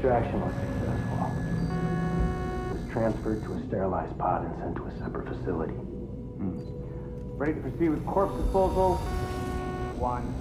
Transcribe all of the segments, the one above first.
extraction was successful. It was transferred to a sterilized pod and sent to a separate facility. Ready to proceed with corpse disposal? 1.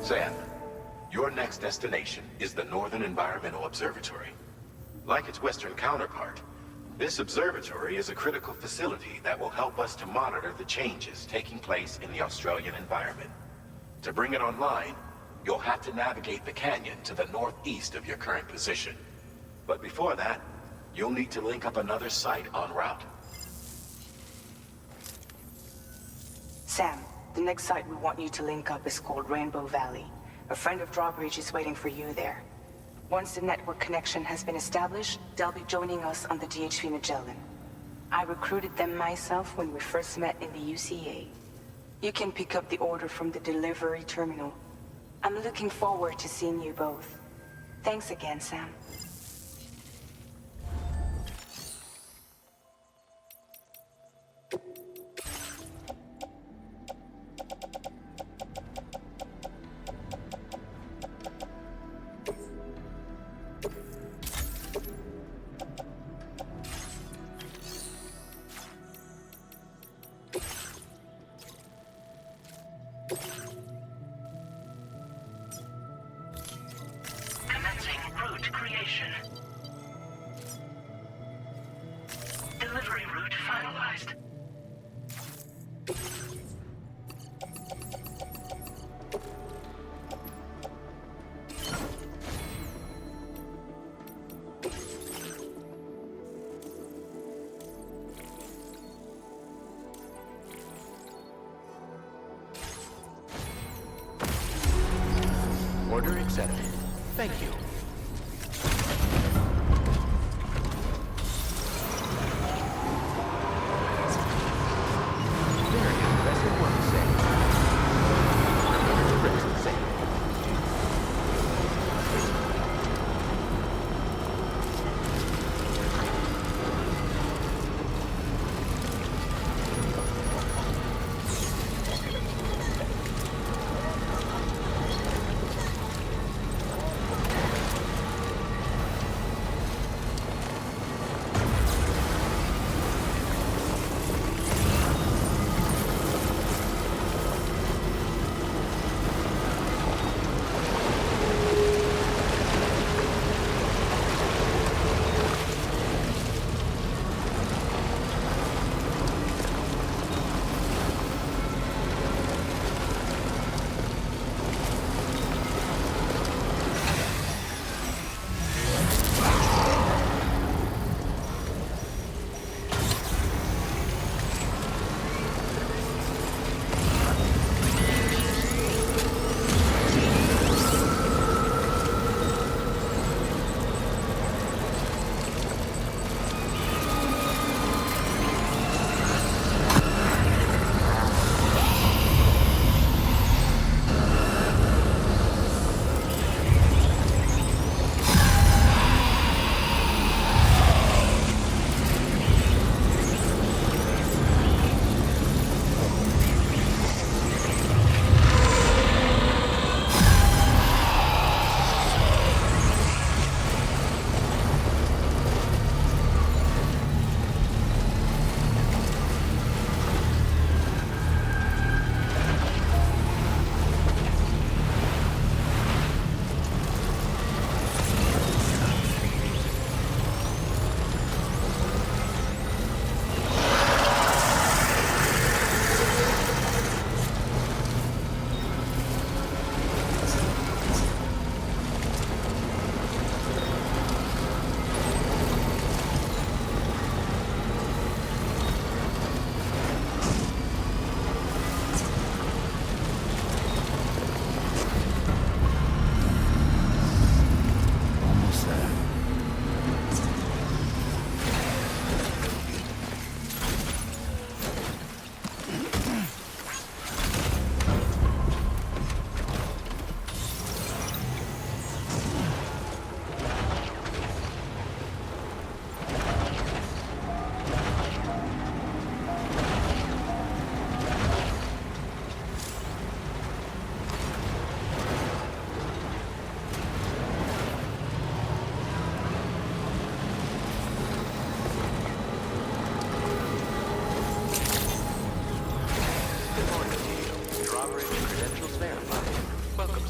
Sam, your next destination is the Northern Environmental Observatory. Like its Western counterpart, this observatory is a critical facility that will help us to monitor the changes taking place in the Australian environment. To bring it online, you'll have to navigate the canyon to the northeast of your current position. But before that, you'll need to link up another site en route. Sam, the next site we want you to link up is called Rainbow Valley. A friend of Drawbridge is waiting for you there. Once the network connection has been established, they'll be joining us on the DHV Magellan. I recruited them myself when we first met in the UCA. You can pick up the order from the delivery terminal. I'm looking forward to seeing you both. Thanks again, Sam. Commencing route creation. Delivery route finalized. Order accepted. Thank you. Very impressive work, Sam. Remember to rest, Sam.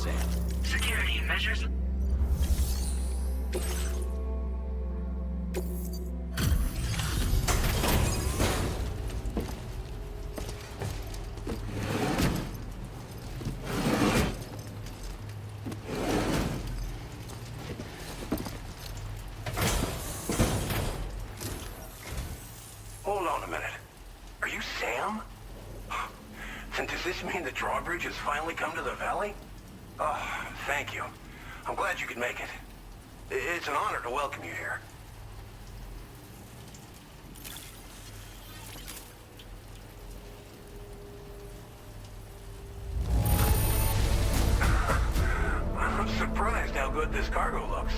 Sam? Security measures. Hold on a minute. Are you Sam? Then does this mean the drawbridge has finally come to the valley? Oh, thank you. I'm glad you could make it. It's an honor to welcome you here. I'm surprised how good this cargo looks.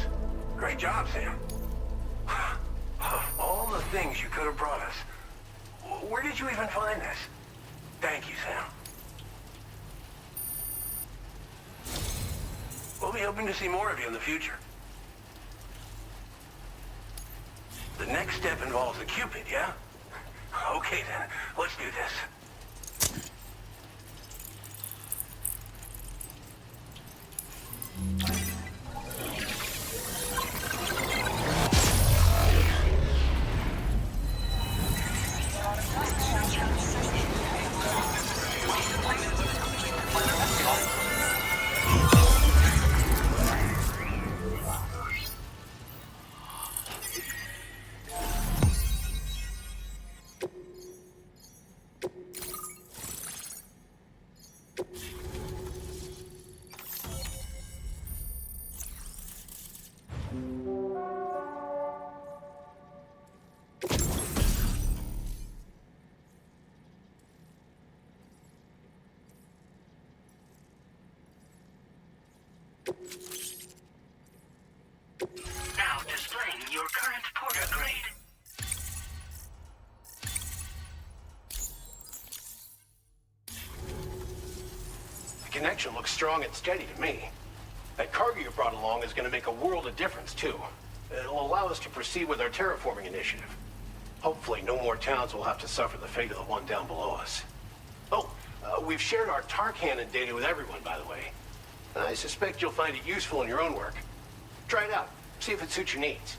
Great job, Sam. Of all the things you could have brought us, where did you even find this? Thank you, Sam. We'll be hoping to see more of you in the future. The next step involves the Cupid, yeah? Okay then, let's do this. Now displaying your current porter grade. The connection looks strong and steady to me. That cargo you brought along is going to make a world of difference, too. It'll allow us to proceed with our terraforming initiative. Hopefully, no more towns will have to suffer the fate of the one down below us. Oh, we've shared our tar cannon data with everyone, by the way. I suspect you'll find it useful in your own work. Try it out. See if it suits your needs.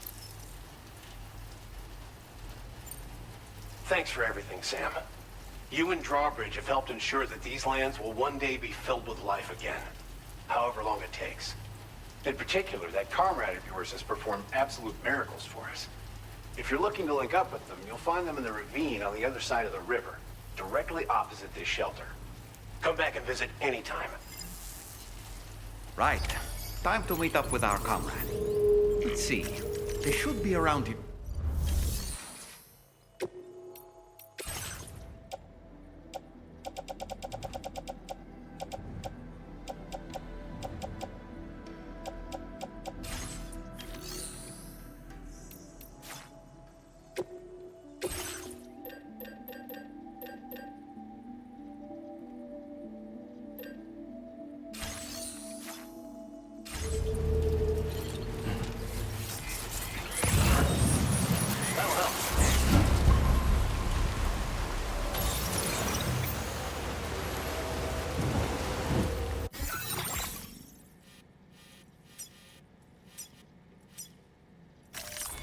Thanks for everything, Sam. You and Drawbridge have helped ensure that these lands will one day be filled with life again, however long it takes. In particular, that comrade of yours has performed absolute miracles for us. If you're looking to link up with them, you'll find them in the ravine on the other side of the river, directly opposite this shelter. Come back and visit anytime. Right. Time to meet up with our comrade. Let's see. They should be around here.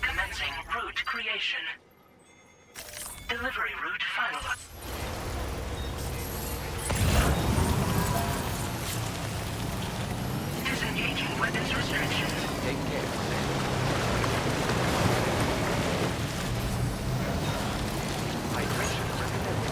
Commencing route creation. Delivery route finalized. Disengaging weapons restrictions. Take care, Sam. Hydration recommended.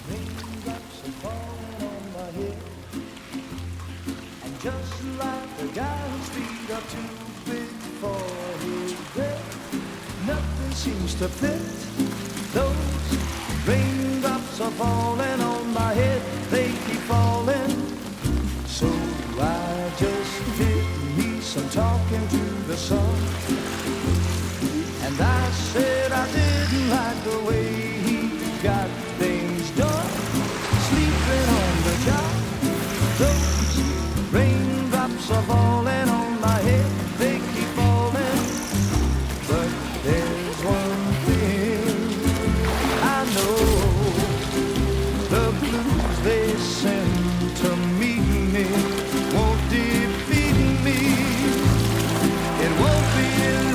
Raindrops are falling on my head, and just like the guy whose feet are too big for his bed, nothing seems to fit. Those raindrops are falling on my head, they keep falling. So I just did me some talking. sun. And I said I didn't like the way he got things done. Sleeping on the job, those raindrops are falling on my head. They keep falling, but there's one thing I know. The blues they send to meet me won't defeat me. It won't be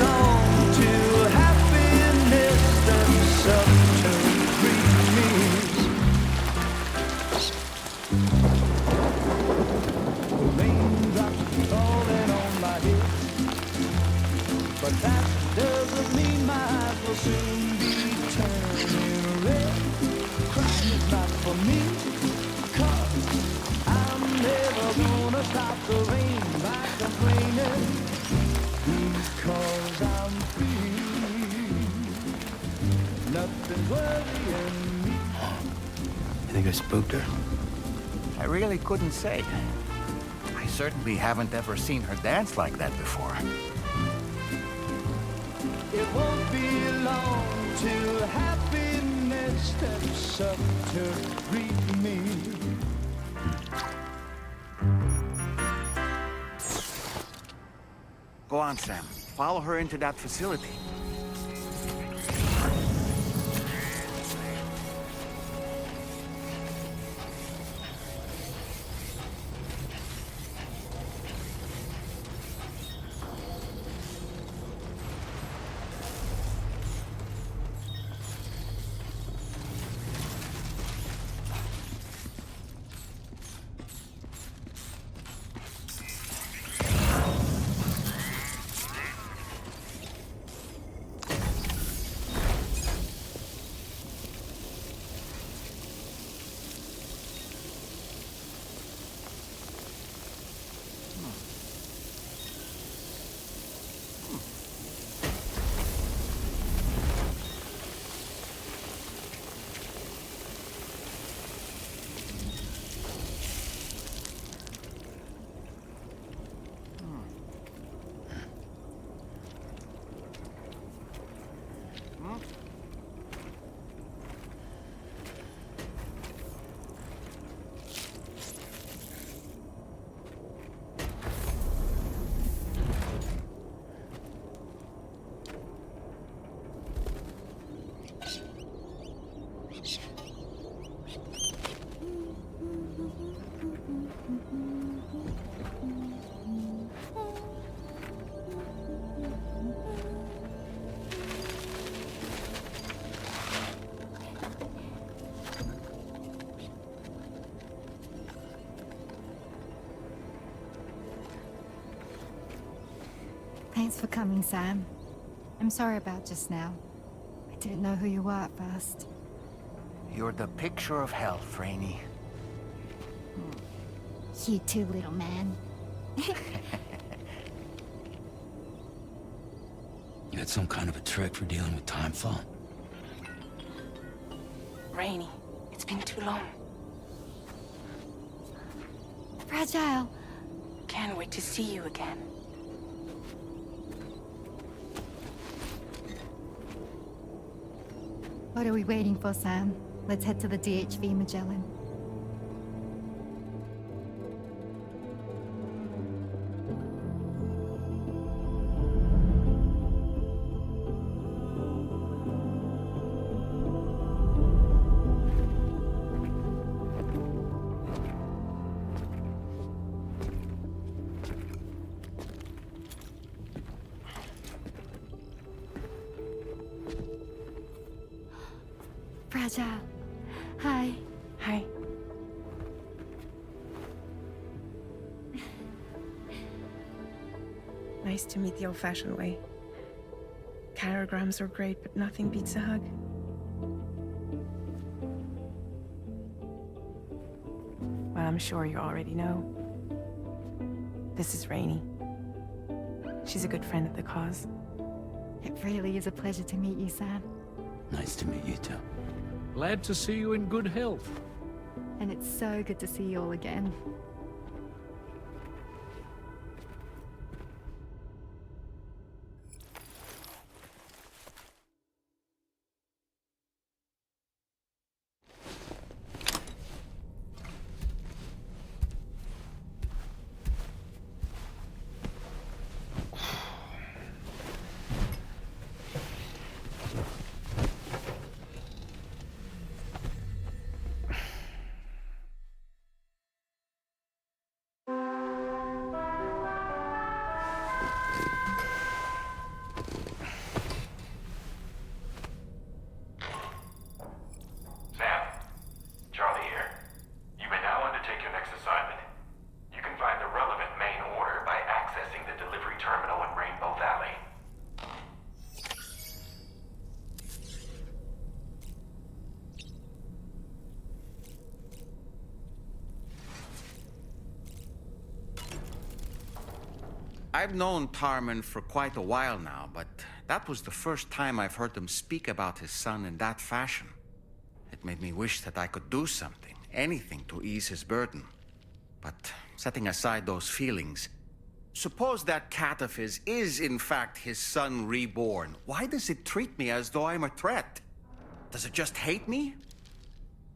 long till happiness steps up to greet me. Raindrops falling on my head, but that doesn't mean my eyes will soon be turning red. Crying is not for me, 'cause I'm never gonna stop the rain by complaining, because I'm free. Nothing's worrying me. You think I spooked her? I really couldn't say. I certainly haven't ever seen her dance like that before. It won't be long till happiness steps up to greet me. Go on, Sam. Follow her into that facility. Thanks for coming, Sam. I'm sorry about just now. I didn't know who you were at first. You're the picture of health, Rainey. You too, little man. You had some kind of a trick for dealing with timefall? Rainey, it's been too long. Fragile. Can't wait to see you again. What are we waiting for, Sam? Let's head to the DHV Magellan. Fragile. Hi. Hi. Nice to meet the old-fashioned way. Carograms are great, but nothing beats a hug. Well, I'm sure you already know. This is Rainey. She's a good friend of the cause. It really is a pleasure to meet you, Sam. Nice to meet you too. Glad to see you in good health. And it's so good to see you all again. I've known Tarman for quite a while now, but that was the first time I've heard him speak about his son in that fashion. It made me wish that I could do something, anything to ease his burden. But setting aside those feelings, suppose that cat of his is in fact his son reborn. Why does it treat me as though I'm a threat? Does it just hate me?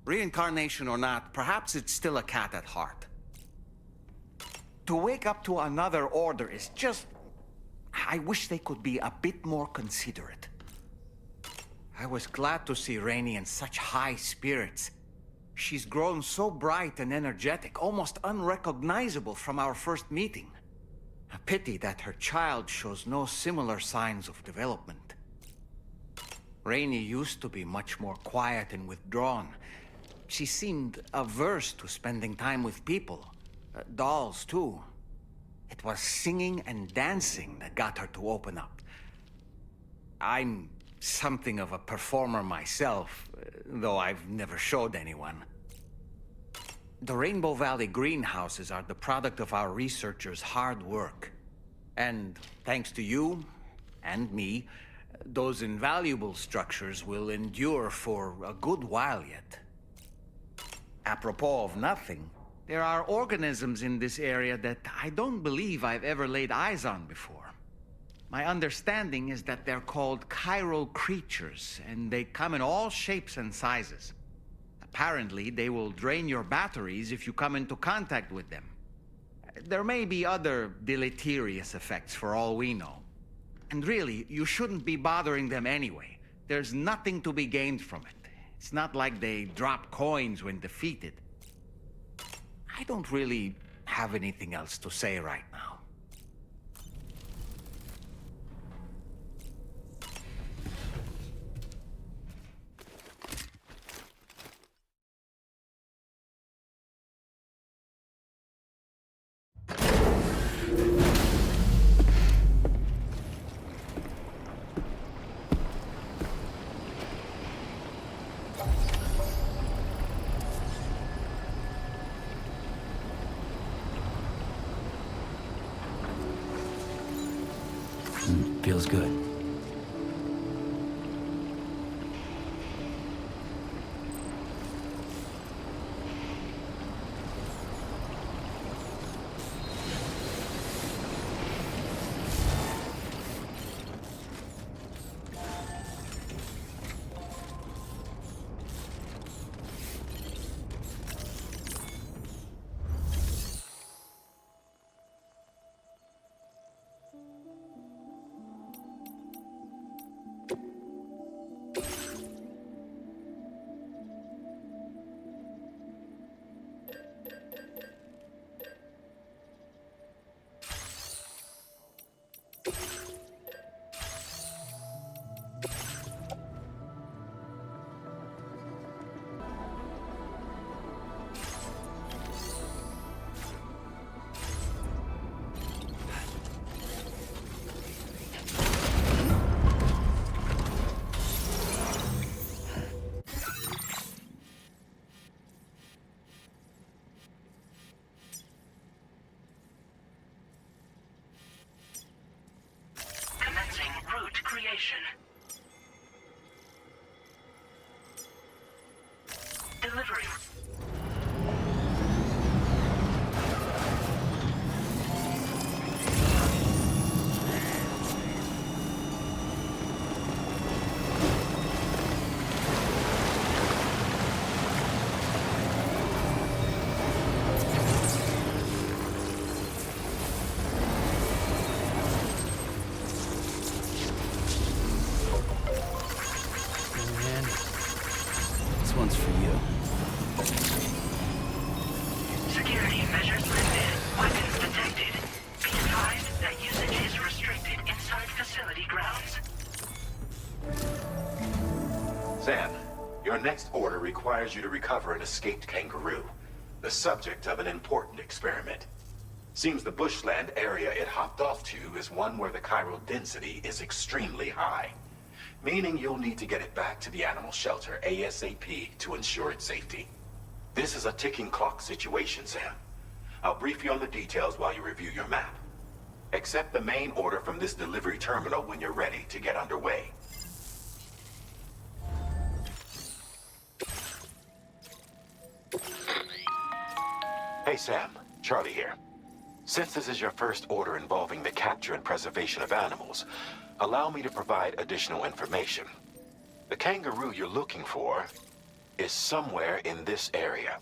Reincarnation or not, perhaps it's still a cat at heart. To wake up to another order is just... I wish they could be a bit more considerate. I was glad to see Rainey in such high spirits. She's grown so bright and energetic, almost unrecognizable from our first meeting. A pity that her child shows no similar signs of development. Rainey used to be much more quiet and withdrawn. She seemed averse to spending time with people. Dolls, too. It was singing and dancing that got her to open up. I'm something of a performer myself, though I've never showed anyone. The Rainbow Valley greenhouses are the product of our researchers' hard work. And thanks to you and me, those invaluable structures will endure for a good while yet. Apropos of nothing, there are organisms in this area that I don't believe I've ever laid eyes on before. My understanding is that they're called chiral creatures, and they come in all shapes and sizes. Apparently, they will drain your batteries if you come into contact with them. There may be other deleterious effects for all we know. And really, you shouldn't be bothering them anyway. There's nothing to be gained from it. It's not like they drop coins when defeated. I don't really have anything else to say right now. Feels good. Creation. Delivering. This one's for you. Security measures lifted. Weapons detected. Be advised that usage is restricted inside facility grounds. Sam, your next order requires you to recover an escaped kangaroo, the subject of an important experiment. Seems the bushland area it hopped off to is one where the chiral density is extremely high, meaning you'll need to get it back to the animal shelter ASAP to ensure its safety. This is a ticking clock situation, Sam. I'll brief you on the details while you review your map. Accept the main order from this delivery terminal when you're ready to get underway. Hey Sam, Charlie here. Since this is your first order involving the capture and preservation of animals, allow me to provide additional information. The kangaroo you're looking for is somewhere in this area.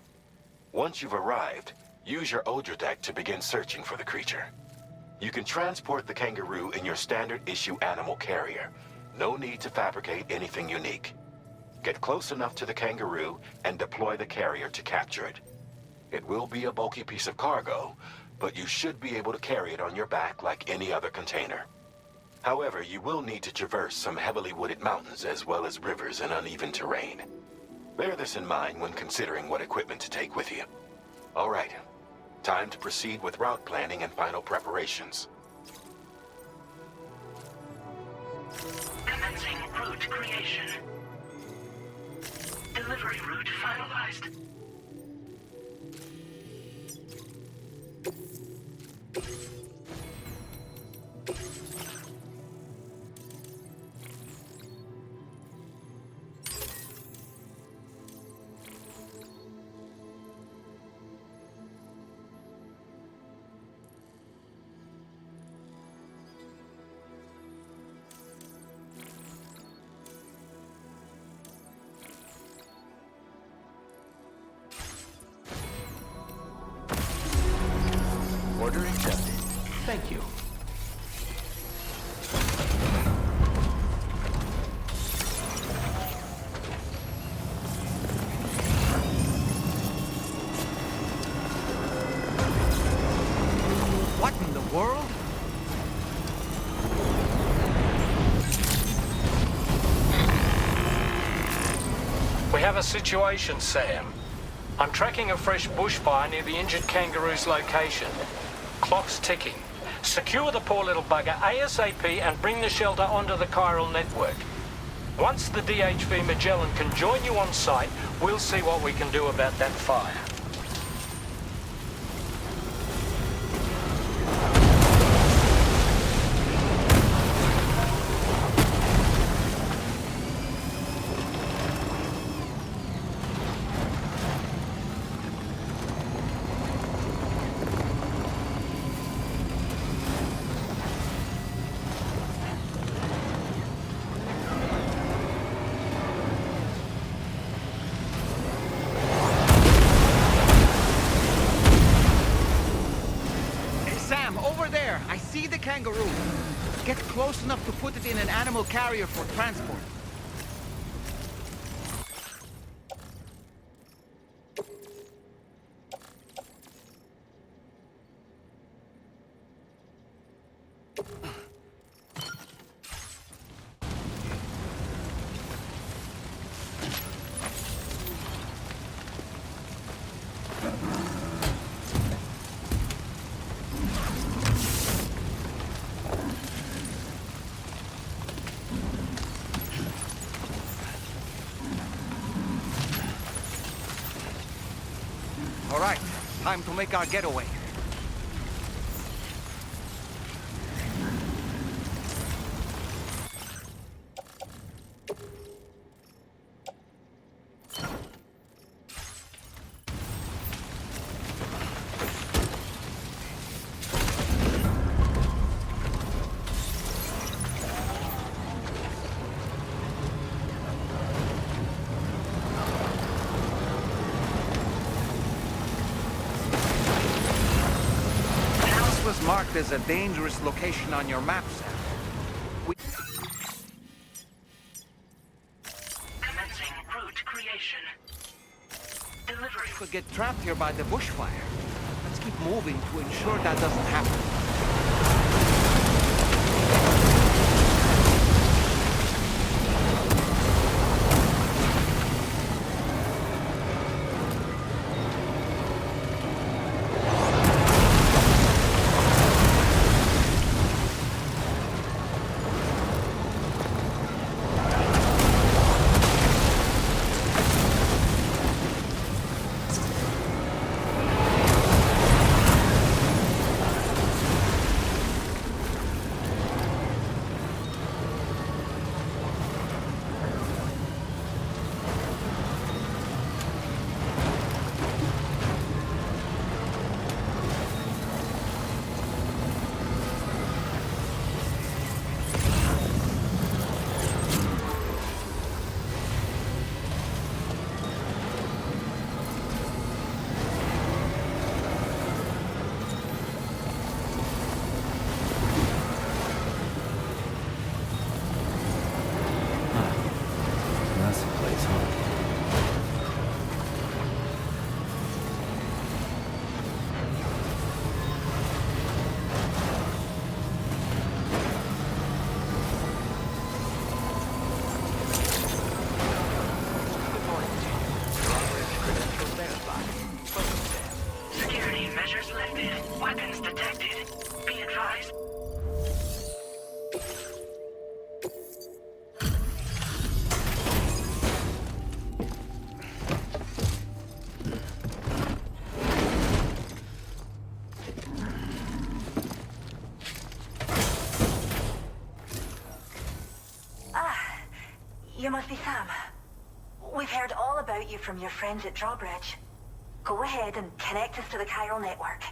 Once you've arrived, use your Odra deck to begin searching for the creature. You can transport the kangaroo in your standard issue animal carrier. No need to fabricate anything unique. Get close enough to the kangaroo and deploy the carrier to capture it. It will be a bulky piece of cargo, but you should be able to carry it on your back like any other container. However, you will need to traverse some heavily wooded mountains as well as rivers and uneven terrain. Bear this in mind when considering what equipment to take with you. All right, time to proceed with route planning and final preparations. Commencing route creation. Delivery route finalized. Order accepted. Thank you. What in the world? We have a situation, Sam. I'm tracking a fresh bushfire near the injured kangaroo's location. Clock's ticking. Secure the poor little bugger ASAP and bring the shelter onto the chiral network. Once the DHV Magellan can join you on site, we'll see what we can do about that fire. I see the kangaroo. Get close enough to put it in an animal carrier for transport. All right, time to make our getaway. Was marked as a dangerous location on your map, Sam. Commencing route creation. Delivery. We could get trapped here by the bushfire. Let's keep moving to ensure that doesn't happen. You must be Sam. We've heard all about you from your friends at Drawbridge. Go ahead and connect us to the chiral network.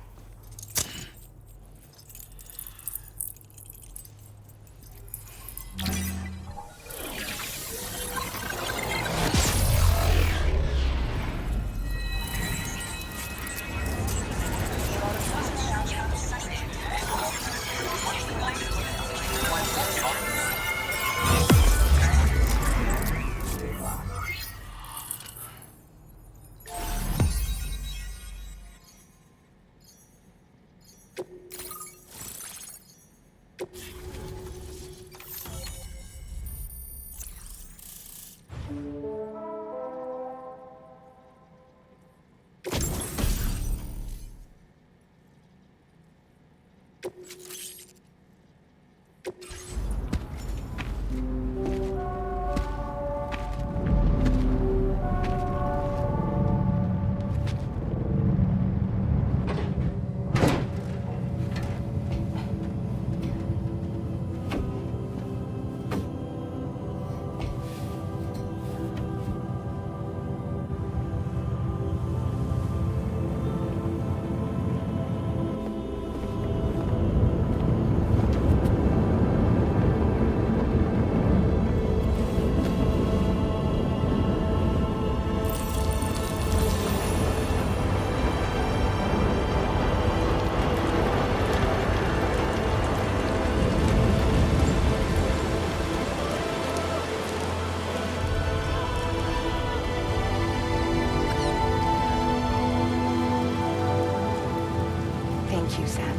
Thank you, Sam.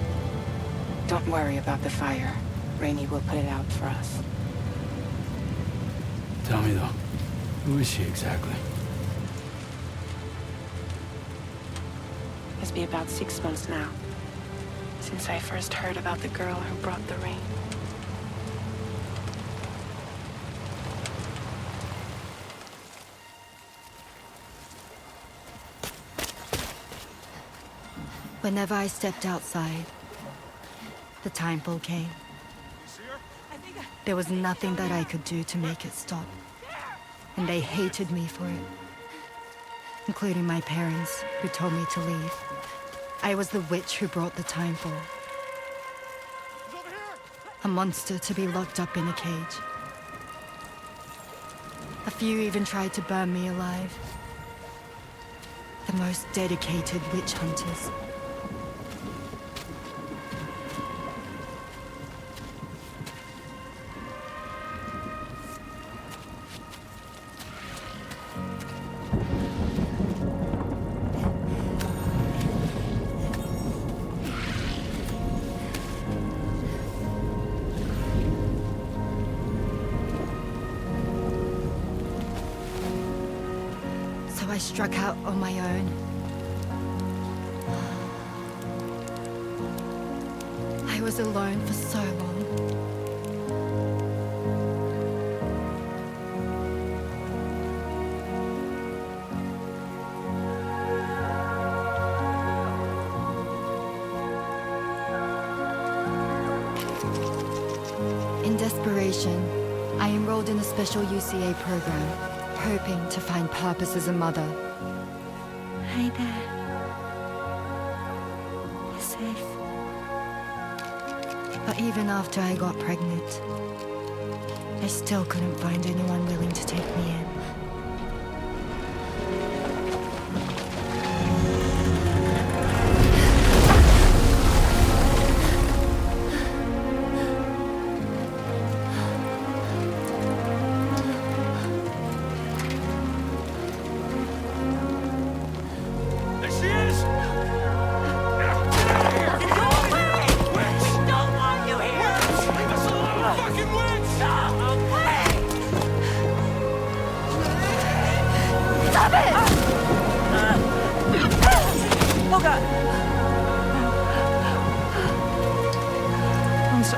Don't worry about the fire. Rainey will put it out for us. Tell me though, who is she exactly? It's been about 6 months now, since I first heard about the girl who brought the rain. Whenever I stepped outside, the time pull came. There was nothing that I could do to make it stop. And they hated me for it. Including my parents, who told me to leave. I was the witch who brought the time fall. A monster to be locked up in a cage. A few even tried to burn me alive. The most dedicated witch hunters. I struck out on my own. I was alone for so long. In desperation, I enrolled in a special UCA program. Hoping to find purpose as a mother. Hi there. You're safe. But even after I got pregnant, I still couldn't find anyone willing to take me in.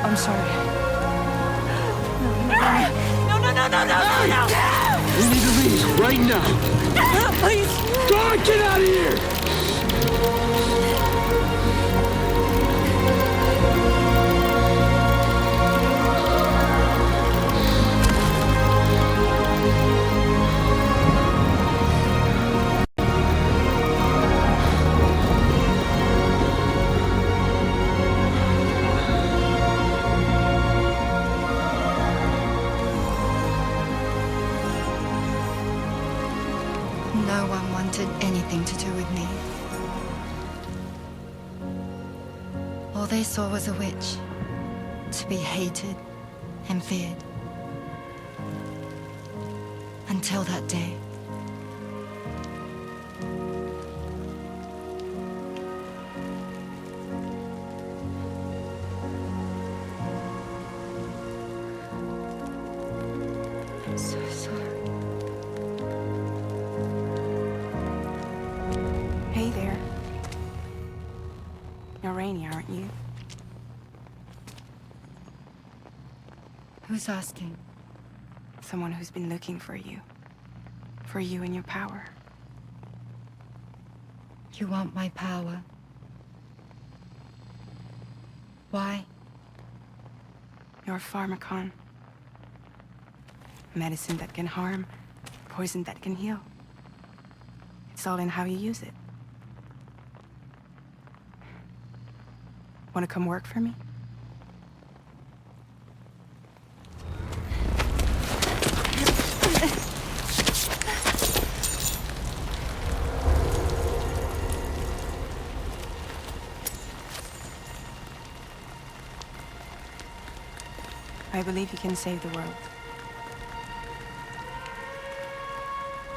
I'm sorry. No! We need to leave right now. Please! God, get out of here! No one wanted anything to do with me. All they saw was a witch, to be hated and feared. Until that day. I'm so sorry. Hey there. You're Rainey, aren't you? Who's asking? Someone who's been looking for you. For you and your power. You want my power? Why? You're a pharmacon. Medicine that can harm, poison that can heal. It's all in how you use it. Want to come work for me? I believe you can save the world.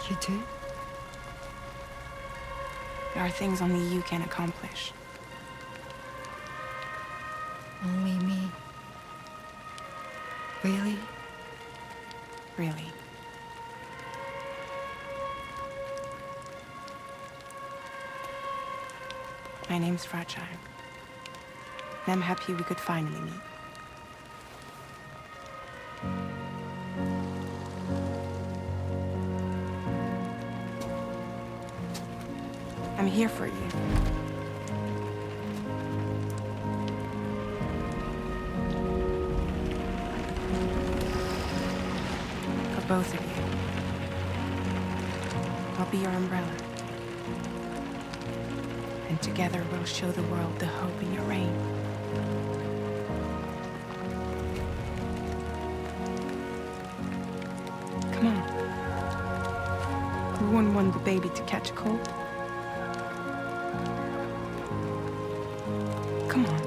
You do? There are things only you can accomplish. Only me. Really? Really. My name's Fragile. And I'm happy we could finally meet. I'm here for you. For both of you. I'll be your umbrella. And together we'll show the world the hope in your reign. Come on. Who wouldn't want the baby to catch a cold? Come on.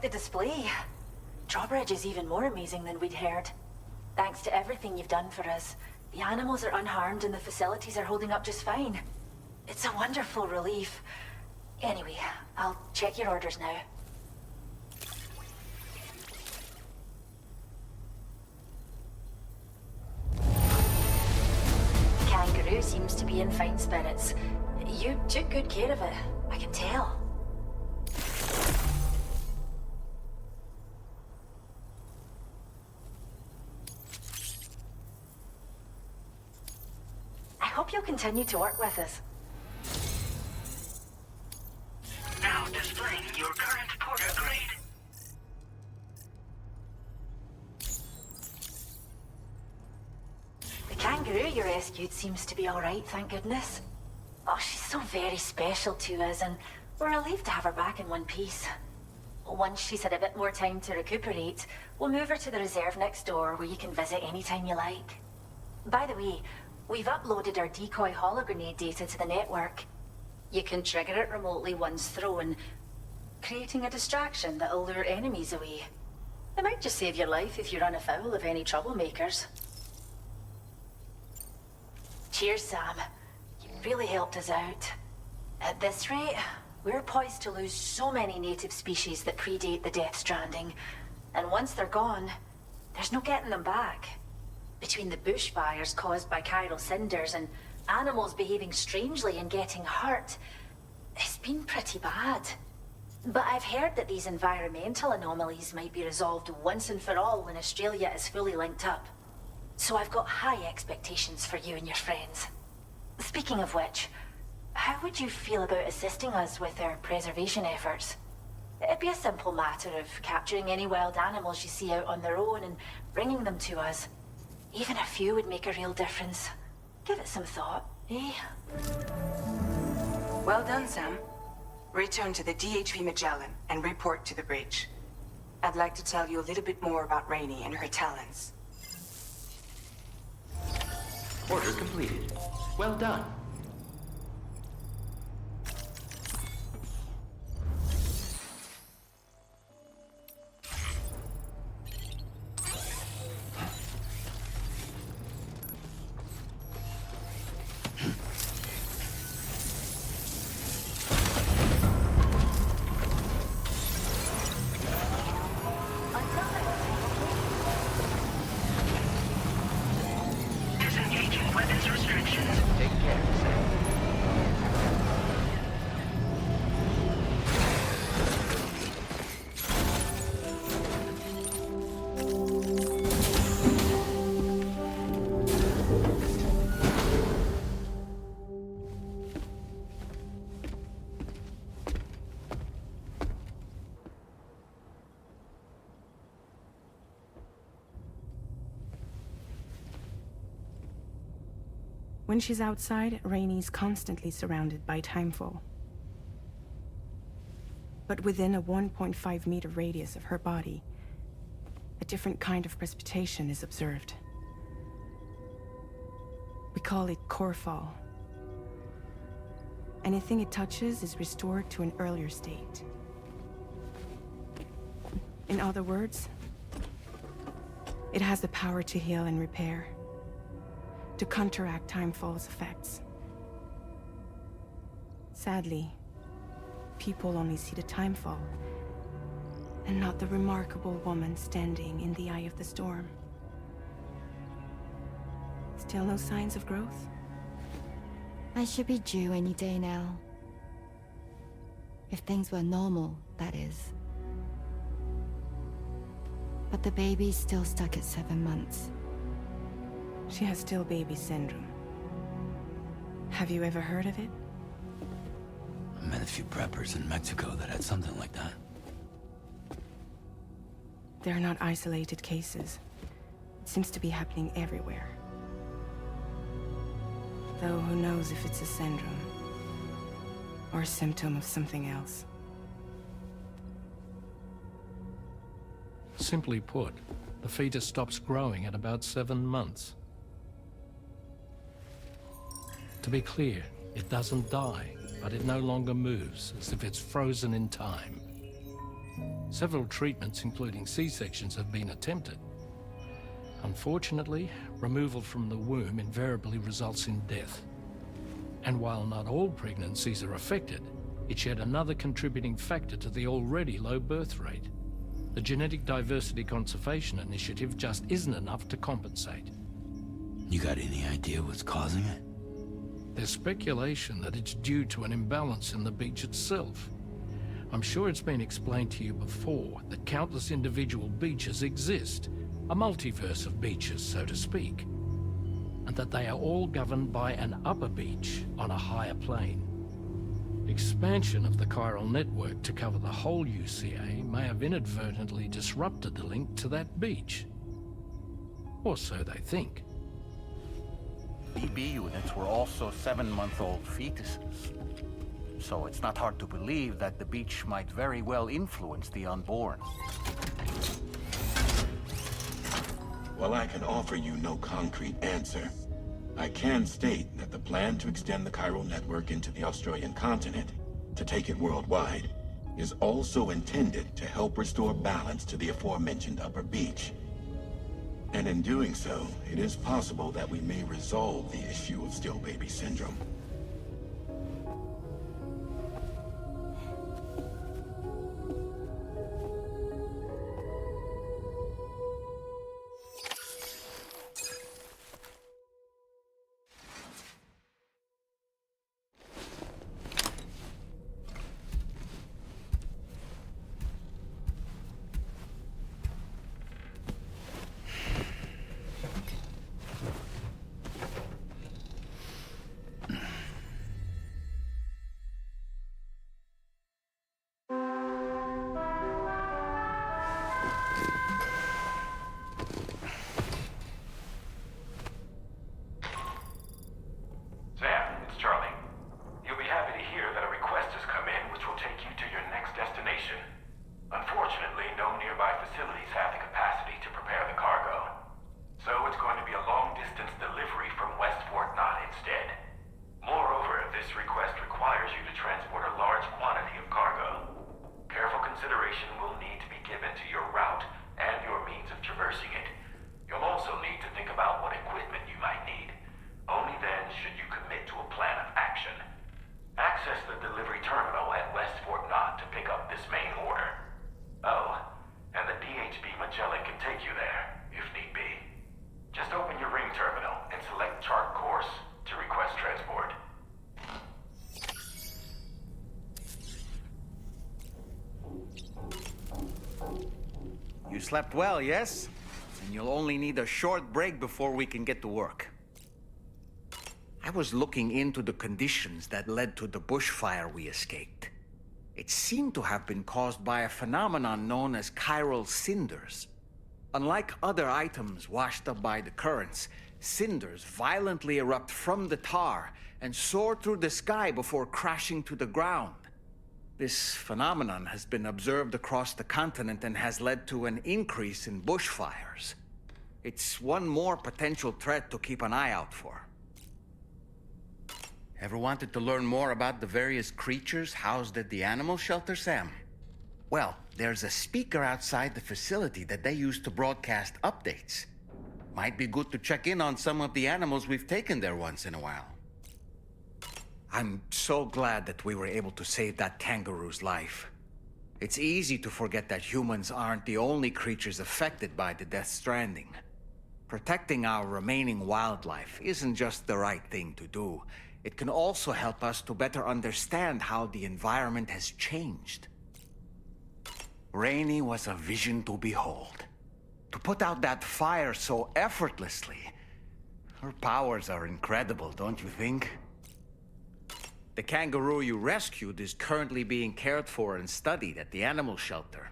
Display. Drawbridge is even more amazing than we'd heard. Thanks to everything you've done for us, the animals are unharmed and the facilities are holding up just fine. It's a wonderful relief. Anyway, I'll check your orders now. Kangaroo seems to be in fine spirits. You took good care of it, I can tell. I hope you'll continue to work with us. Now displaying your current porter grade. The kangaroo you rescued seems to be alright, thank goodness. Oh, she's so very special to us, and we're relieved to have her back in one piece. Once she's had a bit more time to recuperate, we'll move her to the reserve next door where you can visit anytime you like. By the way, we've uploaded our decoy hologrenade data to the network. You can trigger it remotely once thrown, creating a distraction that'll lure enemies away. It might just save your life if you run afoul of any troublemakers. Cheers, Sam. You really helped us out. At this rate, we're poised to lose so many native species that predate the Death Stranding. And once they're gone, there's no getting them back. Between the bushfires caused by chiral cinders and animals behaving strangely and getting hurt, it's been pretty bad. But I've heard that these environmental anomalies might be resolved once and for all when Australia is fully linked up. So I've got high expectations for you and your friends. Speaking of which, how would you feel about assisting us with our preservation efforts? It'd be a simple matter of capturing any wild animals you see out on their own and bringing them to us. Even a few would make a real difference. Give it some thought, eh? Well done, Sam. Return to the DHV Magellan and report to the bridge. I'd like to tell you a little bit more about Rainey and her talents. Order completed. Well done. Disengaging weapons restrictions. Take care, Sam. When she's outside, Rainey's constantly surrounded by timefall. But within a 1.5-meter radius of her body, a different kind of precipitation is observed. We call it core fall. Anything it touches is restored to an earlier state. In other words, it has the power to heal and repair, to counteract timefall's effects. Sadly, people only see the timefall, and not the remarkable woman standing in the eye of the storm. Still no signs of growth? I should be due any day now. If things were normal, that is. But the baby's still stuck at 7 months. She has still baby syndrome. Have you ever heard of it? I met a few preppers in Mexico that had something like that. They're not isolated cases. It seems to be happening everywhere. Though who knows if it's a syndrome or a symptom of something else. Simply put, the fetus stops growing at about 7 months. To be clear, it doesn't die, but it no longer moves, as if it's frozen in time. Several treatments, including C-sections, have been attempted. Unfortunately, removal from the womb invariably results in death. And while not all pregnancies are affected, it's yet another contributing factor to the already low birth rate. The Genetic Diversity Conservation Initiative just isn't enough to compensate. You got any idea what's causing it? There's speculation that it's due to an imbalance in the beach itself. I'm sure it's been explained to you before that countless individual beaches exist, a multiverse of beaches, so to speak, and that they are all governed by an upper beach on a higher plane. Expansion of the chiral network to cover the whole UCA may have inadvertently disrupted the link to that beach. Or so they think. BB units were also 7-month-old fetuses. So it's not hard to believe that the beach might very well influence the unborn. While I can offer you no concrete answer, I can state that the plan to extend the chiral network into the Australian continent, to take it worldwide, is also intended to help restore balance to the aforementioned upper beach. And in doing so, it is possible that we may resolve the issue of still baby syndrome. You slept well, yes? And you'll only need a short break before we can get to work. I was looking into the conditions that led to the bushfire we escaped. It seemed to have been caused by a phenomenon known as chiral cinders. Unlike other items washed up by the currents, cinders violently erupt from the tar and soar through the sky before crashing to the ground. This phenomenon has been observed across the continent and has led to an increase in bushfires. It's one more potential threat to keep an eye out for. Ever wanted to learn more about the various creatures housed at the animal shelter, Sam? Well, there's a speaker outside the facility that they use to broadcast updates. Might be good to check in on some of the animals we've taken there once in a while. I'm so glad that we were able to save that kangaroo's life. It's easy to forget that humans aren't the only creatures affected by the Death Stranding. Protecting our remaining wildlife isn't just the right thing to do. It can also help us to better understand how the environment has changed. Rainey was a vision to behold. To put out that fire so effortlessly. Her powers are incredible, don't you think? The kangaroo you rescued is currently being cared for and studied at the animal shelter.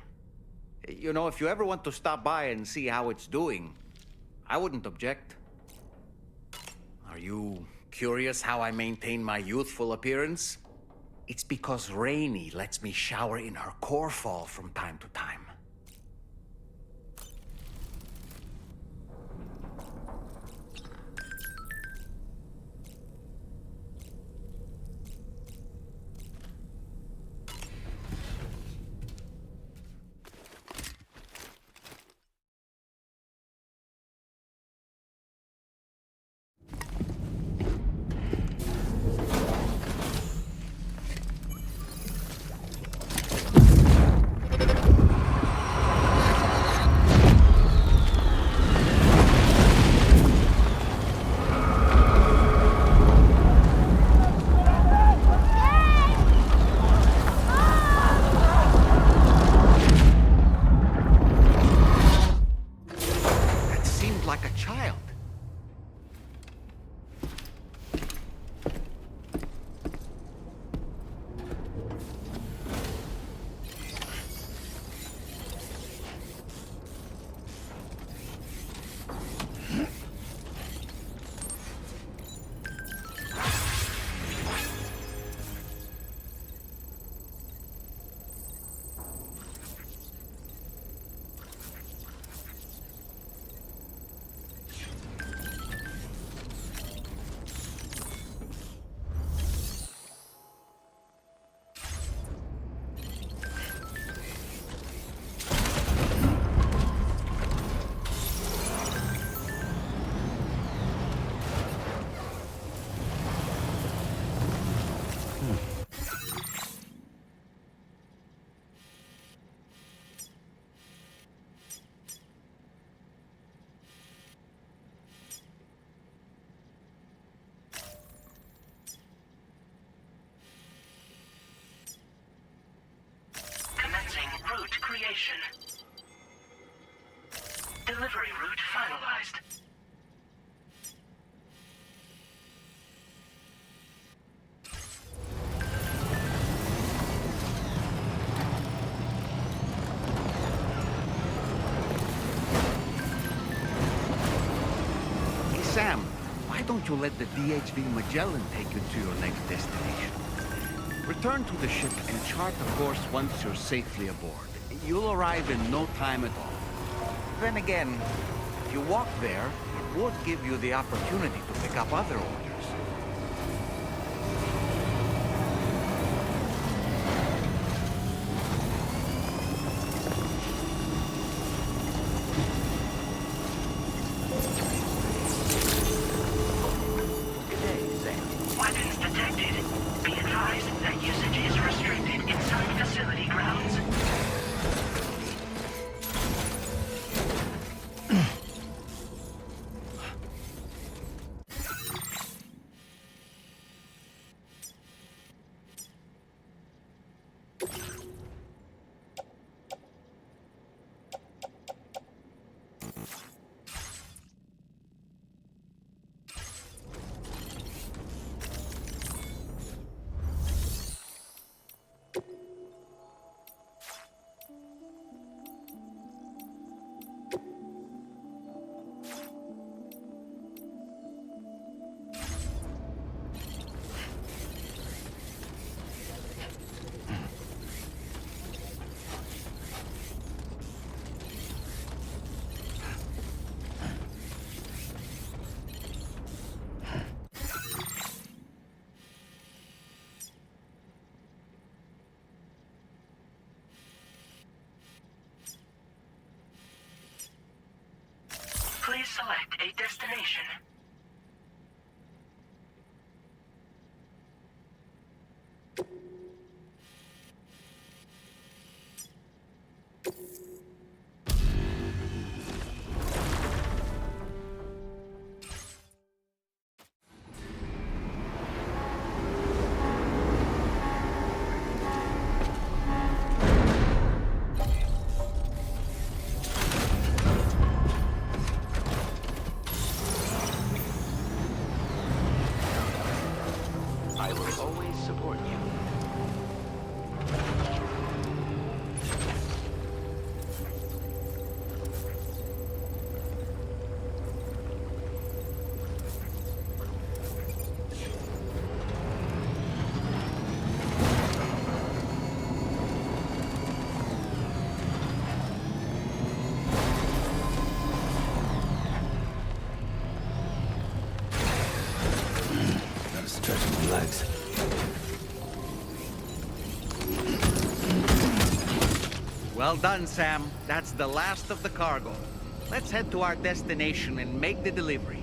You know, if you ever want to stop by and see how it's doing, I wouldn't object. Are you curious how I maintain my youthful appearance? It's because Rainey lets me shower in her core fall from time to time. Route creation. Delivery route finalized. Hey Sam, why don't you let the DHV Magellan take you to your next destination? Return to the ship and chart the course once you're safely aboard. You'll arrive in no time at all. Then again, if you walk there, it would give you the opportunity to pick up other orders. Weapons detected. Be advised that usage is restricted inside facility grounds. destination. I will always support you. Gotta stretch my legs. Well done, Sam. That's the last of the cargo. Let's head to our destination and make the delivery.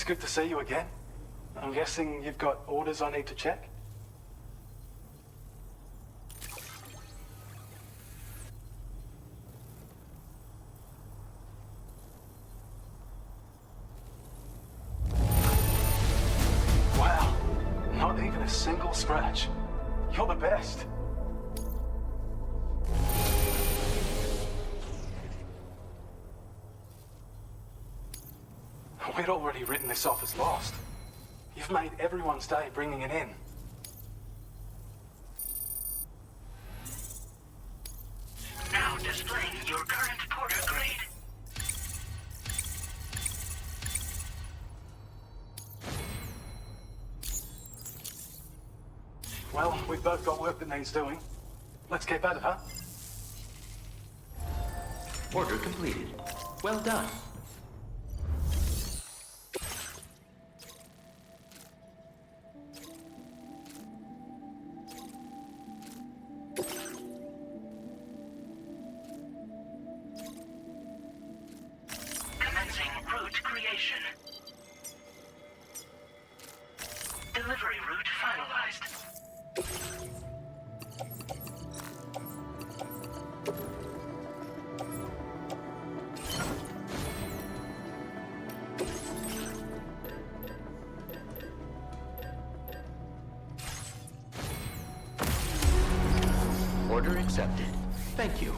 Good to see you again. I'm guessing you've got orders I need to check? Wow, not even a single scratch. You're the best. We'd already written this off as lost. You've made everyone's day bringing it in. Now displaying your current porter grade. Well, we've both got work that needs doing. Let's get at it, huh? Order completed. Well done. Commencing route creation. Delivery route finalized. Order accepted. Thank you.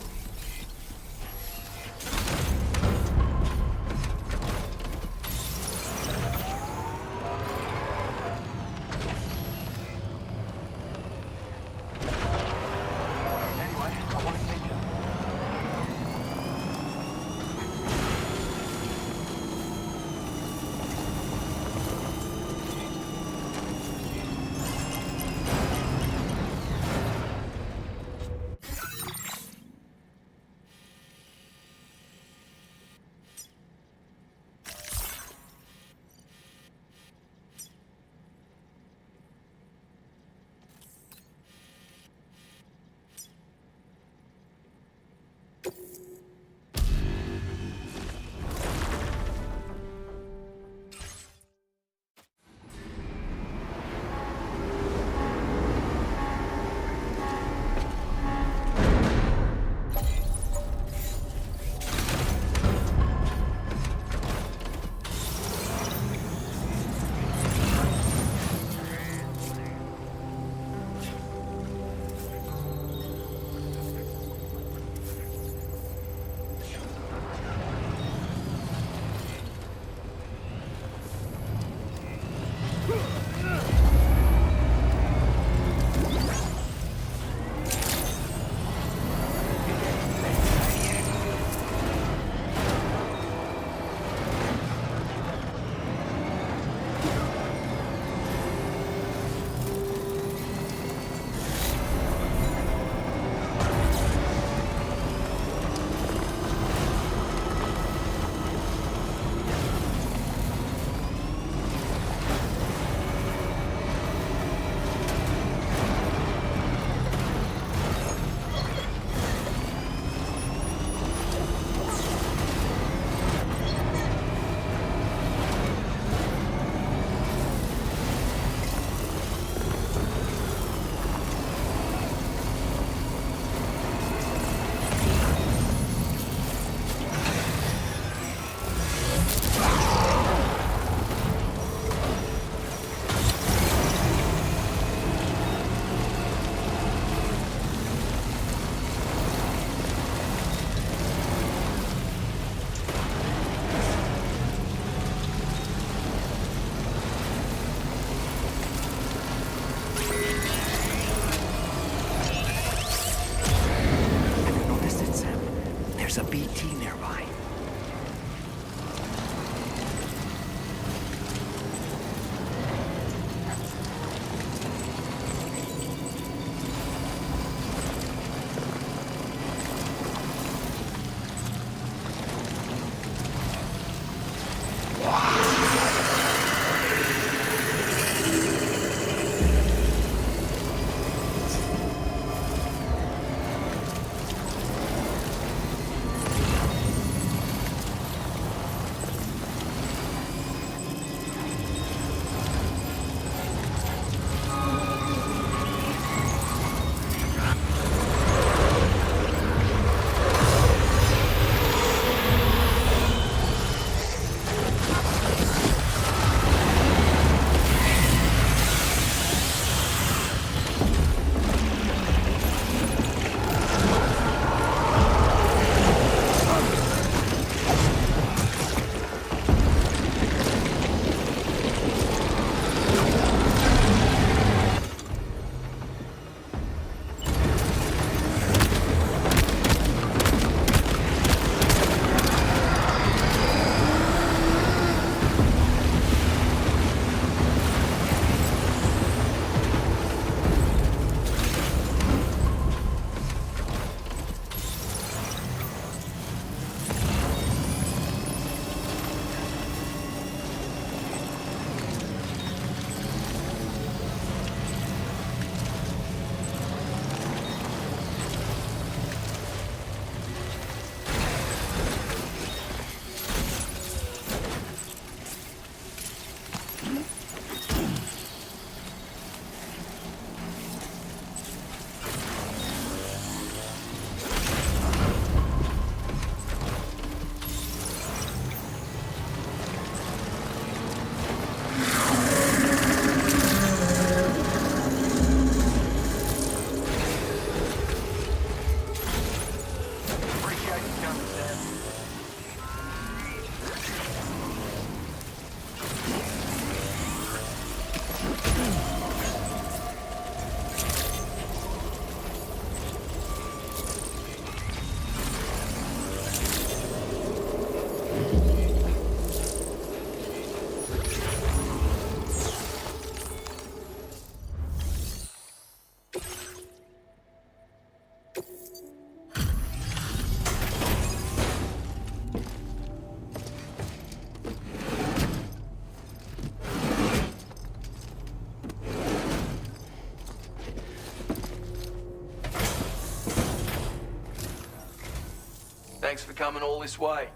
Thanks for coming all this way.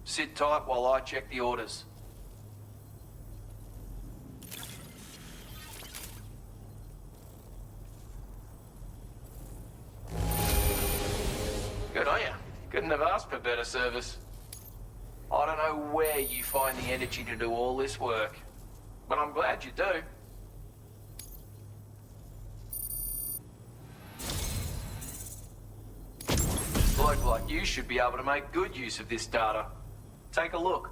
Sit tight while I check the orders. Good on ya. Couldn't have asked for better service. I don't know where you find the energy to do all this work, but I'm glad you do. A bloke like you should be able to make good use of this data. Take a look.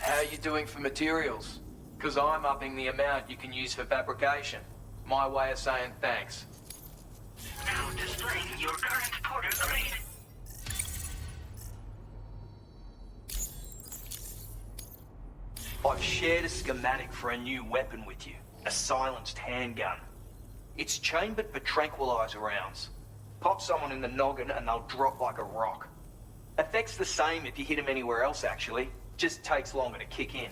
How are you doing for materials? Because I'm upping the amount you can use for fabrication. My way of saying thanks. Now displaying your current porter grade. I've shared a schematic for a new weapon with you. A silenced handgun. It's chambered for tranquilizer rounds. Pop someone in the noggin and they'll drop like a rock. Effect's the same if you hit them anywhere else, actually. Just takes longer to kick in.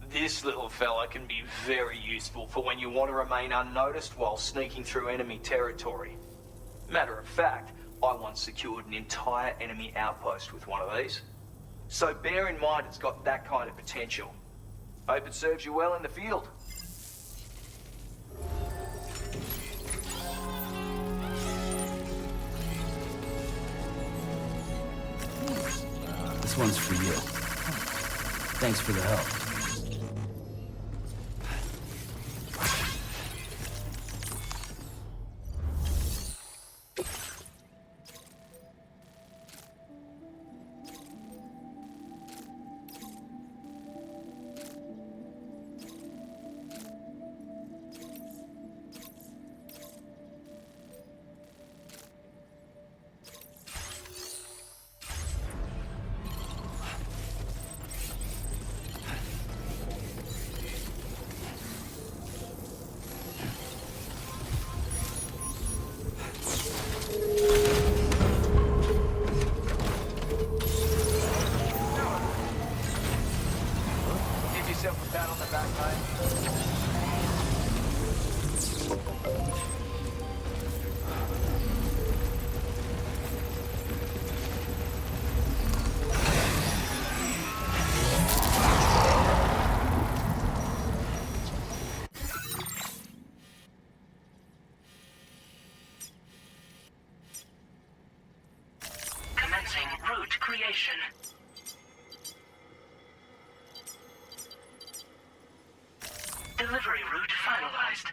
This little fella can be very useful for when you want to remain unnoticed while sneaking through enemy territory. Matter of fact, I once secured an entire enemy outpost with one of these. So bear in mind it's got that kind of potential. Hope it serves you well in the field. This one's for you. Thanks for the help. Commencing route creation. Delivery route finalized.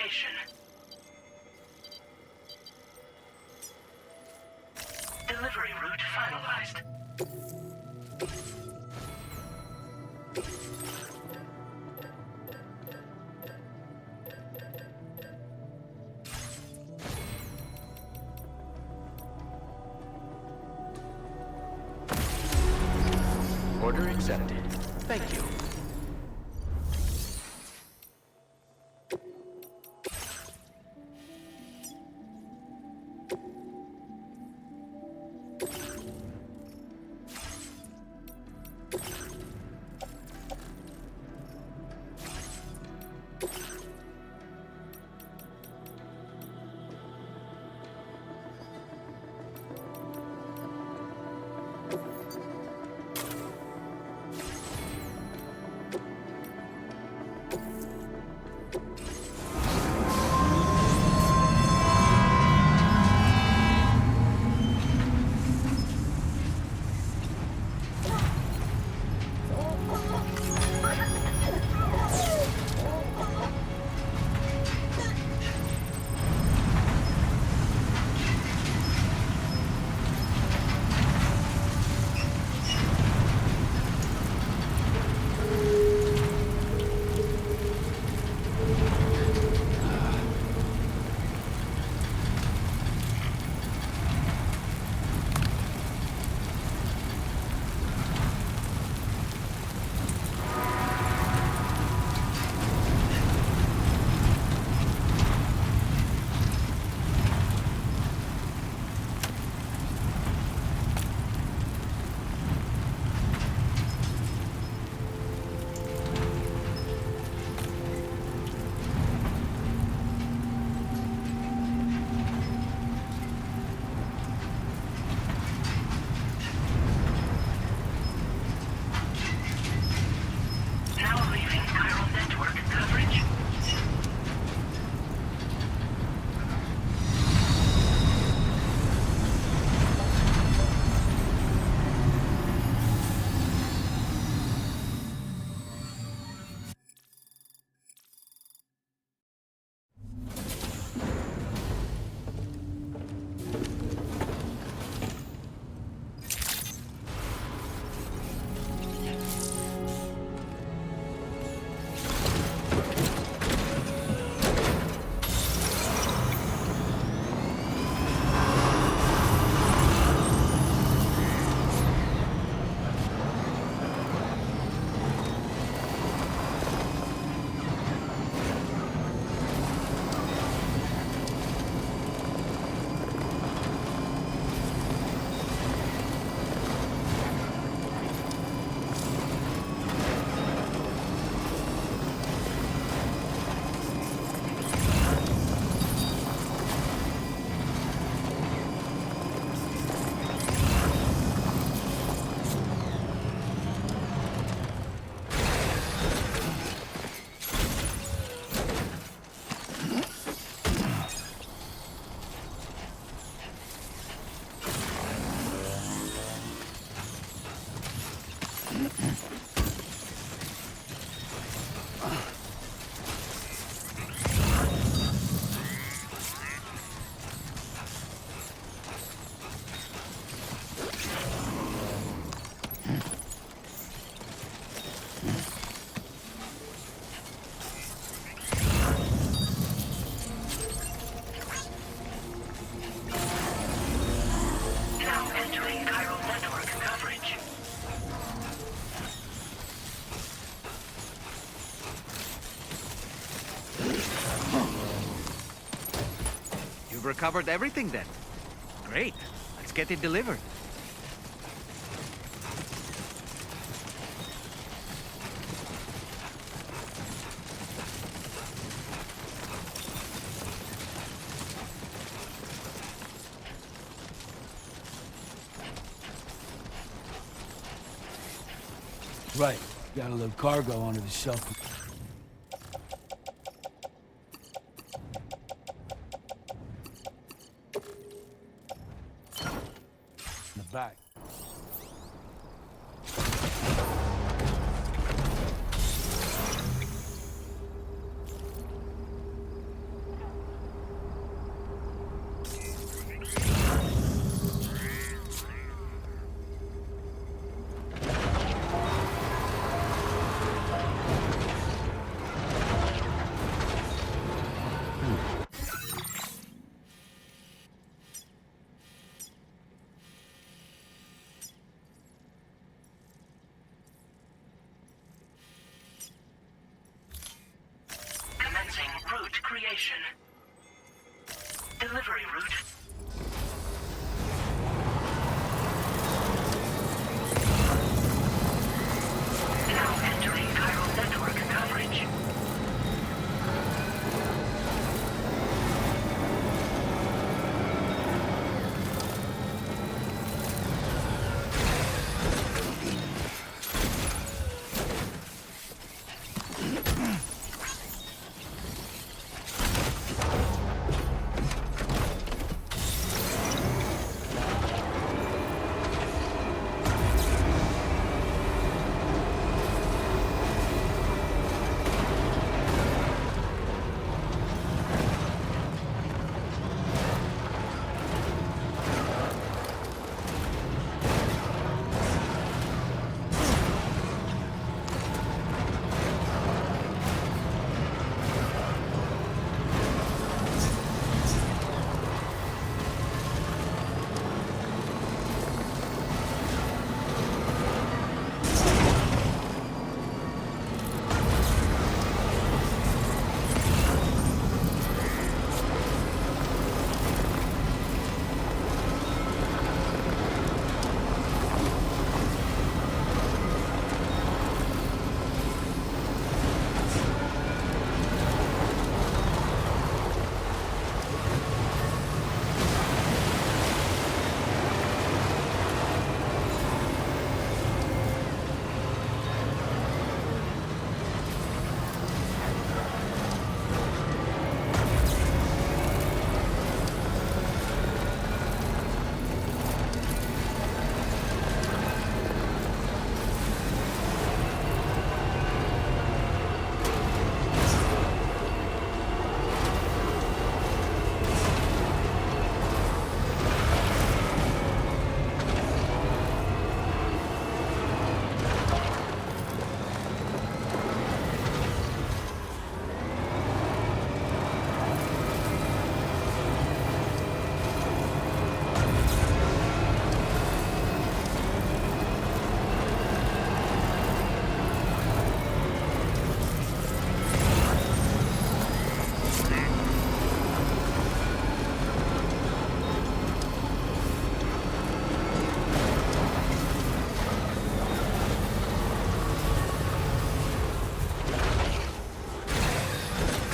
location. Delivery route finalized. Order accepted. Thank you. Recovered everything then. Great. Let's get it delivered. Right. Got a little cargo under the shelf. Back. destination. Delivery route. Now entering chiral network coverage.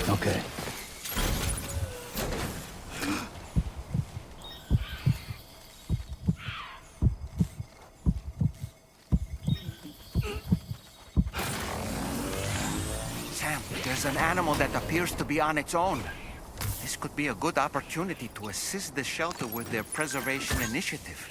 Okay. Sam, there's an animal that appears to be on its own. This could be a good opportunity to assist the shelter with their preservation initiative.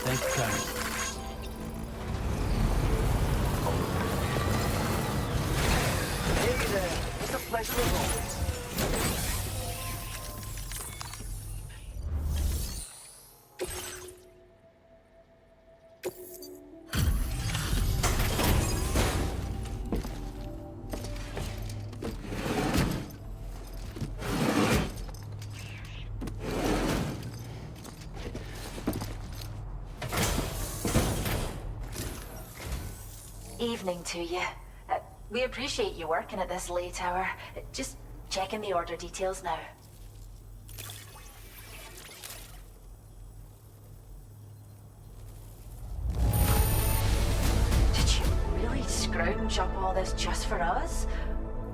Thanks, Colonel. Hey there. It's a pleasure as always. Evening to you. We appreciate you working at this late hour. Just checking the order details now. Did you really scrounge up all this just for us?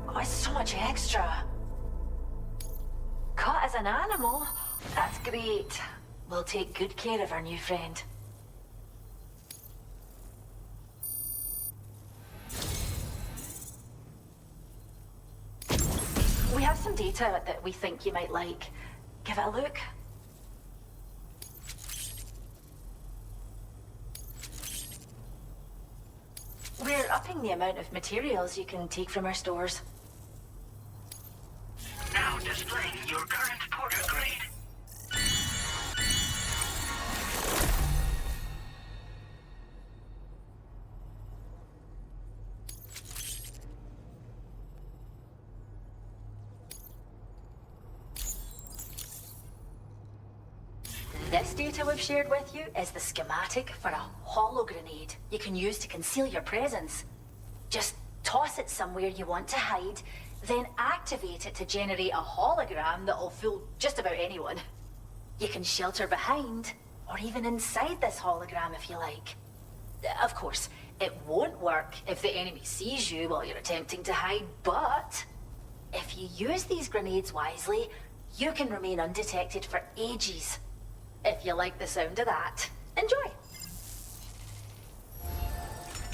Oh, it's so much extra. Cut as an animal? That's great. We'll take good care of our new friend. We have some data that we think you might like. Give it a look. We're upping the amount of materials you can take from our stores. Now displaying your current porter grade. This data we've shared with you is the schematic for a holo grenade you can use to conceal your presence. Just toss it somewhere you want to hide, then activate it to generate a hologram that'll fool just about anyone. You can shelter behind, or even inside this hologram if you like. Of course, it won't work if the enemy sees you while you're attempting to hide, but if you use these grenades wisely, you can remain undetected for ages. If you like the sound of that, enjoy.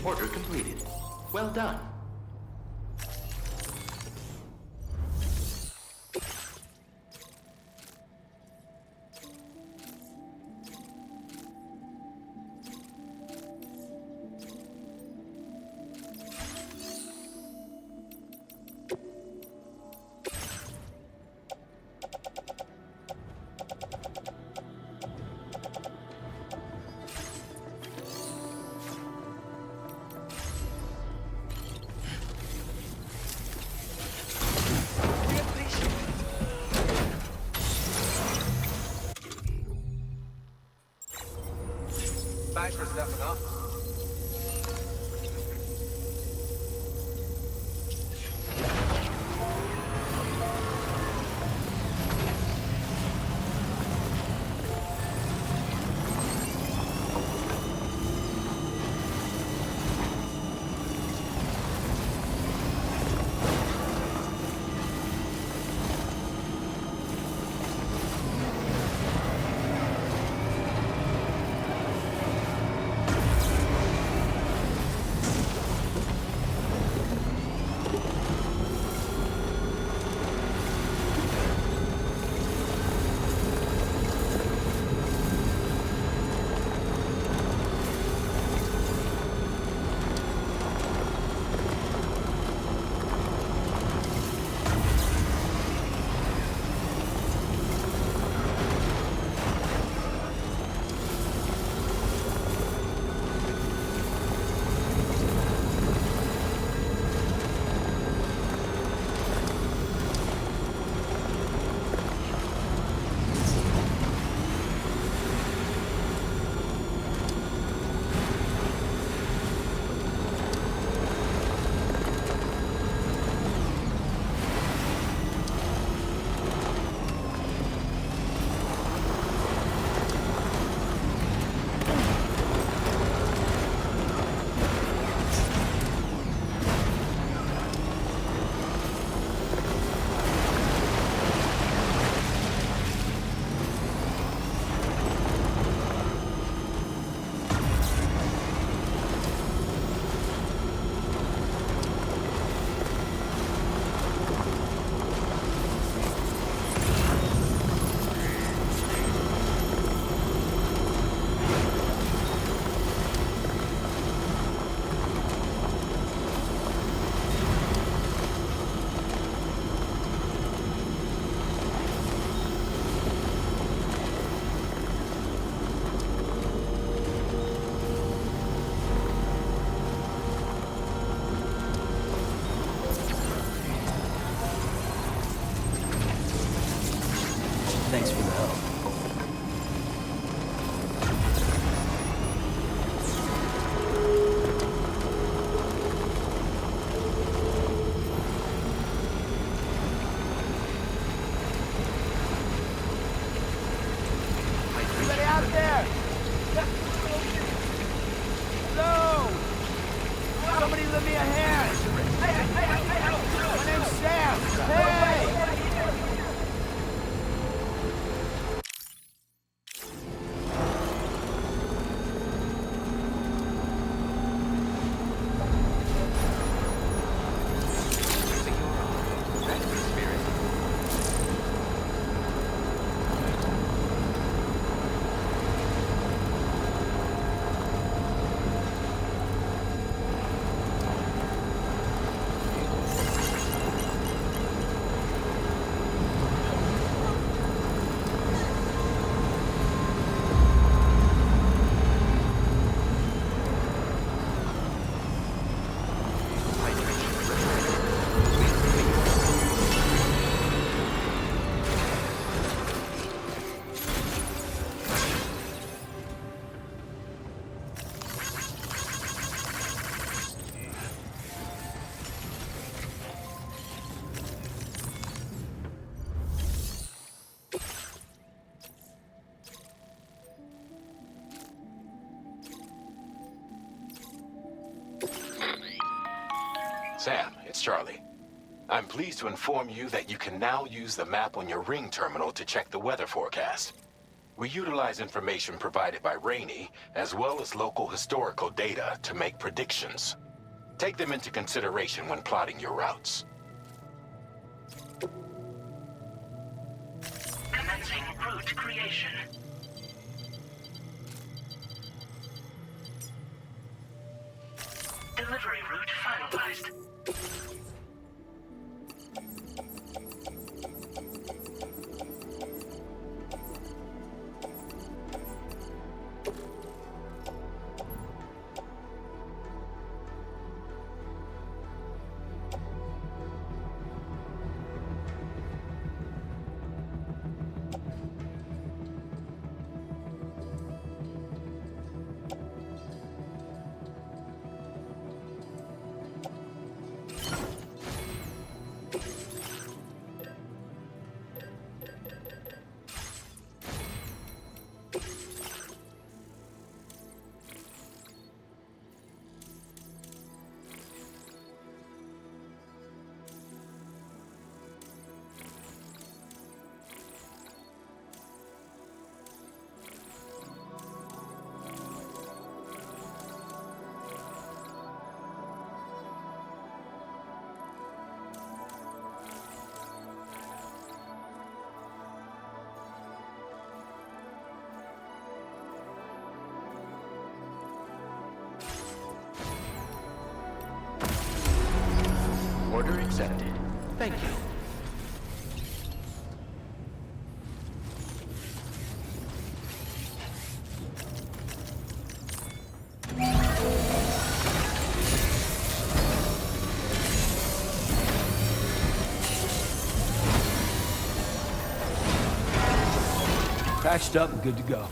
Order completed. Well done. Thanks for stepping up. Hello! Somebody lend me a hand! My name's Sam! Hey! Sam, it's Charlie. I'm pleased to inform you that you can now use the map on your ring terminal to check the weather forecast. We utilize information provided by Rainey, as well as local historical data, to make predictions. Take them into consideration when plotting your routes. Commencing route creation. Delivery route finalized. Order accepted. Thank you. Patched up and good to go.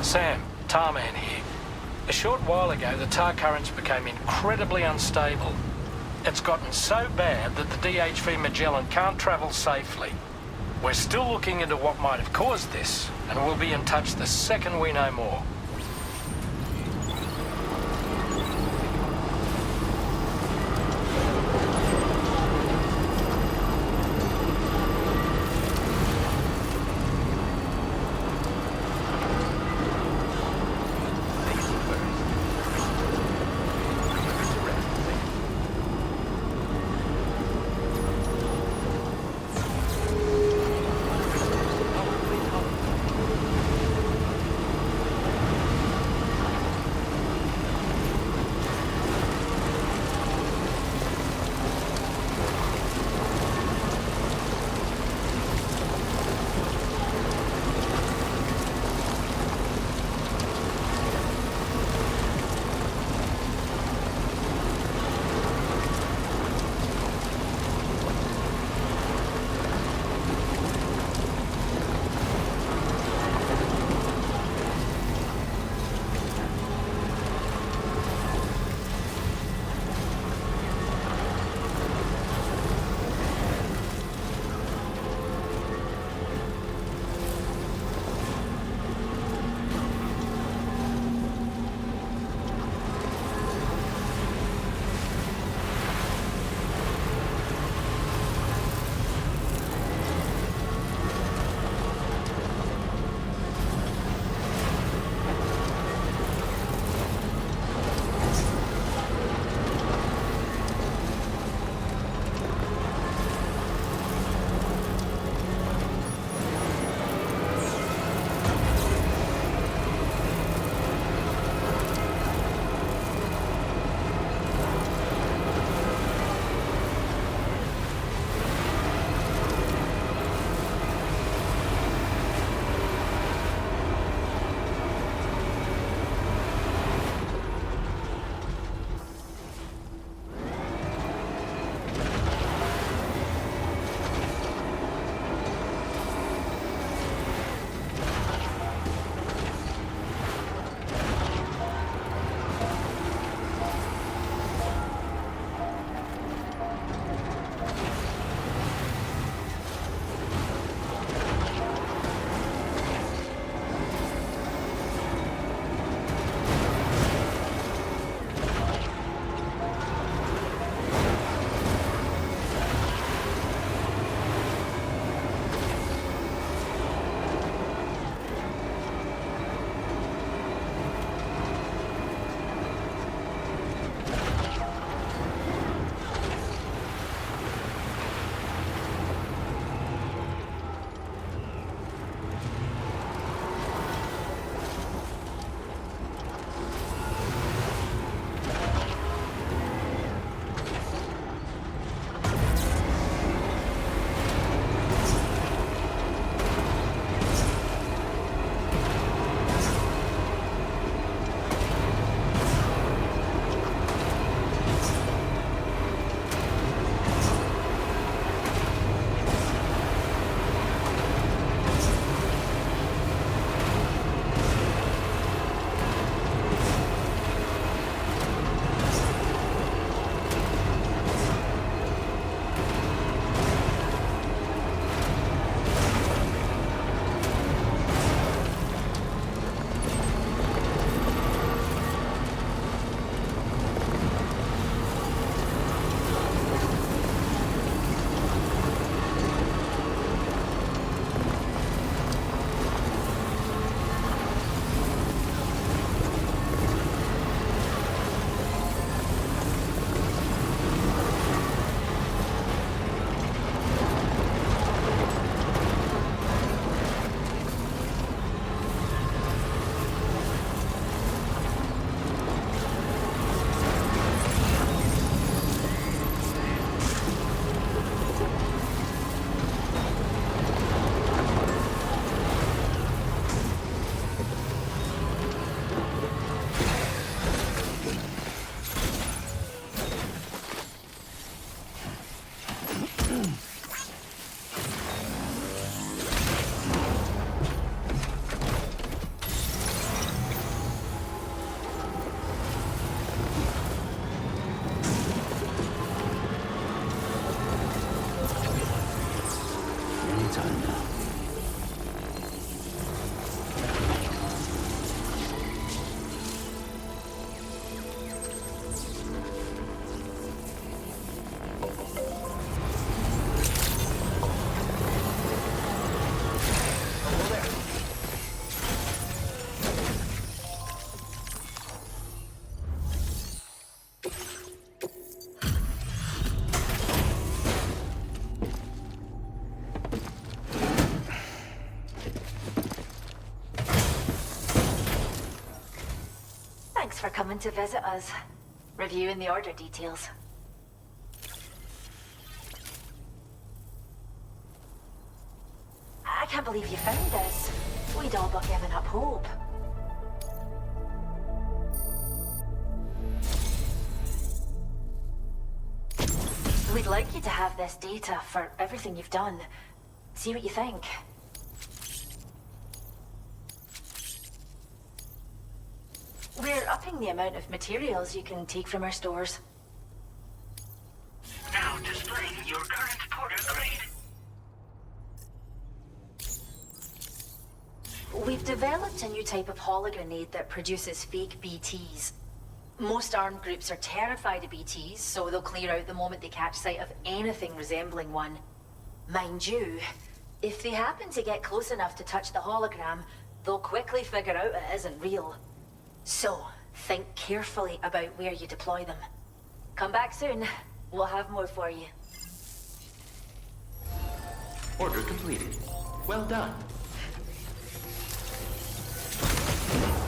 Sam, Tarman here. A short while ago, the tar currents became incredibly unstable. It's gotten so bad that the DHV Magellan can't travel safely. We're still looking into what might have caused this, and we'll be in touch the second we know more. Thanks for coming to visit us. Reviewing the order details. I can't believe you found us. We'd all but given up hope. We'd like you to have this data for everything you've done. See what you think. We're upping the amount of materials you can take from our stores. Now displaying your current Porter grade. We've developed a new type of hologrenade that produces fake BTs. Most armed groups are terrified of BTs, so they'll clear out the moment they catch sight of anything resembling one. Mind you, if they happen to get close enough to touch the hologram, they'll quickly figure out it isn't real. So, think carefully about where you deploy them. Come back soon. We'll have more for you. Order completed. Well done.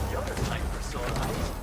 You're a sight for sore eyes.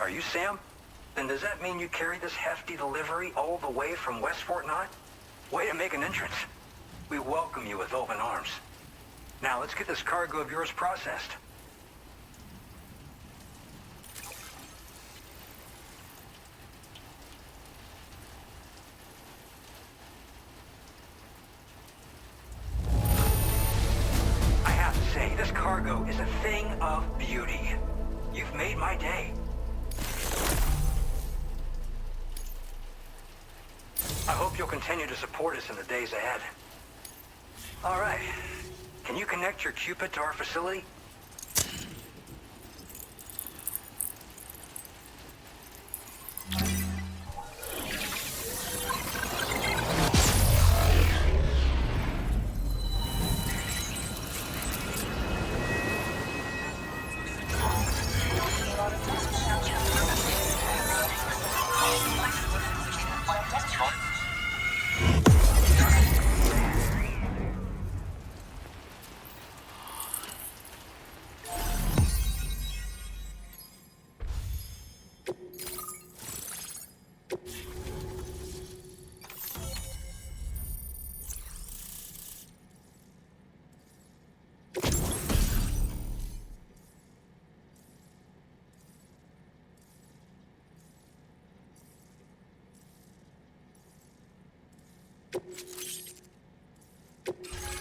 Are you Sam? Then does that mean you carried this hefty delivery all the way from West Fort Knott? Way to make an entrance. We welcome you with open arms. Now let's get this cargo of yours processed. I have to say, this cargo is a thing of beauty. You've made my day. I hope continue to support us in the days ahead. All right. Can you connect your Cupid to our facility?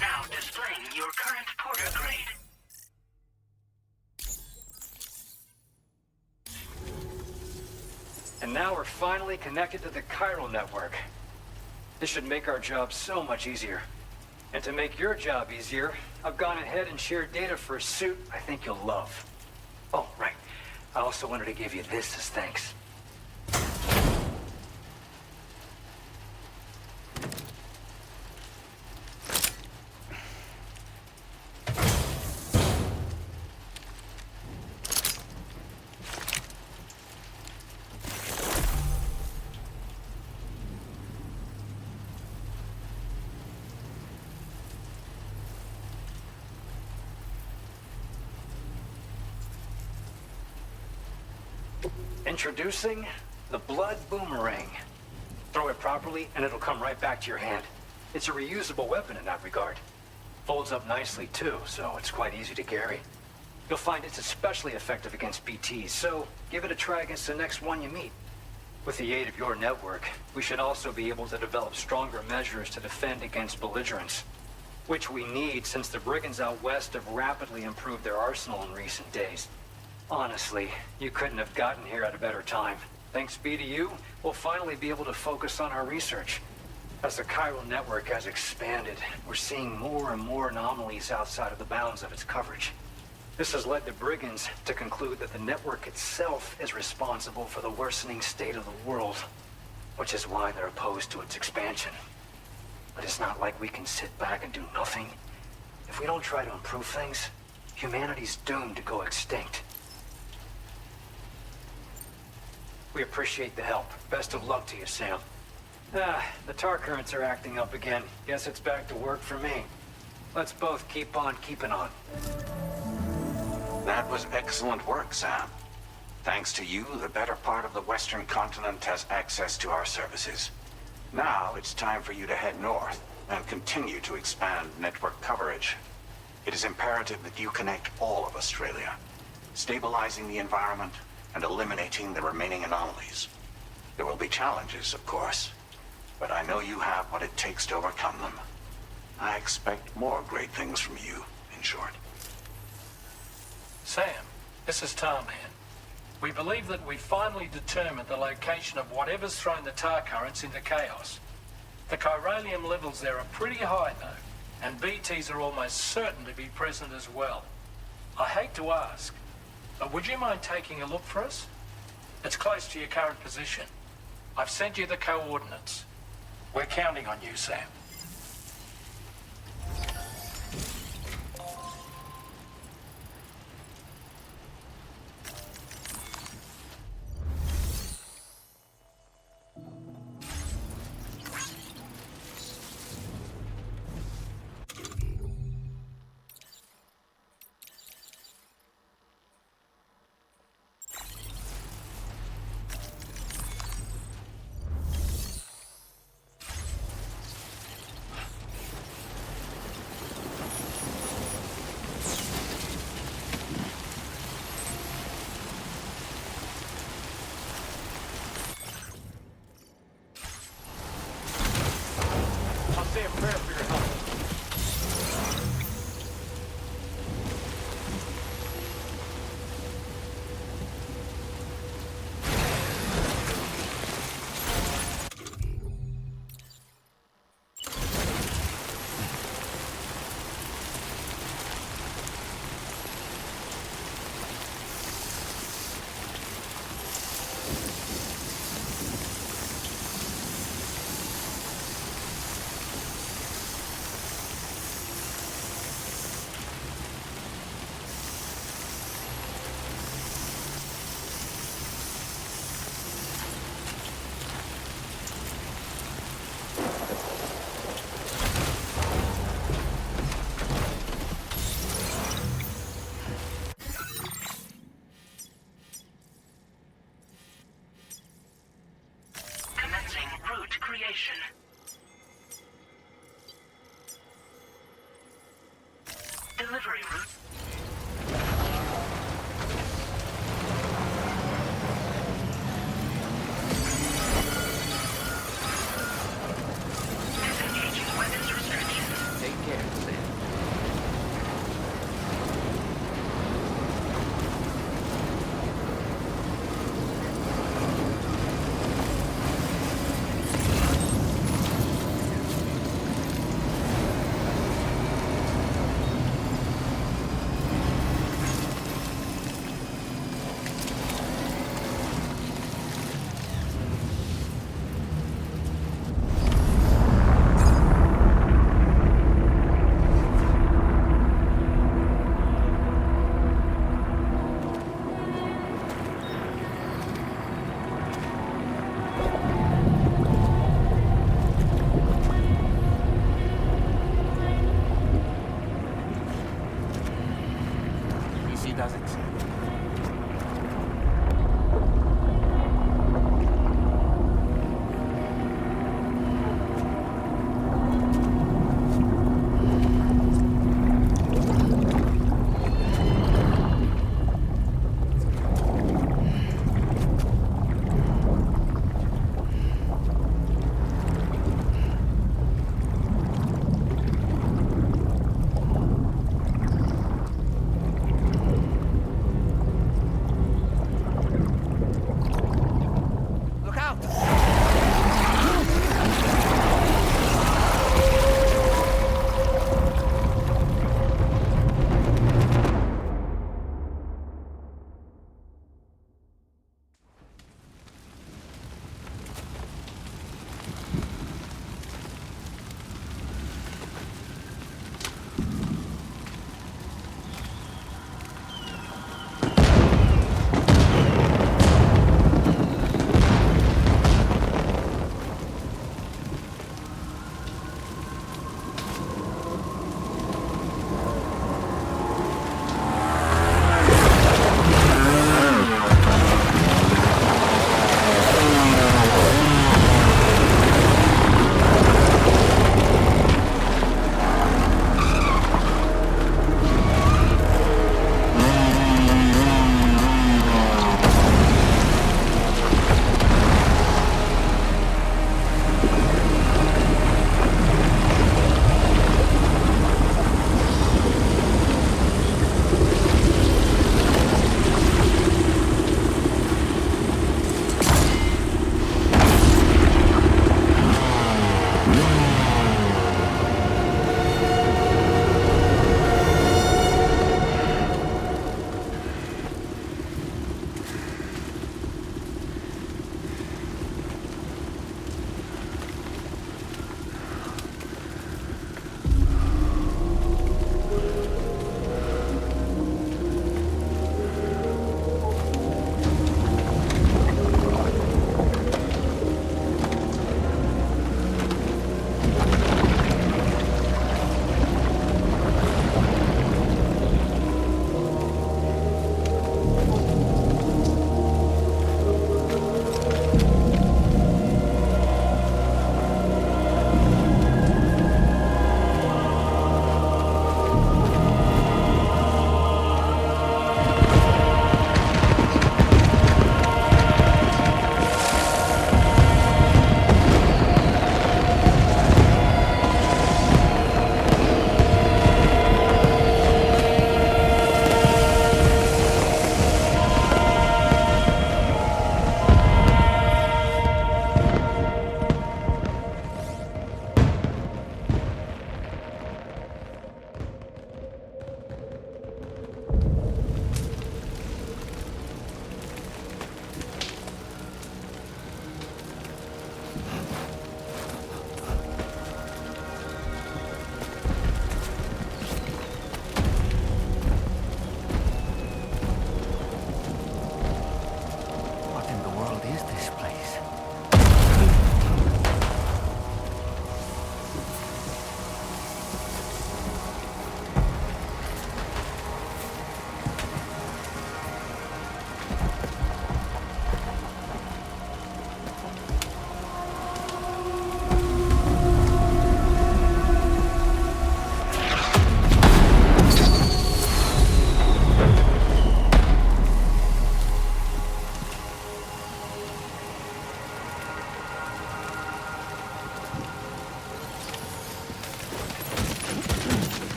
Now displaying your current porter grade. And now we're finally connected to the chiral network. This should make our job so much easier. And to make your job easier, I've gone ahead and shared data for a suit I think you'll love. Oh, right. I also wanted to give you this as thanks. Introducing the Blood Boomerang. Throw it properly and it'll come right back to your hand. It's a reusable weapon in that regard. Folds up nicely too, so it's quite easy to carry. You'll find it's especially effective against BTs, so give it a try against the next one you meet. With the aid of your network, we should also be able to develop stronger measures to defend against belligerents, which we need since the brigands out west have rapidly improved their arsenal in recent days. Honestly, you couldn't have gotten here at a better time. Thanks be to you, we'll finally be able to focus on our research. As the chiral network has expanded, we're seeing more and more anomalies outside of the bounds of its coverage. This has led the brigands to conclude that the network itself is responsible for the worsening state of the world, which is why they're opposed to its expansion. But it's not like we can sit back and do nothing. If we don't try to improve things, humanity's doomed to go extinct. We appreciate the help. Best of luck to you, Sam. The tar currents are acting up again. Guess it's back to work for me. Let's both keep on keeping on. That was excellent work, Sam. Thanks to you, the better part of the Western continent has access to our services. Now it's time for you to head north and continue to expand network coverage. It is imperative that you connect all of Australia, stabilizing the environment and eliminating the remaining anomalies. There will be challenges, of course, but I know you have what it takes to overcome them. I expect more great things from you, in short. Sam, this is Tarman. We believe that we finally determined the location of whatever's thrown the tar currents into chaos. The chiralium levels there are pretty high, though, and BTs are almost certain to be present as well. I hate to ask, but would you mind taking a look for us? It's close to your current position. I've sent you the coordinates. We're counting on you, Sam. position. Delivery route. Disengaging weapons restrictions. Take care, Sam.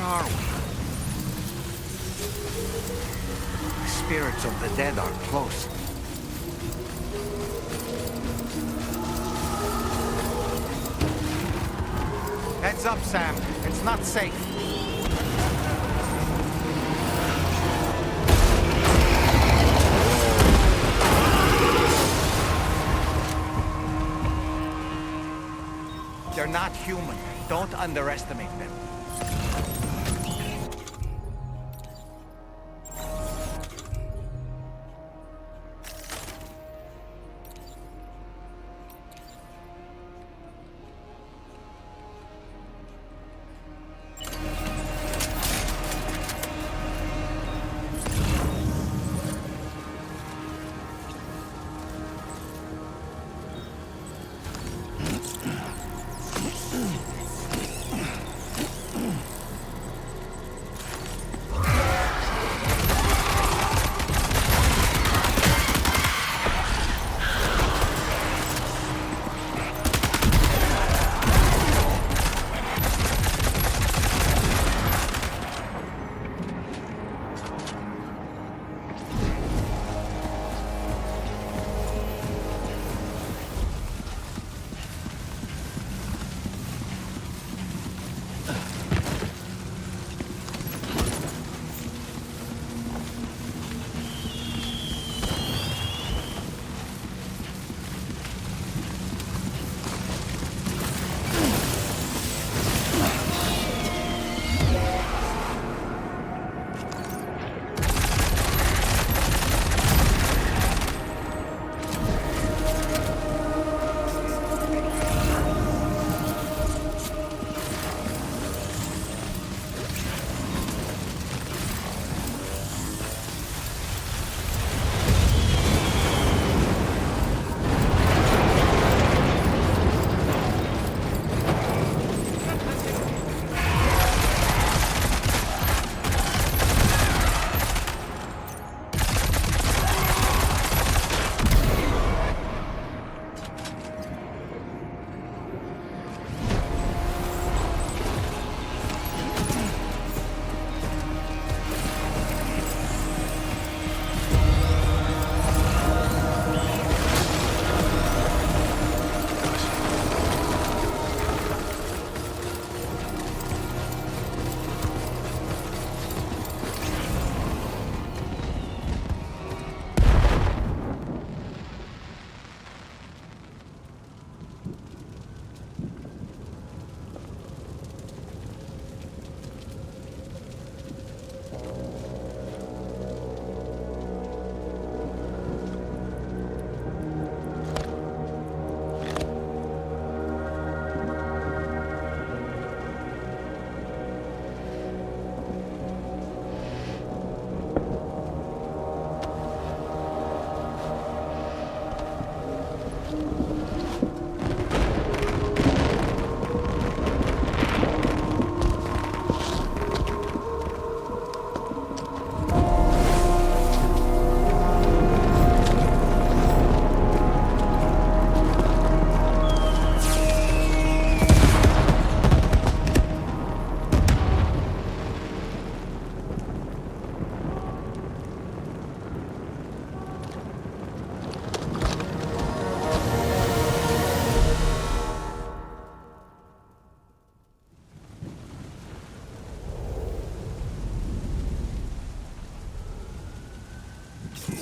are we? The spirits of the dead are close. Heads up, Sam. It's not safe. They're not human. Don't underestimate them.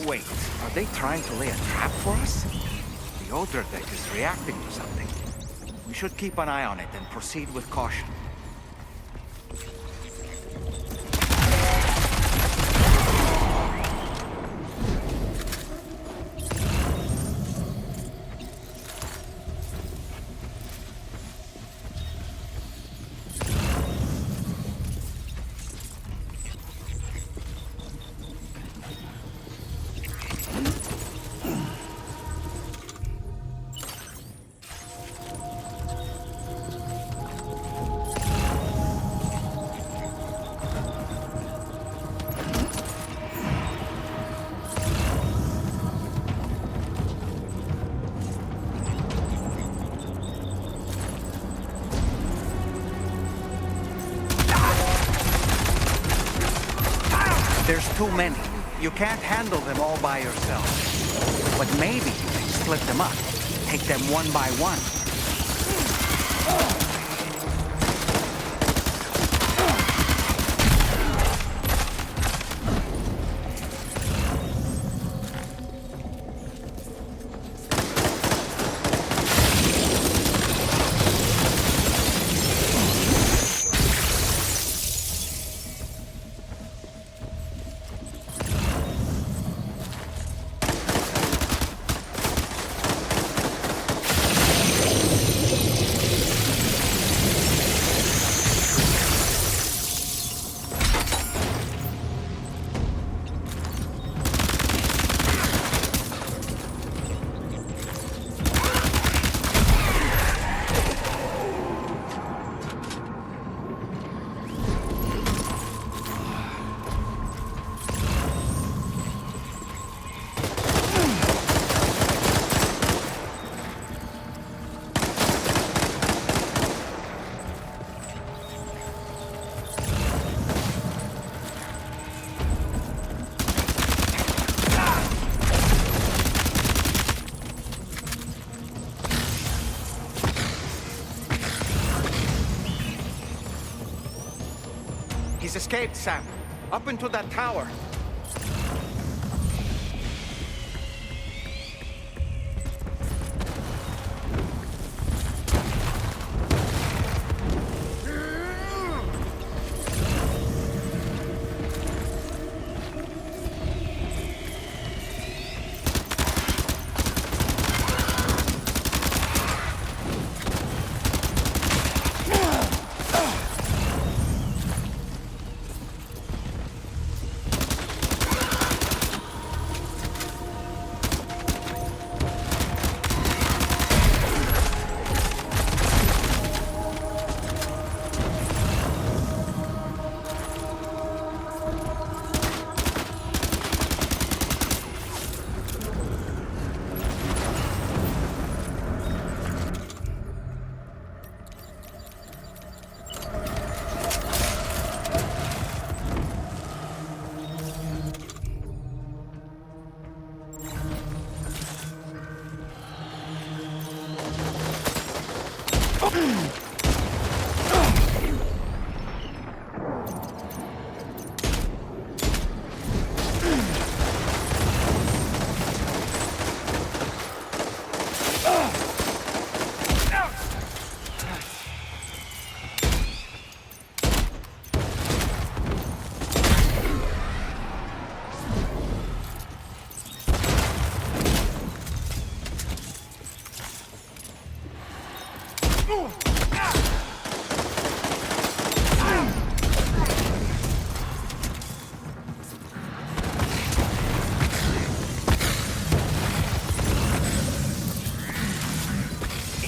Wait, are they trying to lay a trap for us? The odor deck is reacting to something. We should keep an eye on it and proceed with caution. There's too many. You can't handle them all by yourself. But maybe you can split them up. Take them one by one. He's escaped, Sam. Up into that tower.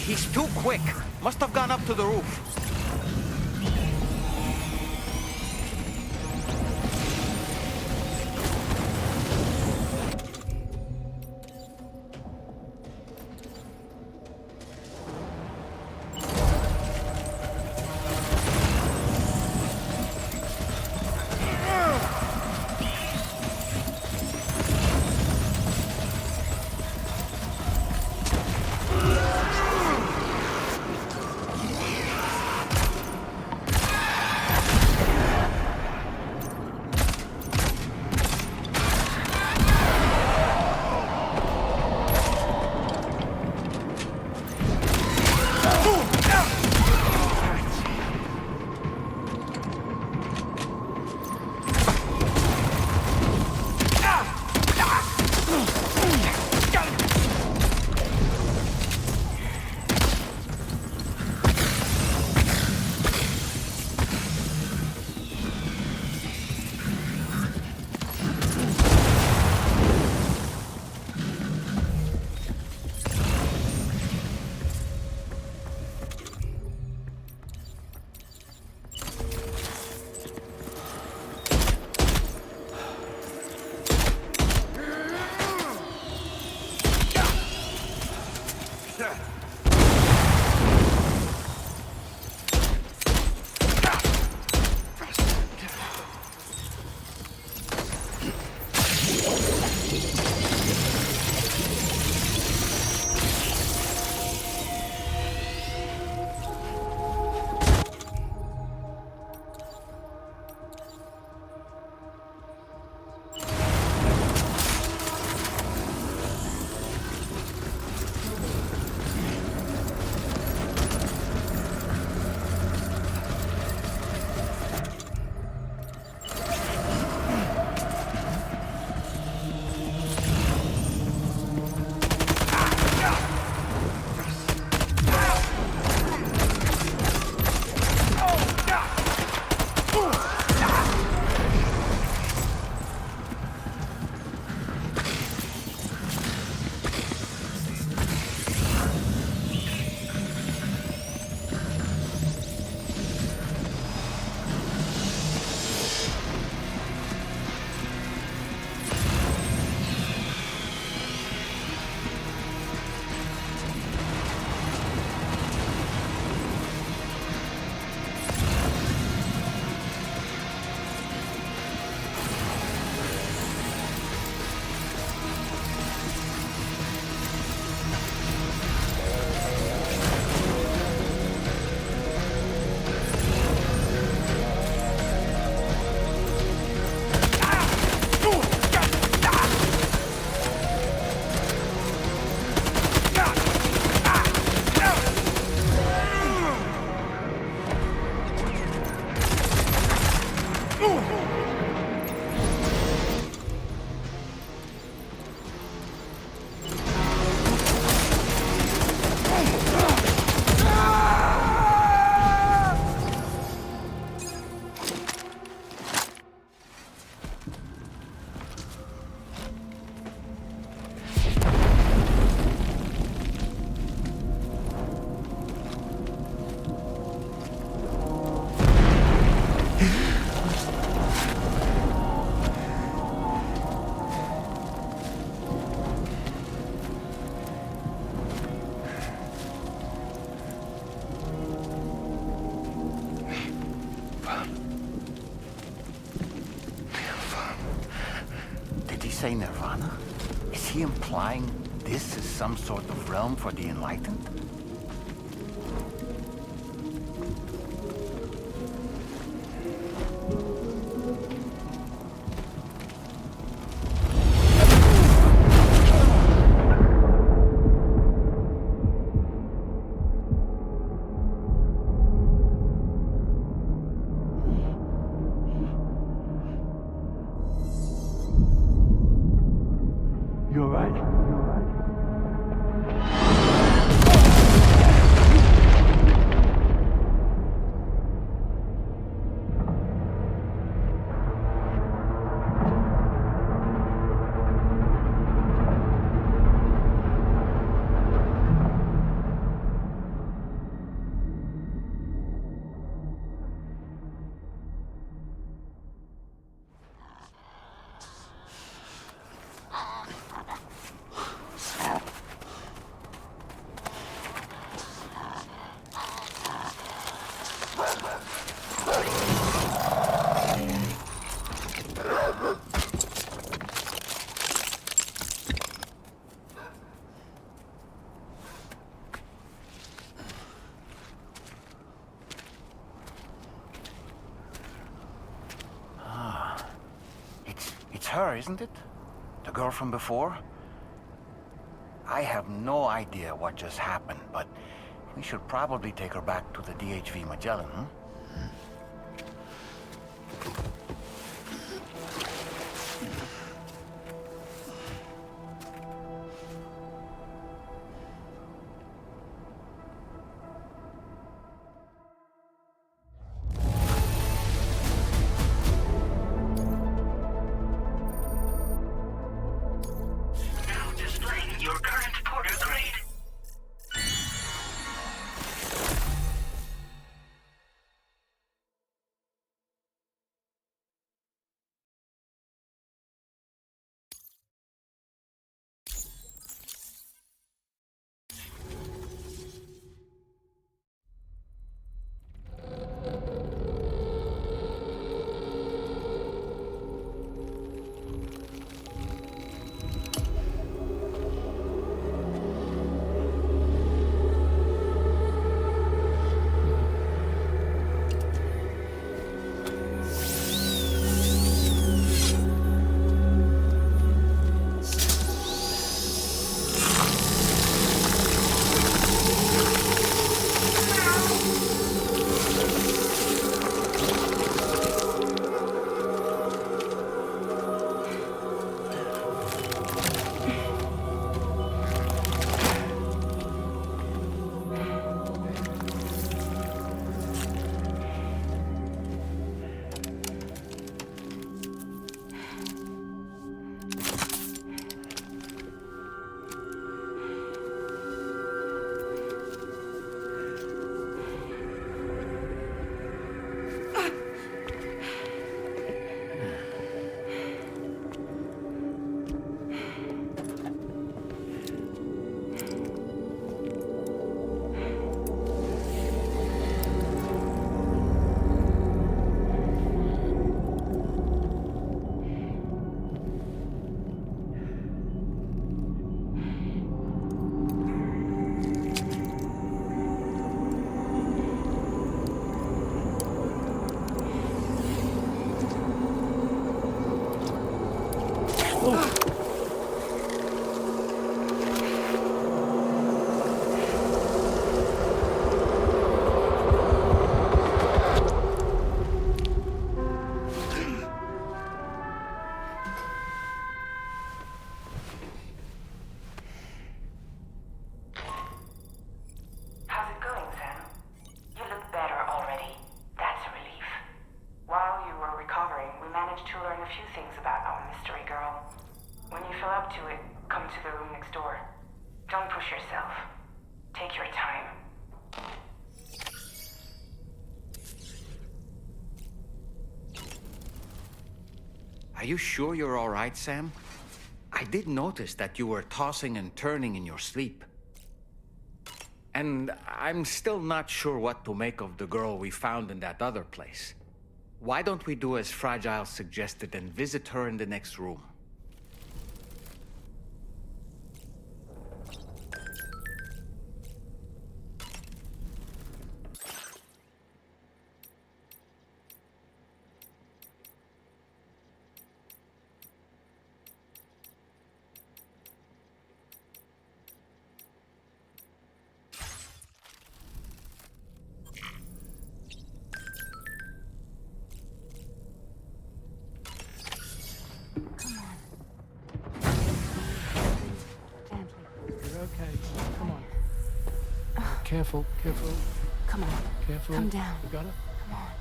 He's too quick. Must have gone up to the roof. say Nirvana? Is he implying this is some sort of realm for the enlightened? You alright? It's her, isn't it? The girl from before? I have no idea what just happened, but we should probably take her back to the DHV Magellan, huh? Now displaying your current porter grade. How's it going, Sam? You look better already. That's a relief. While you were recovering, we managed to learn a few things about our mystery girl. When you feel up to it, come to the room next door. Don't push yourself. Take your time. Are you sure you're all right, Sam? I did notice that you were tossing and turning in your sleep. And I'm still not sure what to make of the girl we found in that other place. Why don't we do as Fragile suggested and visit her in the next room? careful, careful. Come on. Careful. Come down. You got it? Come on.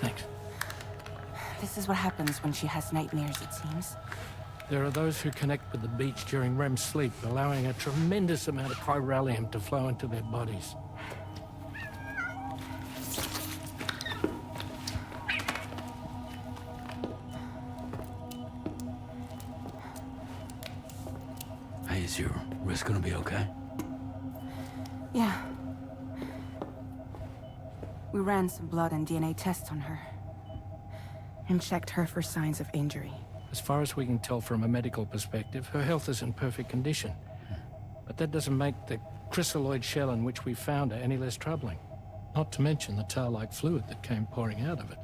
Thanks. This is what happens when she has nightmares, it seems. There are those who connect with the beach during REM sleep, allowing a tremendous amount of chiralium to flow into their bodies. Hey, is your wrist gonna be okay? Yeah. We ran some blood and DNA tests on her. And checked her for signs of injury. As far as we can tell from a medical perspective, her health is in perfect condition. But that doesn't make the chrysaloid shell in which we found her any less troubling. Not to mention the tar-like fluid that came pouring out of it.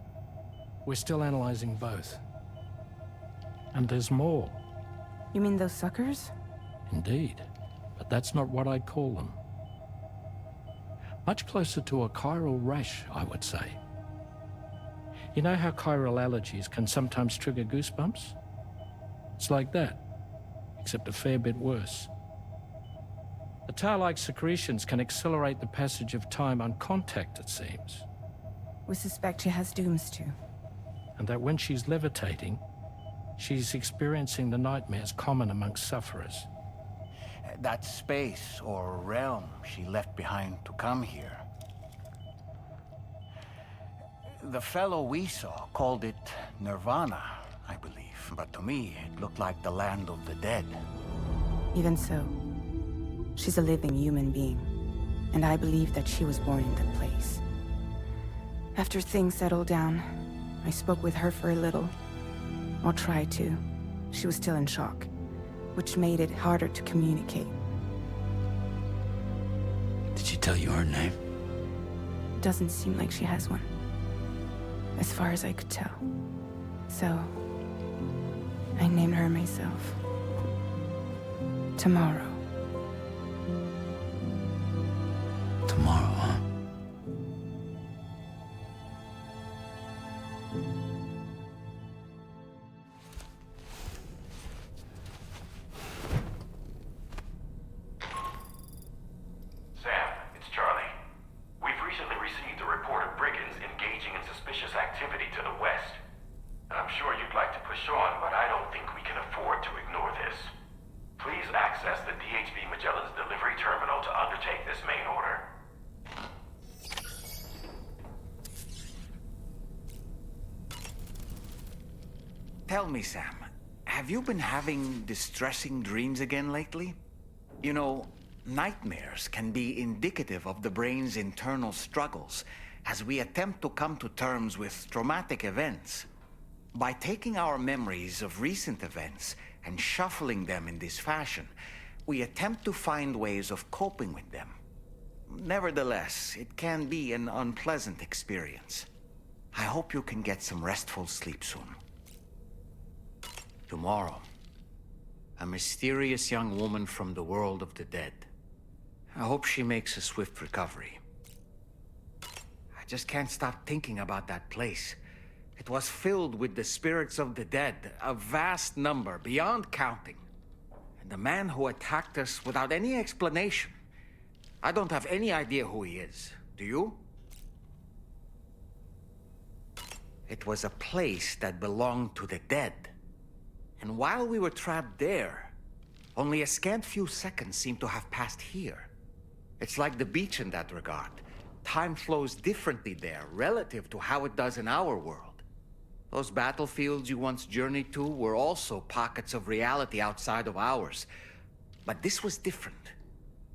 We're still analyzing both. And there's more. You mean those suckers? Indeed. But that's not what I'd call them. Much closer to a chiral rash, I would say. You know how chiral allergies can sometimes trigger goosebumps? It's like that, except a fair bit worse. The tar-like secretions can accelerate the passage of time on contact, it seems. We suspect she has dooms too. And that when she's levitating, she's experiencing the nightmares common amongst sufferers. That space or realm she left behind to come here. The fellow we saw called it Nirvana, I believe. But to me, it looked like the land of the dead. Even so, she's a living human being. And I believe that she was born in that place. After things settled down, I spoke with her for a little. Or tried to. She was still in shock, which made it harder to communicate. Did she tell you her name? Doesn't seem like she has one. As far as I could tell. So, I named her myself. Tomorrow. Tomorrow, huh? Sam, it's Charlie. We've recently received a report of brigands engaging in suspicious activity to the west. I'm sure you'd like to push on, but I don't think we can afford to ignore this. Please access the DHB Magellan's delivery terminal to undertake this main order. Tell me, Sam, have you been having distressing dreams again lately? You know, nightmares can be indicative of the brain's internal struggles as we attempt to come to terms with traumatic events. By taking our memories of recent events and shuffling them in this fashion, we attempt to find ways of coping with them. Nevertheless, it can be an unpleasant experience. I hope you can get some restful sleep soon. Tomorrow, a mysterious young woman from the world of the dead. I hope she makes a swift recovery. I just can't stop thinking about that place. It was filled with the spirits of the dead, a vast number, beyond counting. And the man who attacked us without any explanation. I don't have any idea who he is. Do you? It was a place that belonged to the dead. And while we were trapped there, only a scant few seconds seem to have passed here. It's like the beach in that regard. Time flows differently there, relative to how it does in our world. Those battlefields you once journeyed to were also pockets of reality outside of ours. But this was different.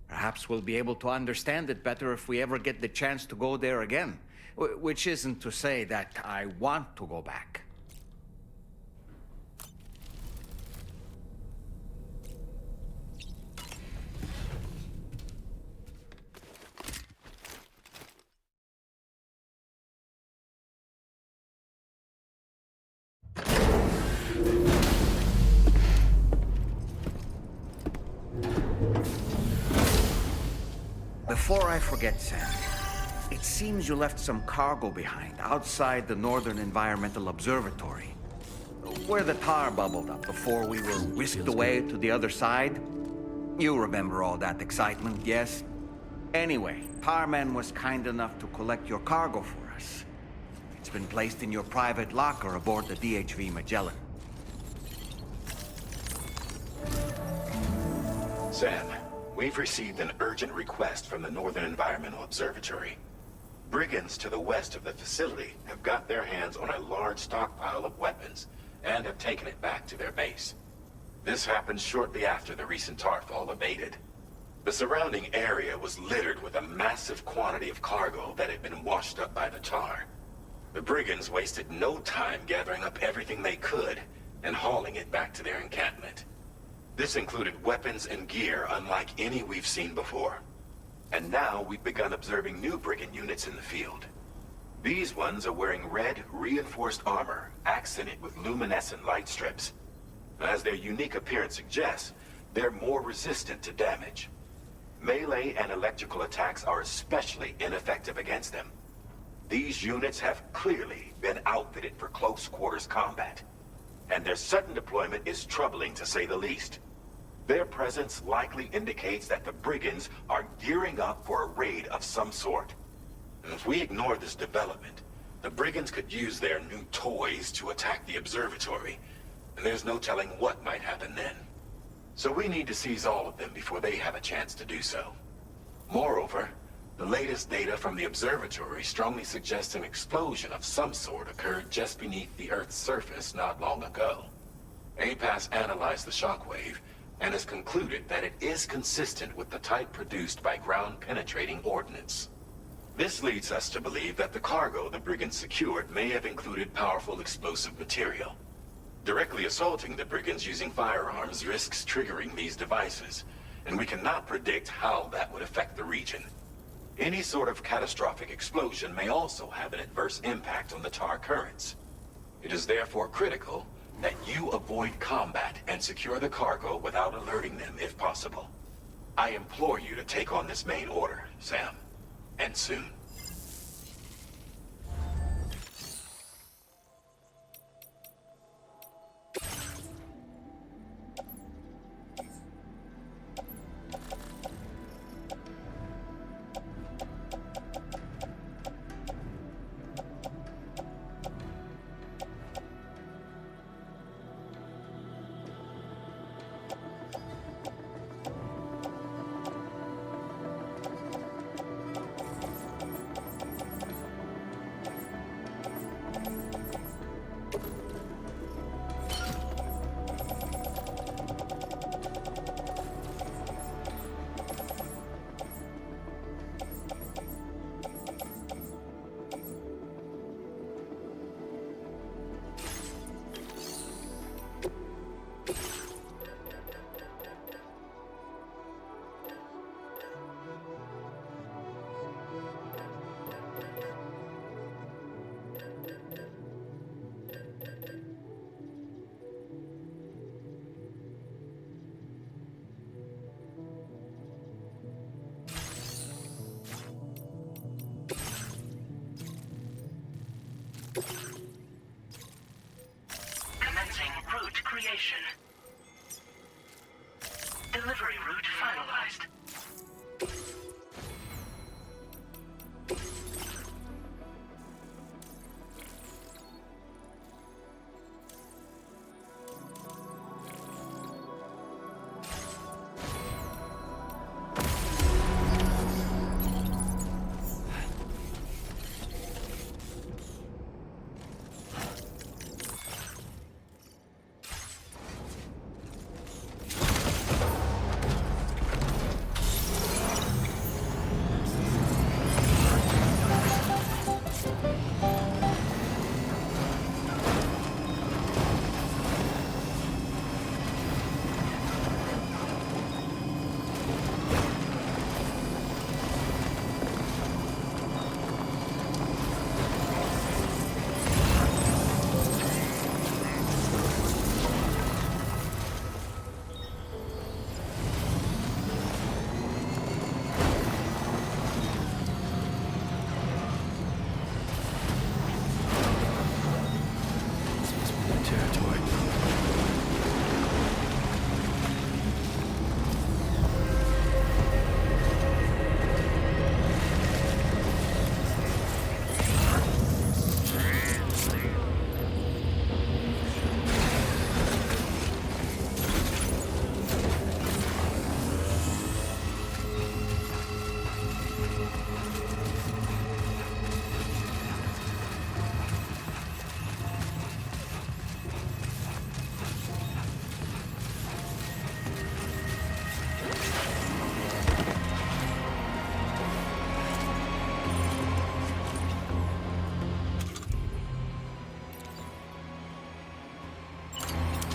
Perhaps we'll be able to understand it better if we ever get the chance to go there again. Which isn't to say that I want to go back. Before I forget, Sam, it It seems you left some cargo behind outside the Northern Environmental Observatory, where the tar bubbled up before we were whisked away to the other side. You remember all that excitement, yes? Anyway, Tarman was kind enough to collect your cargo for us. It's been placed in your private locker aboard the DHV Magellan. Sam, we've received an urgent request from the Northern Environmental Observatory. Brigands to the west of the facility have got their hands on a large stockpile of weapons and have taken it back to their base. This happened shortly after the recent tarfall abated. The surrounding area was littered with a massive quantity of cargo that had been washed up by the tar. The brigands wasted no time gathering up everything they could and hauling it back to their encampment. This included weapons and gear unlike any we've seen before. And now we've begun observing new brigand units in the field. These ones are wearing red, reinforced armor, accented with luminescent light strips. As their unique appearance suggests, they're more resistant to damage. Melee and electrical attacks are especially ineffective against them. These units have clearly been outfitted for close quarters combat, and their sudden deployment is troubling to say the least. Their presence likely indicates that the brigands are gearing up for a raid of some sort. And if we ignore this development, the brigands could use their new toys to attack the observatory, and there's no telling what might happen then. So we need to seize all of them before they have a chance to do so. Moreover, the latest data from the observatory strongly suggests an explosion of some sort occurred just beneath the Earth's surface not long ago. APAS analyzed the shockwave and has concluded that it is consistent with the type produced by ground-penetrating ordnance. This leads us to believe that the cargo the brigands secured may have included powerful explosive material. Directly assaulting the brigands using firearms risks triggering these devices, and we cannot predict how that would affect the region. Any sort of catastrophic explosion may also have an adverse impact on the tar currents. It is therefore critical that you avoid combat and secure the cargo without alerting them if possible. I implore you to take on this main order, Sam, and soon. Commencing route creation. Delivery route finalized.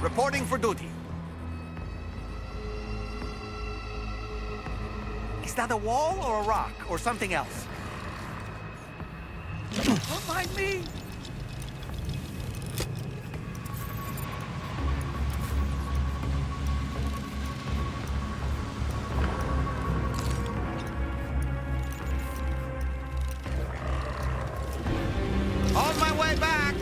reporting for duty. Is that a wall or a rock or something else? Don't mind me! On my way back!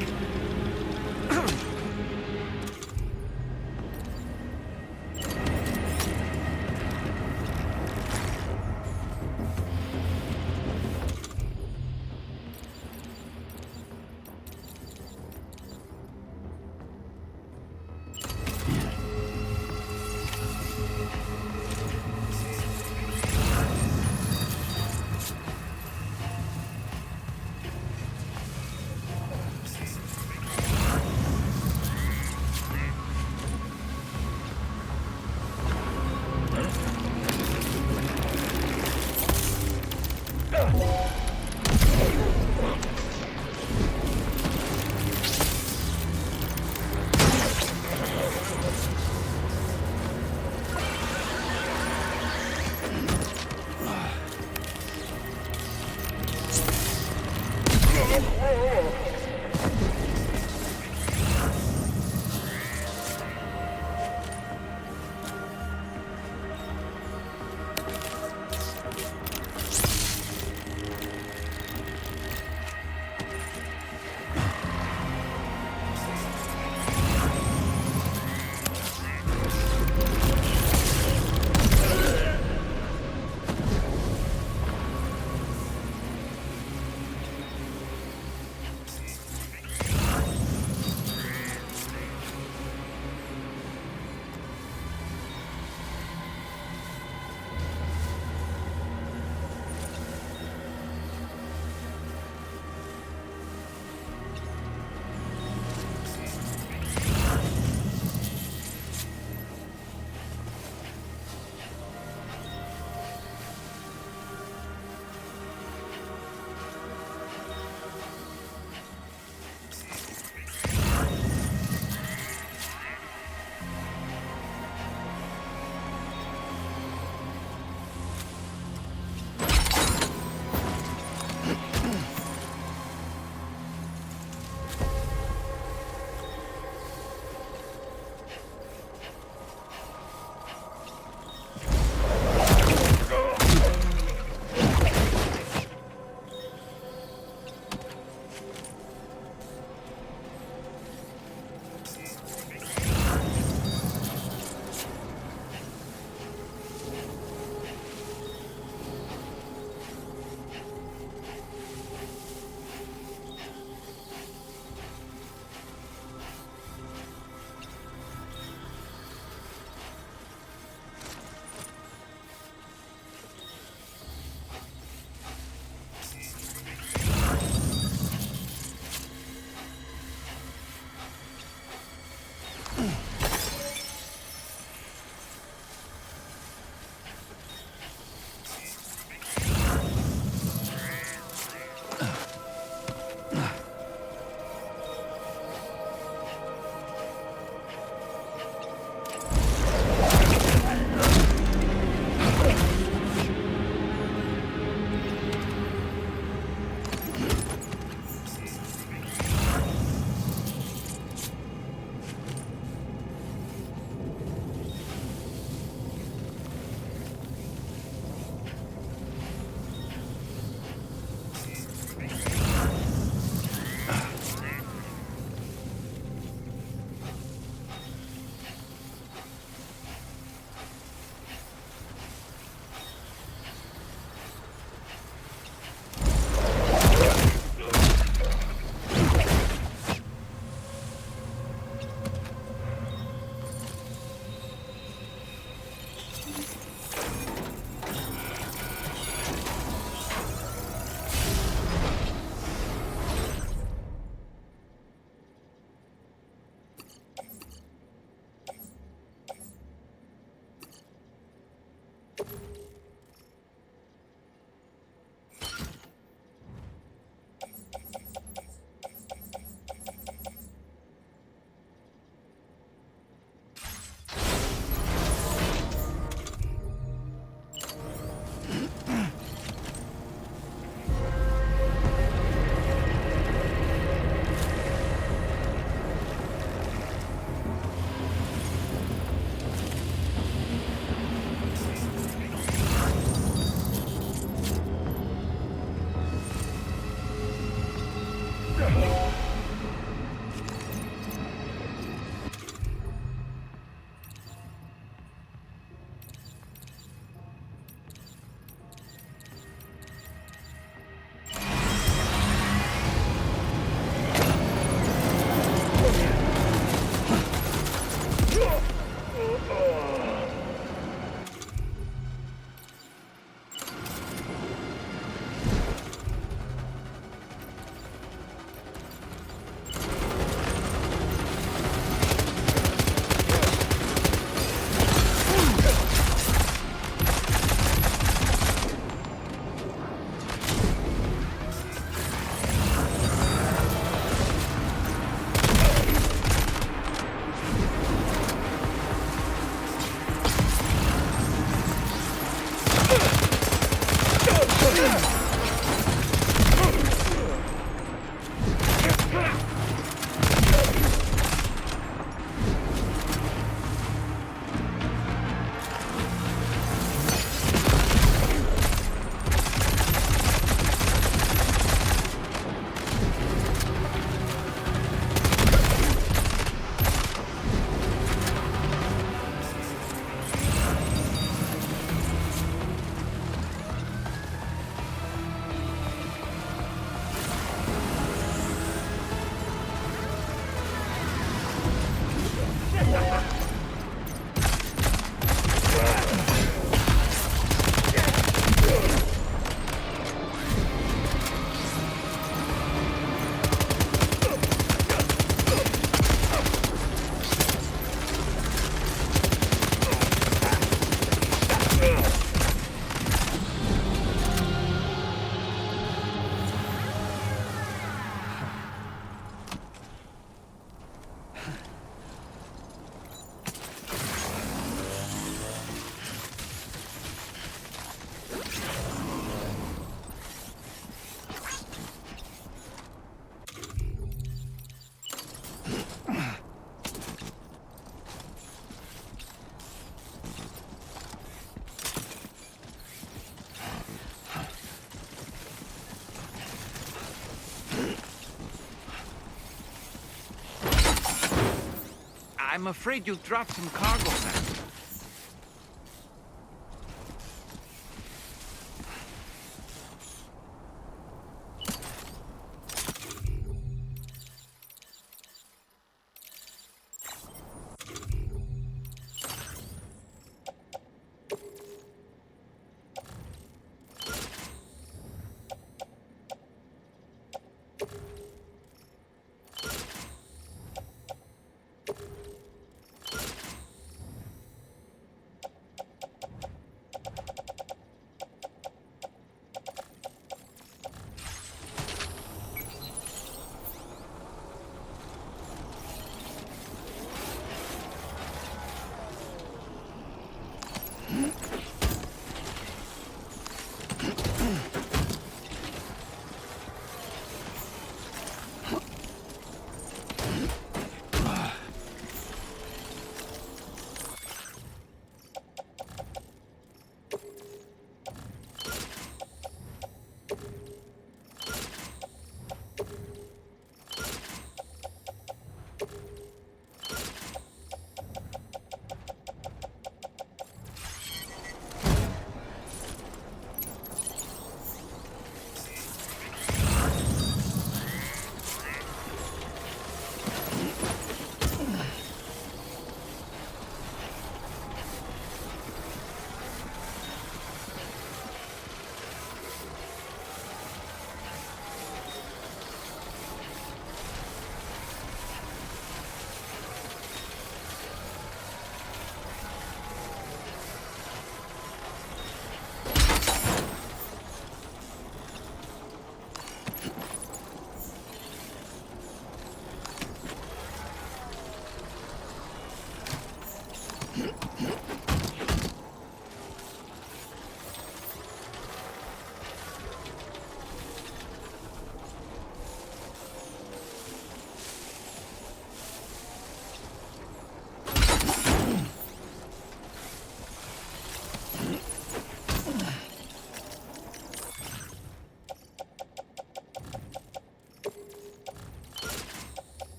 I'm afraid you'll drop some cargo, Sam.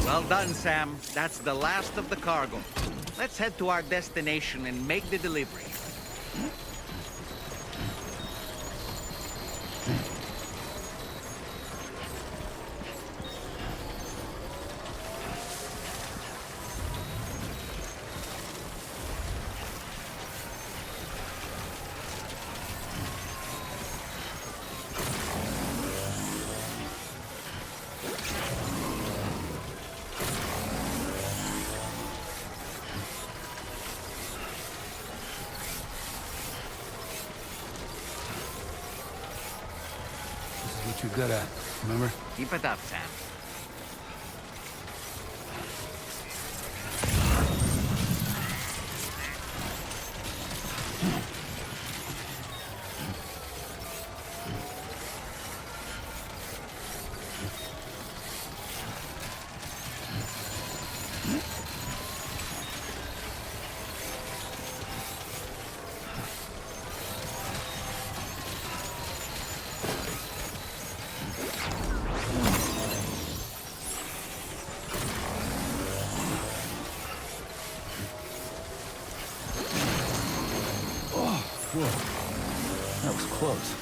Well done, Sam. That's the last of the cargo. Let's head to our destination and make the delivery. What you're good at, remember? Keep it up, Sam. Whoa. That was close.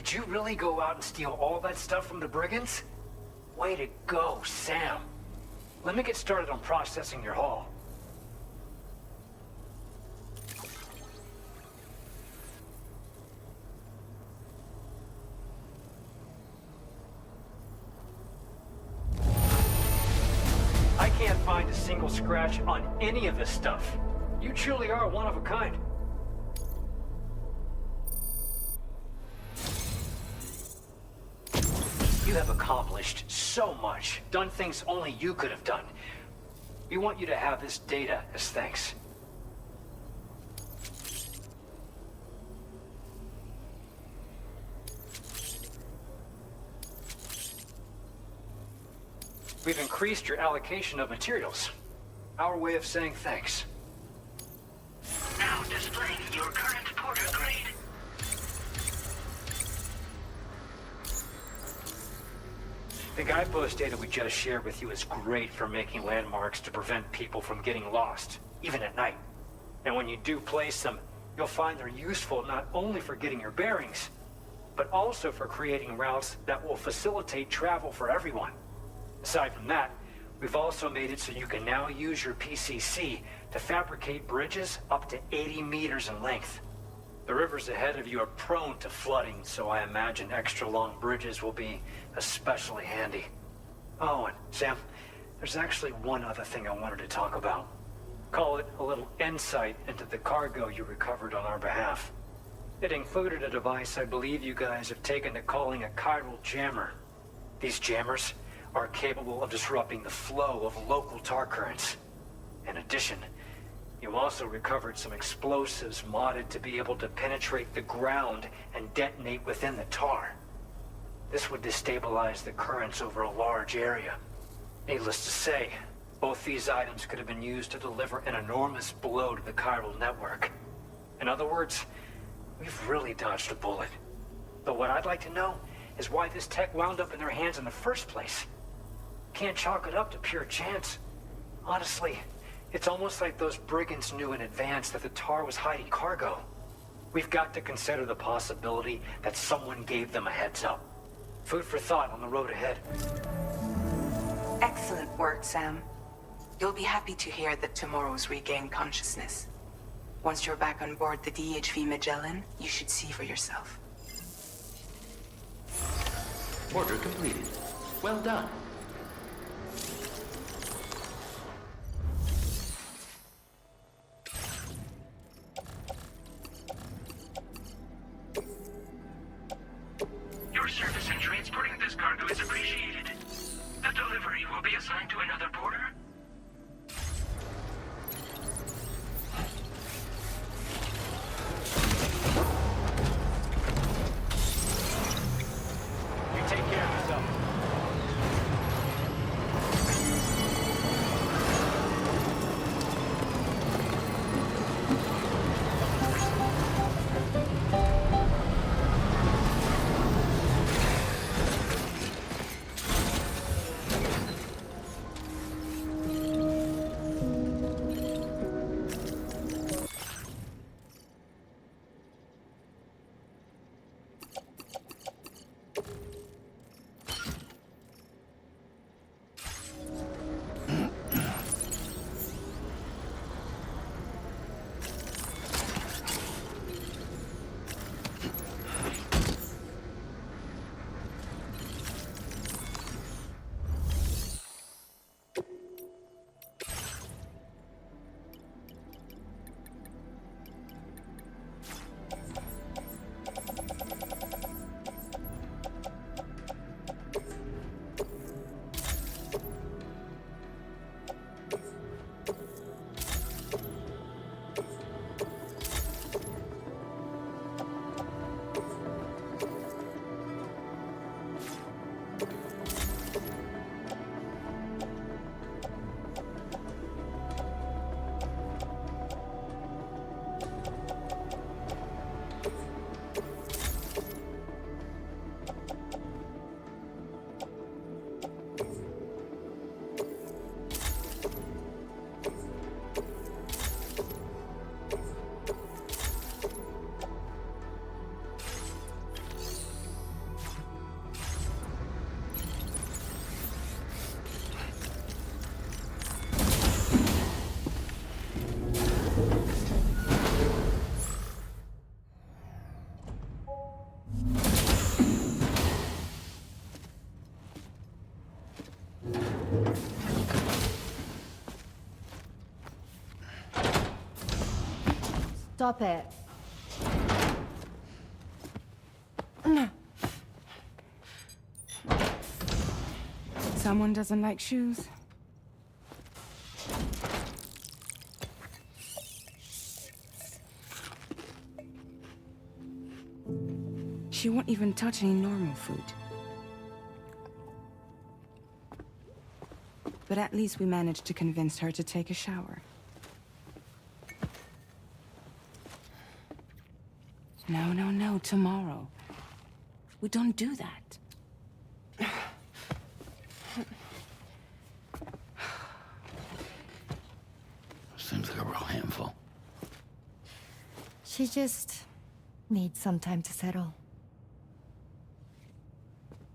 Did you really go out and steal all that stuff from the brigands? Way to go, Sam. Let me get started on processing your haul. I can't find a single scratch on any of this stuff. You truly are one of a kind. You have accomplished so much, done things only you could have done. We want you to have this data as thanks. We've increased your allocation of materials. Our way of saying thanks. Now displaying your current porter grade. The guidepost data we just shared with you is great for making landmarks to prevent people from getting lost, even at night. And when you do place them, you'll find they're useful not only for getting your bearings, but also for creating routes that will facilitate travel for everyone. Aside from that, we've also made it so you can now use your PCC to fabricate bridges up to 80 meters in length. The rivers ahead of you are prone to flooding, so I imagine extra long bridges will be especially handy. Oh, and Sam, there's actually one other thing I wanted to talk about. Call it a little insight into the cargo you recovered on our behalf. It included a device I believe you guys have taken to calling a chiral jammer. These jammers are capable of disrupting the flow of local tar currents. In addition, you also recovered some explosives modded to be able to penetrate the ground and detonate within the tar. This would destabilize the currents over a large area. Needless to say, both these items could have been used to deliver an enormous blow to the chiral network. In other words, we've really dodged a bullet. But what I'd like to know is why this tech wound up in their hands in the first place. Can't chalk it up to pure chance. Honestly, it's almost like those brigands knew in advance that the tar was hiding cargo. We've got to consider the possibility that someone gave them a heads up. Food for thought on the road ahead. Excellent work, Sam. You'll be happy to hear that tomorrow's regained consciousness. Once you're back on board the DHV Magellan, you should see for yourself. Order completed. Well done. Your service in transporting this cargo is appreciated. The delivery will be assigned to another porter. You take care of yourself. Stop it. Someone doesn't like shoes? She won't even touch any normal food. But at least we managed to convince her to take a shower. No, tomorrow. We don't do that. Seems like a real handful. She just needs some time to settle.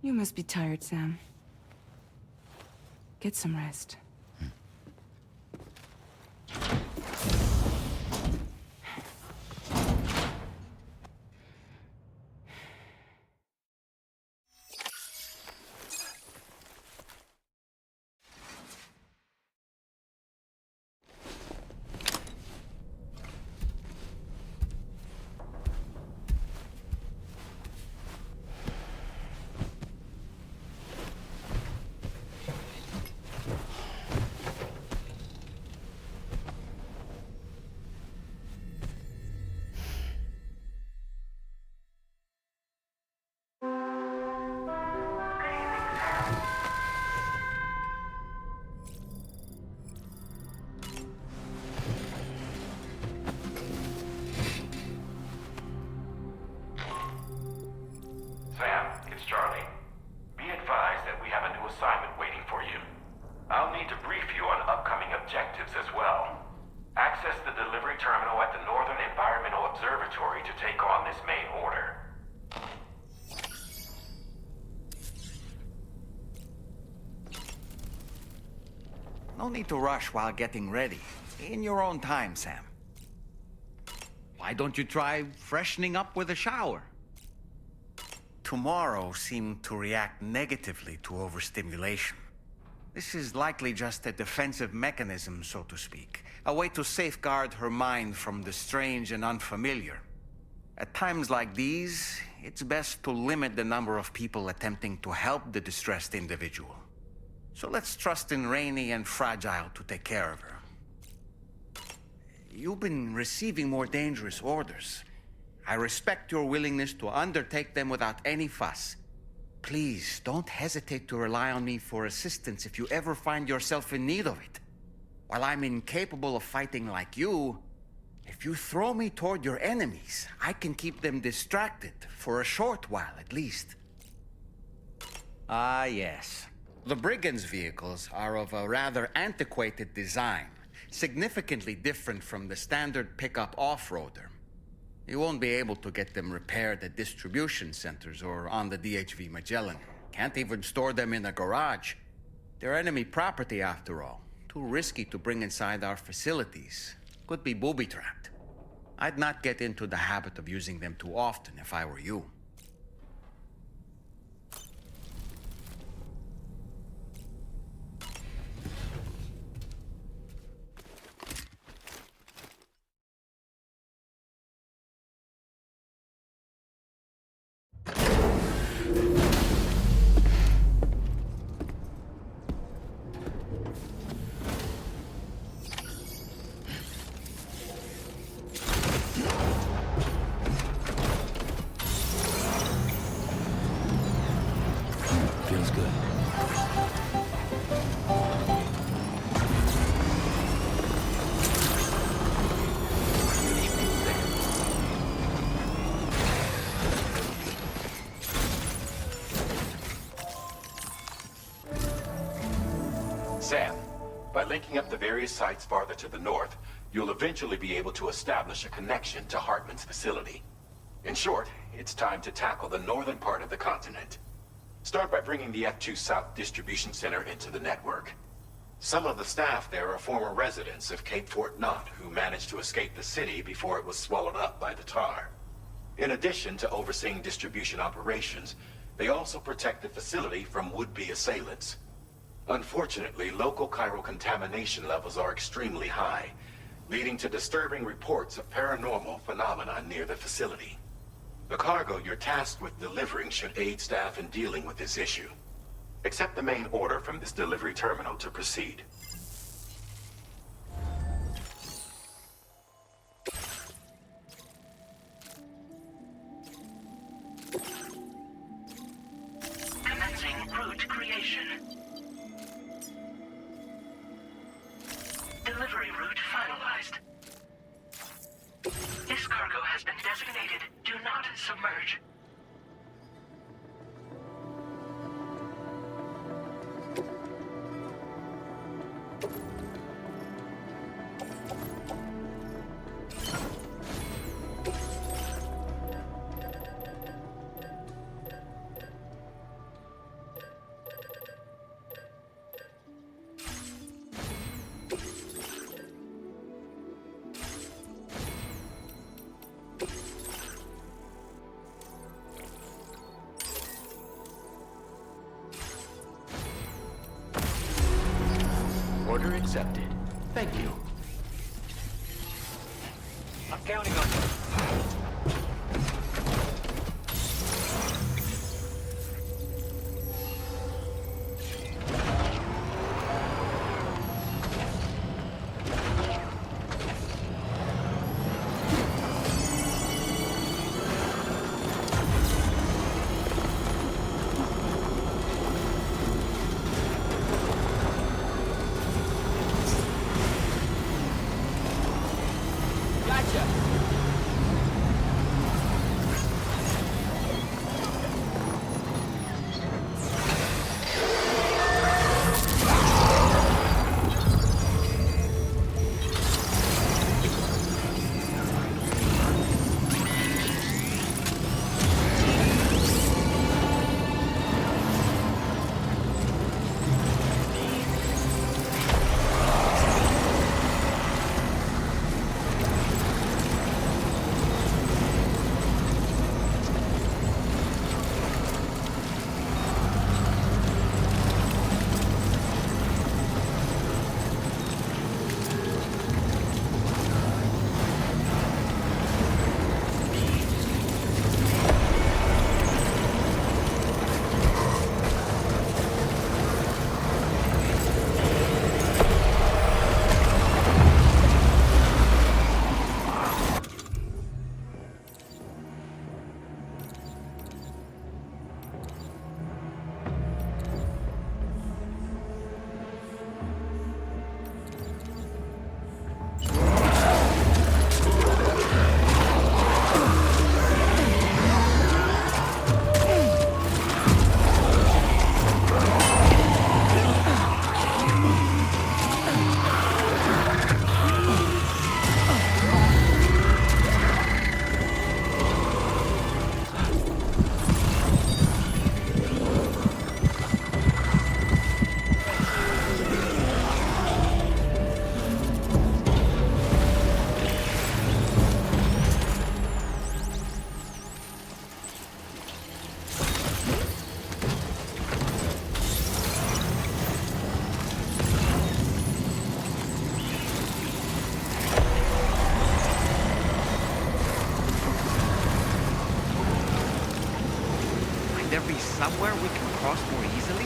You must be tired, Sam. Get some rest. Sam, it's Charlie. Be advised that we have a new assignment waiting for you. I'll need to brief you on upcoming objectives as well. Access the delivery terminal at the Northern Environmental Observatory to take on this main order. No need to rush while getting ready. In your own time, Sam. Why don't you try freshening up with a shower? Tomorrow seemed to react negatively to overstimulation. This is likely just a defensive mechanism, so to speak. A way to safeguard her mind from the strange and unfamiliar. At times like these, it's best to limit the number of people attempting to help the distressed individual. So let's trust in Rainey and Fragile to take care of her. You've been receiving more dangerous orders. I respect your willingness to undertake them without any fuss. Please, don't hesitate to rely on me for assistance if you ever find yourself in need of it. While I'm incapable of fighting like you, if you throw me toward your enemies, I can keep them distracted, for a short while at least. Ah, yes. The Brigands' vehicles are of a rather antiquated design, significantly different from the standard pickup off-roader. You won't be able to get them repaired at distribution centers or on the DHV Magellan. Can't even store them in a garage. They're enemy property after all. Too risky to bring inside our facilities. Could be booby-trapped. I'd not get into the habit of using them too often if I were you. Feels good. Sam, by linking up the various sites farther to the north, you'll eventually be able to establish a connection to Hartman's facility. In short, it's time to tackle the northern part of the continent. Start by bringing the F2 South Distribution Center into the network. Some of the staff there are former residents of Cape Fort Knott who managed to escape the city before it was swallowed up by the tar. In addition to overseeing distribution operations, they also protect the facility from would-be assailants. Unfortunately, local chiral contamination levels are extremely high. leading to disturbing reports of paranormal phenomena near the facility. The cargo you're tasked with delivering should aid staff in dealing with this issue. Accept the main order from this delivery terminal to proceed. Commencing route creation. Delivery route finalized. This cargo has been designated Do Not Submerge. Order accepted. Thank you. I'm counting on you. Might there be somewhere we can cross more easily?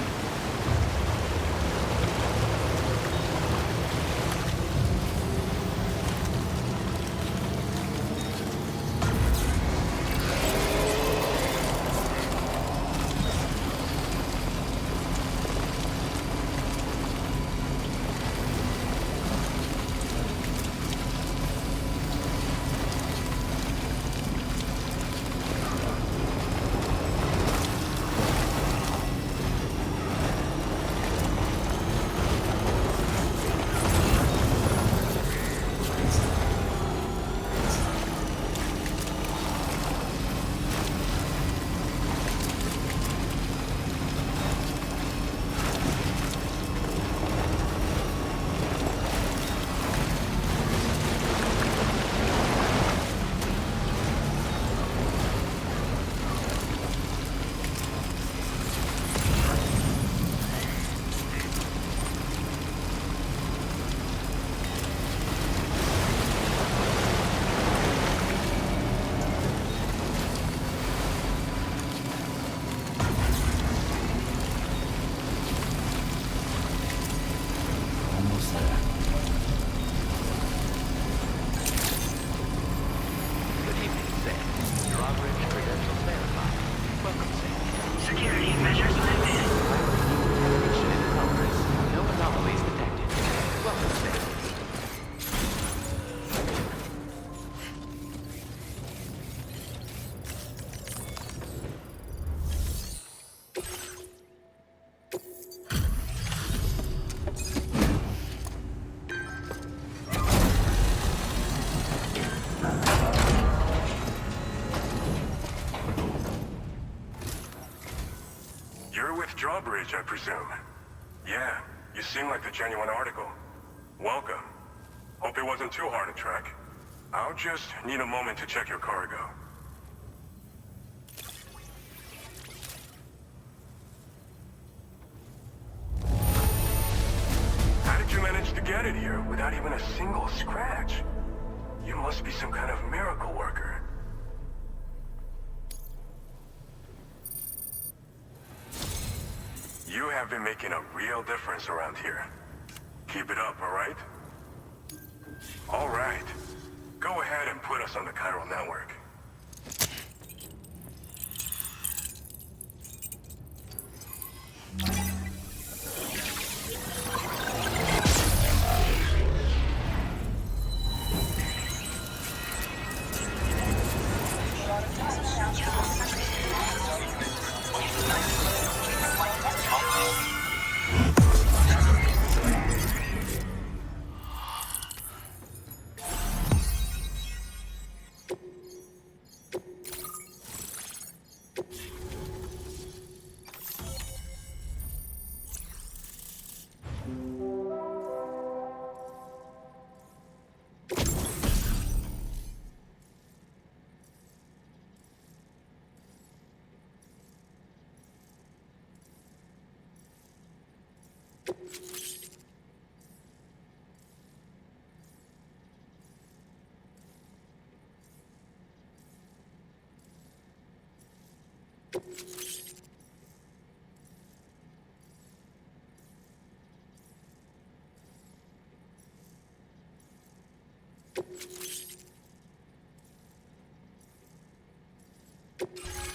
drawbridge, I presume. Yeah, you seem like the genuine article. Welcome. Hope it wasn't too hard to track. I'll just need a moment to check your cargo. How did you manage to get it here without even a single scratch? You must be some kind of miracle worker. You have been making a real difference around here. Keep it up, all right? All right. Go ahead and put us on the chiral network.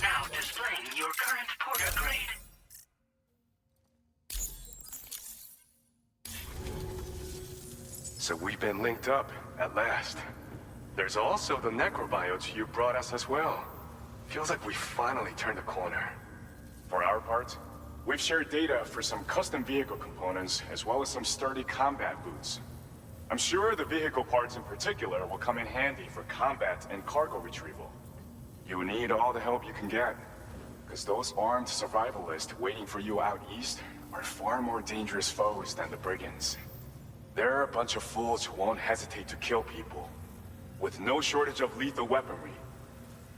Now displaying your current porter grade. So we've been linked up, at last. There's also the necrobiotes you brought us as well. Feels like we finally turned a corner. For our part, we've shared data for some custom vehicle components, as well as some sturdy combat boots. I'm sure the vehicle parts in particular will come in handy for combat and cargo retrieval. You need all the help you can get, because those armed survivalists waiting for you out east are far more dangerous foes than the brigands. They're a bunch of fools who won't hesitate to kill people, with no shortage of lethal weaponry.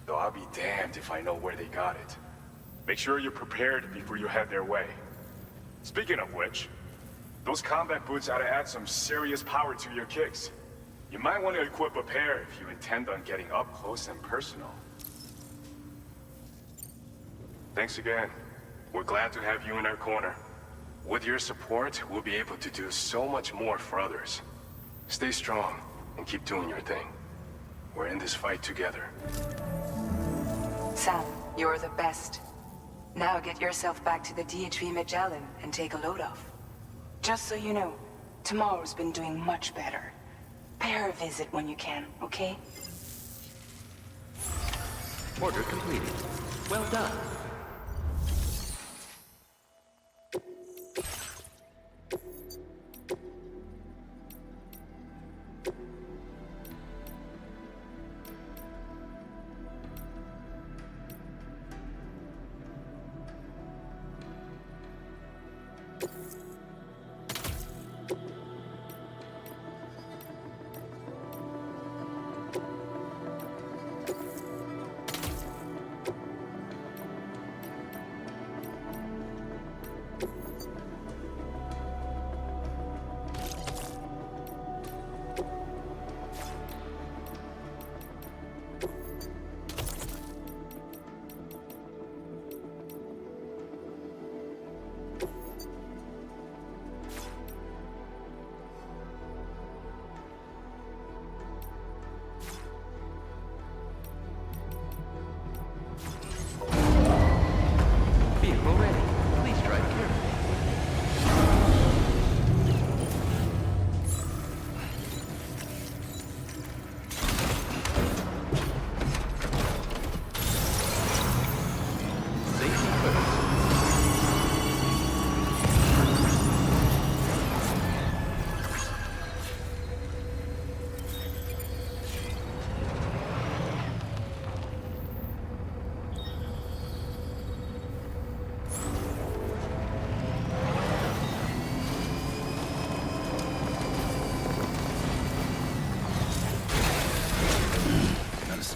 Though I'll be damned if I know where they got it. Make sure you're prepared before you head their way. Speaking of which, those combat boots ought to add some serious power to your kicks. You might want to equip a pair if you intend on getting up close and personal. Thanks again. We're glad to have you in our corner. With your support, we'll be able to do so much more for others. Stay strong and keep doing your thing. We're in this fight together. Sam, you're the best. Now get yourself back to the DHV Magellan and take a load off. Just so you know, tomorrow's been doing much better. Pay her a visit when you can, okay? Order completed. Well done.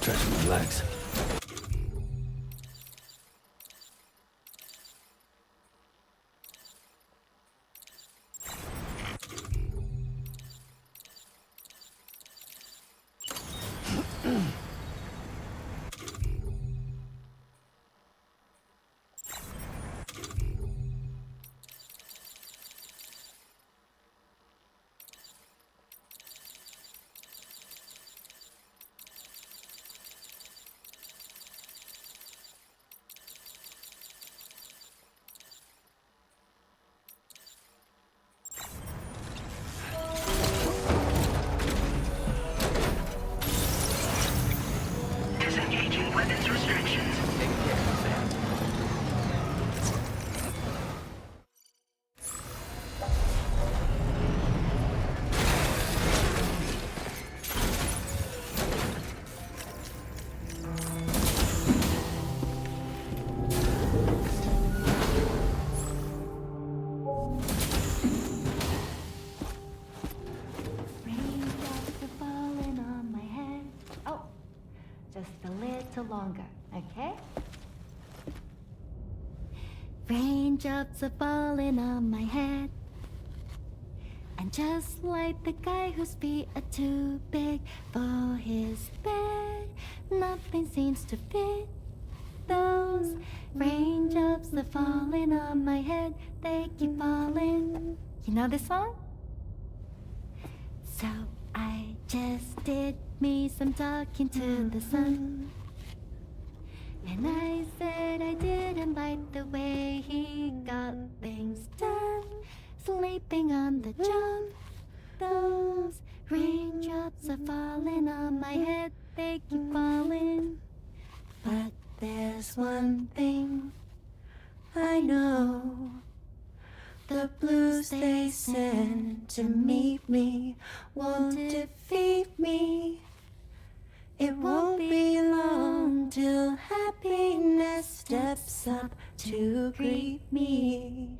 Stretching my legs. Disengaging weapons restrictions. Take care, Sam. Raindrops are falling on my head. Oh, just a little longer, okay? Raindrops are falling on my head. And just like the guy whose feet are too big for his bed, nothing seems to fit. Those raindrops are falling on my head, they keep falling. You know this song? So I just did me some talking to the sun. And I said I didn't like the way he got things done. Sleeping on the job. Those raindrops are falling on my head, they keep falling. But there's one thing I know. The blues they send to meet me won't defeat me. It won't be long till happiness steps up to greet me.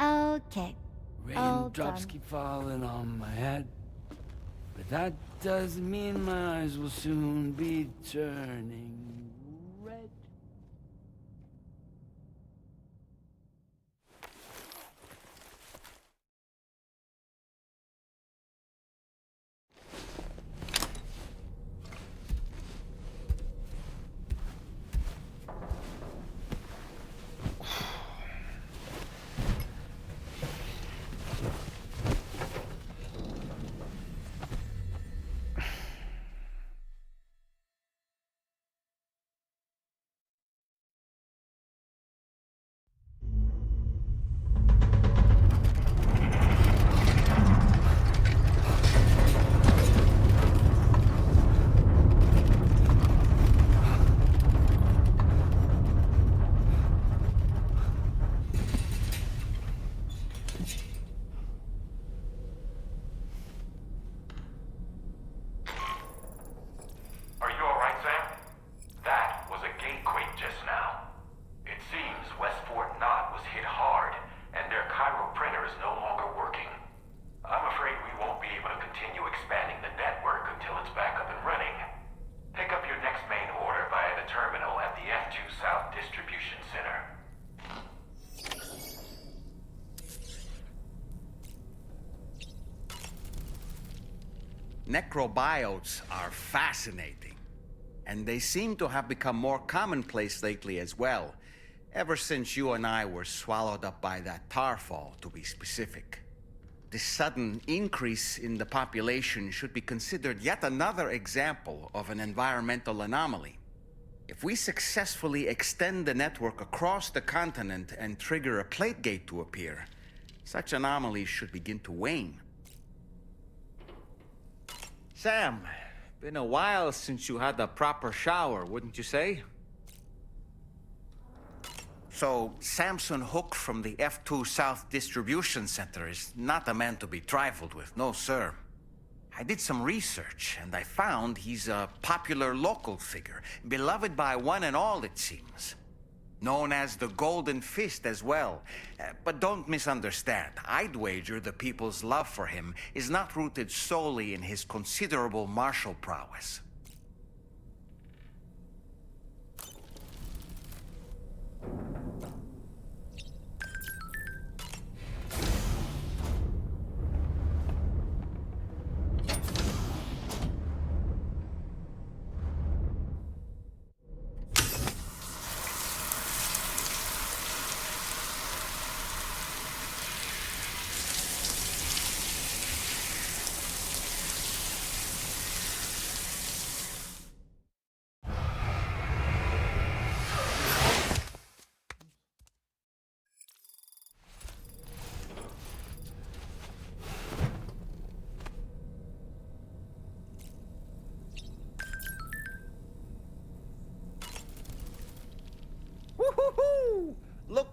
Okay, all Raindrops done. keep falling on my head. But that doesn't mean my eyes will soon be turning red. Are you alright, Sam? That was a gatequake just now. It seems West Fort Knott was hit hard, and their Cairo printer is no longer working. I'm afraid we won't be able to continue expanding the network until it's back up and running. Pick up your next main order via the terminal at the F2 South Distribution Center. Necrobiotes are fascinating, and they seem to have become more commonplace lately as well, ever since you and I were swallowed up by that tar fall, to be specific. This sudden increase in the population should be considered yet another example of an environmental anomaly. If we successfully extend the network across the continent and trigger a plate gate to appear, such anomalies should begin to wane. Sam, been a while since you had a proper shower, wouldn't you say? So, Samson Hook from the F2 South Distribution Center is not a man to be trifled with, no sir. I did some research, and I found he's a popular local figure, beloved by one and all, it seems. Known as the Golden Fist as well. But don't misunderstand. I'd wager the people's love for him is not rooted solely in his considerable martial prowess.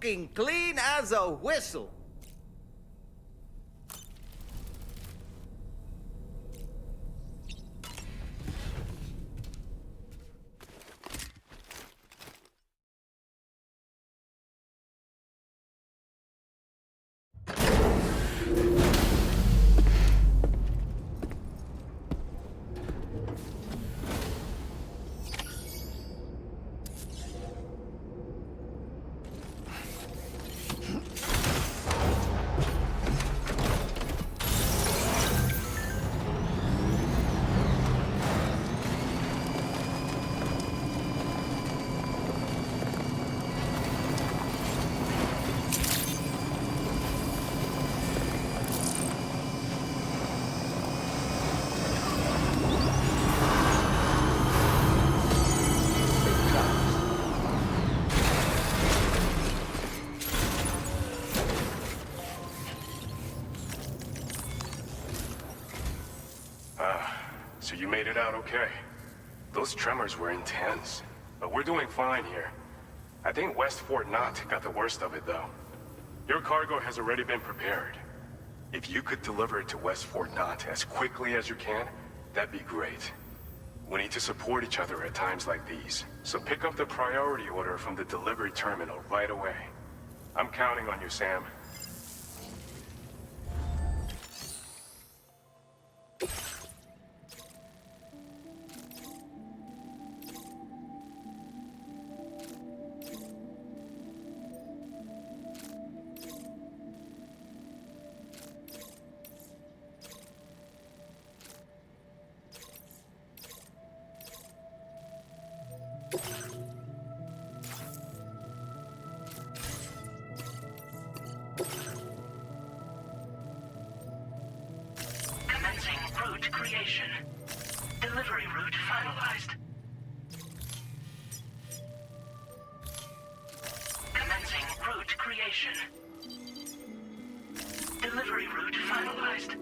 looking clean as a whistle. So you made it out okay. Those tremors were intense, but we're doing fine here. I think West Fort Knott got the worst of it, though. Your cargo has already been prepared. If you could deliver it to West Fort Knott as quickly as you can, that'd be great. We need to support each other at times like these, so pick up the priority order from the delivery terminal right away. I'm counting on you, Sam. Commencing route creation. Delivery route finalized. Commencing route creation. Delivery route finalized.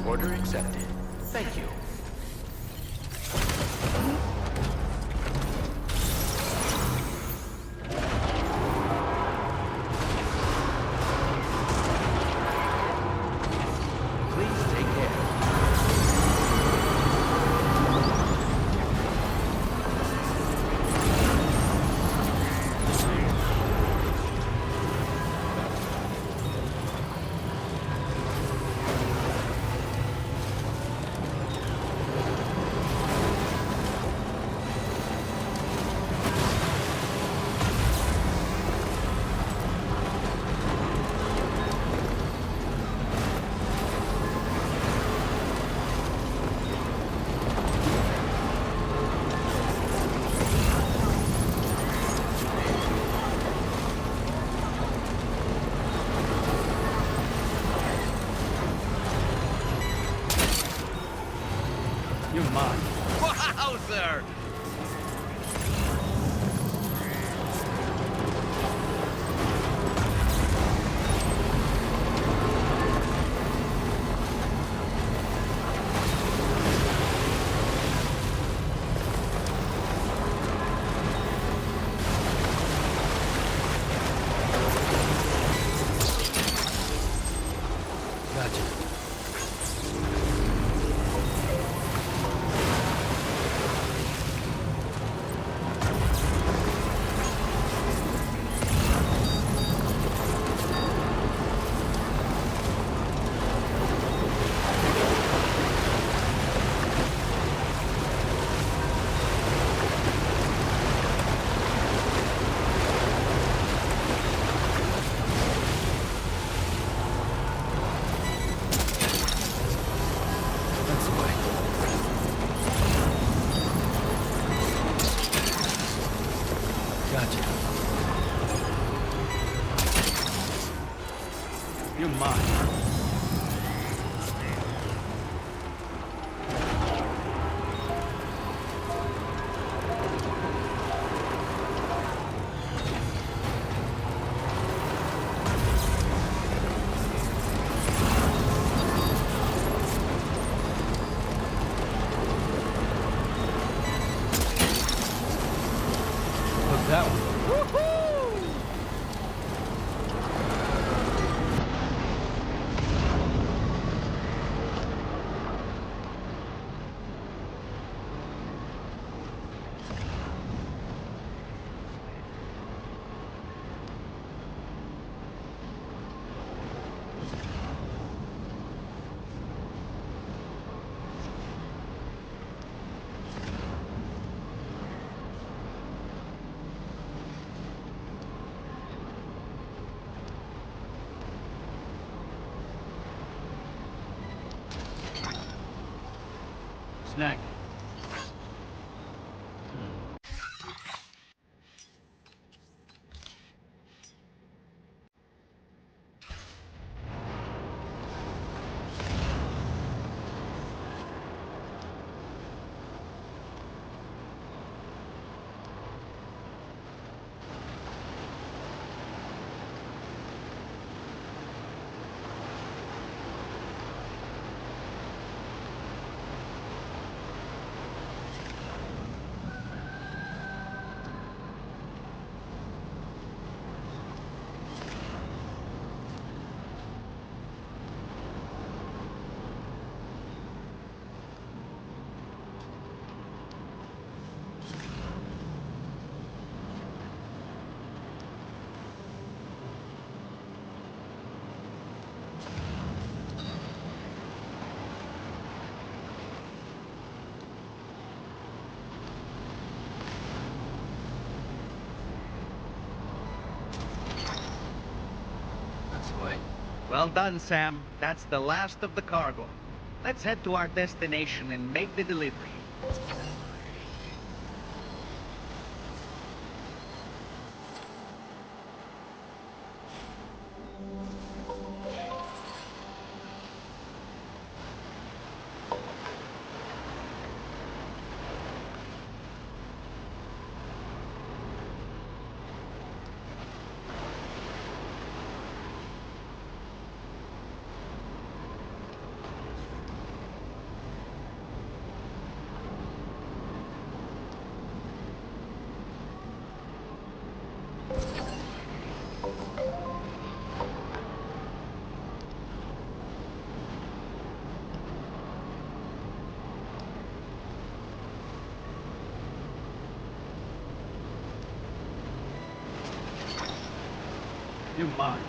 Order accepted. Thank you. Please take care. Gotcha. You're mine. That one. Snack. That's the way. Well done, Sam. That's the last of the cargo. Let's head to our destination and make the delivery. You're mine.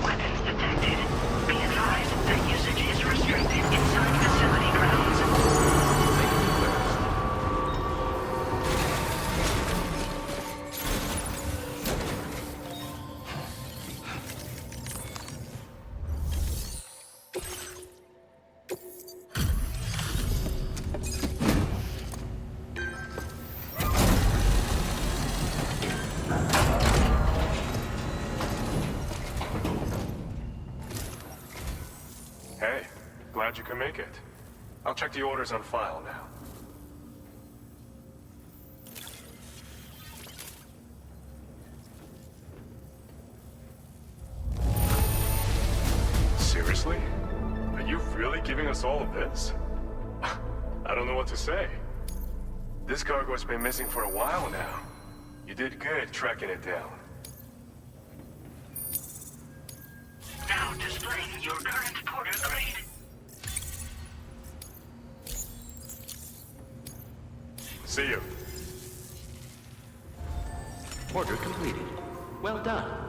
Weapons detected. Be advised that usage is restricted inside facility grounds. Hey, glad you can make it. I'll check the orders on file now. Seriously? Are you really giving us all of this? I don't know what to say. This cargo has been missing for a while now. You did good tracking it down. Now displaying your current porter grade. See you. Order completed. Well done.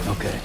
Okay.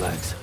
Legs.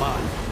on.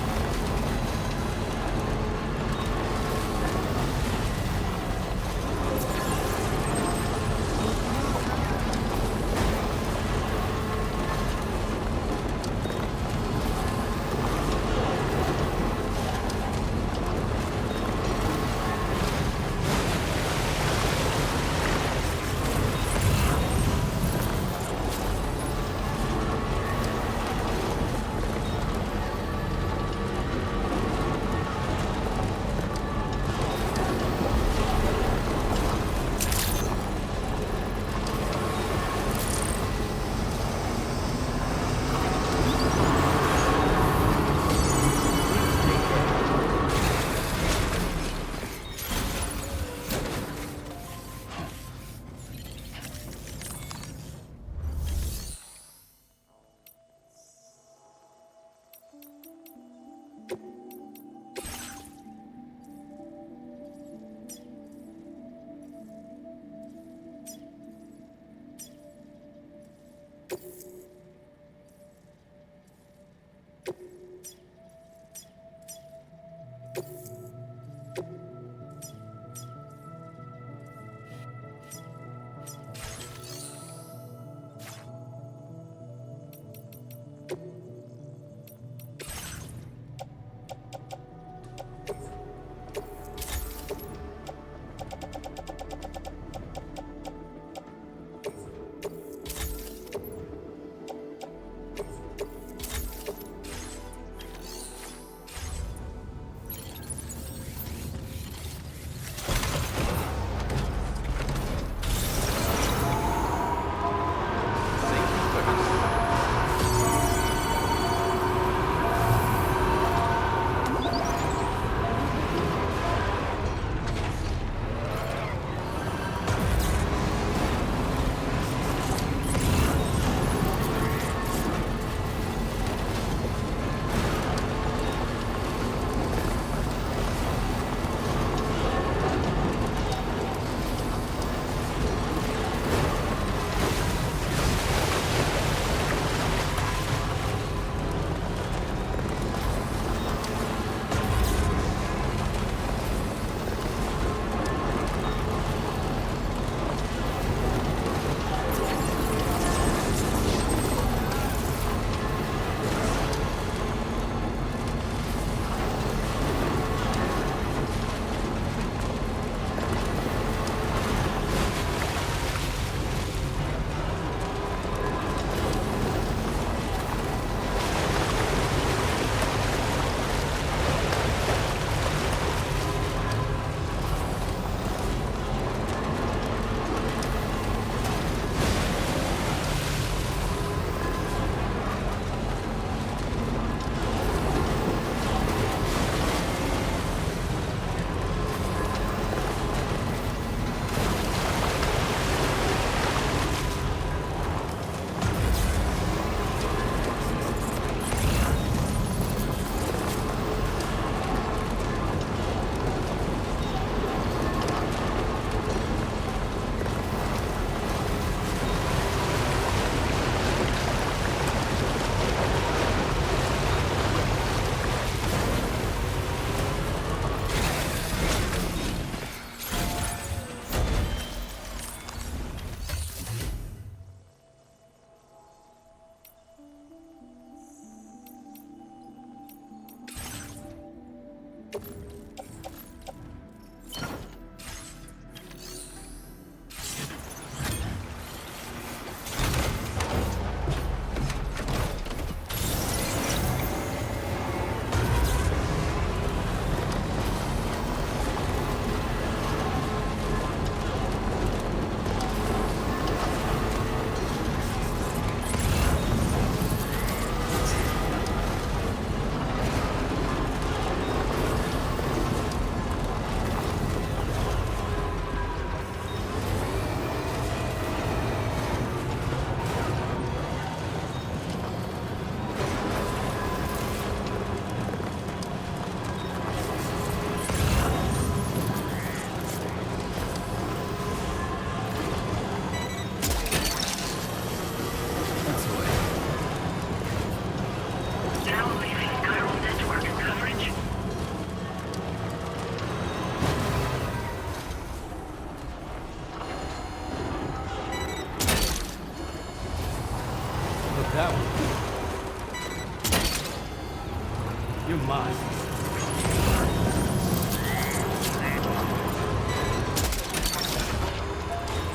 You're mine.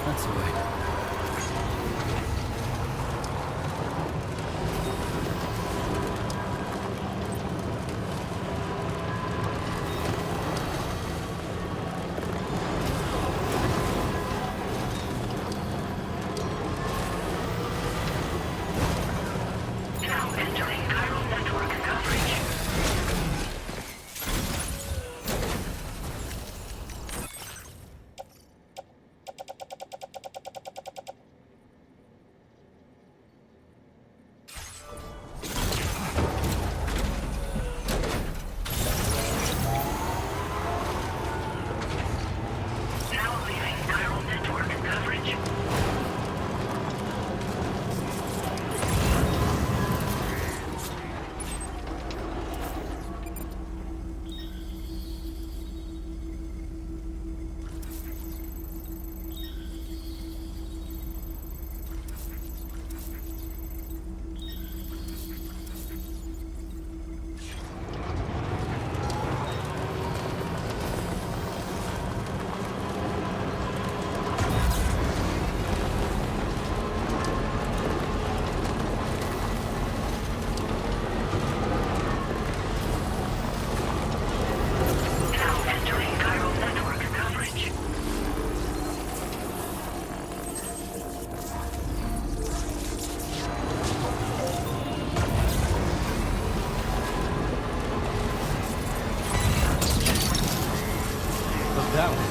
That's the way. Now entering chiral network coverage. Now leaving chiral network coverage. Now entering chiral network coverage. Look that way.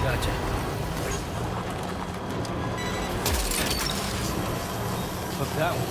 Gotcha. Look that way.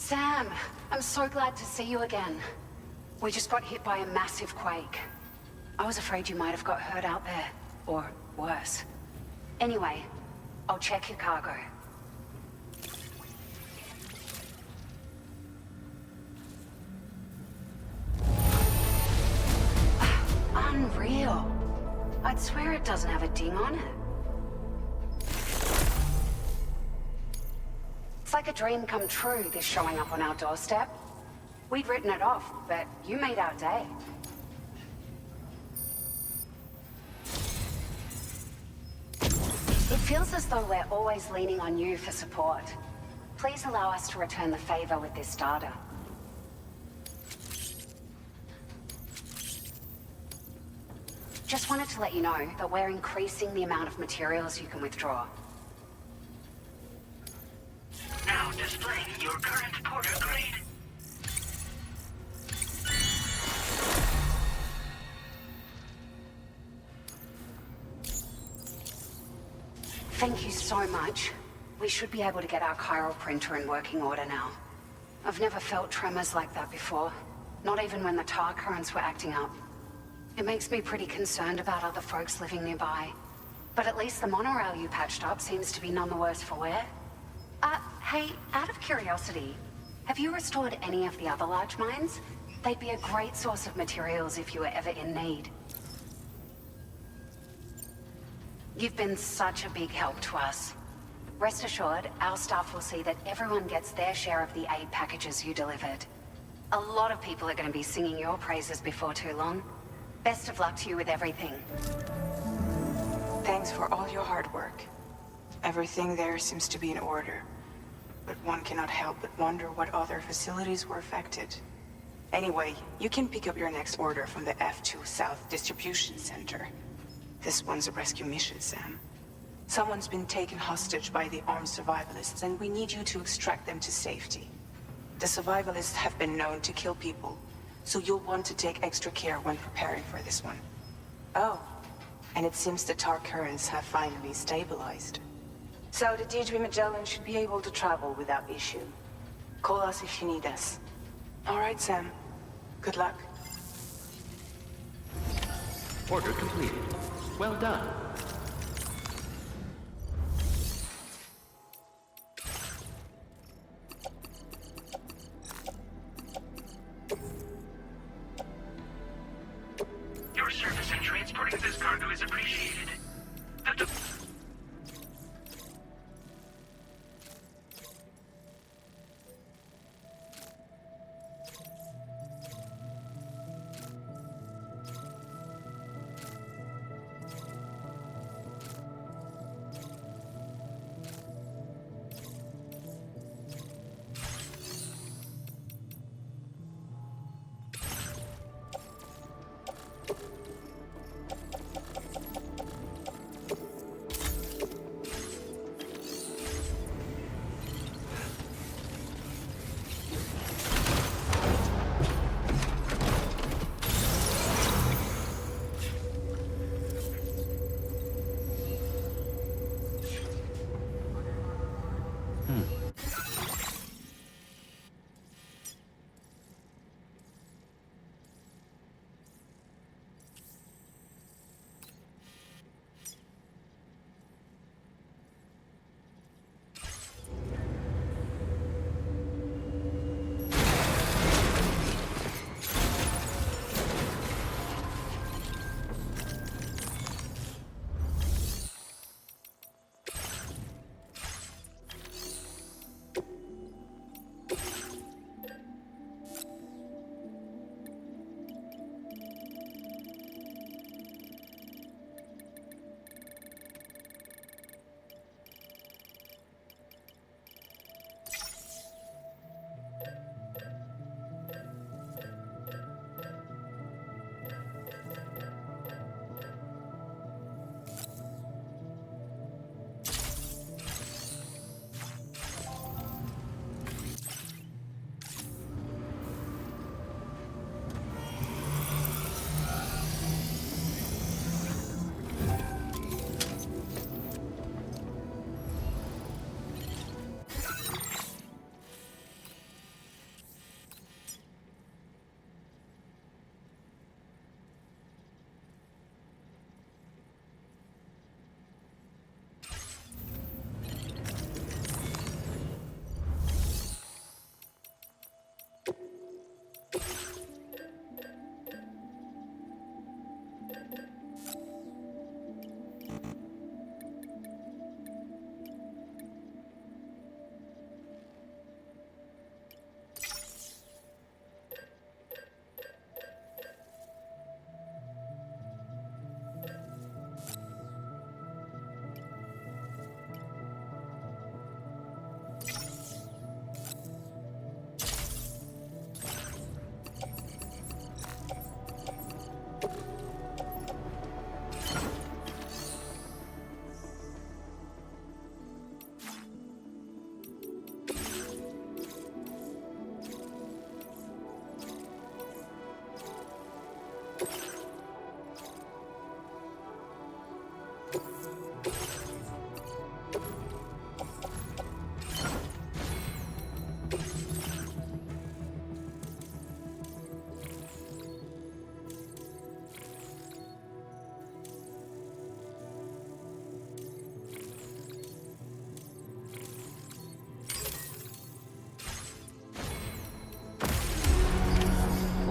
Sam, I'm so glad to see you again. We just got hit by a massive quake. I was afraid you might have got hurt out there, or worse. Anyway, I'll check your cargo. Unreal. I'd swear it doesn't have a ding on it. It's like a dream come true, this showing up on our doorstep. We'd written it off, but you made our day. It feels as though we're always leaning on you for support. Please allow us to return the favor with this data. Just wanted to let you know that we're increasing the amount of materials you can withdraw. Now displaying your current porter grade. Thank you so much. We should be able to get our chiral printer in working order now. I've never felt tremors like that before, not even when the tar currents were acting up. It makes me pretty concerned about other folks living nearby. But at least the monorail you patched up seems to be none the worse for wear. Hey, out of curiosity, have you restored any of the other large mines? They'd be a great source of materials if you were ever in need. You've been such a big help to us. Rest assured, our staff will see that everyone gets their share of the aid packages you delivered. A lot of people are going to be singing your praises before too long. Best of luck to you with everything. Thanks for all your hard work. Everything there seems to be in order. But one cannot help but wonder what other facilities were affected. Anyway, you can pick up your next order from the F2 South Distribution Center. This one's a rescue mission, Sam. Someone's been taken hostage by the armed survivalists, and we need you to extract them to safety. The survivalists have been known to kill people, so you'll want to take extra care when preparing for this one. Oh, and it seems the tar currents have finally stabilized. So the D3 Magellan should be able to travel without issue. Call us if you need us. All right, Sam. Good luck. Order completed. Well done. Your service in transporting this cargo is appreciated.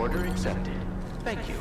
Order accepted. Thank you.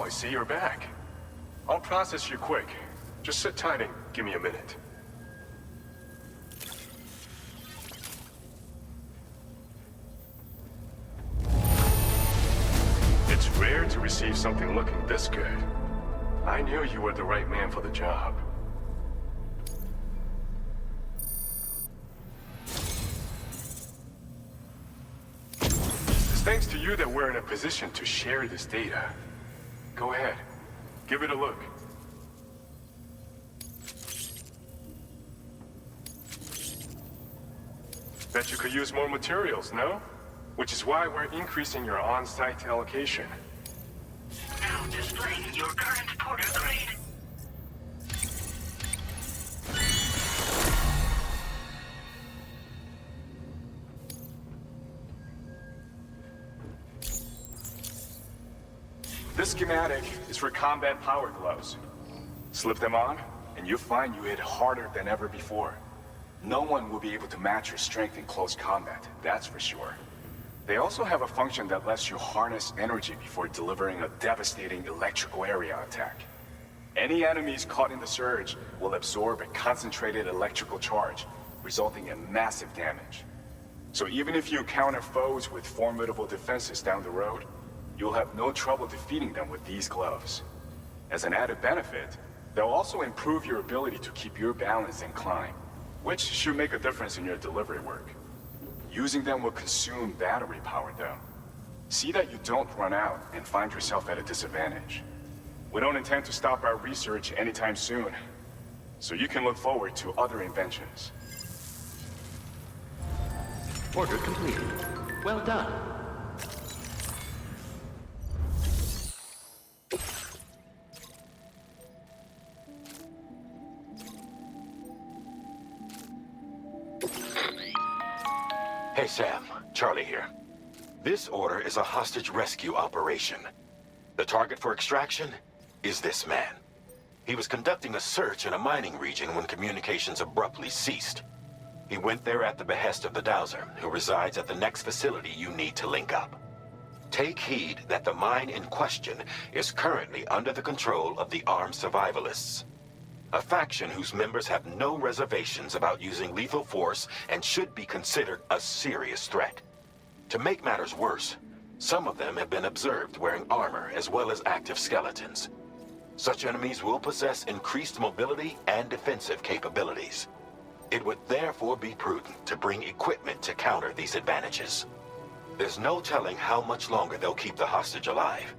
I see you're back. I'll process you quick. Just sit tight and give me a minute. It's rare to receive something looking this good. I knew you were the right man for the job. It's thanks to you that we're in a position to share this data. Go ahead, give it a look. Bet you could use more materials, no? Which is why we're increasing your on-site allocation. Now displaying your current porter grade. This schematic is for combat power gloves. Slip them on, and you'll find you hit harder than ever before. No one will be able to match your strength in close combat, that's for sure. They also have a function that lets you harness energy before delivering a devastating electrical area attack. Any enemies caught in the surge will absorb a concentrated electrical charge, resulting in massive damage. So even if you encounter foes with formidable defenses down the road, you'll have no trouble defeating them with these gloves. As an added benefit, they'll also improve your ability to keep your balance and climb, which should make a difference in your delivery work. Using them will consume battery power, though. See that you don't run out and find yourself at a disadvantage. We don't intend to stop our research anytime soon, so you can look forward to other inventions. Order completed. Well done. Hey, Sam. Charlie here. This order is a hostage rescue operation. The target for extraction is this man. He was conducting a search in a mining region when communications abruptly ceased. He went there at the behest of the Dowser, who resides at the next facility you need to link up. Take heed that the mine in question is currently under the control of the armed survivalists, a faction whose members have no reservations about using lethal force and should be considered a serious threat. To make matters worse, some of them have been observed wearing armor as well as active skeletons. Such enemies will possess increased mobility and defensive capabilities. It would therefore be prudent to bring equipment to counter these advantages. There's no telling how much longer they'll keep the hostage alive.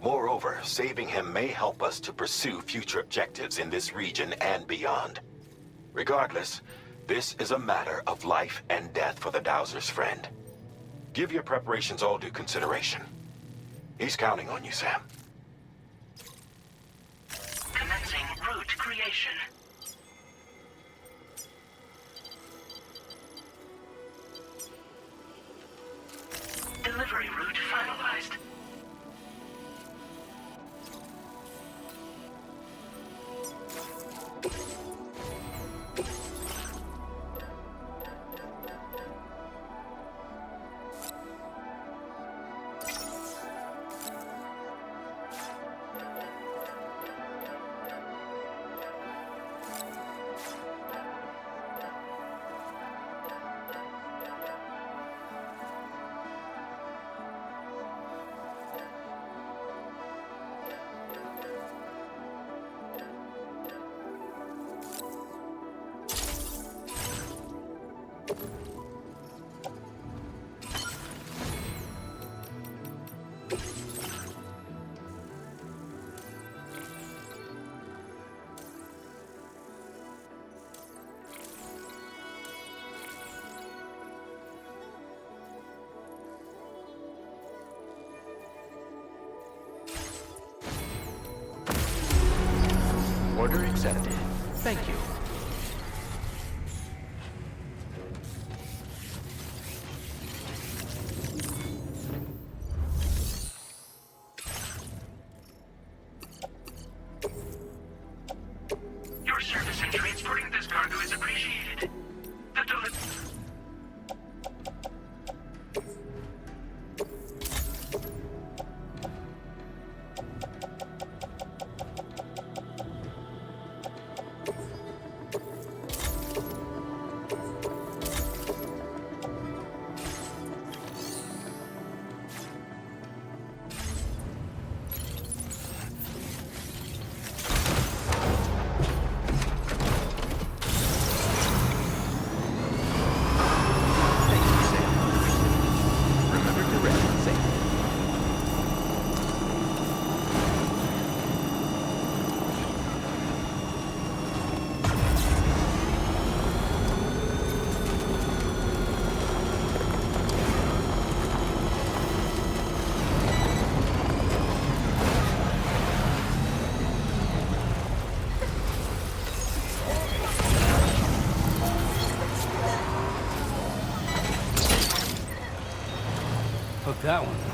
Moreover, saving him may help us to pursue future objectives in this region and beyond. Regardless, this is a matter of life and death for the Dowser's friend. Give your preparations all due consideration. He's counting on you, Sam. Commencing route creation. Delivery route finalized. Order accepted. Thank you. Your service in transporting this cargo is appreciated. The Hook that one.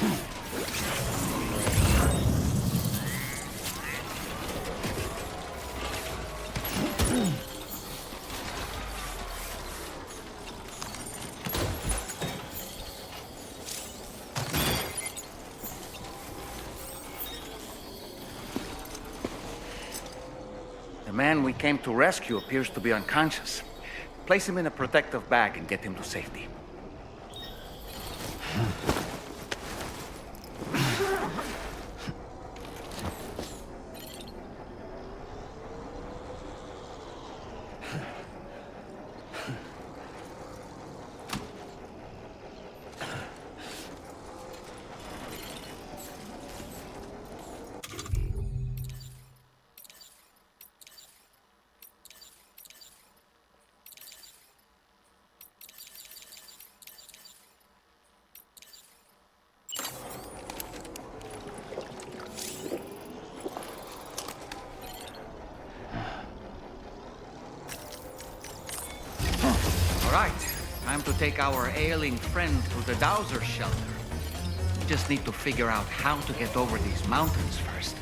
The man we came to rescue appears to be unconscious. Place him in a protective bag and get him to safety. All right, time to take our ailing friend to the Dowser shelter. We just need to figure out how to get over these mountains first.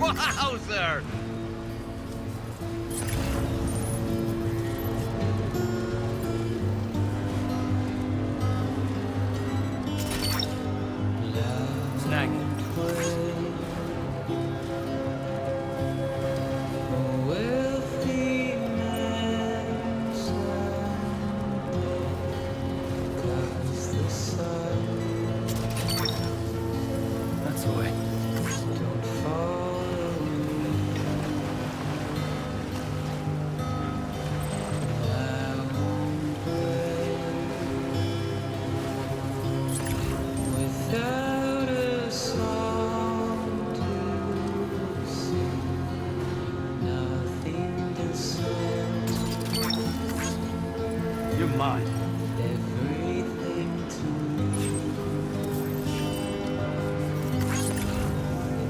Wowzer! Snag it. That's the way. Without a song to sing, nothing to say. You're mine. Everything to me.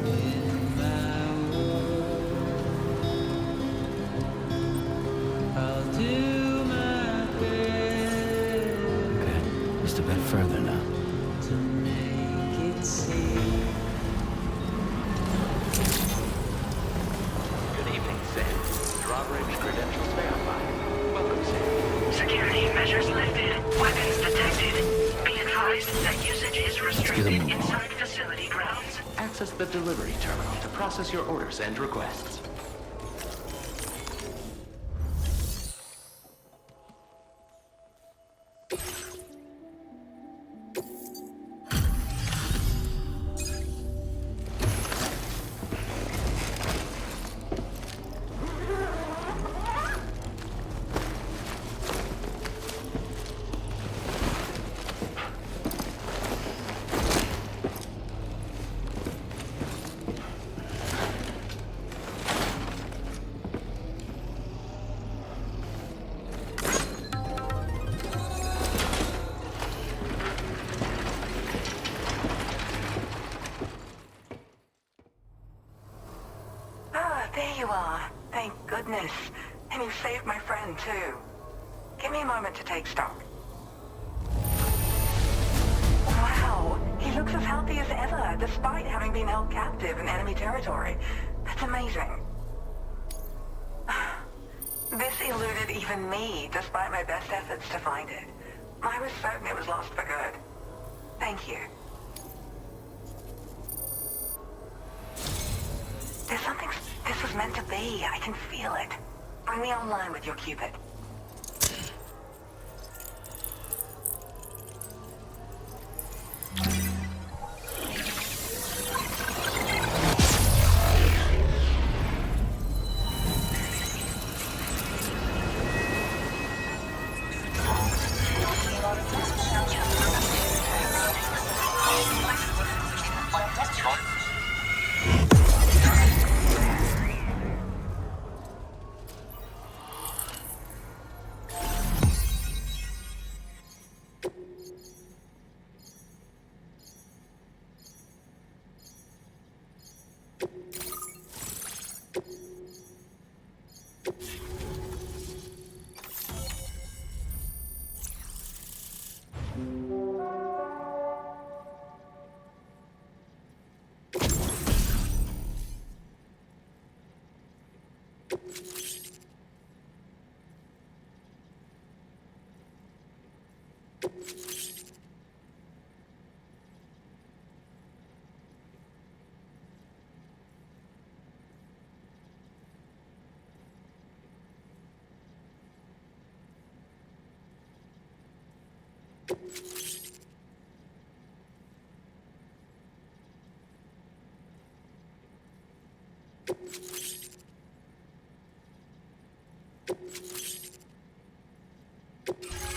In my world, I'll do my best. Okay, just a bit further now. To make it seem. Good evening, Sam. Drawbridge credentials verified. Welcome, Sam. Security measures lifted. Weapons detected. Be advised that usage is restricted inside facility grounds. Access the delivery terminal to process your orders and requests. Ah, there you are. Thank goodness. And you saved my friend, too. Give me a moment to take stock. Wow, he looks as healthy as ever, despite having been held captive in enemy territory. That's amazing. This eluded even me, despite my best efforts to find it. I was certain it was lost for good. Thank you. There's something this was meant to be. I can feel it. Bring me online with your Cupid.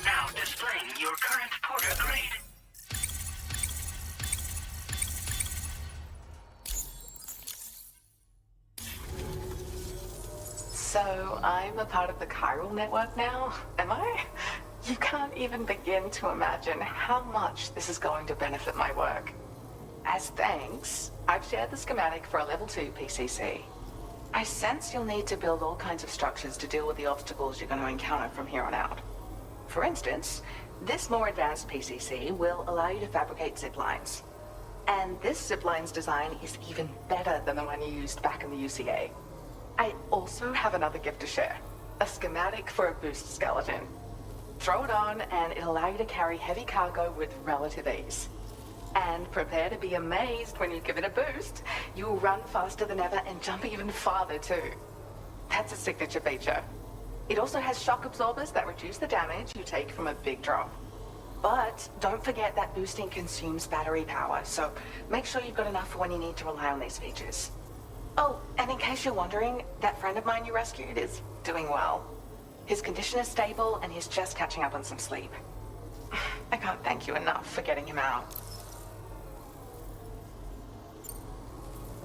Now displaying your current porter grade. So, I'm a part of the chiral network now, am I? You can't even begin to imagine how much this is going to benefit my work. As thanks, I've shared the schematic for a level 2 PCC. I sense you'll need to build all kinds of structures to deal with the obstacles you're going to encounter from here on out. For instance, this more advanced PCC will allow you to fabricate zip lines. And this zipline's design is even better than the one you used back in the UCA. I also have another gift to share. A schematic for a boost skeleton. Throw it on and it'll allow you to carry heavy cargo with relative ease. And prepare to be amazed when you give it a boost. You'll run faster than ever and jump even farther too. That's a signature feature. It also has shock absorbers that reduce the damage you take from a big drop. But don't forget that boosting consumes battery power, so make sure you've got enough for when you need to rely on these features. Oh, and in case you're wondering, that friend of mine you rescued is doing well. His condition is stable and he's just catching up on some sleep. I can't thank you enough for getting him out.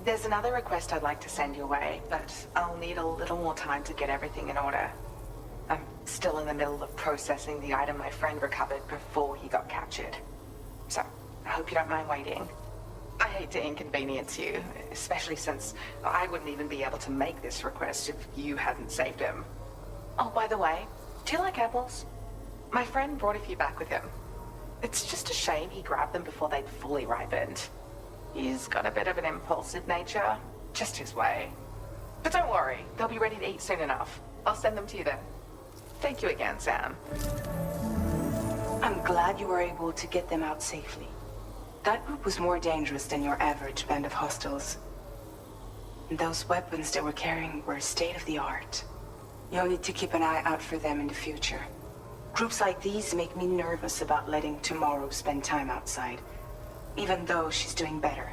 There's another request I'd like to send your way, but I'll need a little more time to get everything in order. I'm still in the middle of processing the item my friend recovered before he got captured. So, I hope you don't mind waiting. I hate to inconvenience you, especially since I wouldn't even be able to make this request if you hadn't saved him. Oh, by the way, do you like apples? My friend brought a few back with him. It's just a shame he grabbed them before they'd fully ripened. He's got a bit of an impulsive nature, just his way. But don't worry, they'll be ready to eat soon enough. I'll send them to you then. Thank you again, Sam. I'm glad you were able to get them out safely. That group was more dangerous than your average band of hostiles. And those weapons they were carrying were state-of-the-art. You'll need to keep an eye out for them in the future. Groups like these make me nervous about letting Tomorrow spend time outside, even though she's doing better.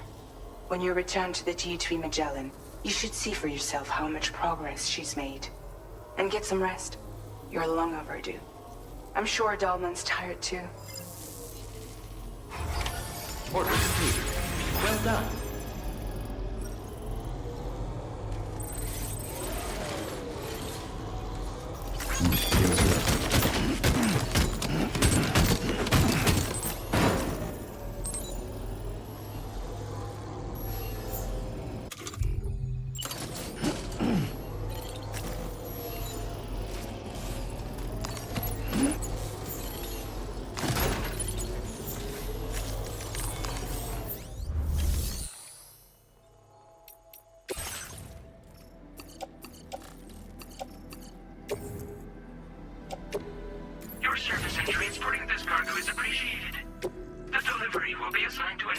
When you return to the G3 Magellan, you should see for yourself how much progress she's made. And get some rest. You're long overdue. I'm sure Dahlman's tired too. Order completed. Well done. Your service in transporting this cargo is appreciated. The delivery will be assigned to an...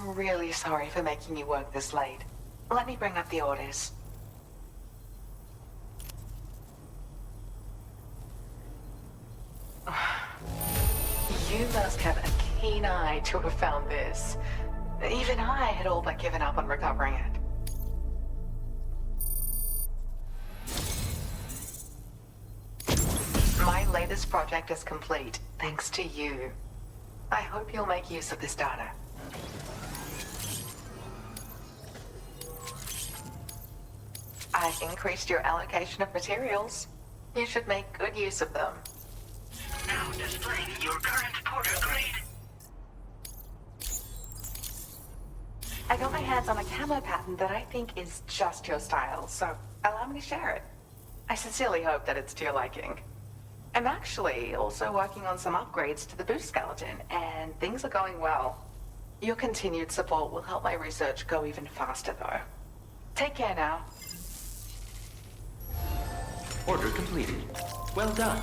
I'm really sorry for making you work this late. Let me bring up the orders. You must have a keen eye to have found this. Even I had all but given up on recovering it. My latest project is complete, thanks to you. I hope you'll make use of this data. I've increased your allocation of materials. You should make good use of them. Now displaying your current porter grade. I got my hands on a camo pattern that I think is just your style, so allow me to share it. I sincerely hope that it's to your liking. I'm actually also working on some upgrades to the boost skeleton, and things are going well. Your continued support will help my research go even faster, though. Take care now. Order completed. Well done.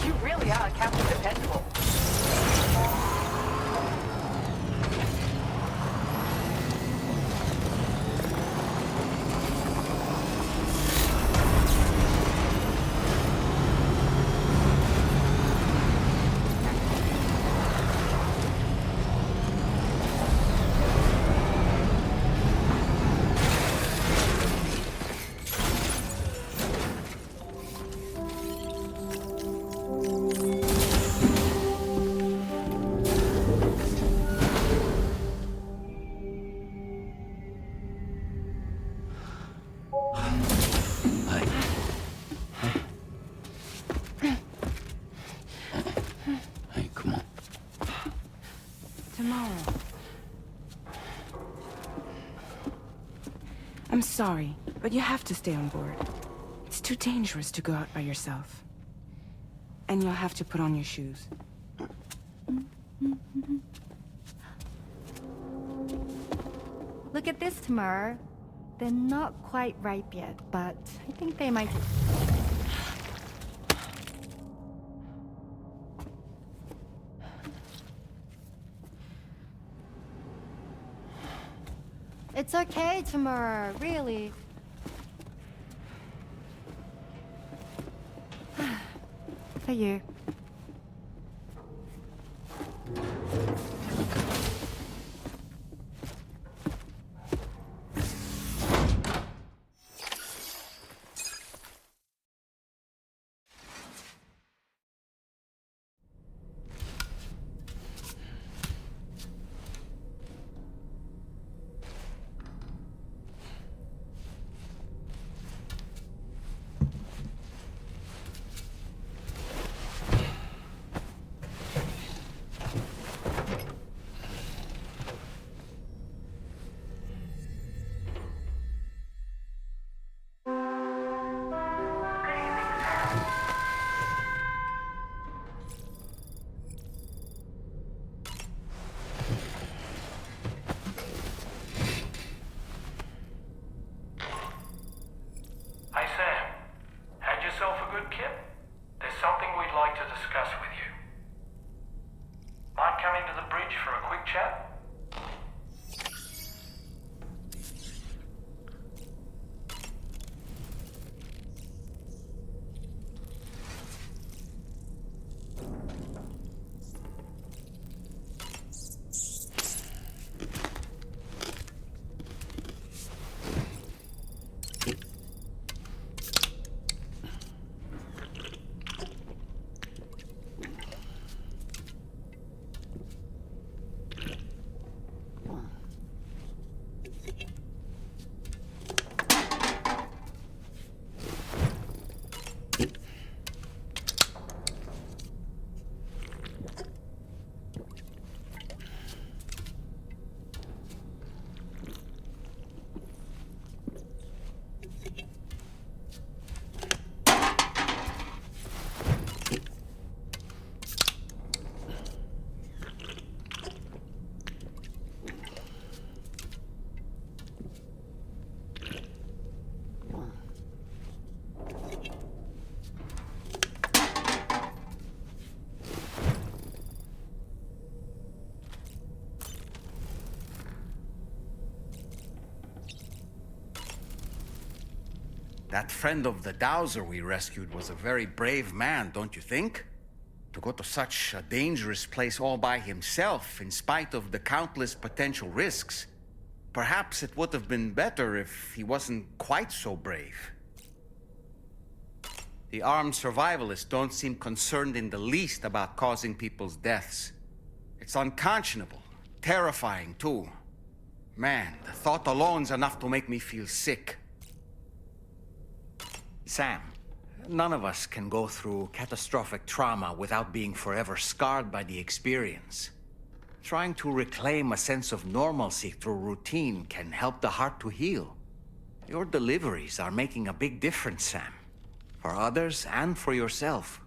You really are Captain Dependable. Hey, come on. Tomorrow. I'm sorry, but you have to stay on board. It's too dangerous to go out by yourself. And you'll have to put on your shoes. Look at this, Tamara. They're not quite ripe yet, but I think they might... It's okay, Tamara, really. For you. That friend of the dowser we rescued was a very brave man, don't you think? To go to such a dangerous place all by himself, in spite of the countless potential risks. Perhaps it would have been better if he wasn't quite so brave. The armed survivalists don't seem concerned in the least about causing people's deaths. It's unconscionable, terrifying too. Man, the thought alone's enough to make me feel sick. Sam, none of us can go through catastrophic trauma without being forever scarred by the experience. Trying to reclaim a sense of normalcy through routine can help the heart to heal. Your deliveries are making a big difference, Sam. For others and for yourself.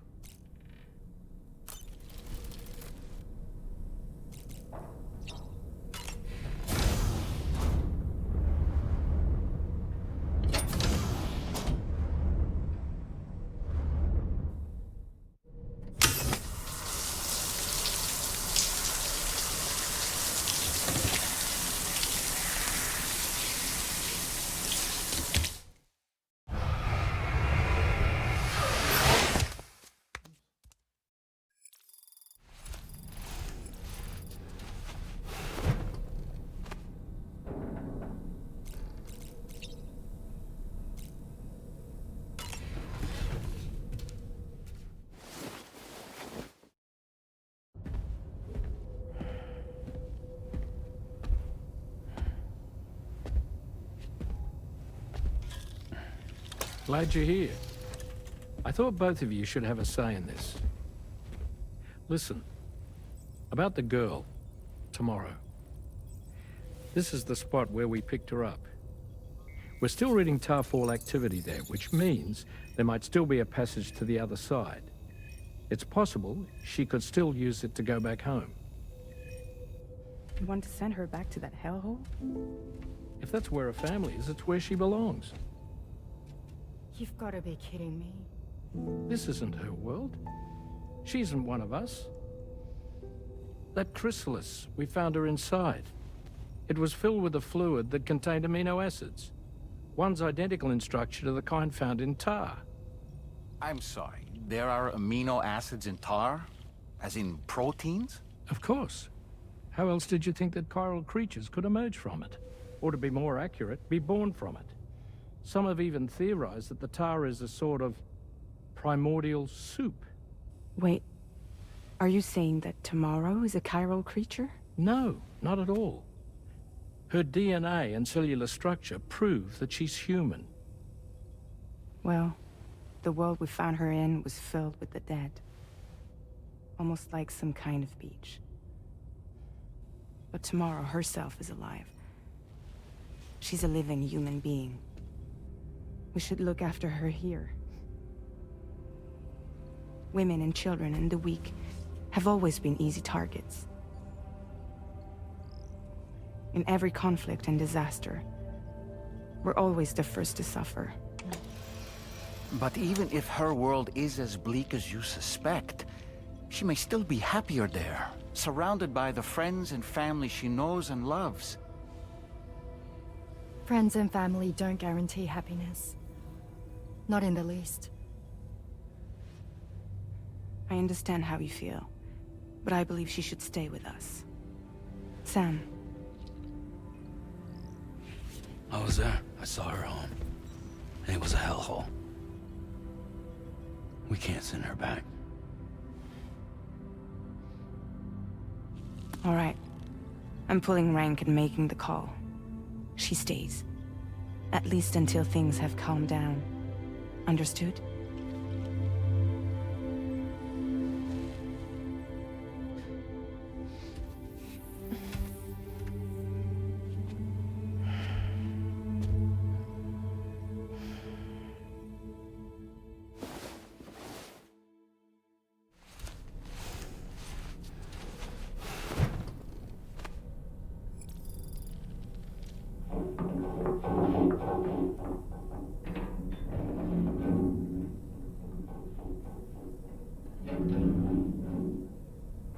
Glad you're here. I thought both of you should have a say in this. Listen, about the girl, tomorrow. This is the spot where we picked her up. We're still reading Tarfall activity there, which means there might still be a passage to the other side. It's possible she could still use it to go back home. You want to send her back to that hellhole? If that's where her family is, it's where she belongs. You've got to be kidding me. This isn't her world. She isn't one of us. That chrysalis, we found her inside. It was filled with a fluid that contained amino acids. One's identical in structure to the kind found in tar. I'm sorry, there are amino acids in tar? As in proteins? Of course. How else did you think that chiral creatures could emerge from it? Or to be more accurate, be born from it? Some have even theorized that the tar is a sort of primordial soup. Wait, are you saying that tomorrow is a chiral creature? No, not at all. Her DNA and cellular structure prove that she's human. Well, the world we found her in was filled with the dead. Almost like some kind of beach. But tomorrow herself is alive. She's a living human being. We should look after her here. Women and children and the weak have always been easy targets. In every conflict and disaster, we're always the first to suffer. But even if her world is as bleak as you suspect, she may still be happier there, surrounded by the friends and family she knows and loves. Friends and family don't guarantee happiness. Not in the least. I understand how you feel, but I believe she should stay with us. Sam. I was there. I saw her home. And it was a hellhole. We can't send her back. All right. I'm pulling rank and making the call. She stays. At least until things have calmed down. Understood?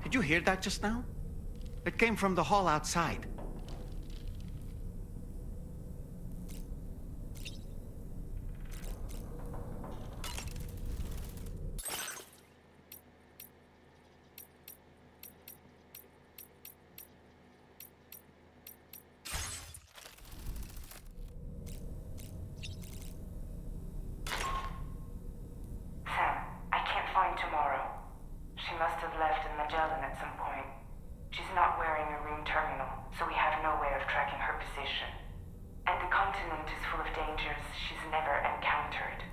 Did you hear that just now? It came from the hall outside. so we have no way of tracking her position. And the continent is full of dangers she's never encountered.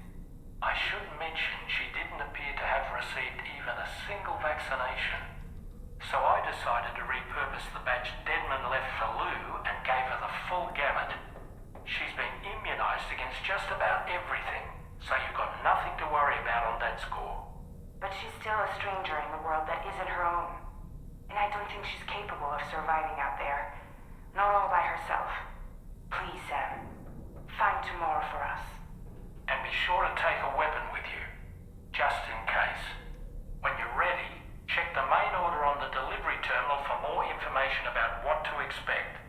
I should mention she didn't appear to have received even a single vaccination. So I decided to repurpose the batch Deadman left for Lou and gave her the full gamut. She's been immunized against just about everything, so you've got nothing to worry about on that score. But she's still a stranger in the world that isn't her own. And I don't think she's capable of surviving out there. Not all by herself. Please, Sam. Find tomorrow for us. And be sure to take a weapon with you, just in case. When you're ready, check the main order on the delivery terminal for more information about what to expect.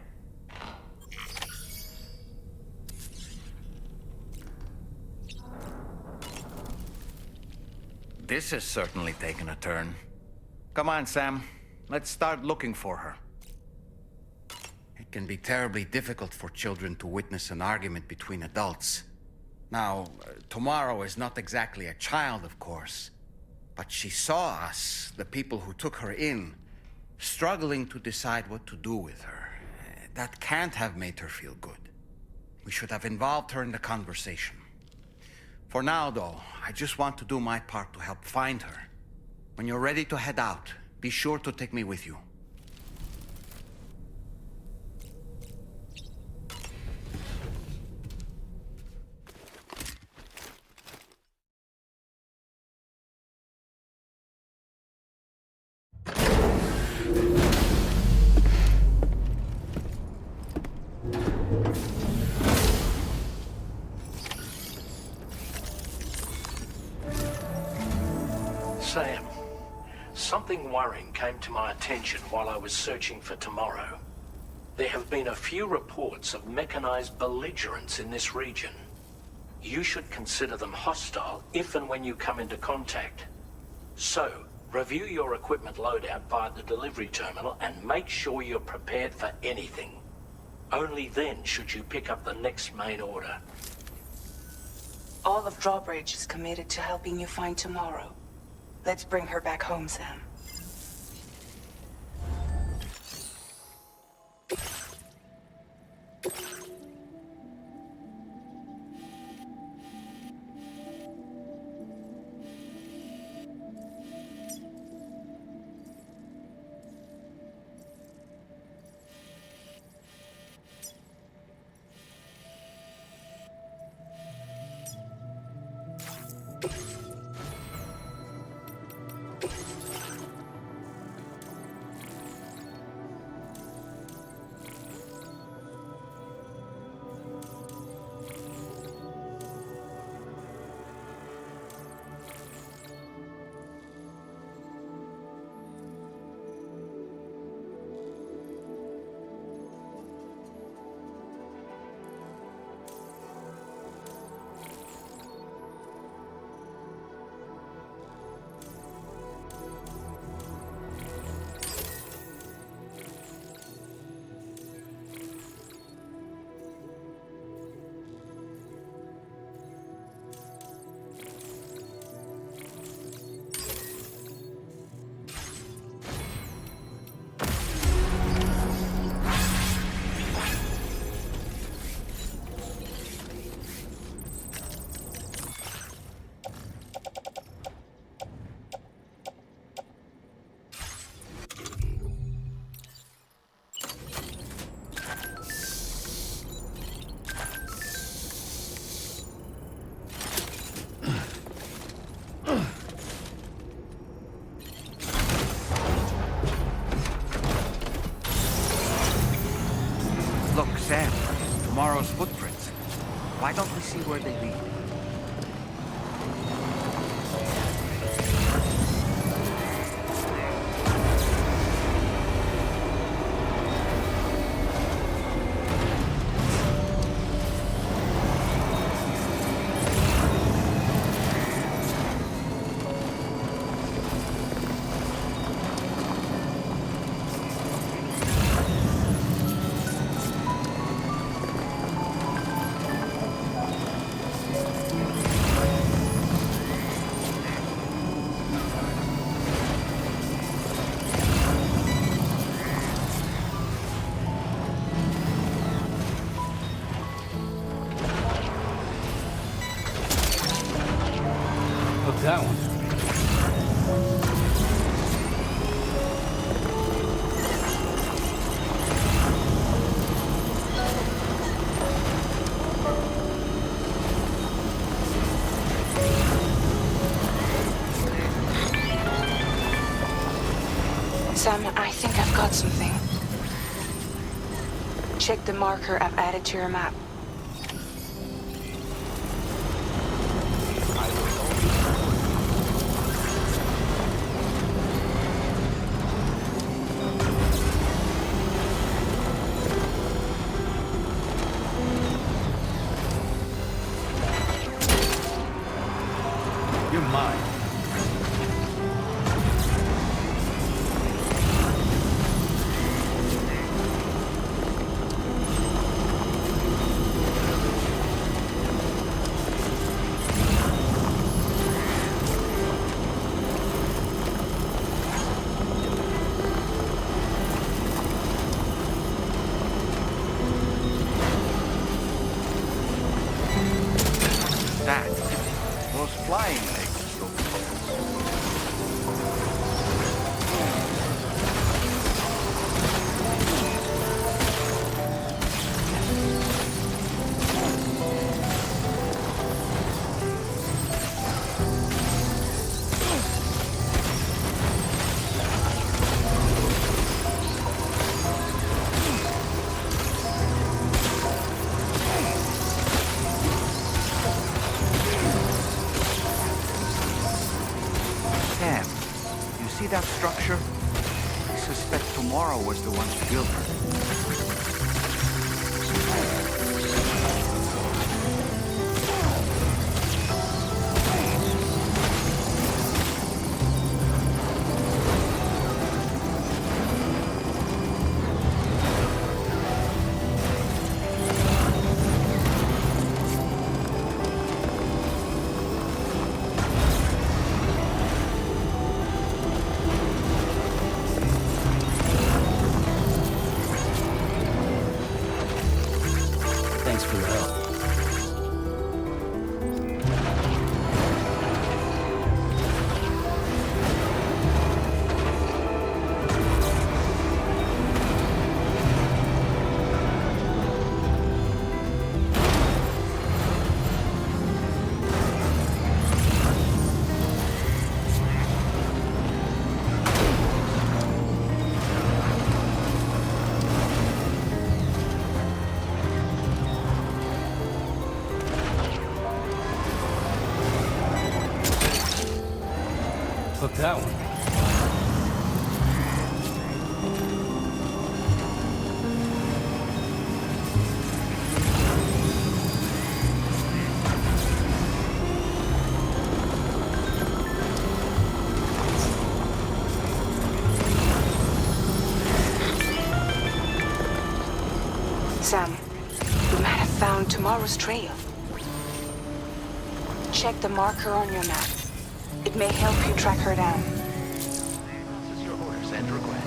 This has certainly taken a turn. Come on, Sam. Let's start looking for her. It can be terribly difficult for children to witness an argument between adults. Now, Tomorrow is not exactly a child, of course. But she saw us, the people who took her in, struggling to decide what to do with her. That can't have made her feel good. We should have involved her in the conversation. For now, though, I just want to do my part to help find her. When you're ready to head out, be sure to take me with you. Sam, something worrying came to my attention while I was searching for Tomorrow. There have been a few reports of mechanized belligerents in this region. You should consider them hostile if and when you come into contact. So, review your equipment loadout via the delivery terminal and make sure you're prepared for anything. Only then should you pick up the next main order. All of Drawbridge is committed to helping you find Tomorrow. Let's bring her back home, Sam. Look, Sam, Tomorrow's footprints. Why don't we see where they lead? that one. Sam, I think I've got something. Check the marker I've added to your map. You're mine. That. Those flying things look cool. Sam, you see that structure? I suspect Tomorrow was the one to build her. Thanks for the help. Hook that one. Sam, we might have found Tomorrow's trail. Check the marker on your map. It may help you track her down. Process your orders and requests.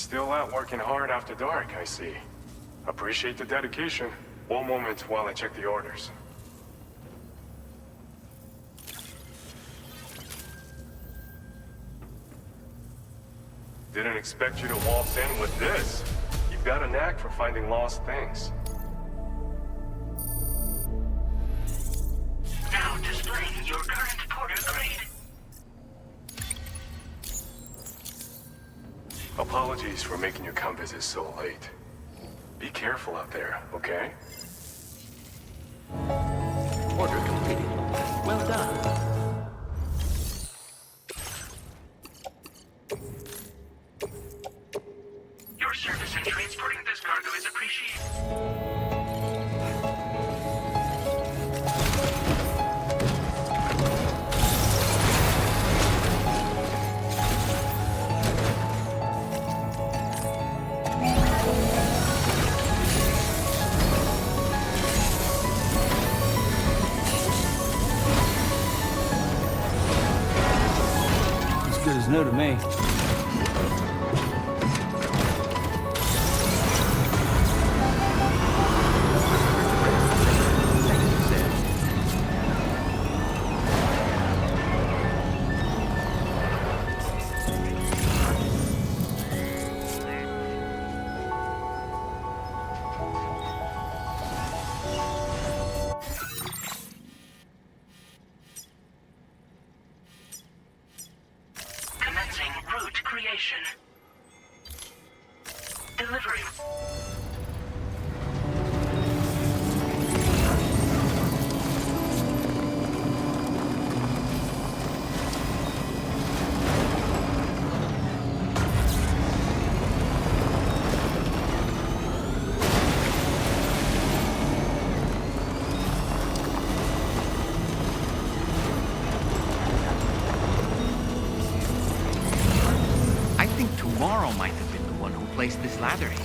Still out working hard after dark, I see. Appreciate the dedication. One moment while I check the orders. Didn't expect you to waltz in with this. You've got a knack for finding lost things. Now displaying your current porter grade. Apologies for making you come visit so late. Be careful out there, okay? Order completed. Well done. Your service in transporting this cargo is appreciated. As good as new to me. Commencing route creation. Delivery. I think tomorrow might have been the one who placed this ladder here.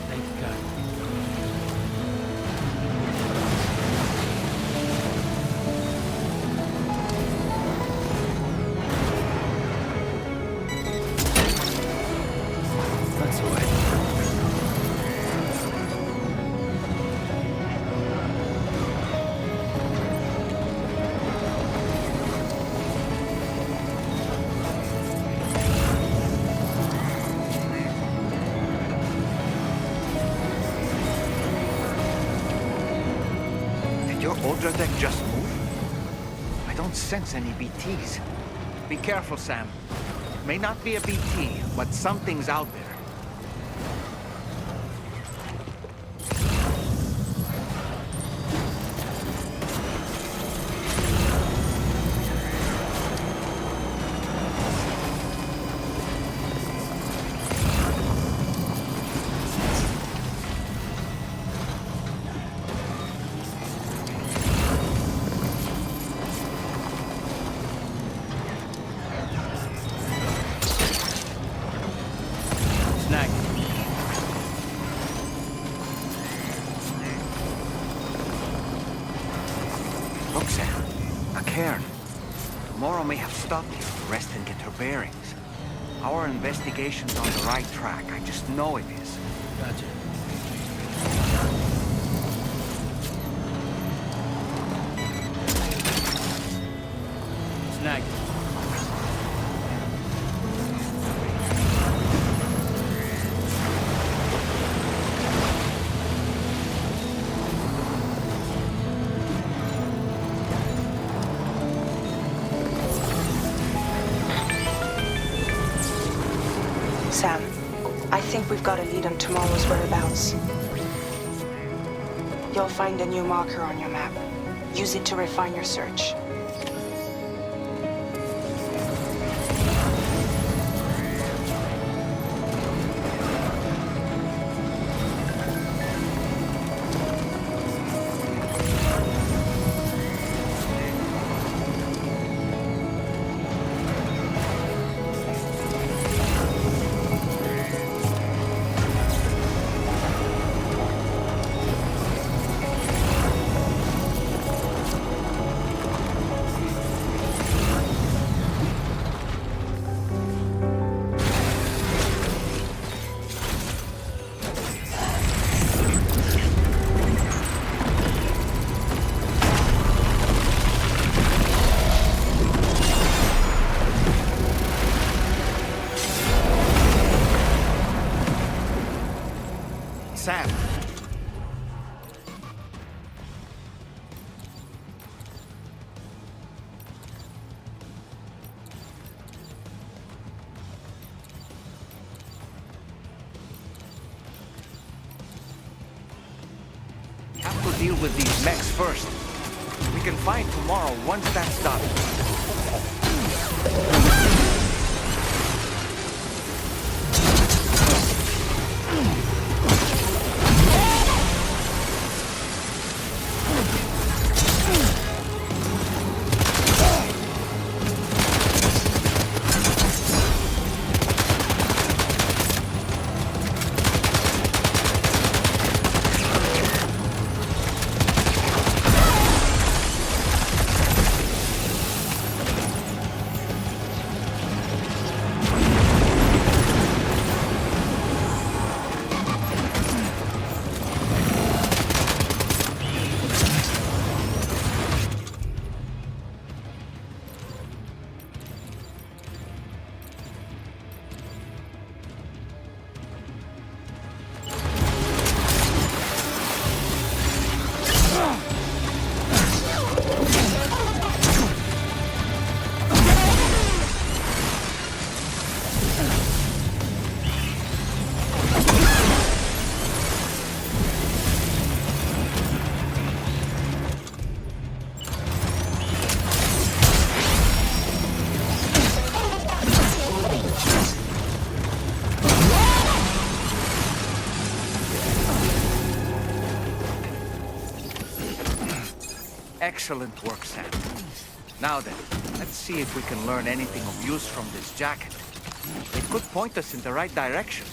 Thank you, God. That's all right. Did your Ultra deck just move? I don't sense any BTs. Be careful, Sam. It may not be a BT, but something's out there. Snag. Look, Sam. A cairn. Tomorrow may have stopped here to rest and get her bearings. Our investigation's on the right track. I just know it is. Gotcha. Snag. Sam, I think we've got a lead on tomorrow's whereabouts. You'll find a new marker on your map. Use it to refine your search. Sam. Have to deal with these mechs first. We can fight tomorrow once that's done. Excellent work, Sam. Now then, let's see if we can learn anything of use from this jacket. It could point us in the right direction.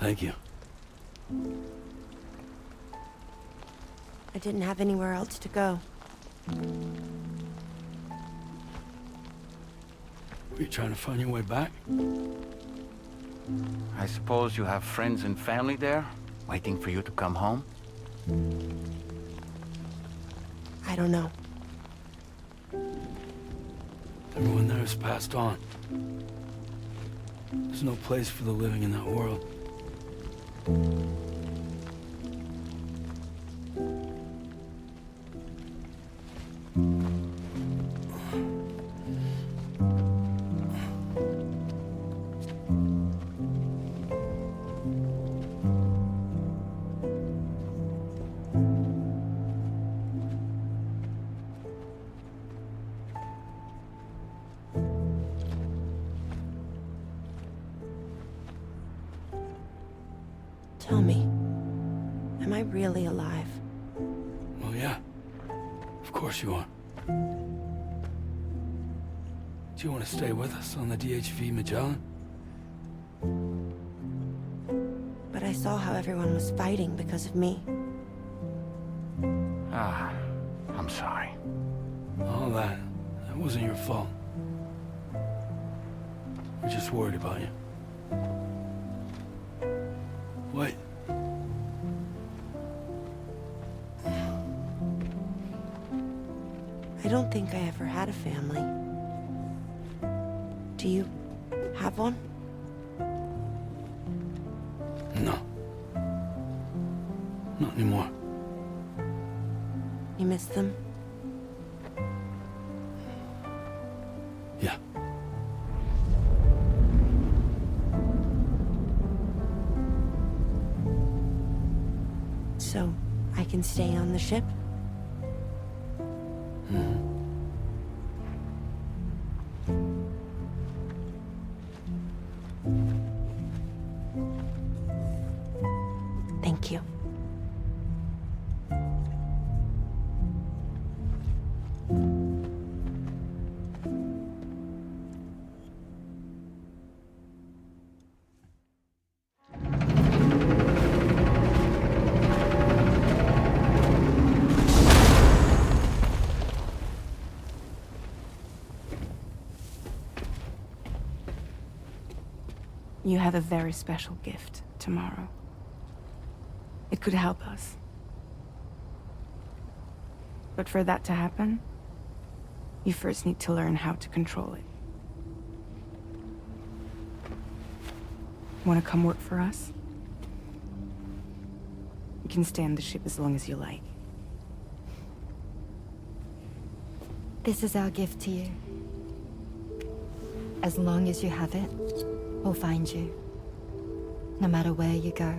Thank you. I didn't have anywhere else to go. Were you trying to find your way back? I suppose you have friends and family there, waiting for you to come home? I don't know. Everyone there virus passed on. There's no place for the living in that world. Tell me, am I really alive? Well, yeah. Of course you are. Do you want to stay with us on the DHV Magellan? But I saw how everyone was fighting because of me. I'm sorry. All that wasn't your fault. We're just worried about you. Wait. I don't think I ever had a family. Do you have one? No. Not anymore. You miss them? Yeah. So, I can stay on the ship? Thank you. You have a very special gift tomorrow. It could help us. But for that to happen, you first need to learn how to control it. Want to come work for us? You can stay on the ship as long as you like. This is our gift to you. As long as you have it, we'll find you. No matter where you go.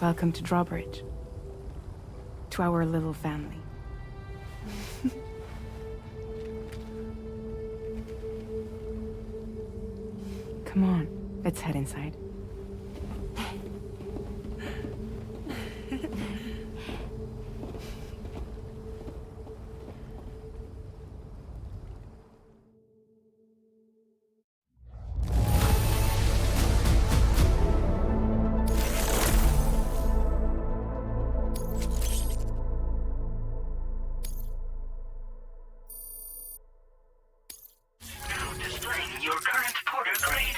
Welcome to Drawbridge. To our little family. Come on, let's head inside. Now displaying your current porter grade.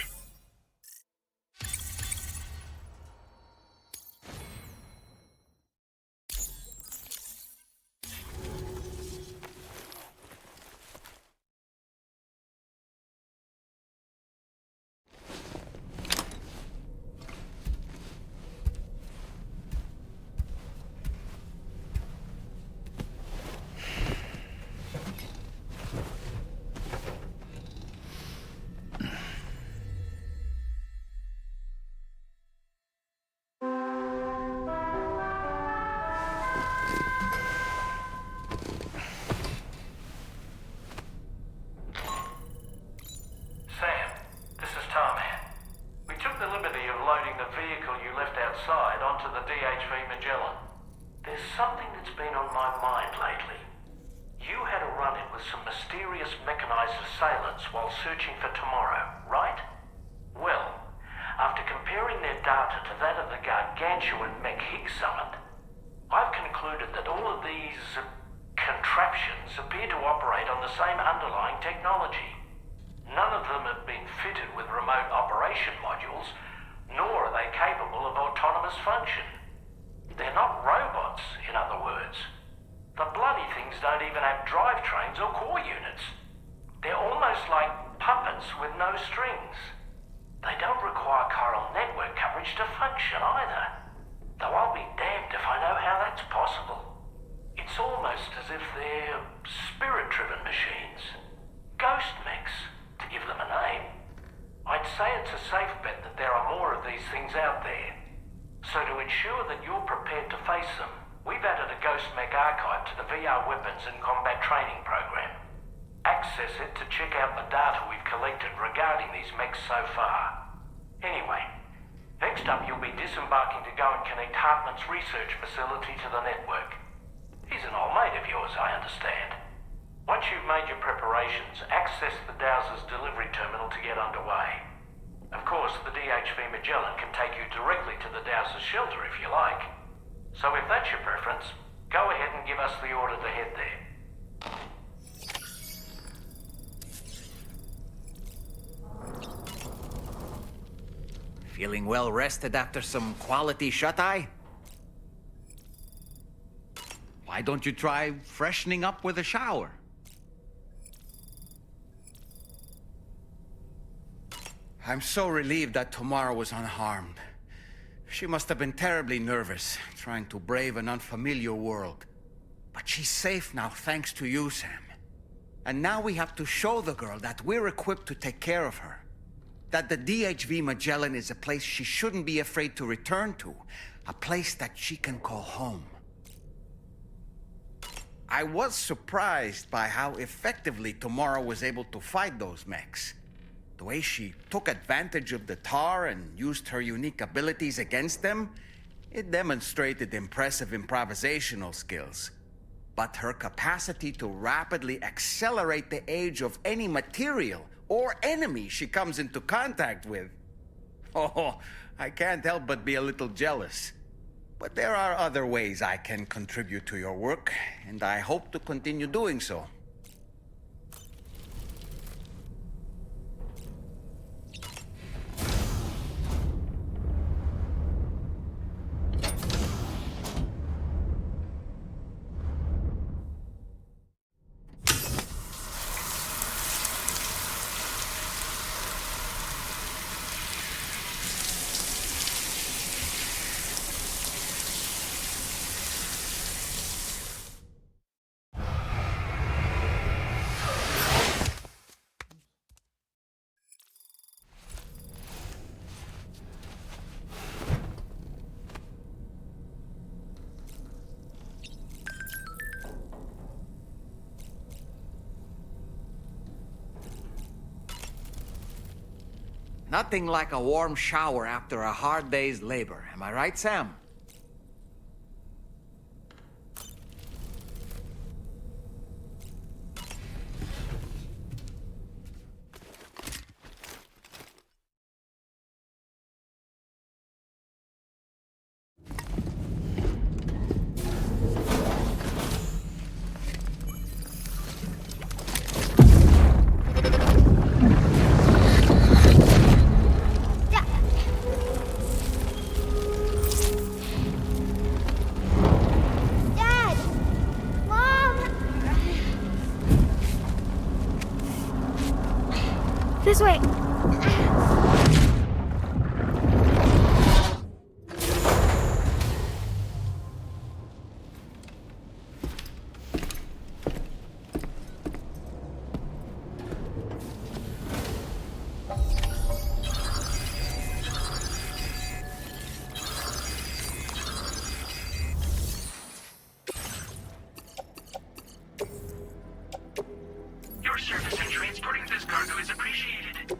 Sam, this is Tarman. We took the liberty of loading the vehicle you left outside onto the DHV Magellan. There's something that's been on my mind lately. You had a run-in with some mysterious mechanized assailants while searching for tomorrow, right? Well, after comparing their data to that of the gargantuan mech Higgs summoned, I've concluded that all of these contraptions appear to operate on the same underlying technology. None of them have been fitted with remote operation modules, nor are they capable of autonomous function. They're not robots, in other words. We've added a Ghost Mech archive to the VR weapons and combat training program. Access it to check out the data we've collected regarding these mechs so far. Anyway, next up you'll be disembarking to go and connect Hartman's research facility to the network. He's an old mate of yours, I understand. Once you've made your preparations, access the Dowser's delivery terminal to get underway. Of course, the DHV Magellan can take you directly to the Dowser's shelter if you like. So if that's your preference, go ahead and give us the order to head there. Feeling well rested after some quality shut-eye? Why don't you try freshening up with a shower? I'm so relieved that Tamara was unharmed. She must have been terribly nervous, trying to brave an unfamiliar world. But she's safe now, thanks to you, Sam. And now we have to show the girl that we're equipped to take care of her. That the DHV Magellan is a place she shouldn't be afraid to return to. A place that she can call home. I was surprised by how effectively Tamara was able to fight those mechs. The way she took advantage of the tar and used her unique abilities against them, it demonstrated impressive improvisational skills. But her capacity to rapidly accelerate the age of any material or enemy she comes into contact with. Oh, I can't help but be a little jealous. But there are other ways I can contribute to your work, and I hope to continue doing so. Nothing like a warm shower after a hard day's labor. Am I right, Sam? This way! Your service in transporting this cargo is appreciated.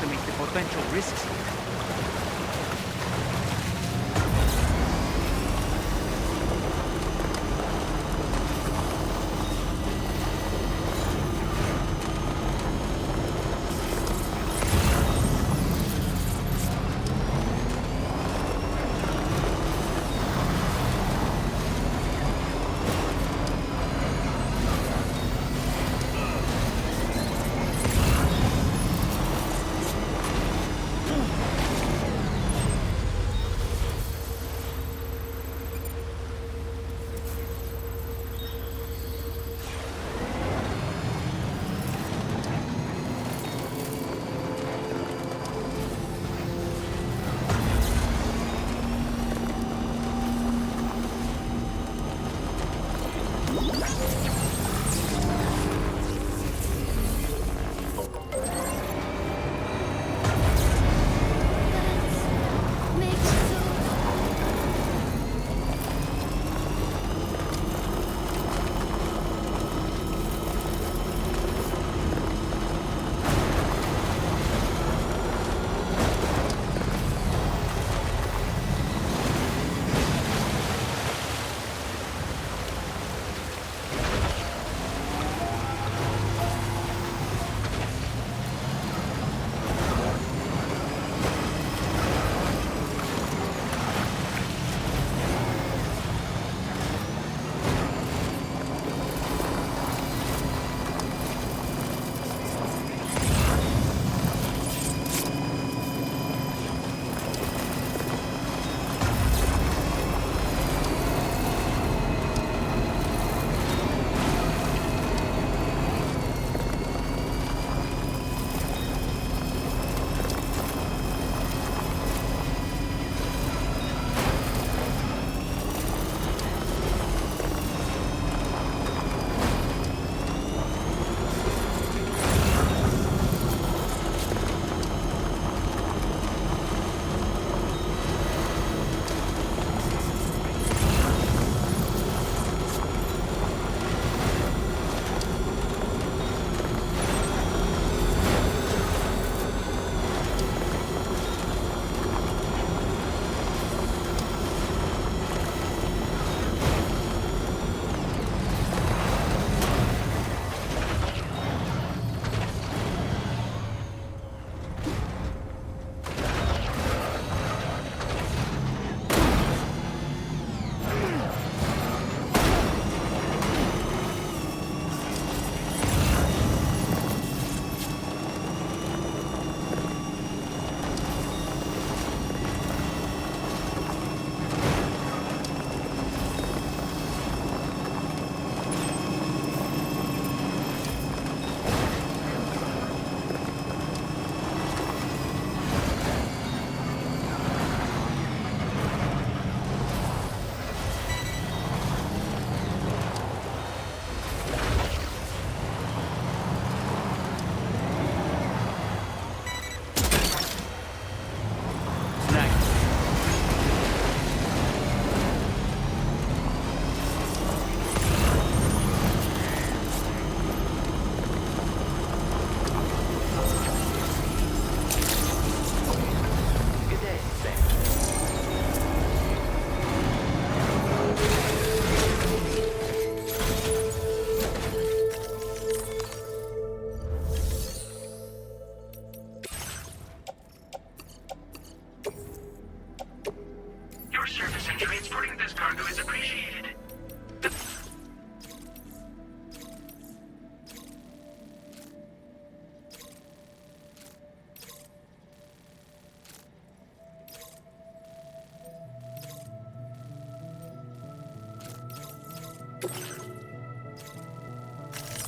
underestimate the potential risks here.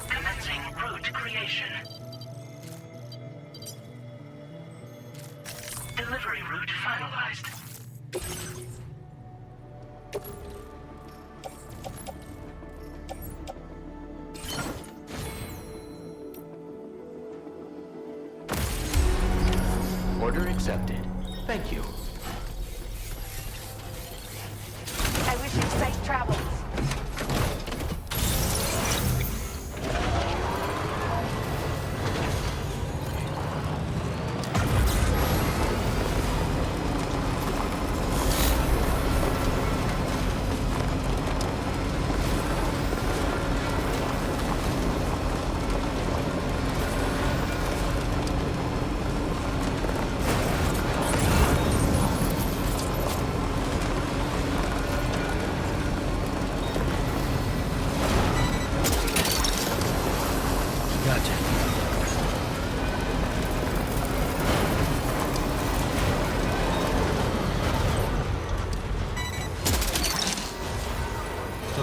Commencing route creation. Delivery route finalized. Order accepted. Thank you. I wish you safe travels.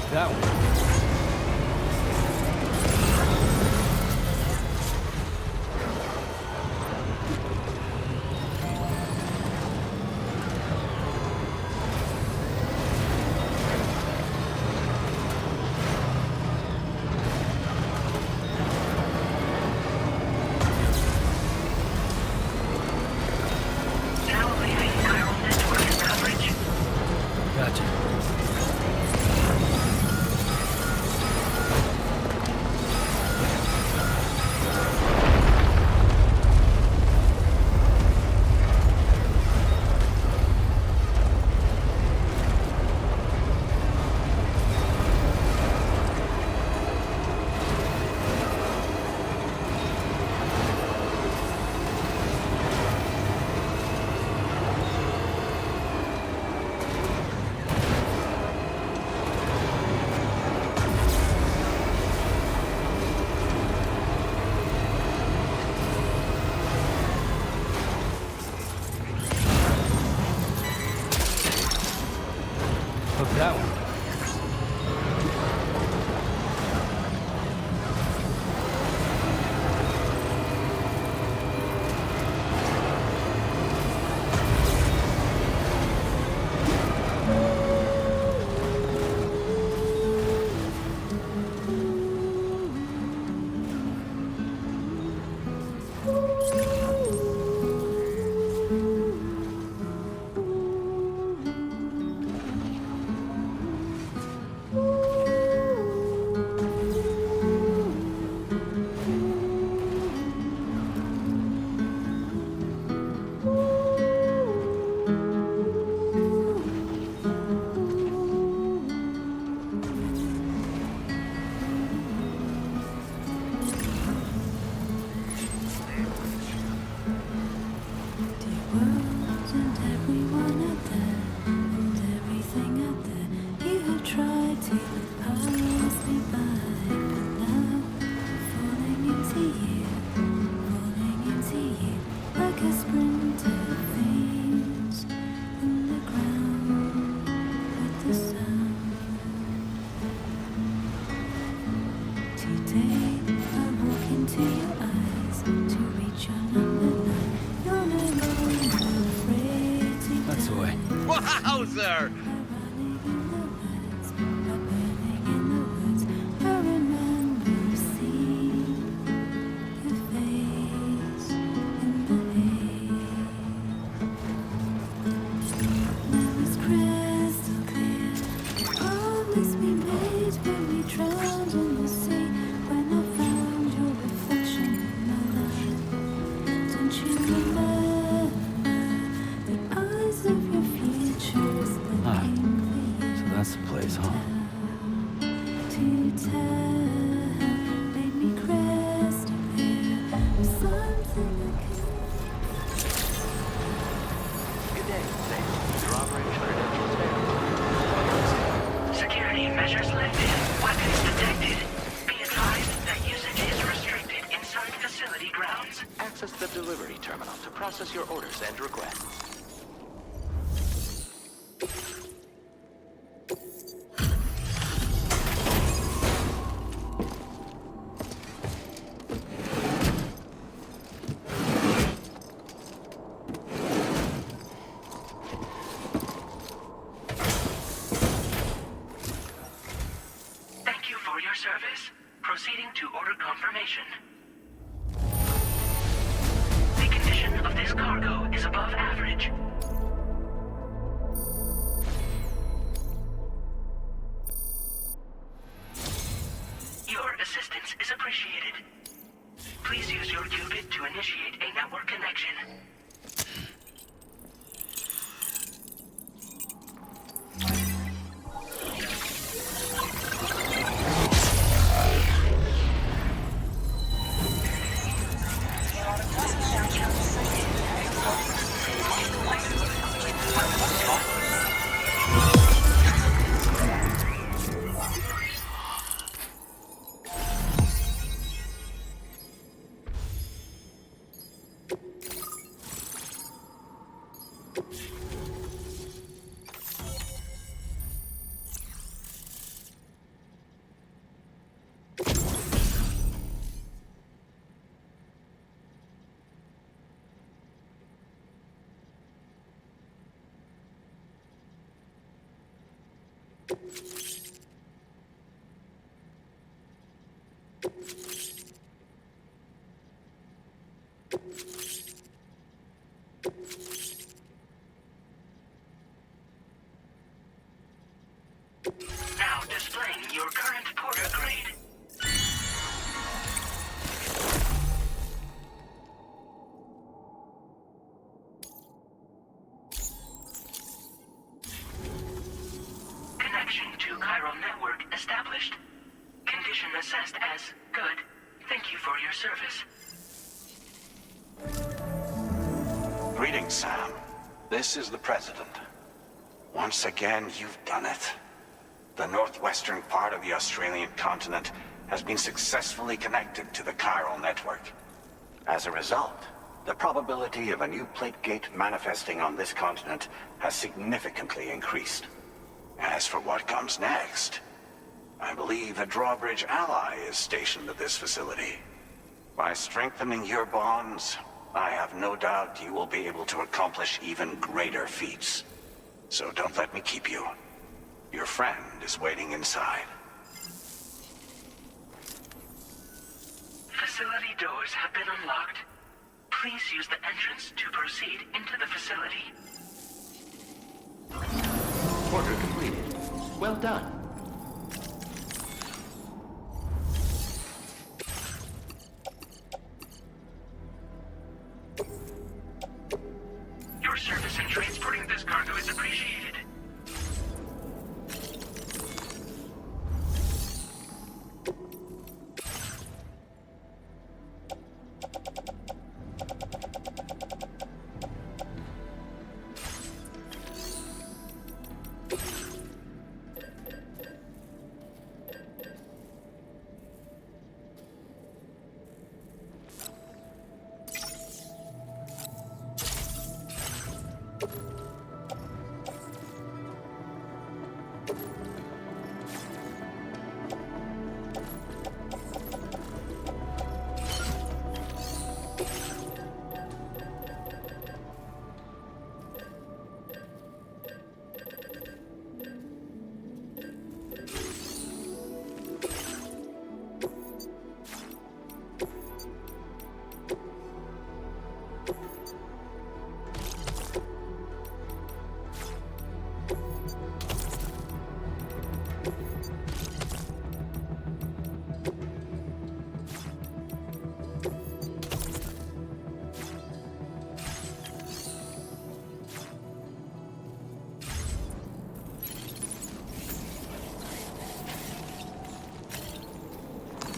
That one. Hook that one. That's the way. Wowzer! That's the place, huh? Good day, Sam. Your operating credentials verified. Security measures lifted. Weapons detected. Be advised that usage is restricted inside facility grounds. Access the delivery terminal to process your orders and requests. Thank you for your service. Proceeding to order confirmation. The condition of this cargo is above average. Your assistance is appreciated. Please use your qubit to initiate a network connection. Now displaying your current porter grade. Connection to chiral network established. Condition assessed as good. Thank you for your service. Greetings, Sam. This is the President. Once again, you've done it. The northwestern part of the Australian continent has been successfully connected to the chiral network. As a result, the probability of a new plate gate manifesting on this continent has significantly increased. As for what comes next, I believe a drawbridge ally is stationed at this facility. By strengthening your bonds, I have no doubt you will be able to accomplish even greater feats. So don't let me keep you. Your friend is waiting inside. Facility doors have been unlocked. Please use the entrance to proceed into the facility. Order completed. Well done. Your service in transporting this cargo is appreciated.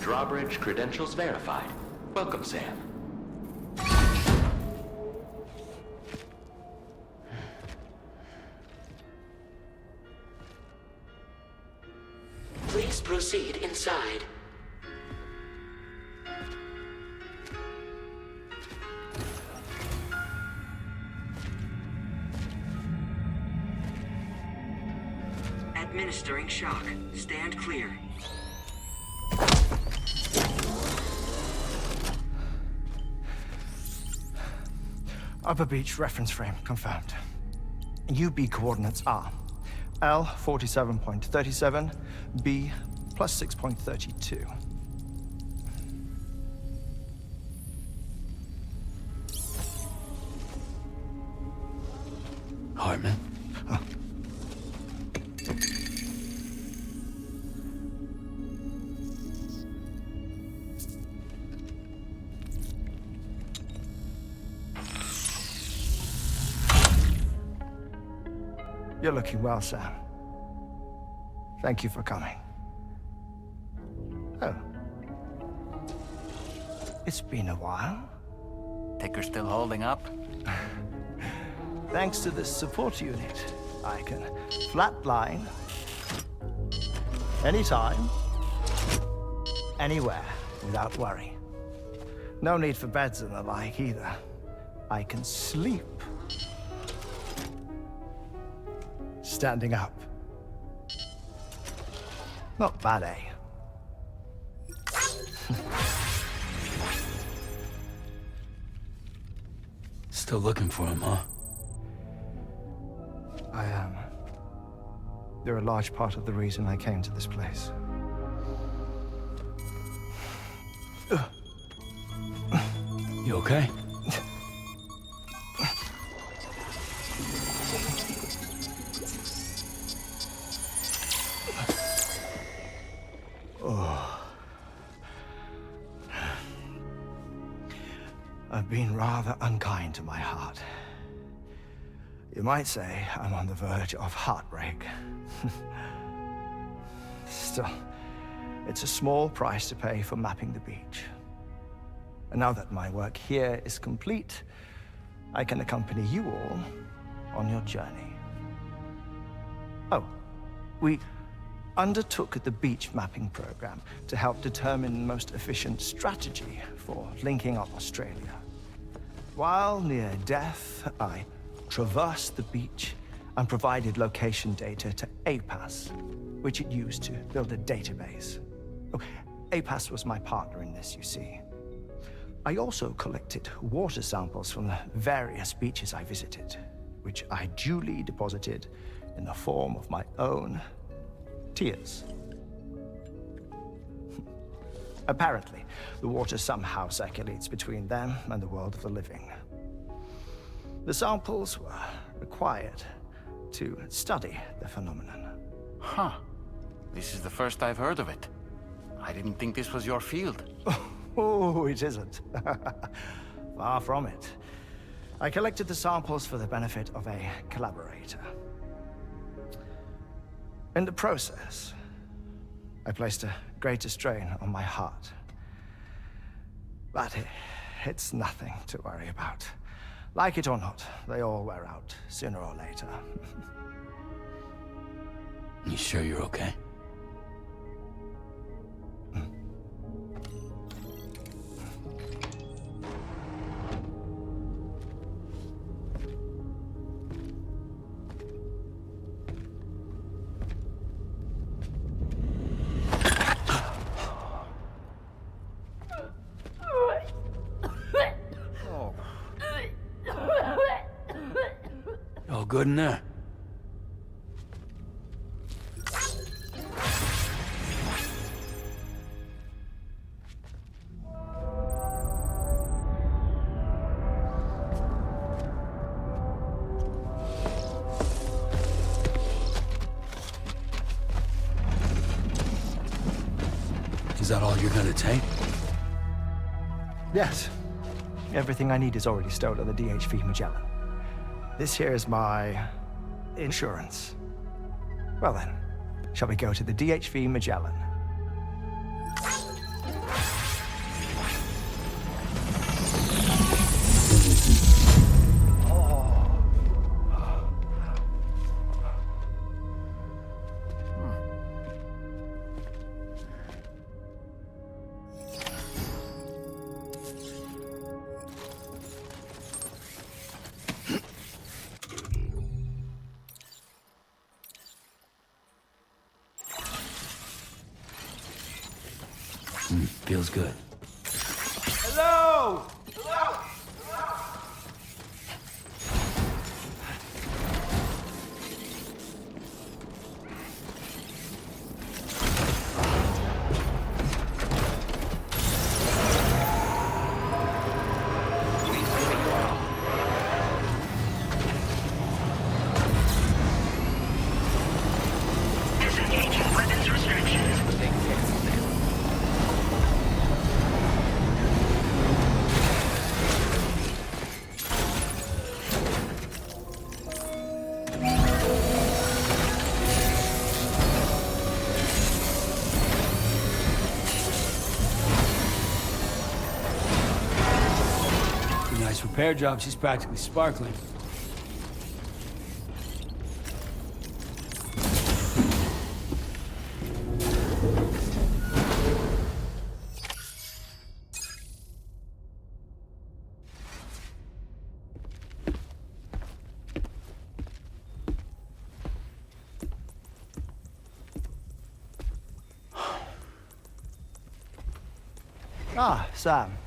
Drawbridge credentials verified. Welcome, Sam. Please proceed inside. Administering shock. Stand clear. Upper Beach reference frame confirmed. UB coordinates are L 47.37, B plus 6.32. Hartman? You're looking well, Sam. Thank you for coming. Oh. It's been a while. Ticker's still holding up? Thanks to this support unit, I can flatline anytime, anywhere, without worry. No need for beds and the like either. I can sleep standing up. Not bad, eh? Still looking for him, huh? I am. You're a large part of the reason I came to this place. You okay? Oh. I've been rather unkind to my heart. You might say I'm on the verge of heartbreak. Still, it's a small price to pay for mapping the beach. And now that my work here is complete, I can accompany you all on your journey. Oh, we undertook the beach mapping program to help determine the most efficient strategy for linking up Australia. While near death, I traversed the beach and provided location data to APAS, which it used to build a database. Oh, APAS was my partner in this, you see. I also collected water samples from the various beaches I visited, which I duly deposited in the form of my own tears. Apparently, the water somehow circulates between them and the world of the living. The samples were required to study the phenomenon. Huh. This is the first I've heard of it. I didn't think this was your field. Oh, it isn't. Far from it. I collected the samples for the benefit of a collaborator. In the process, I placed a greater strain on my heart. But it's nothing to worry about. Like it or not, they all wear out, sooner or later. You sure you're okay? All good in there? Is that all you're gonna take? Yes. Everything I need is already stored on the DHV Magellan. This here is my insurance. Well then, shall we go to the DHV Magellan? Feels good. Hello! Disengaging weapons restrictions. Nice repair job. She's practically sparkling. Ah, Sam.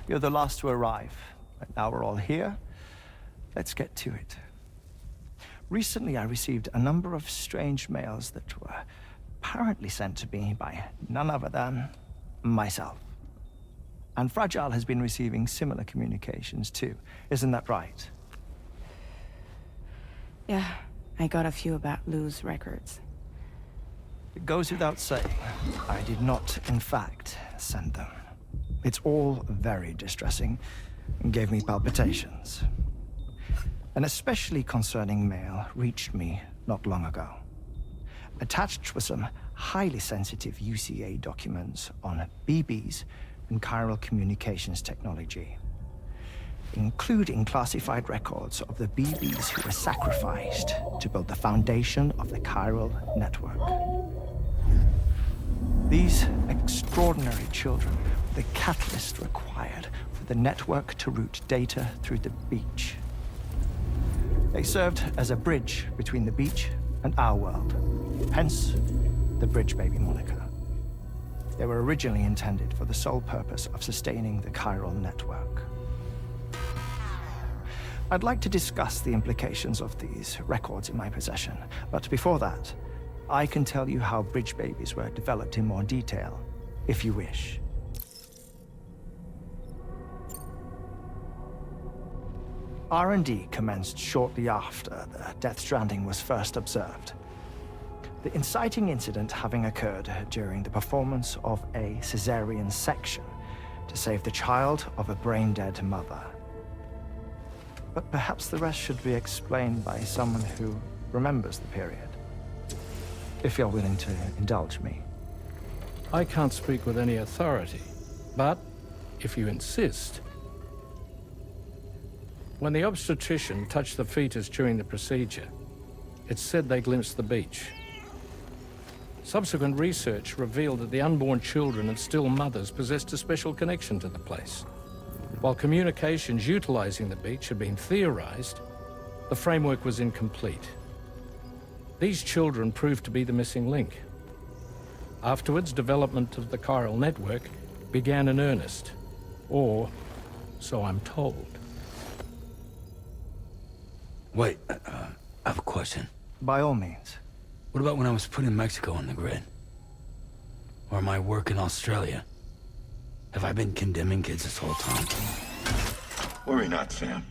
You're the last to arrive. But now we're all here. Let's get to it. Recently, I received a number of strange mails that were apparently sent to me by none other than myself. And Fragile has been receiving similar communications too. Isn't that right? Yeah, I got a few about Lou's records. It goes without saying, I did not, in fact, send them. It's all very distressing and gave me palpitations. An especially concerning mail reached me not long ago. Attached were some highly sensitive UCA documents on BBs and chiral communications technology, including classified records of the BBs who were sacrificed to build the foundation of the chiral network. These extraordinary children were the catalyst required for the network to route data through the beach. They served as a bridge between the beach and our world, hence the Bridge Baby moniker. They were originally intended for the sole purpose of sustaining the chiral network. I'd like to discuss the implications of these records in my possession, but before that, I can tell you how Bridge Babies were developed in more detail, if you wish. R&D commenced shortly after the Death Stranding was first observed. The inciting incident having occurred during the performance of a cesarean section to save the child of a brain-dead mother. But perhaps the rest should be explained by someone who remembers the period. If you're willing to indulge me. I can't speak with any authority, but if you insist. When the obstetrician touched the fetus during the procedure, it's said they glimpsed the beach. Subsequent research revealed that the unborn children and still mothers possessed a special connection to the place. While communications utilizing the beach had been theorized, the framework was incomplete. These children proved to be the missing link. Afterwards, development of the chiral network began in earnest, or so I'm told. Wait, I have a question. By all means. What about when I was putting Mexico on the grid? Or my work in Australia? Have I been condemning kids this whole time? Worry not, Sam.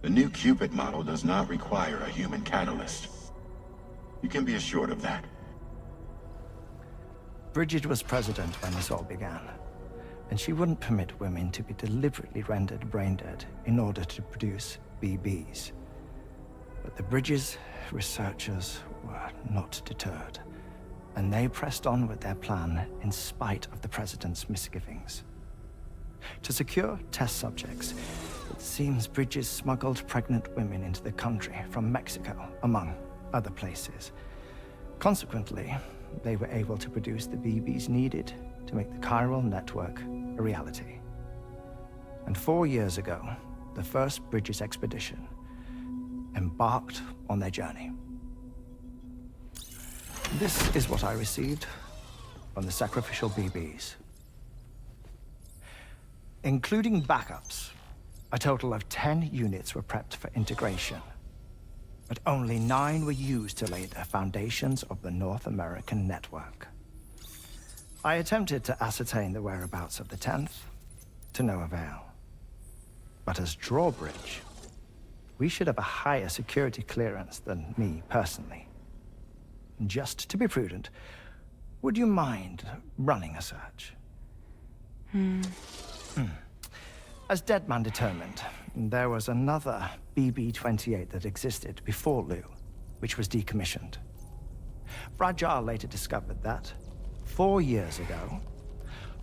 The new Cupid model does not require a human catalyst. You can be assured of that. Bridget was president when this all began, and she wouldn't permit women to be deliberately rendered brain-dead in order to produce BBs. But the Bridges researchers were not deterred, and they pressed on with their plan in spite of the president's misgivings. To secure test subjects, it seems Bridges smuggled pregnant women into the country from Mexico, among other places. Consequently, they were able to produce the BBs needed to make the chiral network a reality. And 4 years ago, the first Bridges expedition embarked on their journey. This is what I received from the sacrificial BBs. Including backups, a total of 10 units were prepped for integration, but only 9 were used to lay the foundations of the North American network. I attempted to ascertain the whereabouts of the 10th, to no avail. But as drawbridge, we should have a higher security clearance than me personally. Just to be prudent, would you mind running a search? As Deadman determined, there was another BB-28 that existed before Lou, which was decommissioned. Fragile later discovered that, 4 years ago,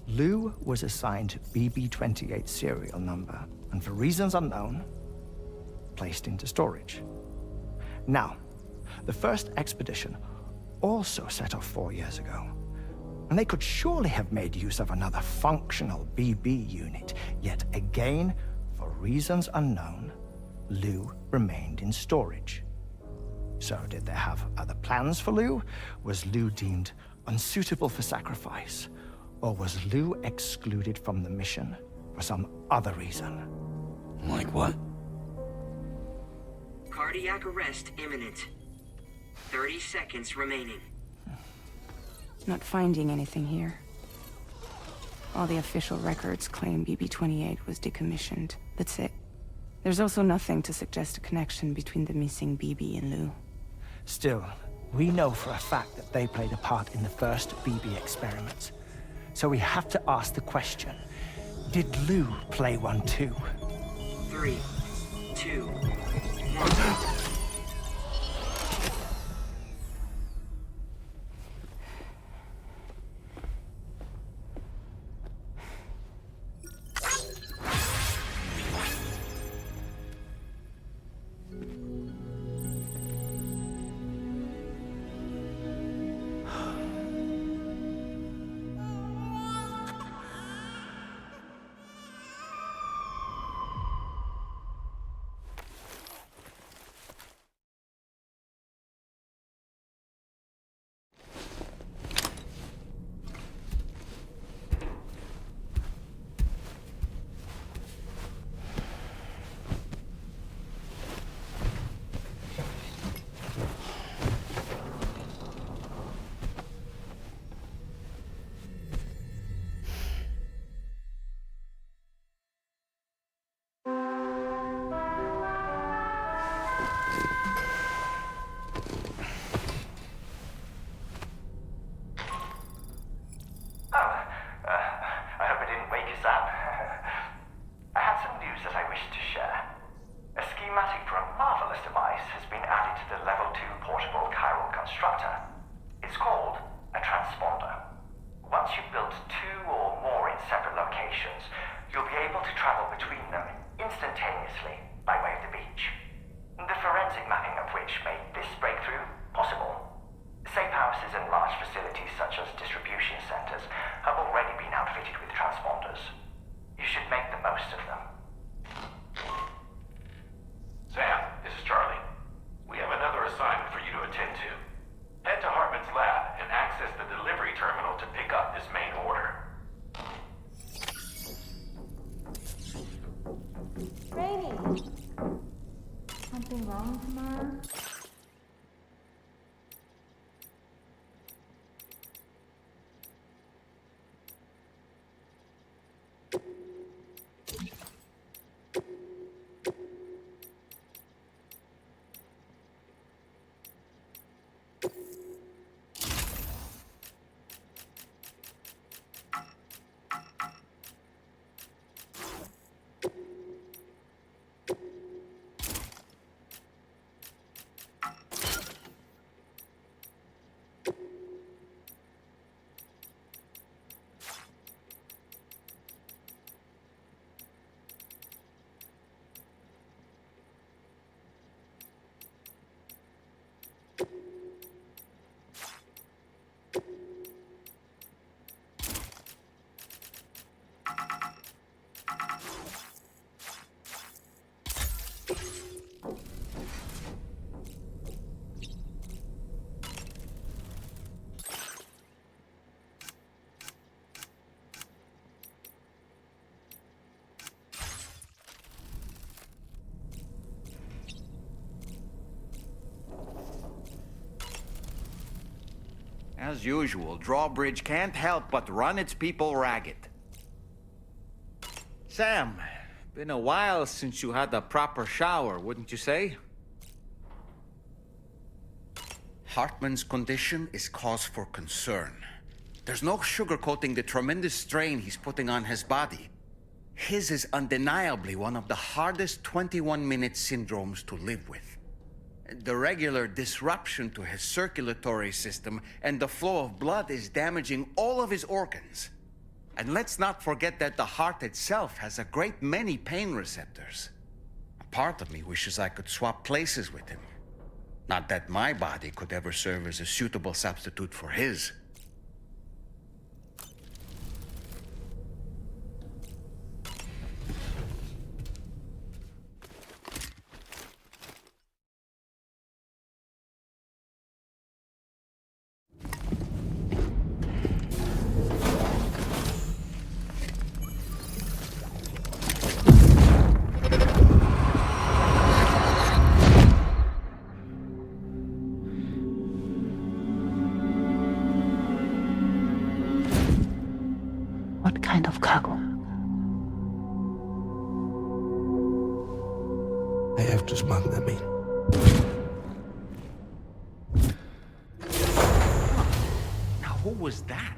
Lou was assigned BB-28 serial number, and for reasons unknown, placed into storage. Now, the first expedition also set off 4 years ago, and they could surely have made use of another functional BB unit, yet again, for reasons unknown, Lou remained in storage. So did they have other plans for Lou? Was Lou deemed unsuitable for sacrifice? Or was Lou excluded from the mission for some other reason? Like what? Cardiac arrest imminent. 30 seconds remaining. Not finding anything here. All the official records claim BB-28 was decommissioned. That's it. There's also nothing to suggest a connection between the missing BB and Lou. Still, we know for a fact that they played a part in the first BB experiments. So we have to ask the question, did Lou play one too? 3, 2, 1. Something wrong tomorrow? As usual, Drawbridge can't help but run its people ragged. Sam, been a while since you had a proper shower, wouldn't you say? Hartman's condition is cause for concern. There's no sugarcoating the tremendous strain he's putting on his body. His is undeniably one of the hardest 21-minute syndromes to live with. The regular disruption to his circulatory system and the flow of blood is damaging all of his organs. And let's not forget that the heart itself has a great many pain receptors. A part of me wishes I could swap places with him. Not that my body could ever serve as a suitable substitute for his. cargo. I have to smuggle them in. Now, who was that?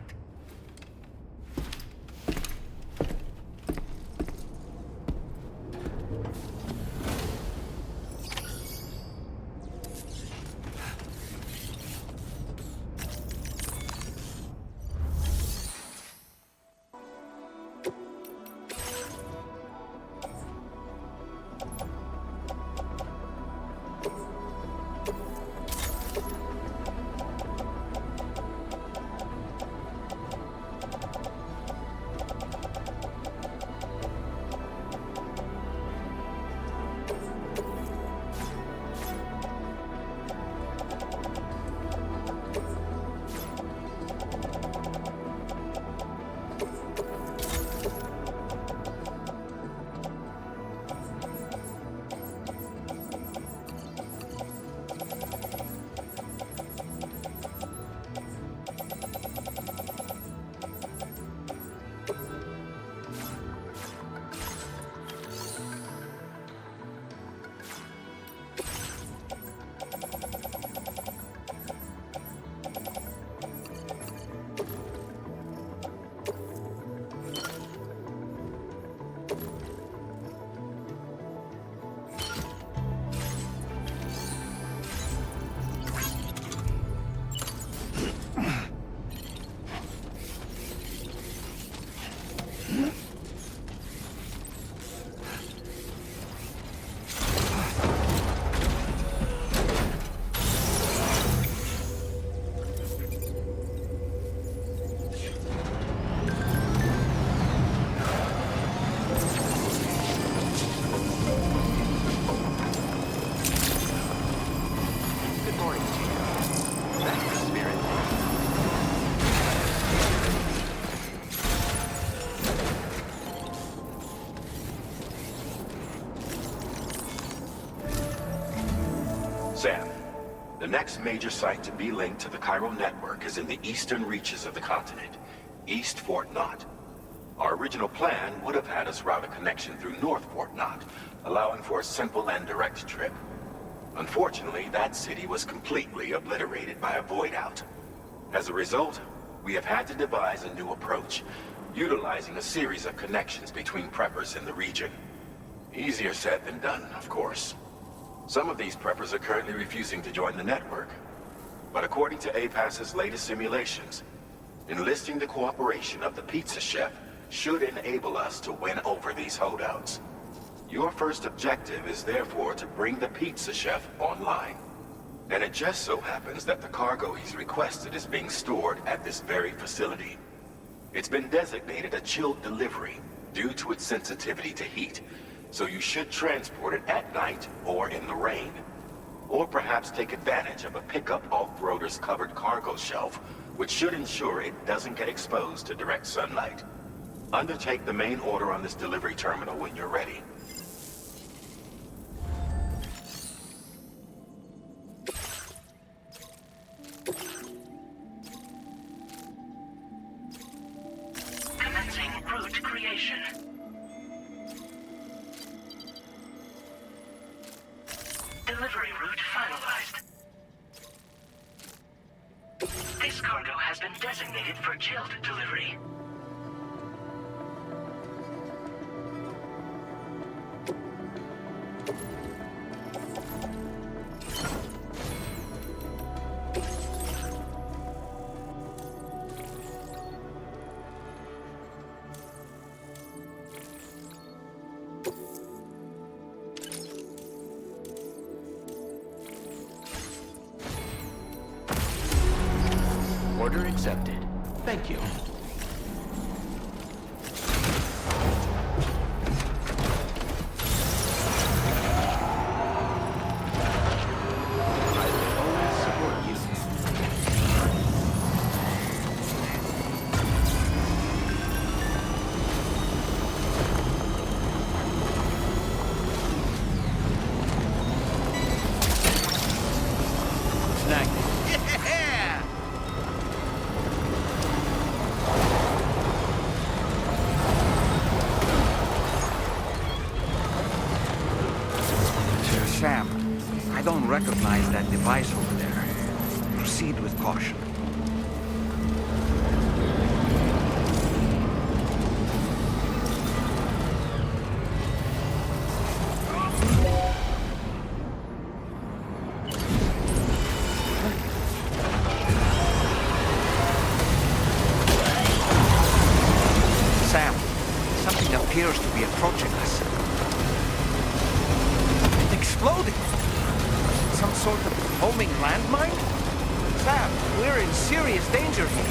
Sam, the next major site to be linked to the Cairo network is in the eastern reaches of the continent, East Fort Knott. Our original plan would have had us route a connection through North Fort Knott, allowing for a simple and direct trip. Unfortunately, that city was completely obliterated by a void out. As a result, we have had to devise a new approach, utilizing a series of connections between preppers in the region. Easier said than done, of course. Some of these preppers are currently refusing to join the network. But according to APAS's latest simulations, enlisting the cooperation of the pizza chef should enable us to win over these holdouts. Your first objective is therefore to bring the pizza chef online. And it just so happens that the cargo he's requested is being stored at this very facility. It's been designated a chilled delivery due to its sensitivity to heat, so you should transport it at night or in the rain. Or perhaps take advantage of a pickup off-roader's covered cargo shelf, which should ensure it doesn't get exposed to direct sunlight. Undertake the main order on this delivery terminal when you're ready. Commencing route creation. Delivery route finalized. This cargo has been designated for chilled delivery. Order accepted. Thank you. I will always support you. Snagged it. Yeah! I don't recognize that device over there. Proceed with caution. Sam, something appears to be approaching us. It exploded! Some sort of homing landmine? Sam, we're in serious danger here.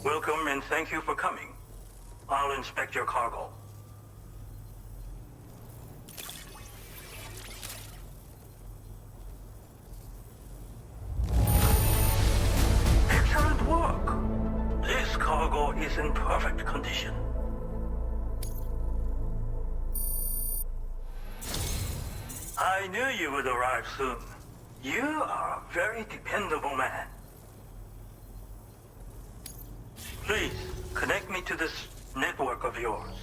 Welcome and thank you for coming. I'll inspect your cargo. Excellent work. This cargo is in perfect condition. I knew you would arrive soon. You are a very dependable man. Please, connect me to this network of yours.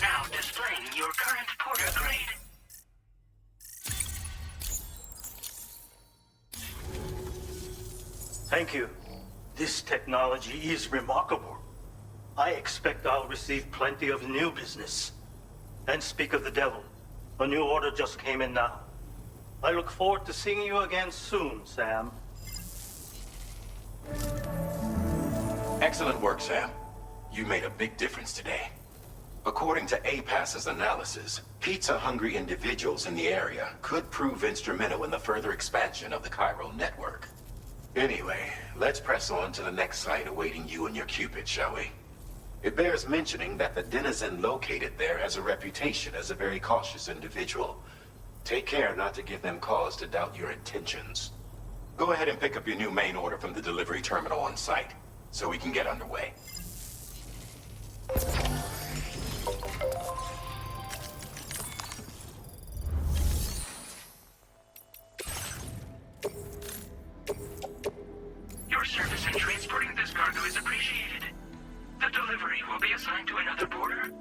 Now displaying your current porter grade. Thank you. This technology is remarkable. I expect I'll receive plenty of new business. And speak of the devil, a new order just came in now. I look forward to seeing you again soon, Sam. Excellent work, Sam. You made a big difference today. According to APAS's analysis, pizza-hungry individuals in the area could prove instrumental in the further expansion of the Cairo network. Anyway, let's press on to the next site awaiting you and your Cupid, shall we? It bears mentioning that the denizen located there has a reputation as a very cautious individual. Take care not to give them cause to doubt your intentions. Go ahead and pick up your new main order from the delivery terminal on site, so we can get underway. Your service in transporting this cargo is appreciated. The delivery will be assigned to another porter.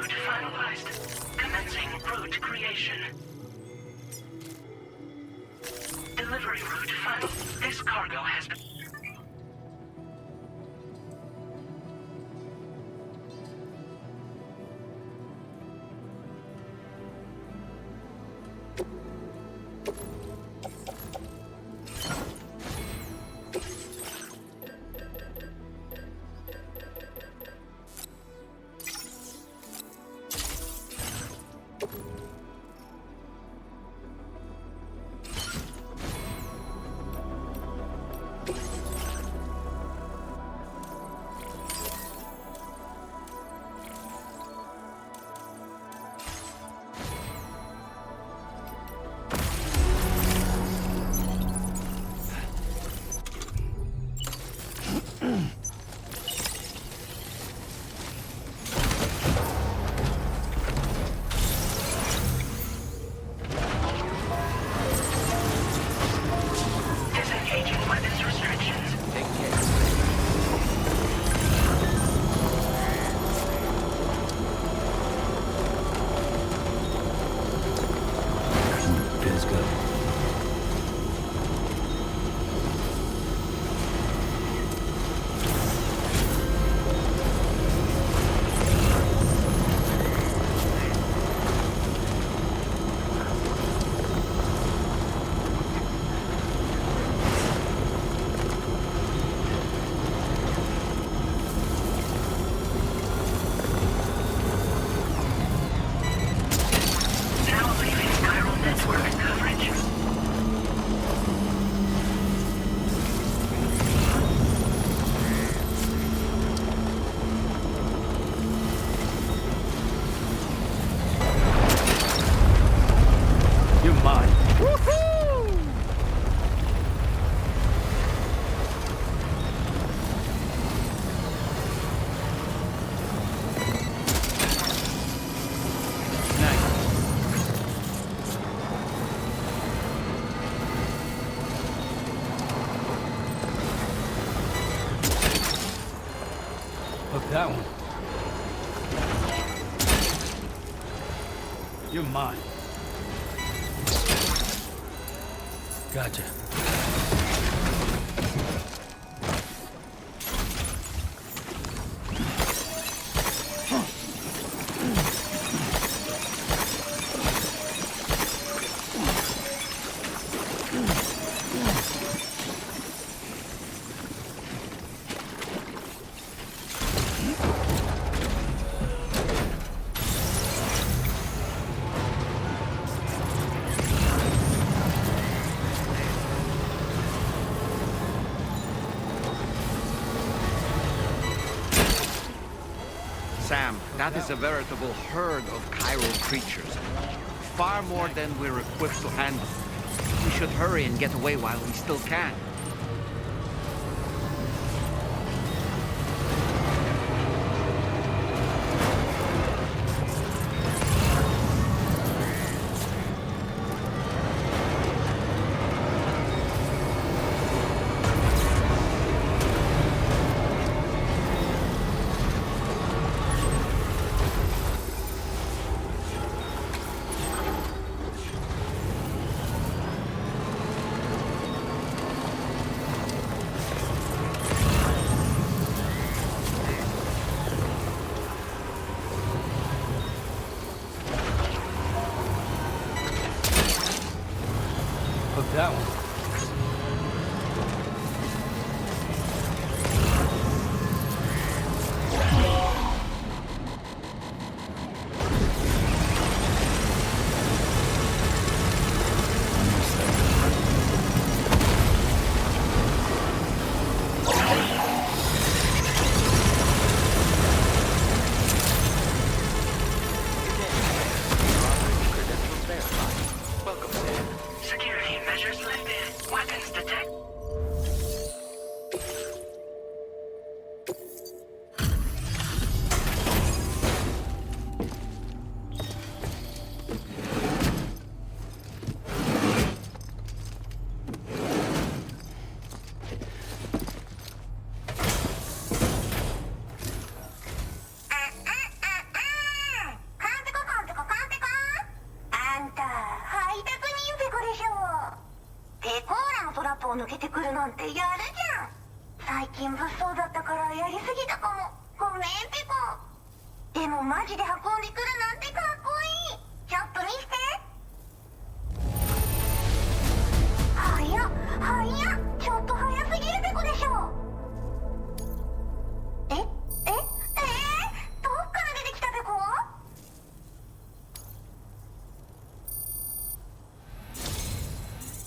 route finalized. Commencing route creation. Delivery route final. This cargo has been... That one. You're mine. Gotcha. Sam, that is a veritable herd of chiral creatures. Far more than we're equipped to handle. We should hurry and get away while we still can. 抜けてくるなんてやるじゃん。最近物騒だったからやりすぎたかも。ごめんペコ。でもマジで運んでくるなんてかっこいい。ちょっと見せて。早っちょっと早すぎるペコでしょ。どっから出てきたペコ？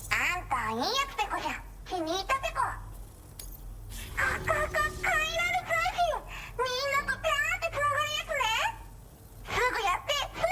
あんたいいやつペコじゃん。気に入ったペコ。快楽通信。みんなとピャーってつながるやつね。すぐやってす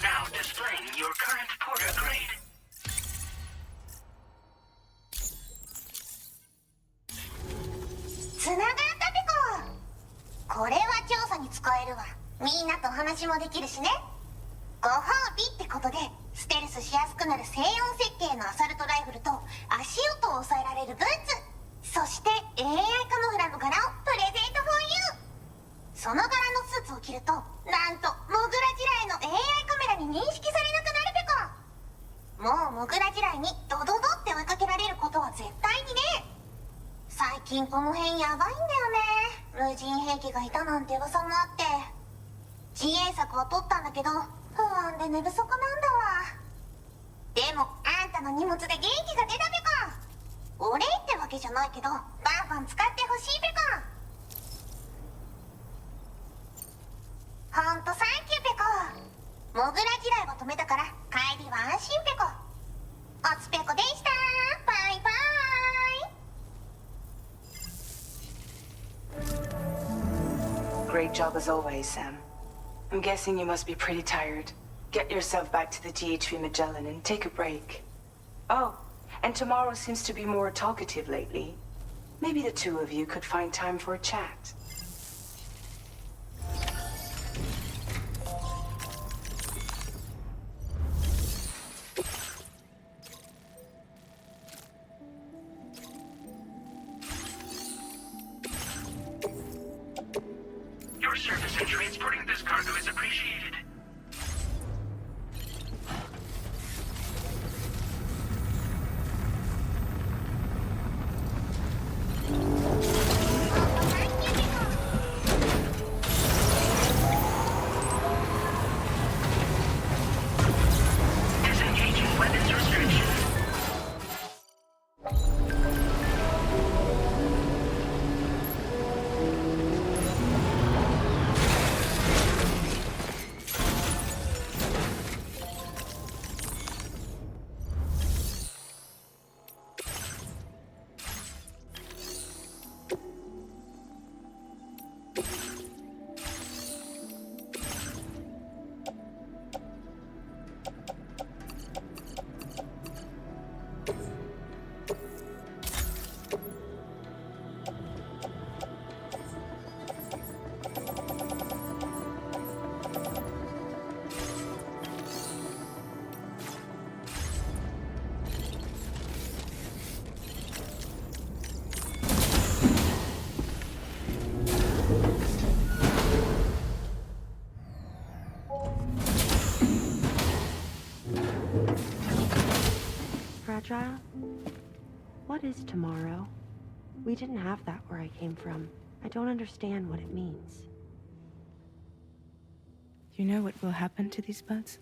Now displaying your current porter grade. つながったペコ。これは調査に使えるわ。みんなと話もできるしね。ご褒美ってことでステルスしやすくなる静音設計のアサルトライフルと足音を抑えられるブーツ、そして AI カモフラの柄をプレゼント for you。 その柄のスーツを着るとなんとモグラ地雷の AI カメラに認識されなくなるペコ。もうモグラ地雷にドドドって追いかけられることは絶対にね。最近この辺やばいんだよね。無人兵器がいたなんて噂もあって、自衛策は取ったんだけど不安で寝不足なんだわ。でもあんたの荷物で元気が出たペコ。お礼ってわけじゃないけどバンバン使ってほしいペコ。ほんとサンキューペコ。モグラ地雷を止めたから帰りは安心ペコ。おつペコでした。バイバイ。Great job as always, Sam. I'm guessing you must be pretty tired. Get yourself back to the GHV Magellan and take a break. Oh, and tomorrow seems to be more talkative lately. Maybe the two of you could find time for a chat. Your service in transporting this cargo is appreciated. Disengaging weapons restrictions. Fragile? What is tomorrow? We didn't have that where I came from. I don't understand what it means. You know what will happen to these buds?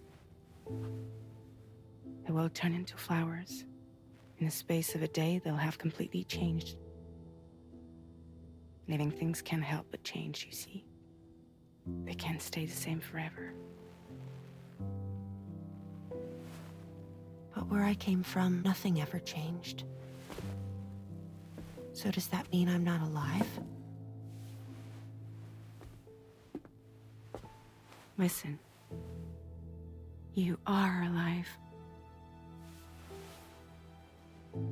They will turn into flowers. In the space of a day, they'll have completely changed. Living things can't help but change, you see. They can't stay the same forever. But where I came from, nothing ever changed. So does that mean I'm not alive? Listen. You are alive.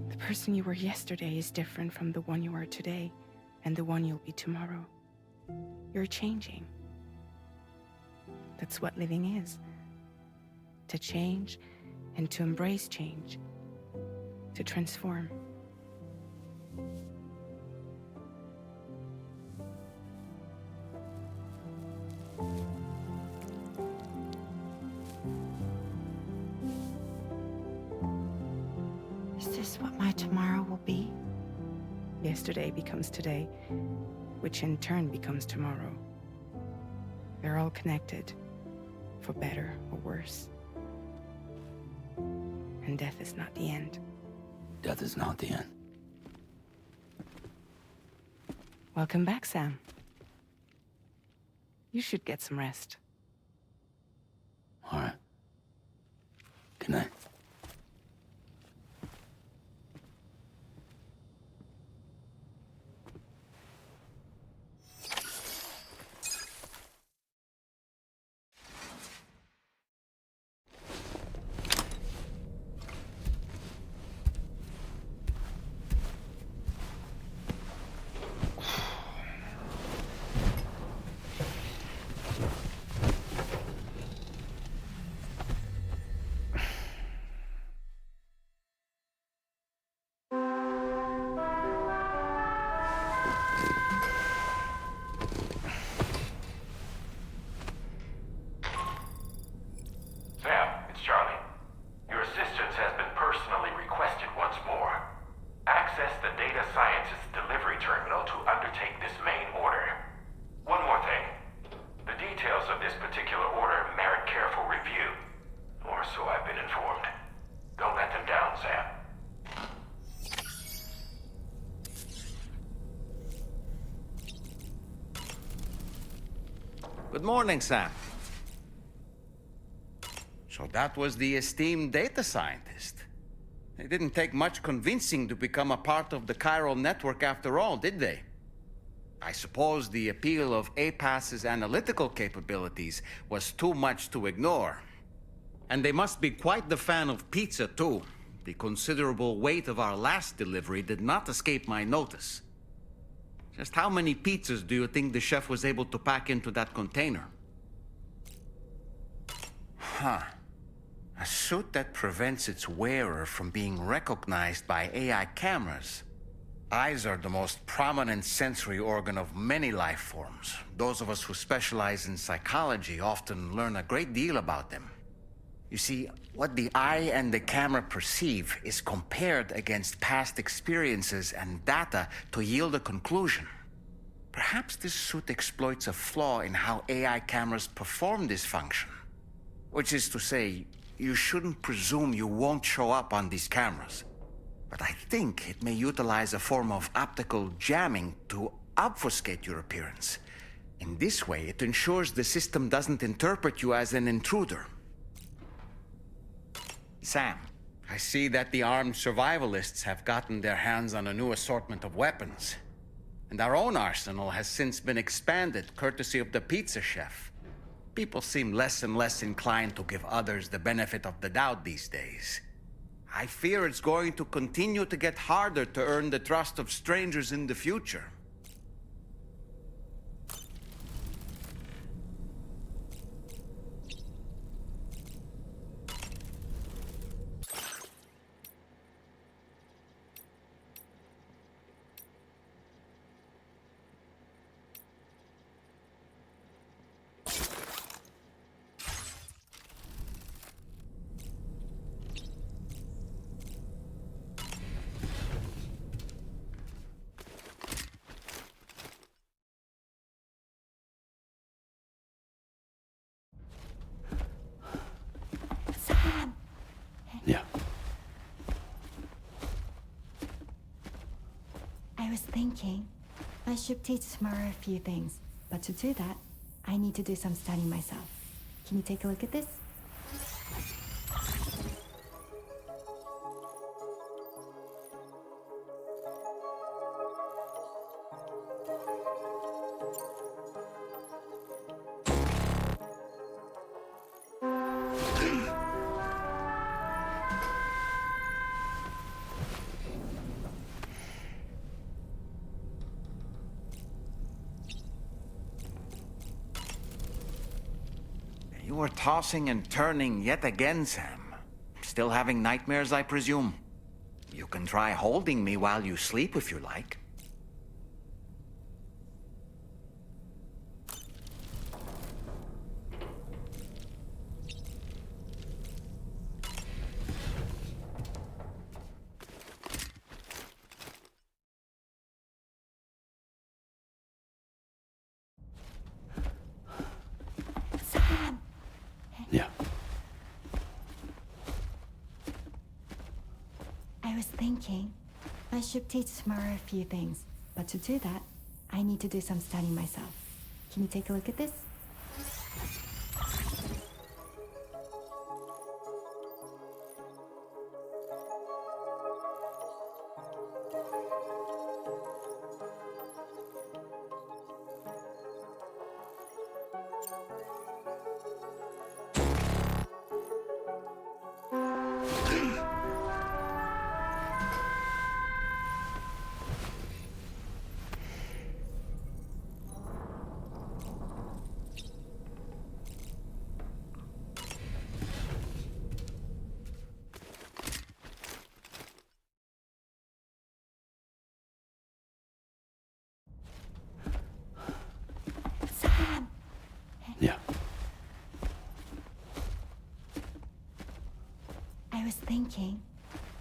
The person you were yesterday is different from the one you are today, and the one you'll be tomorrow. You're changing. That's what living is. To change, and to embrace change. To transform. Is this what my tomorrow will be? Yesterday becomes today, which in turn becomes tomorrow. They're all connected, for better or worse. And death is not the end. Death is not the end. Welcome back, Sam. You should get some rest. All right. Good night. Sam, it's Charlie. Your assistance has been personally requested once more. Access the Data Sciences delivery terminal to undertake this main order. One more thing. The details of this particular order merit careful review. Or so I've been informed. Don't let them down, Sam. Good morning, Sam. So that was the esteemed data scientist. It didn't take much convincing to become a part of the chiral network after all, did they? I suppose the appeal of APAS's analytical capabilities was too much to ignore. And they must be quite the fan of pizza, too. The considerable weight of our last delivery did not escape my notice. Just how many pizzas do you think the chef was able to pack into that container? Huh. A suit that prevents its wearer from being recognized by AI cameras. Eyes are the most prominent sensory organ of many life forms. Those of us who specialize in psychology often learn a great deal about them. You see, what the eye and the camera perceive is compared against past experiences and data to yield a conclusion. Perhaps this suit exploits a flaw in how AI cameras perform this function. Which is to say, you shouldn't presume you won't show up on these cameras. But I think it may utilize a form of optical jamming to obfuscate your appearance. In this way, it ensures the system doesn't interpret you as an intruder. Sam, I see that the armed survivalists have gotten their hands on a new assortment of weapons. And our own arsenal has since been expanded, courtesy of the pizza chef. People seem less and less inclined to give others the benefit of the doubt these days. I fear it's going to continue to get harder to earn the trust of strangers in the future. thinking I should teach Samara a few things, but to do that, I need to do some studying myself. Can you take a look at this? You were tossing and turning yet again, Sam. Still having nightmares, I presume? You can try holding me while you sleep if you like. Yeah. I was thinking I should teach Samara a few things, but to do that, I need to do some studying myself. Can you take a look at this? Yeah. I was thinking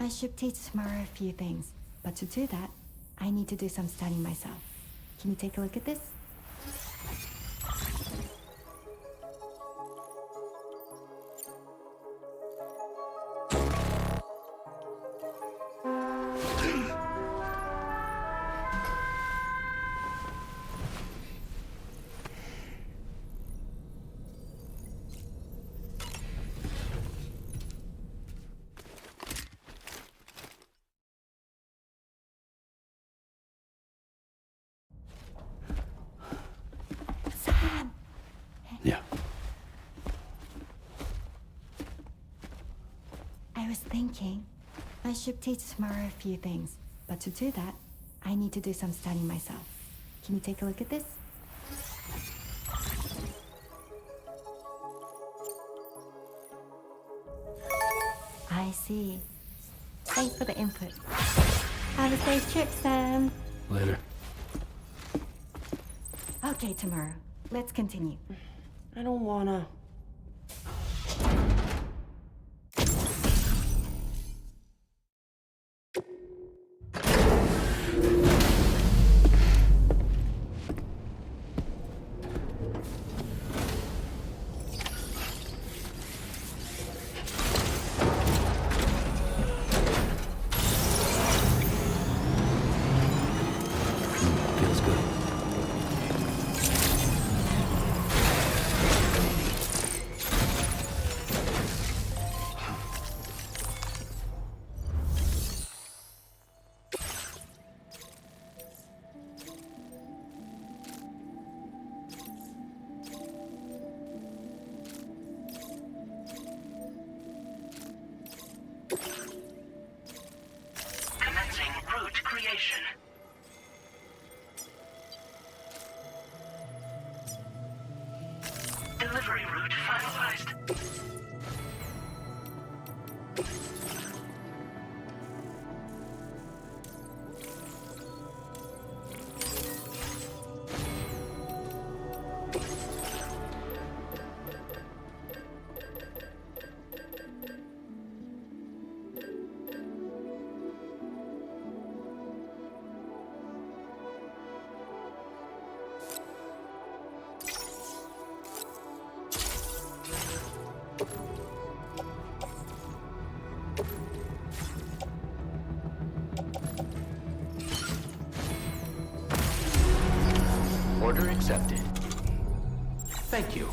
I should teach Samara a few things, but to do that, I need to do some studying myself. Can you take a look at this? Yeah. I was thinking I should teach Samara a few things, but to do that, I need to do some studying myself. Can you take a look at this? I see. Thanks for the input. Have a safe trip, Sam. Later. Okay, tomorrow. Let's continue. I don't wanna. Feels good. Commencing route creation. Delivery route finalized. accepted. Thank you.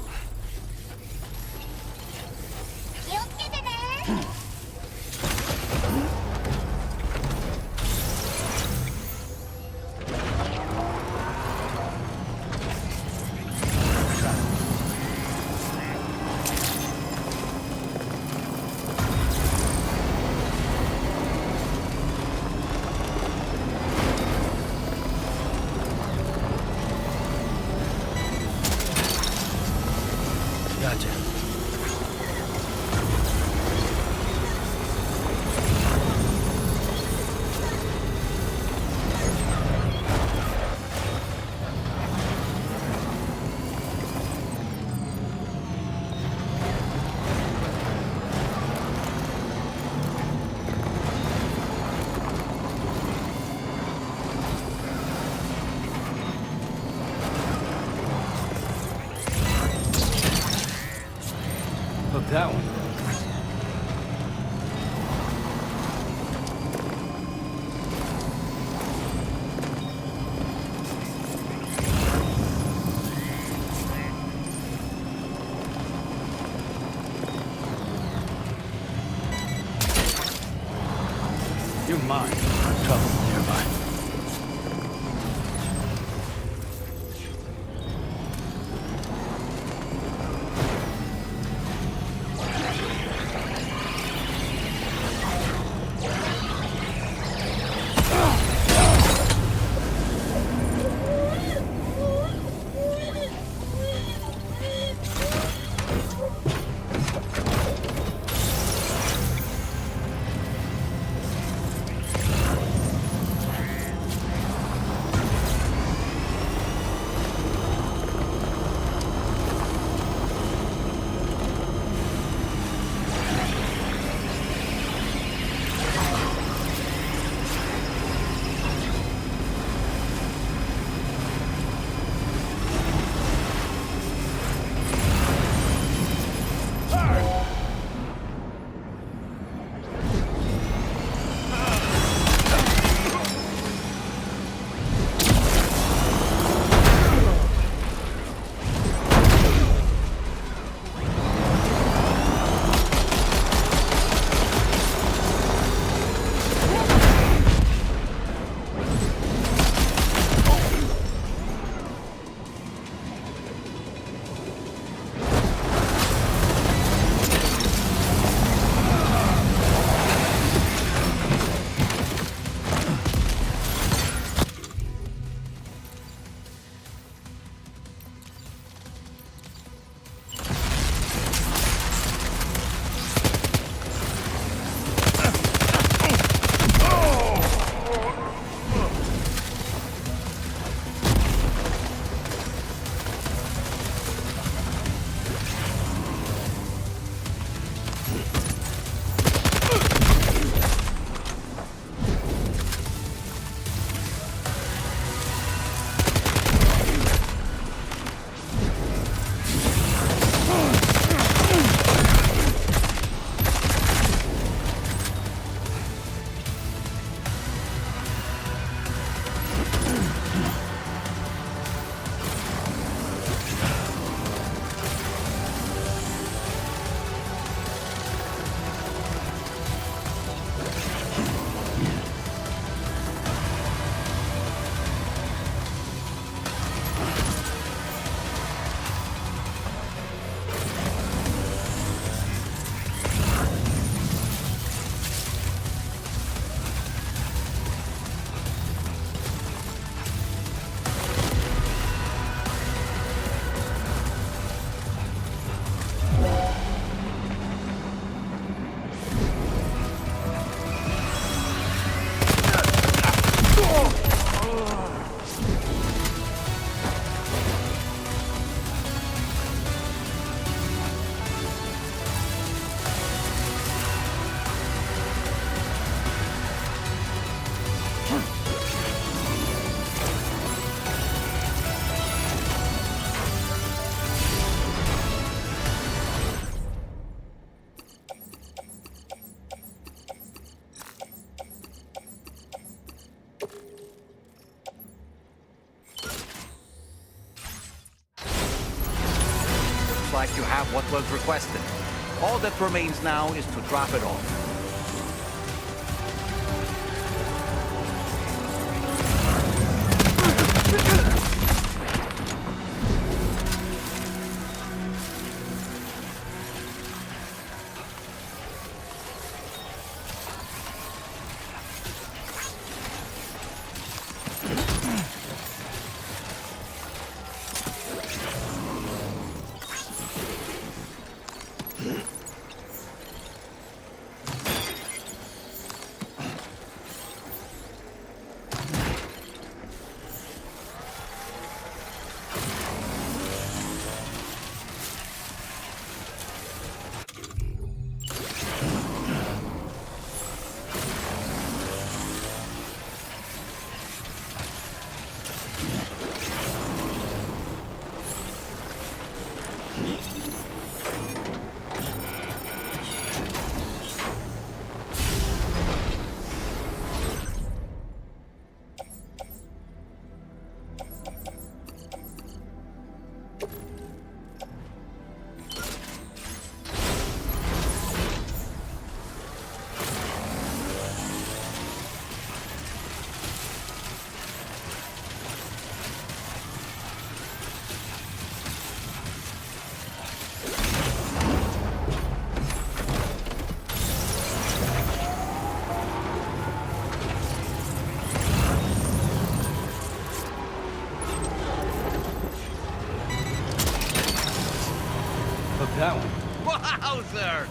気をつけてね。Gotcha. Hook that one. You're mine. Trouble nearby. like you have what was requested. All that remains now is to drop it off. That one. Wowzer!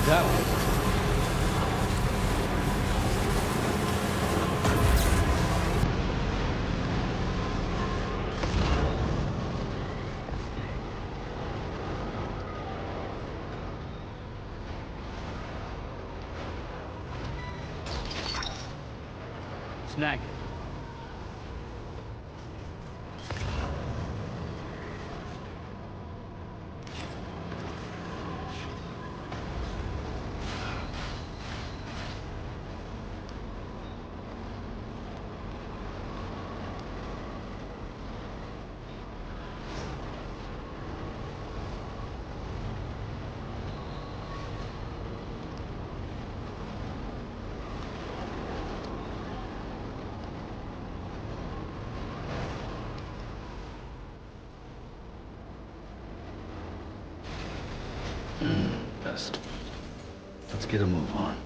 That one. Snag it. Best. Let's get a move on.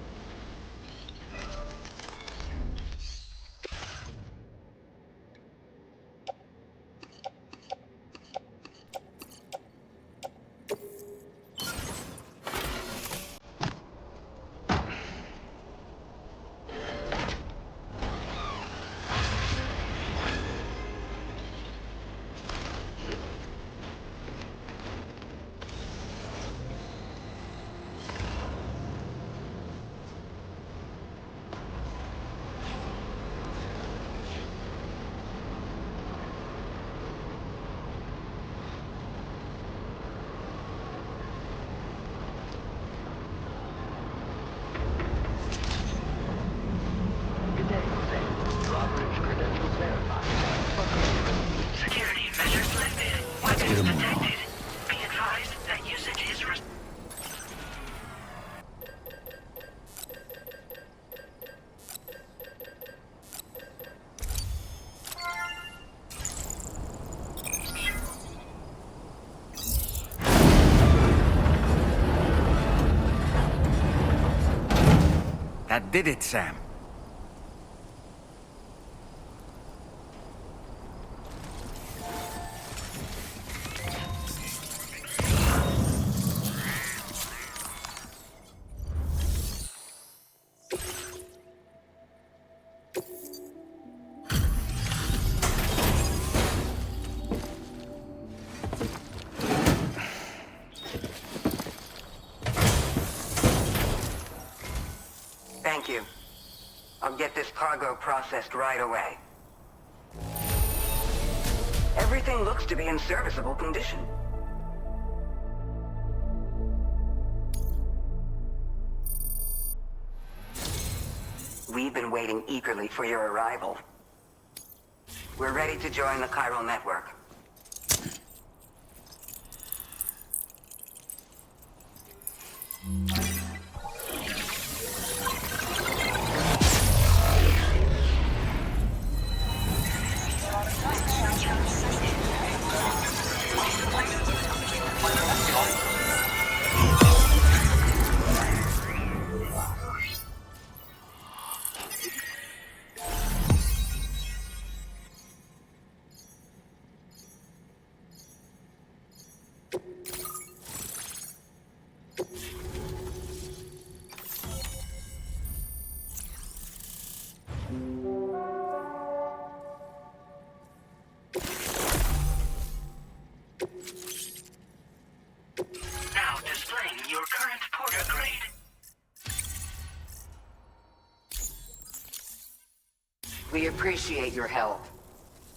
That did it, Sam. Thank you. I'll get this cargo processed right away. Everything looks to be in serviceable condition. We've been waiting eagerly for your arrival. We're ready to join the chiral network. Now displaying your current porter grade. We appreciate your help.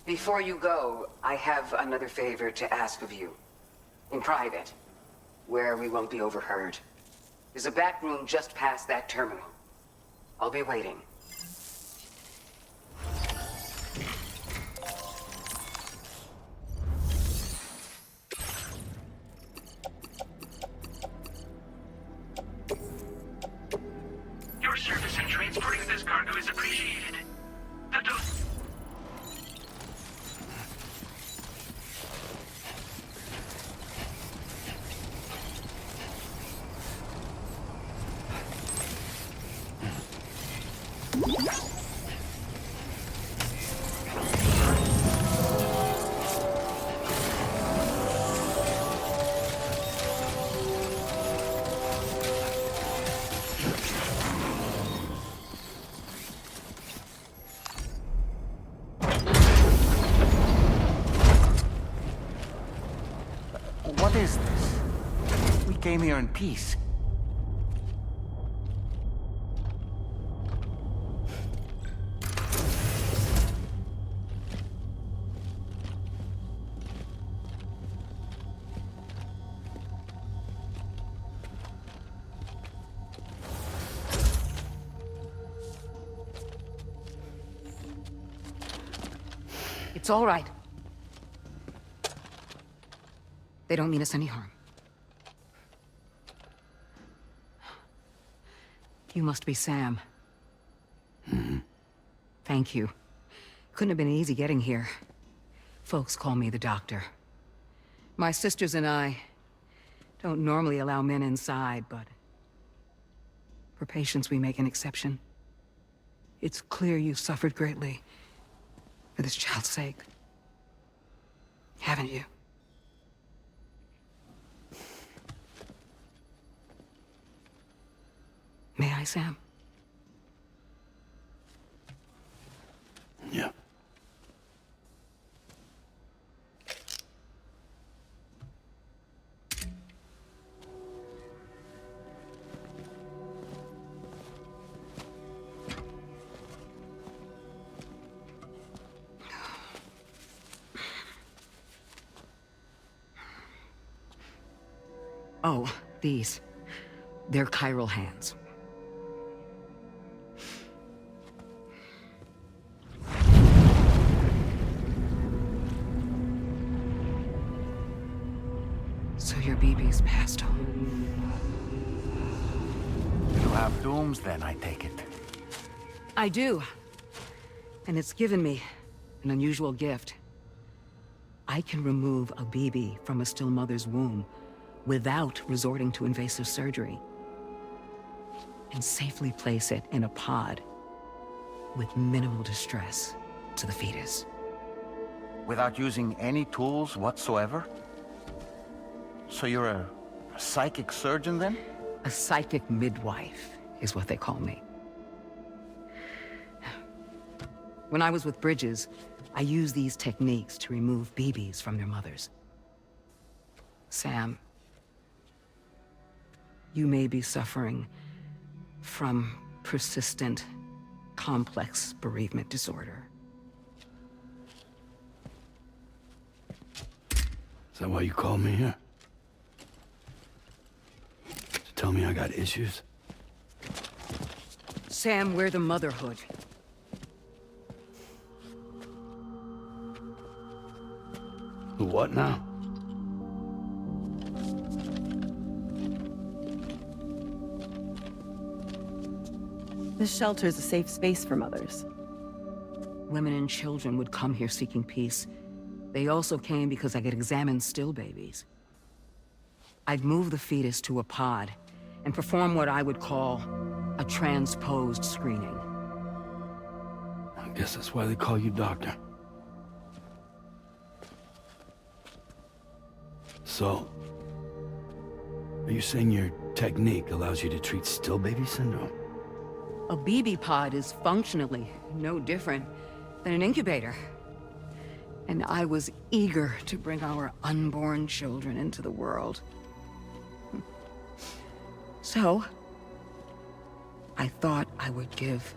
Before you go, I have another favor to ask of you. In private, where we won't be overheard. There's a back room just past that terminal. I'll be waiting. Your service in transporting this cargo is appreciated. The What is this? We came here in peace. It's all right. They don't mean us any harm. You must be Sam. Thank you. Couldn't have been easy getting here. Folks call me the doctor. My sisters and I don't normally allow men inside, but for patients we make an exception. It's clear you've suffered greatly for this child's sake. Haven't you? May I, Sam? Yeah. Oh, these. They're chiral hands. So your BB's passed on. You have dooms then, I take it. I do. And it's given me an unusual gift. I can remove a BB from a still mother's womb without resorting to invasive surgery. and safely place it in a pod with minimal distress to the fetus. Without using any tools whatsoever? So you're a psychic surgeon then? A psychic midwife is what they call me. When I was with Bridges, I used these techniques to remove babies from their mothers. Sam, you may be suffering from persistent, complex bereavement disorder. Is that why you called me here? To tell me I got issues? Sam, we're the motherhood. The what now? This shelter is a safe space for mothers. Women and children would come here seeking peace. They also came because I could examine still babies. I'd move the fetus to a pod and perform what I would call a transposed screening. I guess that's why they call you doctor. So, are you saying your technique allows you to treat still baby syndrome? A BB pod is functionally no different than an incubator. And I was eager to bring our unborn children into the world. So, I thought I would give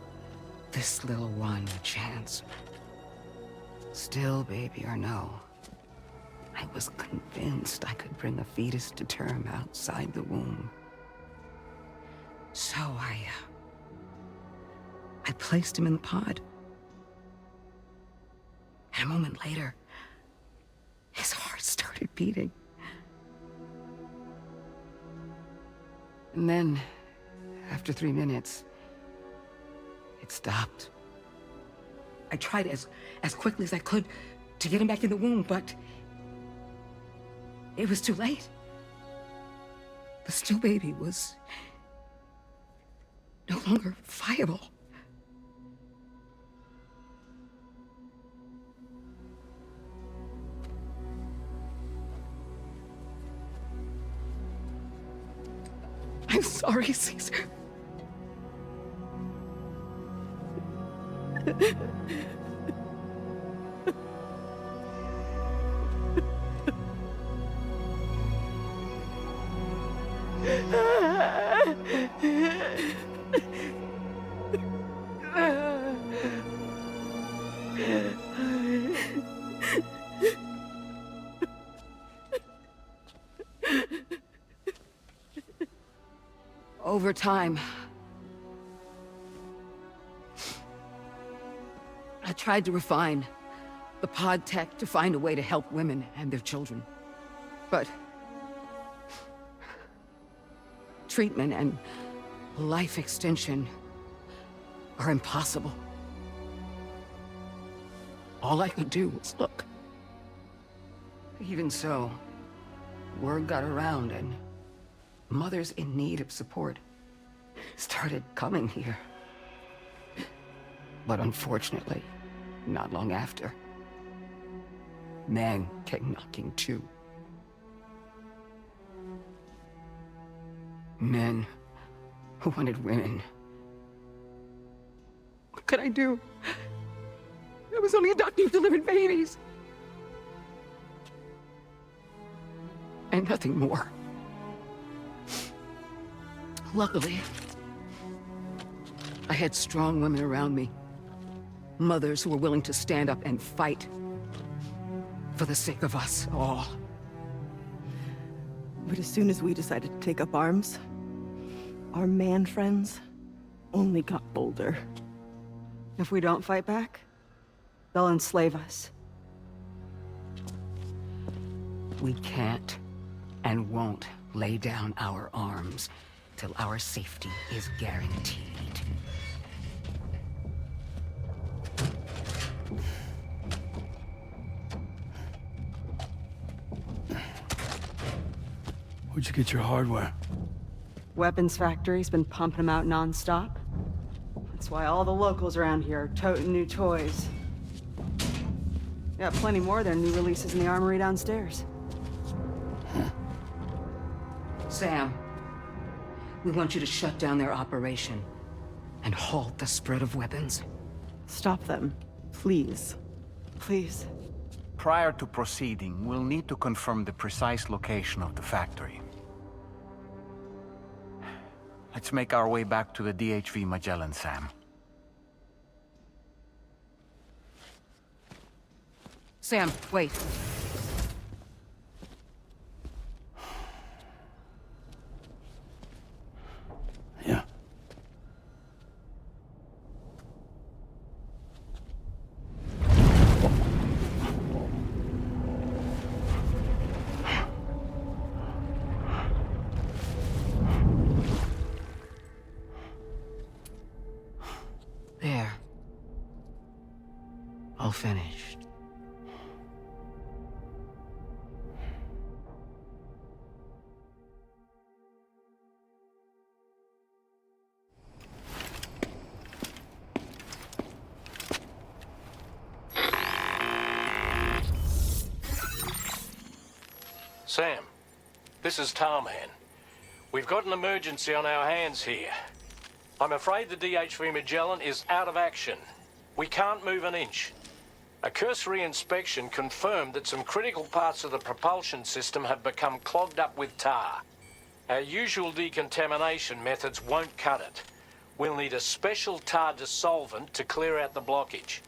this little one a chance. Still baby or no, I was convinced I could bring a fetus to term outside the womb. So I placed him in the pod. And a moment later, his heart started beating. And then, after 3 minutes, it stopped. I tried as quickly as I could to get him back in the womb, but it was too late. The still baby was no longer viable. I'm sorry, Caesar. Over time, I tried to refine the pod tech to find a way to help women and their children. But treatment and life extension are impossible. All I could do was look. Even so, word got around and mothers in need of support started coming here. But unfortunately, not long after, men came knocking too. Men who wanted women. What could I do? I was only a doctor who delivered babies. And nothing more. Luckily, I had strong women around me. Mothers who were willing to stand up and fight for the sake of us all. But as soon as we decided to take up arms, our man friends only got bolder. If we don't fight back, they'll enslave us. We can't and won't lay down our arms till our safety is guaranteed. Where'd you get your hardware? Weapons factory's been pumping them out non-stop. That's why all the locals around here are toting new toys. Got plenty more of their new releases in the armory downstairs. Sam, we want you to shut down their operation and halt the spread of weapons. Stop them, please. Please. Prior to proceeding, we'll need to confirm the precise location of the factory. Let's make our way back to the DHV Magellan, Sam. Sam, wait. Yeah. There. All finished. Sam, this is Tarman. We've got an emergency on our hands here. I'm afraid the DHV Magellan is out of action. We can't move an inch. A cursory inspection confirmed that some critical parts of the propulsion system have become clogged up with tar. Our usual decontamination methods won't cut it. We'll need a special tar dissolvent to clear out the blockage.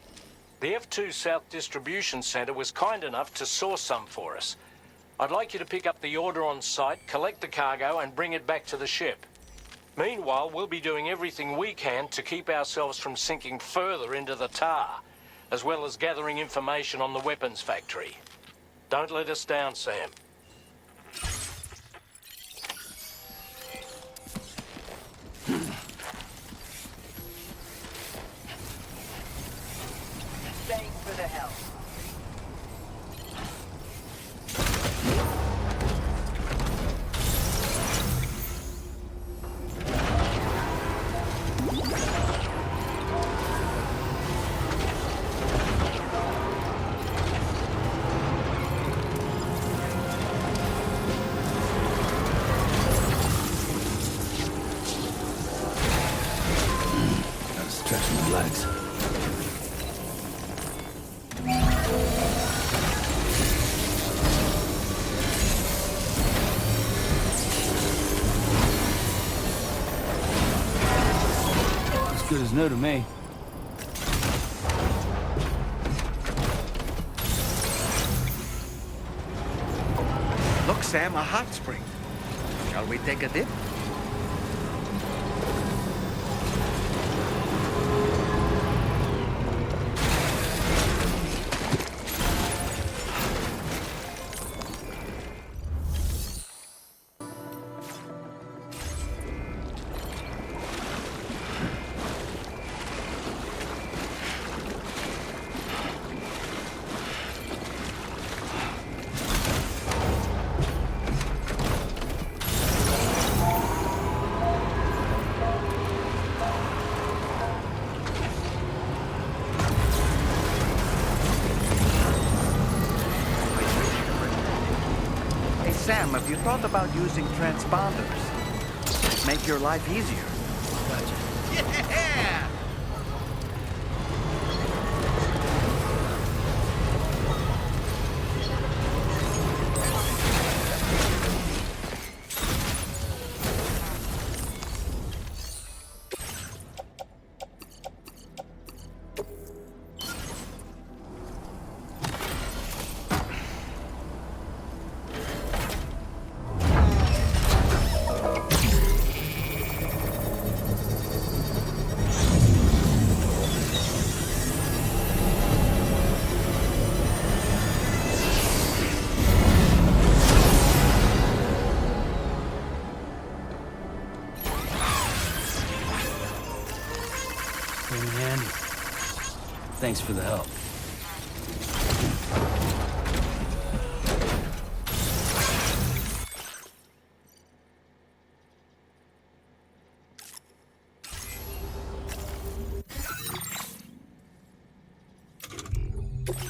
The F2 South Distribution Center was kind enough to source some for us. I'd like you to pick up the order on site, collect the cargo, and bring it back to the ship. Meanwhile, we'll be doing everything we can to keep ourselves from sinking further into the tar, as well as gathering information on the weapons factory. Don't let us down, Sam. Thanks for the help. Gotta stretch my legs. As good as new to me. Look, Sam, a hot spring. Shall we take a dip? Hey, Sam, have you thought about using transponders? It'd make your life easier. Yeah! Came in handy. Thanks for the help. Commencing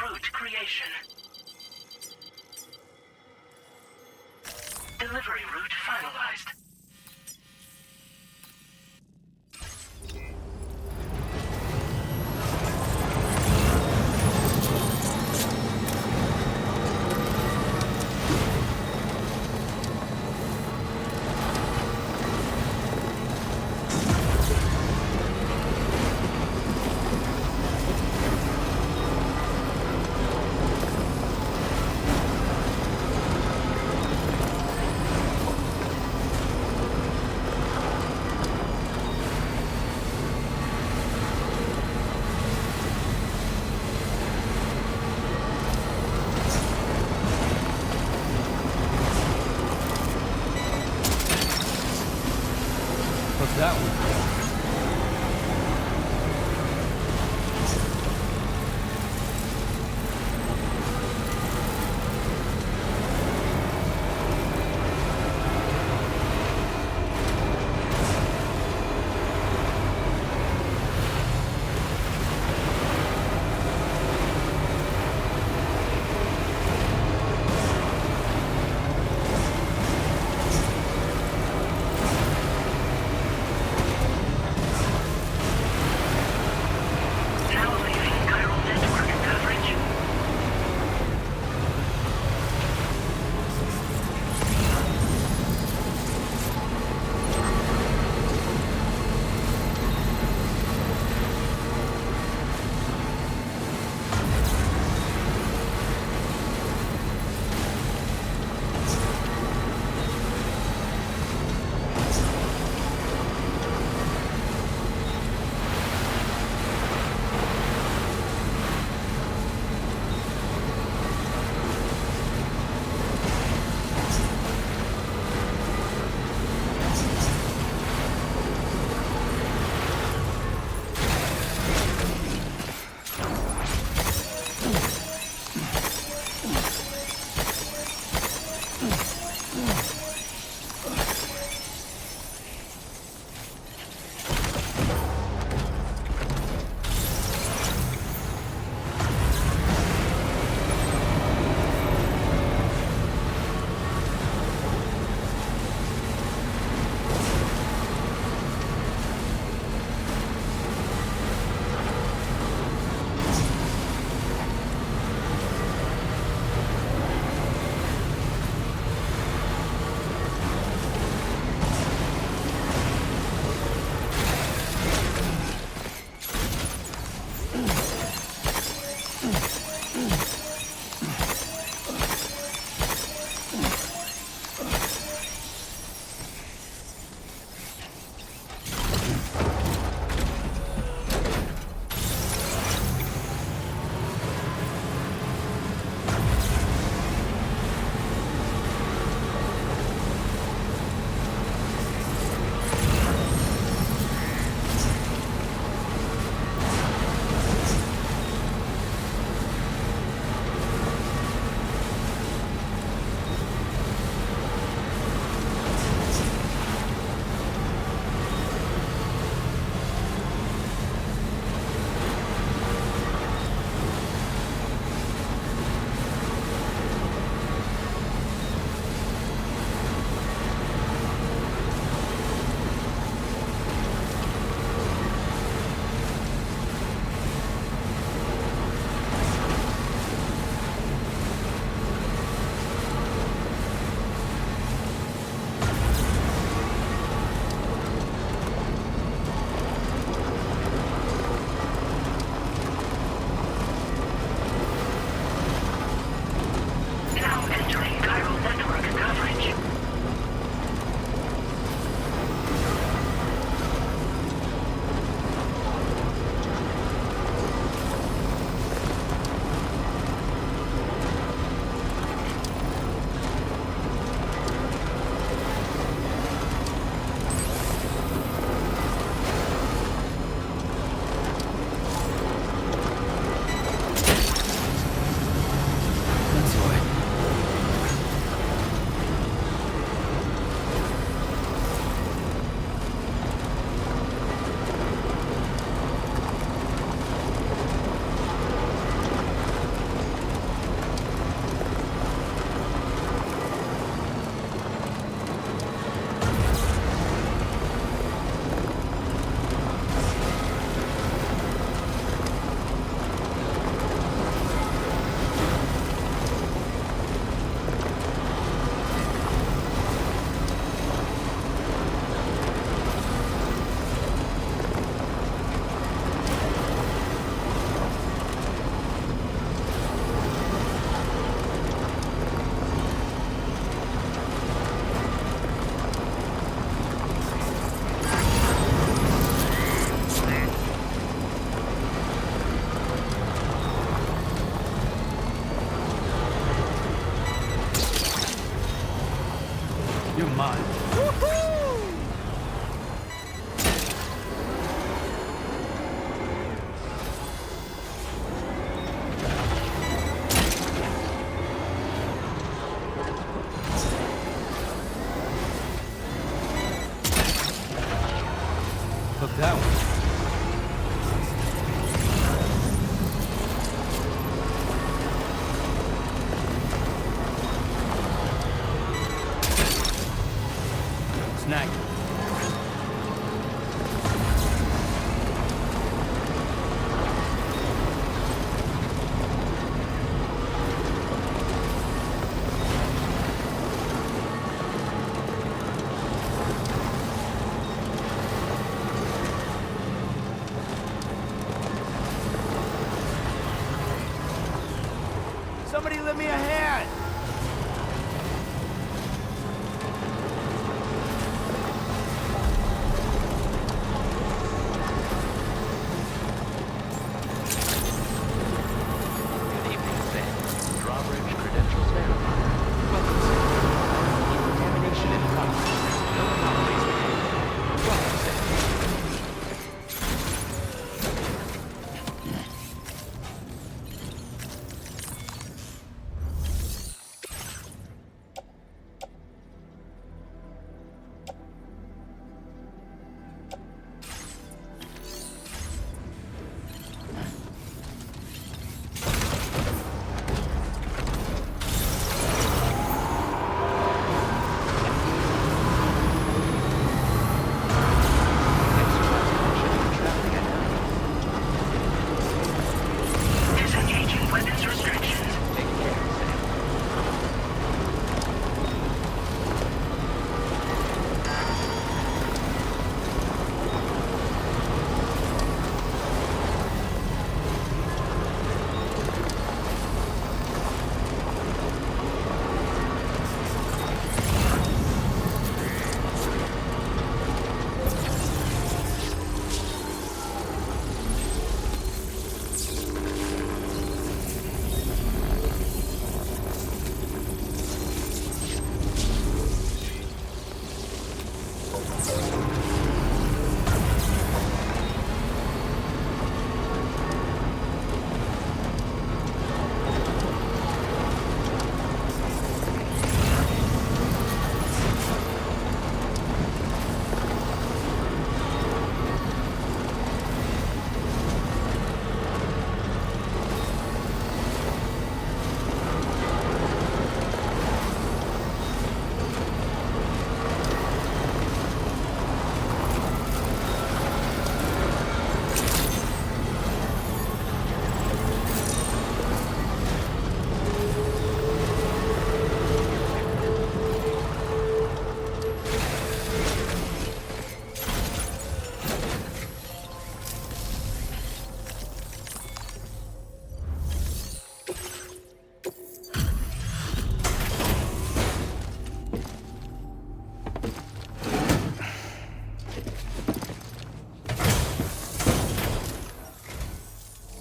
route creation. Delivery route finalized. What's that one? That one. Snag. Somebody lend me a hand! Good evening, Sam. Drawbridge credentials verified. Welcome, Sam. Decontamination in progress. No anomalies detected. Welcome, Sam. Disengaging weapons restrictions. Take care, Sam.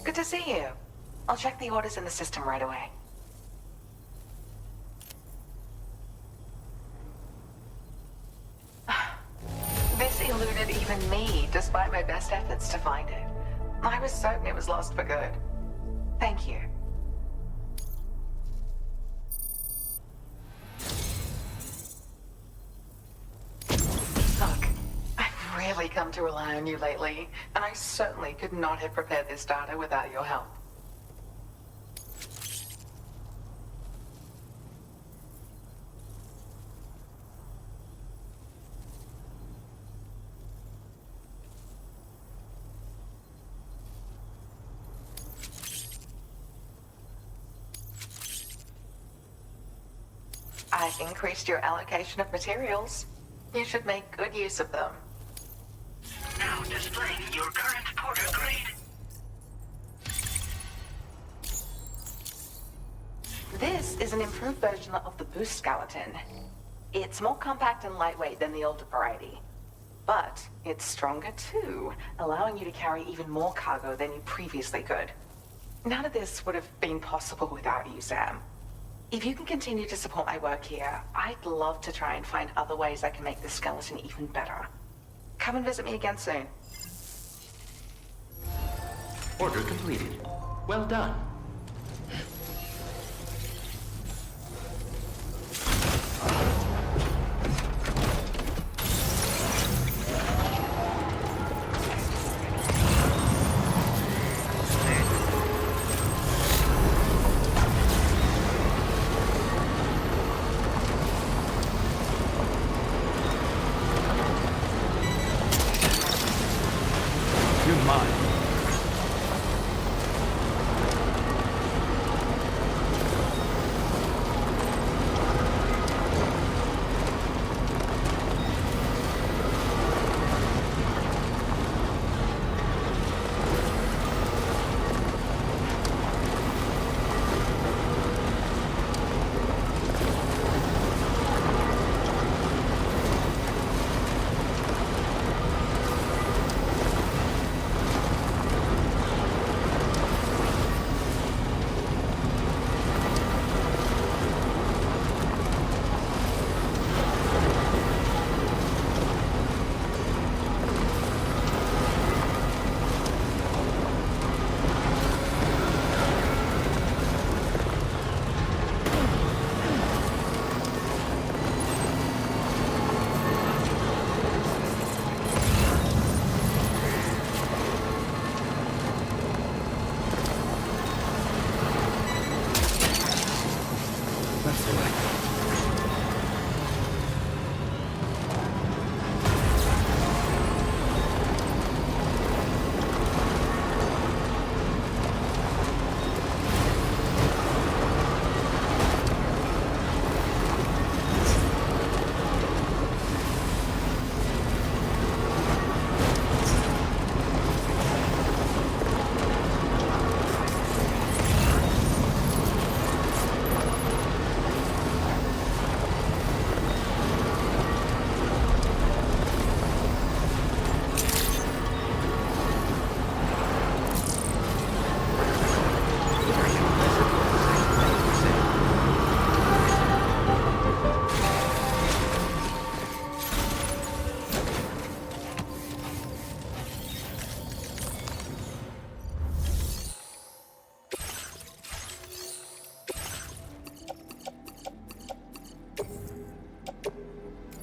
Good to see you. I'll check the orders in the system right away. This eluded even me, despite my best efforts to find it. I was certain it was lost for good. Thank you. Look, I've really come to rely on you lately, and I certainly could not have prepared this data without your help. I've increased your allocation of materials. You should make good use of them. Now displaying your current porter grade. This is an improved version of the boost skeleton. It's more compact and lightweight than the older variety. But it's stronger too, allowing you to carry even more cargo than you previously could. None of this would have been possible without you, Sam. If you can continue to support my work here, I'd love to try and find other ways I can make this skeleton even better. Come and visit me again soon. Order completed. Well done. mine.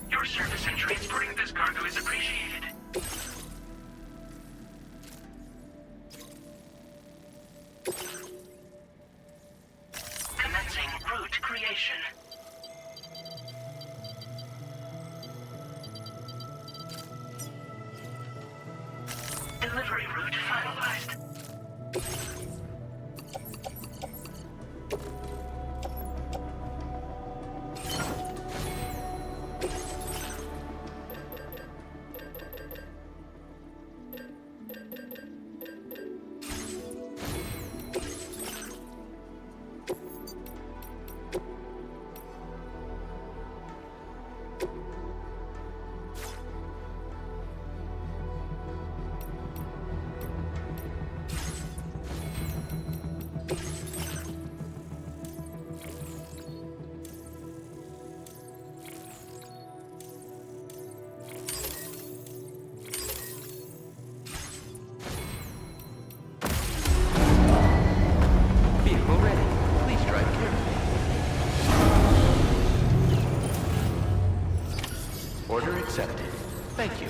Your service in transporting this cargo is appreciated. Commencing route creation. Delivery route finalized. Vehicle ready. Please drive carefully. Order accepted. Thank you.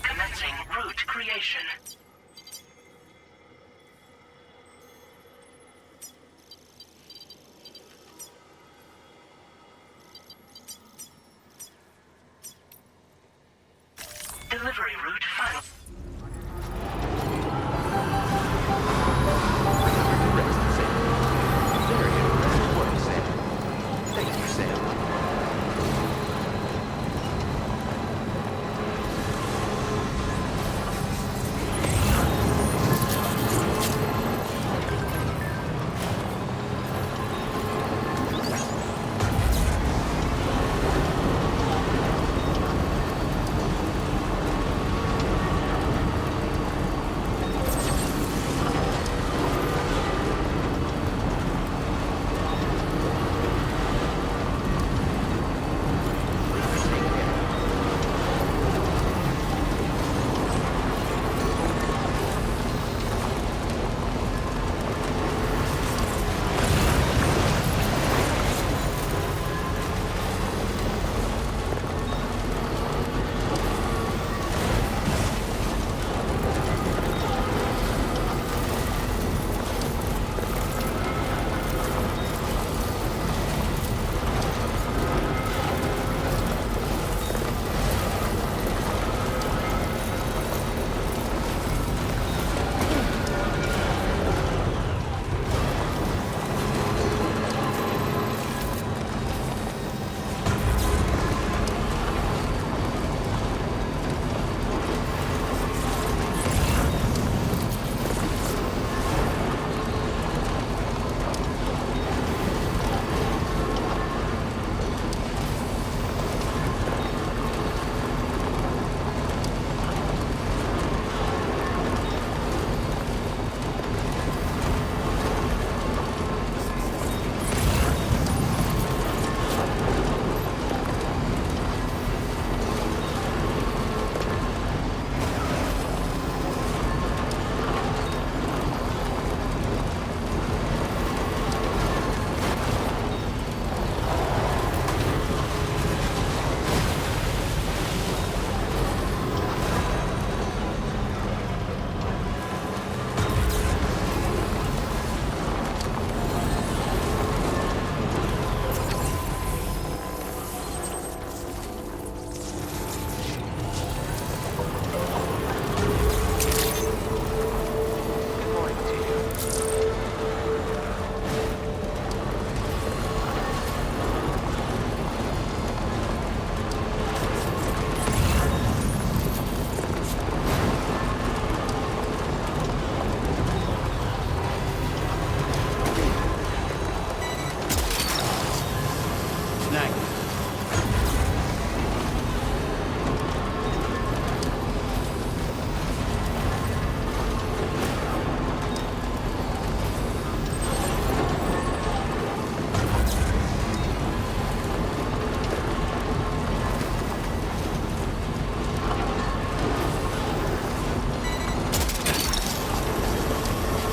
Commencing route creation. Delivery route final. Very good work, Sam. Thank you, Sam.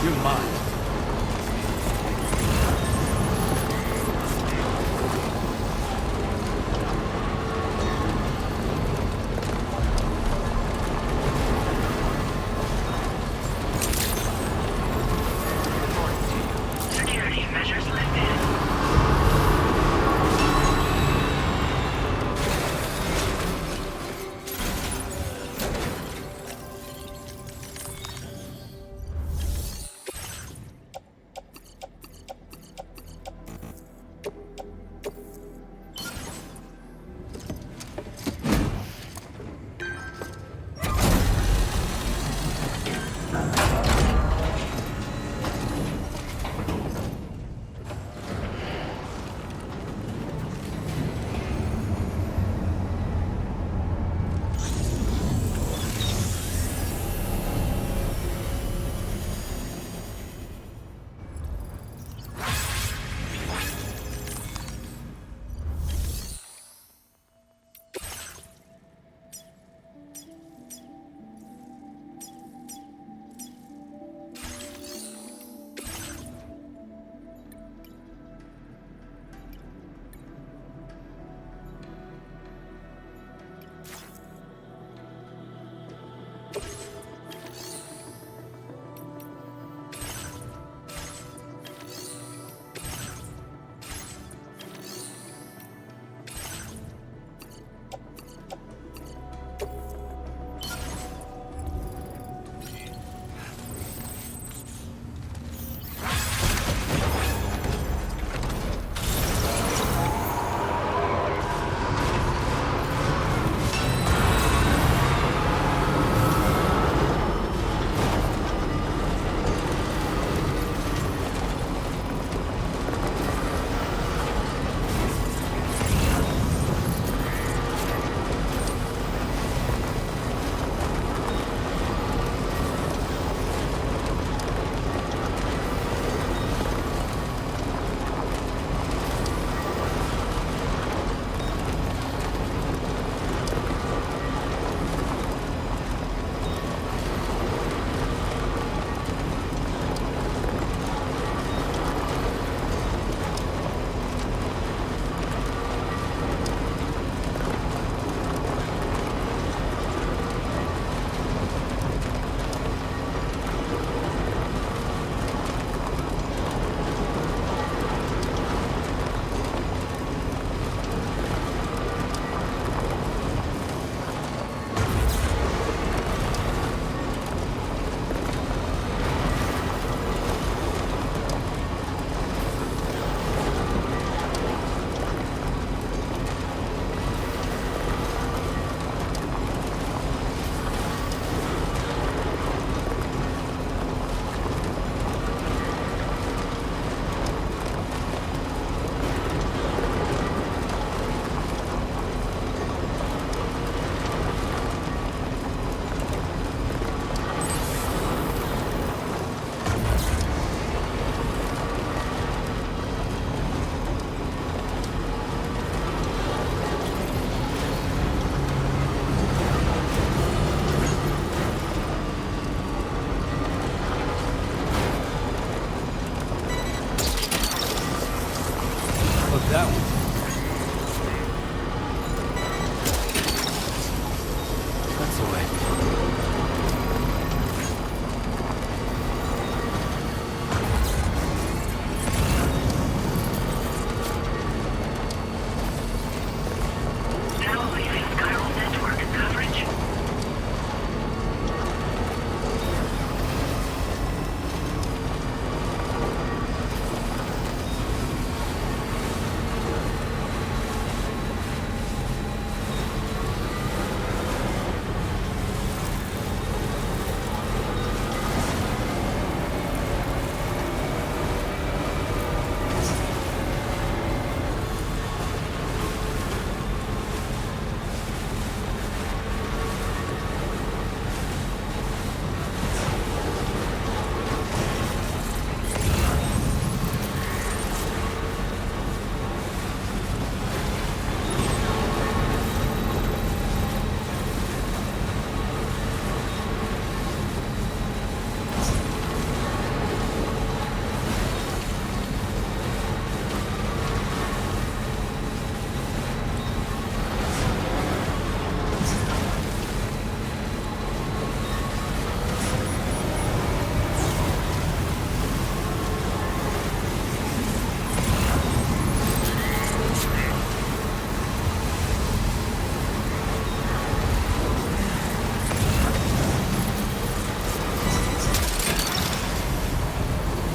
You're mine. Security measures lifted.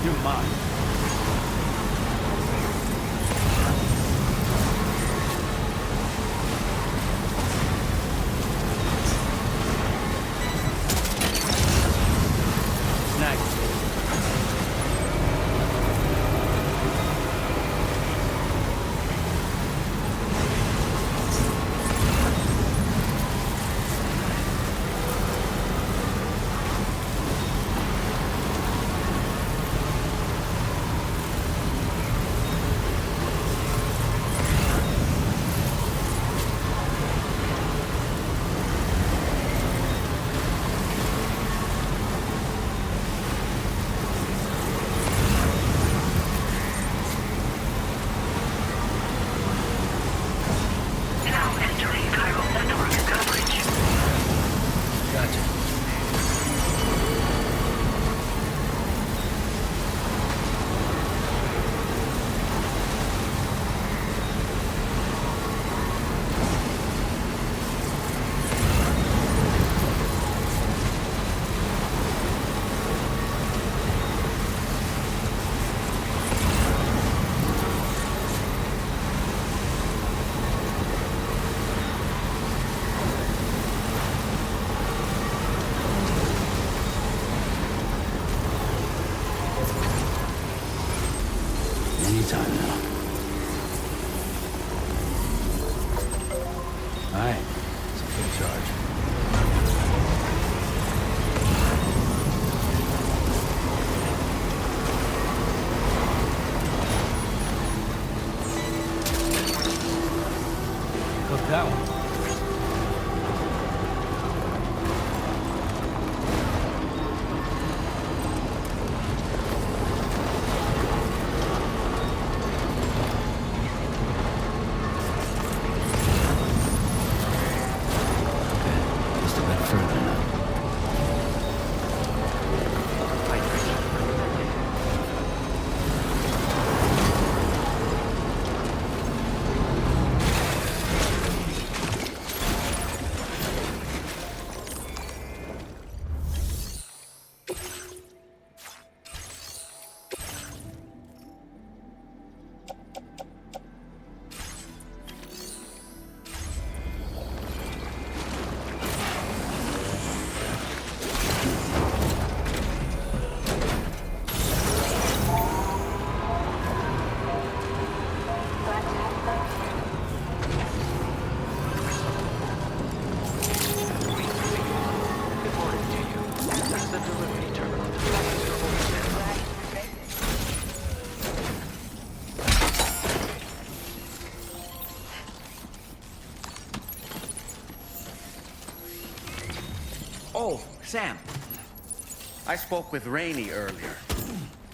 You're mine. Anytime now. Alright, it's a full charge. Cook that one. Oh, Sam. I spoke with Rainey earlier.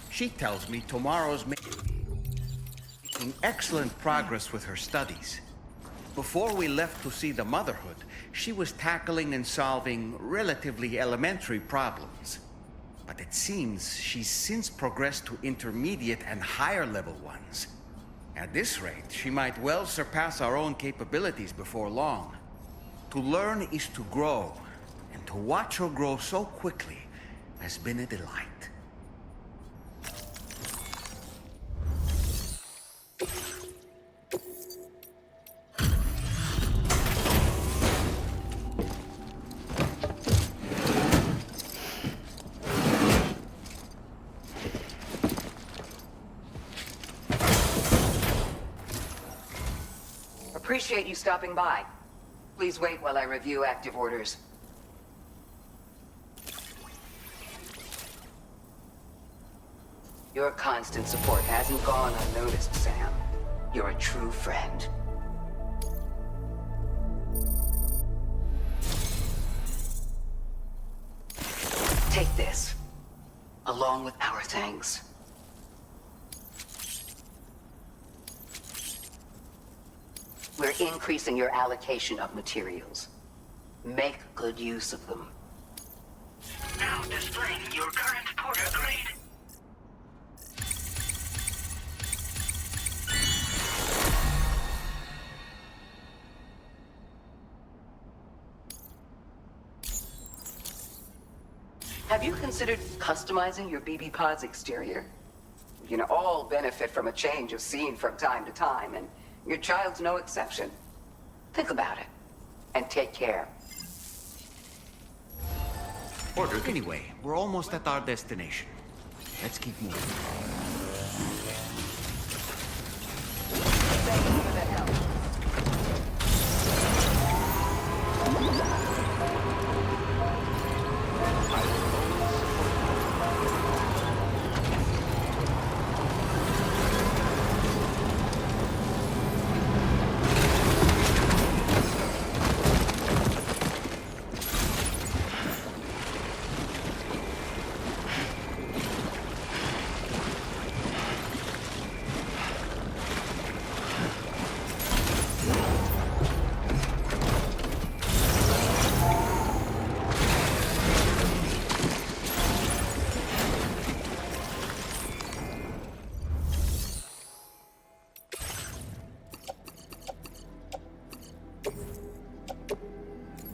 She tells me tomorrow's making excellent progress with her studies. Before we left to see the Motherhood, she was tackling and solving relatively elementary problems. But it seems she's since progressed to intermediate and higher level ones. At this rate, she might well surpass our own capabilities before long. To learn is to grow, and to watch her grow so quickly has been a delight. Appreciate you stopping by. Please wait while I review active orders. Your constant support hasn't gone unnoticed, Sam. You're a true friend. Take this, along with our thanks. We're increasing your allocation of materials. Make good use of them. Now displaying your current porter grade. Have you considered customizing your BB pod's exterior? You can all benefit from a change of scene from time to time, and your child's no exception. Think about it, and take care. Order. Anyway, we're almost at our destination. Let's keep moving. Thank you for the help.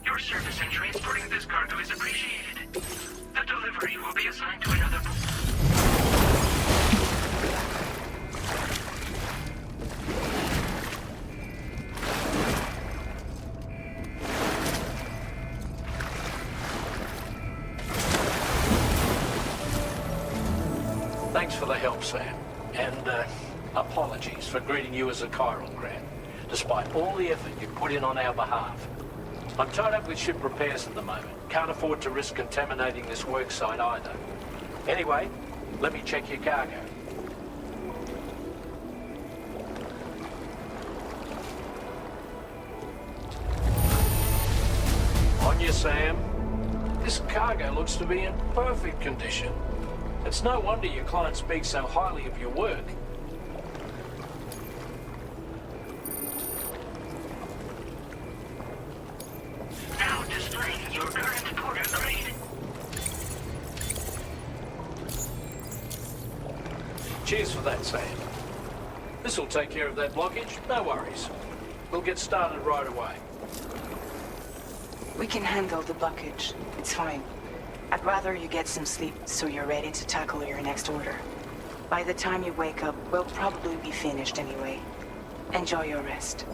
Your service in transporting this cargo is appreciated. The delivery will be assigned to another... Thanks for the help, Sam. And, apologies for greeting you as a chiral, Grant, despite all the effort you put in on our behalf. I'm tied up with ship repairs at the moment. Can't afford to risk contaminating this work site either. Anyway, let me check your cargo. On you, Sam. This cargo looks to be in perfect condition. It's no wonder your client speaks so highly of your work. Now displaying your current porter grade. Cheers for that, Sam. This'll take care of that blockage, no worries. We'll get started right away. We can handle the blockage. It's fine. I'd rather you get some sleep so you're ready to tackle your next order. By the time you wake up, we'll probably be finished anyway. Enjoy your rest.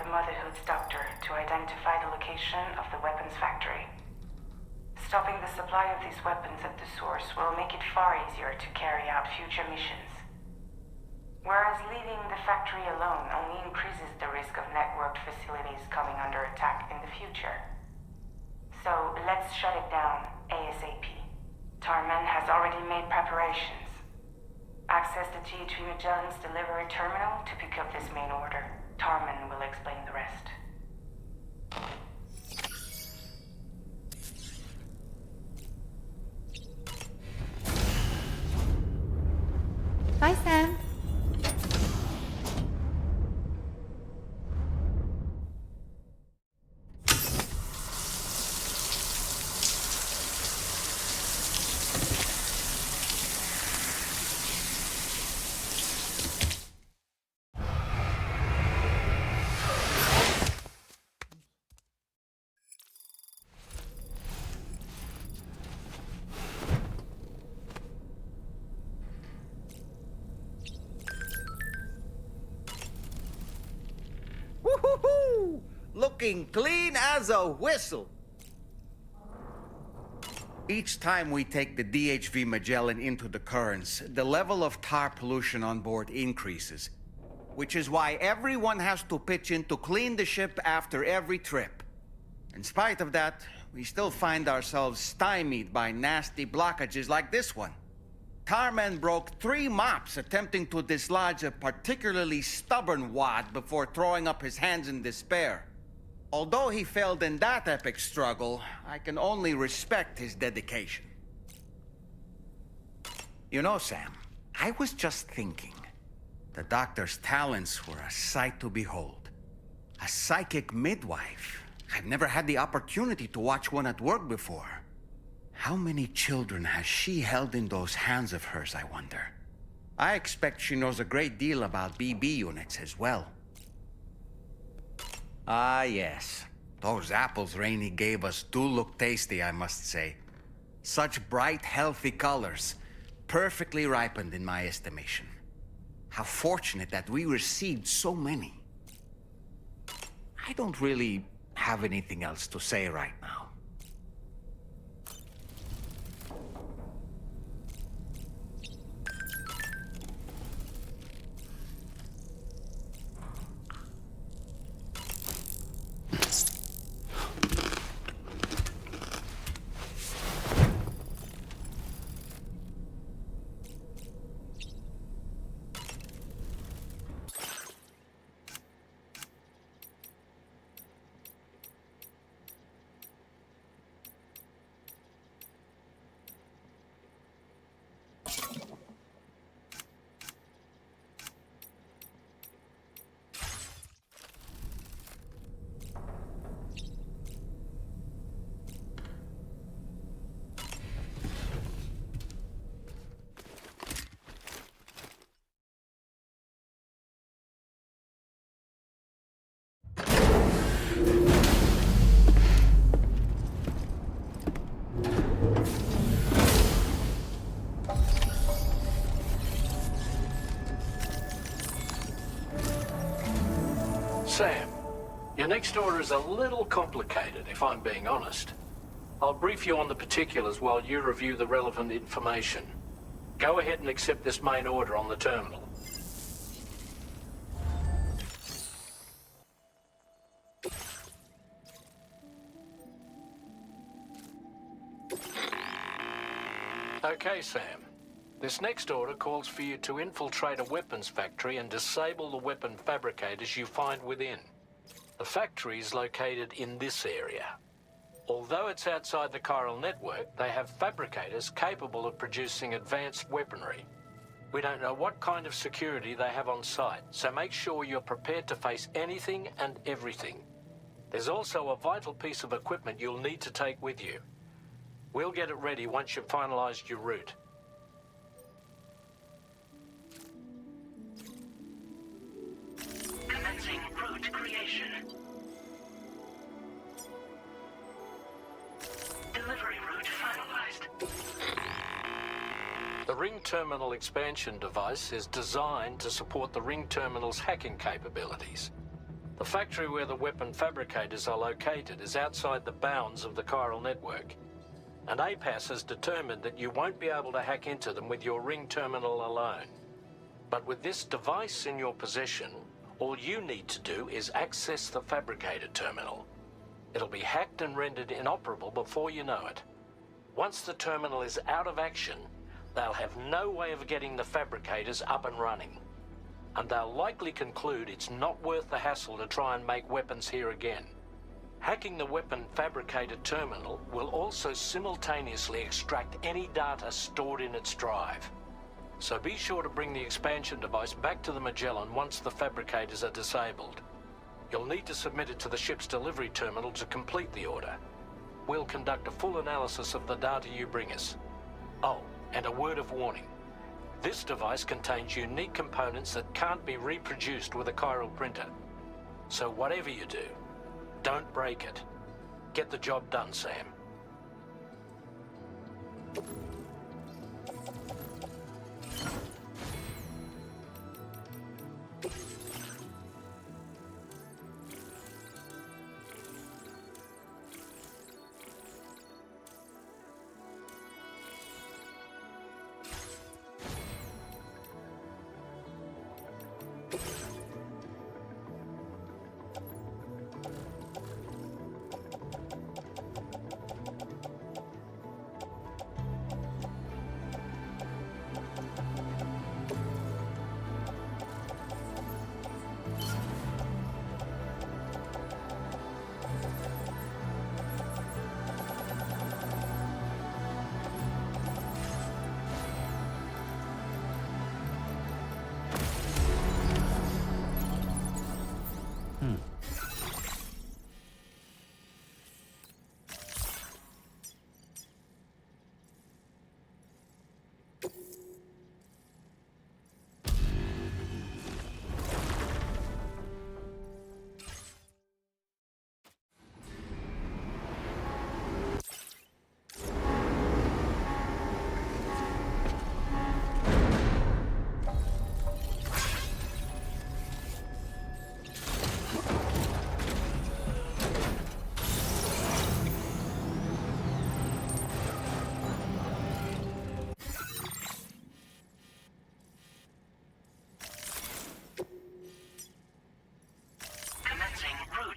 the Motherhood's doctor to identify the location of the weapons factory. Stopping the supply of these weapons at the source will make it far easier to carry out future missions. Whereas leaving the factory alone only increases the risk of networked facilities coming under attack in the future. So let's shut it down ASAP. Tarman has already made preparations. Access the G3 Magellan's delivery terminal to pick up this main order. Tarman will explain the rest. Bye, Sam. Woo-hoo-hoo! Looking clean as a whistle. Each time we take the DHV Magellan into the currents, the level of tar pollution on board increases, which is why everyone has to pitch in to clean the ship after every trip. In spite of that, we still find ourselves stymied by nasty blockages like this one. Tarman broke 3 mops attempting to dislodge a particularly stubborn wad before throwing up his hands in despair. Although he failed in that epic struggle, I can only respect his dedication. You know, Sam, I was just thinking. The doctor's talents were a sight to behold. A psychic midwife. I've never had the opportunity to watch one at work before. How many children has she held in those hands of hers, I wonder? I expect she knows a great deal about BB units as well. Ah, yes. Those apples Rainey gave us do look tasty, I must say. Such bright, healthy colors. Perfectly ripened in my estimation. How fortunate that we received so many. I don't really have anything else to say right now. Sam, your next order is a little complicated, if I'm being honest. I'll brief you on the particulars while you review the relevant information. Go ahead and accept this main order on the terminal. Okay, Sam. This next order calls for you to infiltrate a weapons factory and disable the weapon fabricators you find within. The factory is located in this area. Although it's outside the chiral network, they have fabricators capable of producing advanced weaponry. We don't know what kind of security they have on site, so make sure you're prepared to face anything and everything. There's also a vital piece of equipment you'll need to take with you. We'll get it ready once you've finalized your route. Commencing route creation. Delivery route finalized. The ring terminal expansion device is designed to support the ring terminal's hacking capabilities. The factory where the weapon fabricators are located is outside the bounds of the chiral network, and APAS has determined that you won't be able to hack into them with your ring terminal alone. But with this device in your possession, all you need to do is access the fabricator terminal. It'll be hacked and rendered inoperable before you know it. Once the terminal is out of action, they'll have no way of getting the fabricators up and running. And they'll likely conclude it's not worth the hassle to try and make weapons here again. Hacking the weapon fabricator terminal will also simultaneously extract any data stored in its drive. So be sure to bring the expansion device back to the Magellan once the fabricators are disabled. You'll need to submit it to the ship's delivery terminal to complete the order. We'll conduct a full analysis of the data you bring us. Oh, and a word of warning. This device contains unique components that can't be reproduced with a chiral printer. So whatever you do, don't break it. Get the job done, Sam.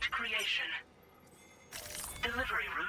Creation. Delivery route.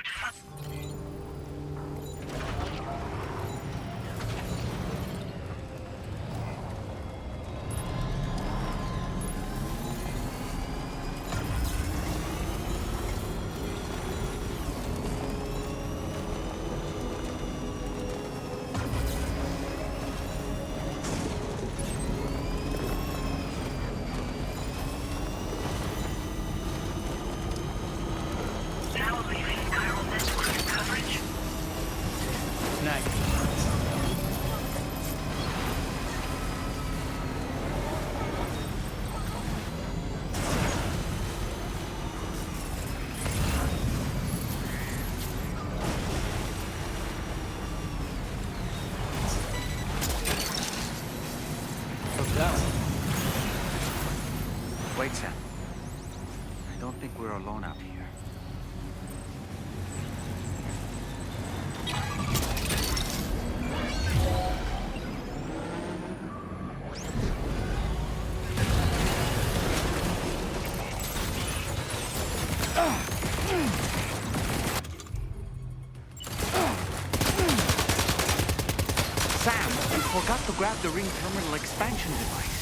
Wait, Sam. I don't think we're alone out here. Sam, you forgot to grab the ring terminal expansion device.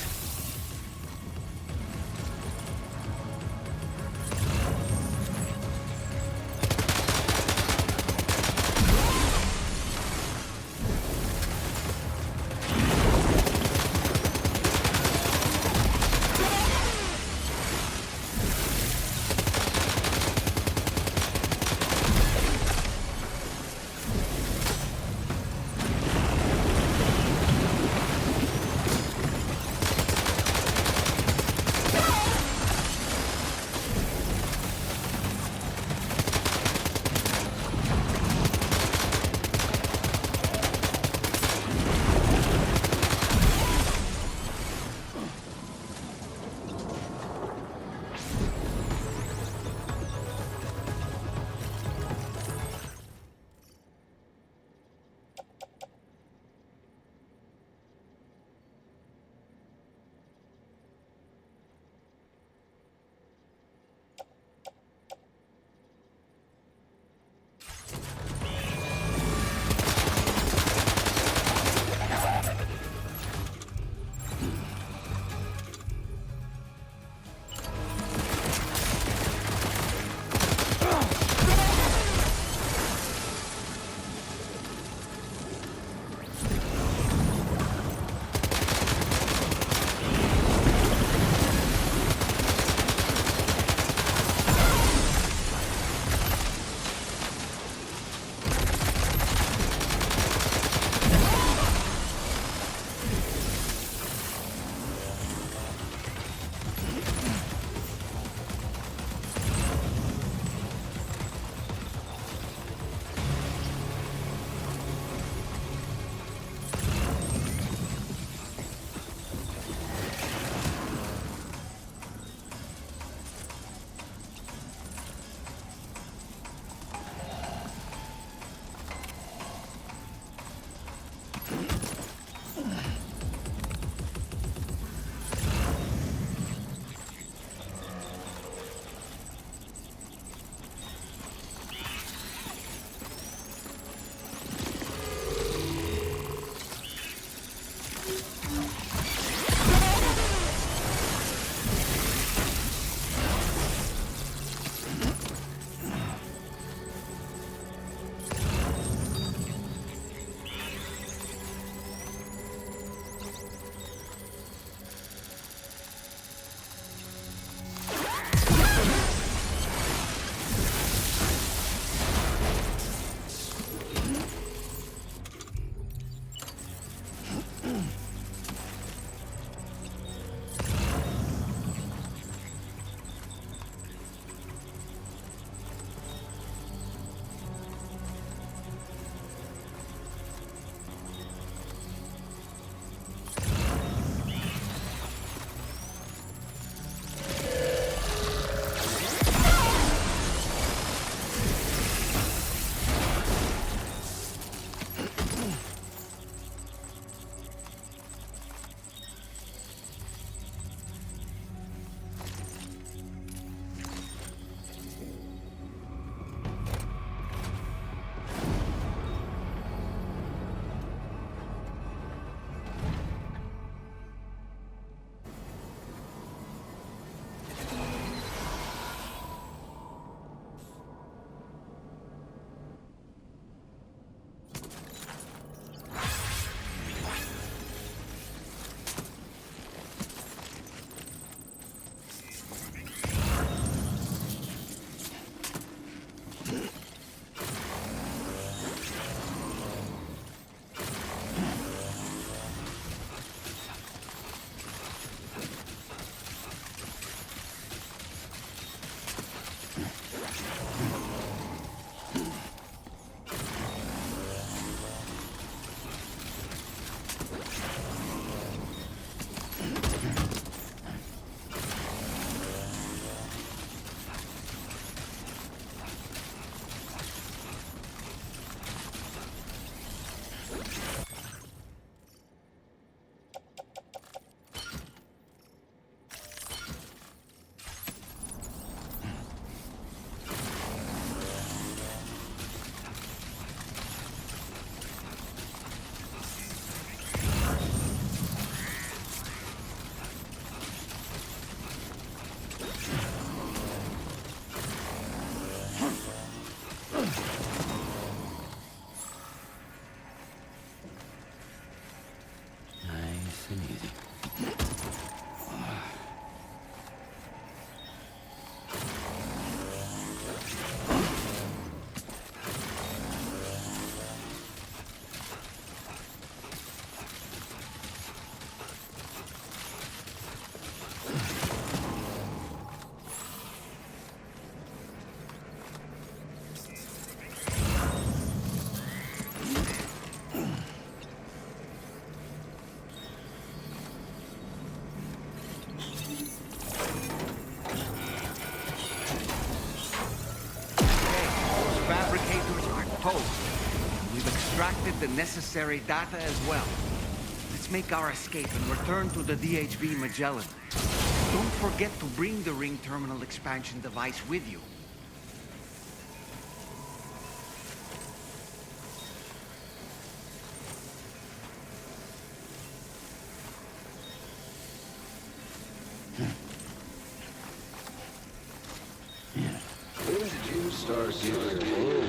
with the necessary data as well. Let's make our escape and return to the DHB Magellan. Don't forget to bring the ring terminal expansion device with you. When did you start giving hands?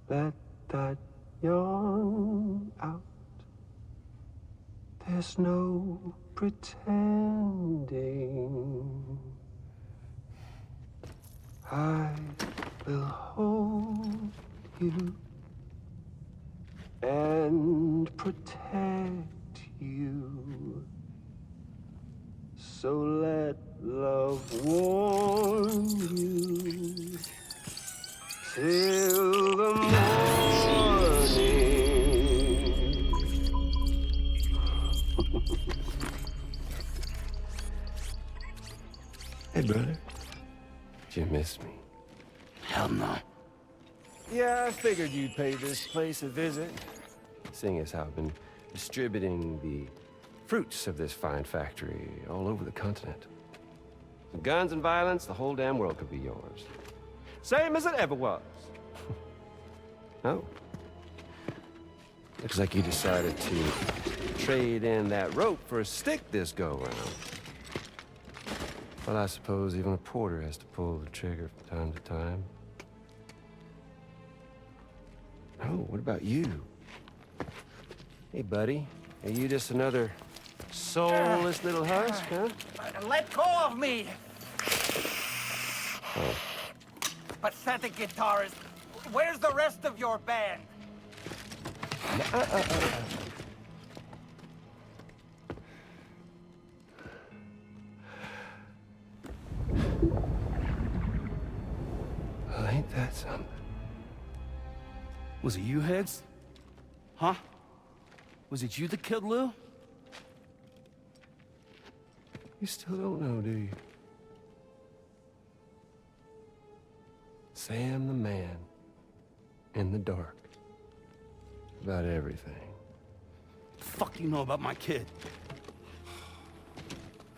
Let that yawn out. There's no pretending. I will hold you and protect you. So let love warm you till the morning. Hey, brother. Did you miss me? Hell no. Yeah, I figured you'd pay this place a visit, seeing as how I've been distributing the fruits of this fine factory all over the continent. With guns and violence, the whole damn world could be yours. Same as it ever was. Oh. Looks like you decided to trade in that rope for a stick this go-round. Well, I suppose even a porter has to pull the trigger from time to time. Oh, what about you? Hey, buddy. Are you just another soulless little husk, huh? Let go of me! Oh. Pathetic guitarist. Where's the rest of your band? Well, ain't that something? Was it you, Higgs? Huh? Was it you that killed Lou? You still don't know, do you? Sam the man. In the dark. About everything. What the fuck do you know about my kid?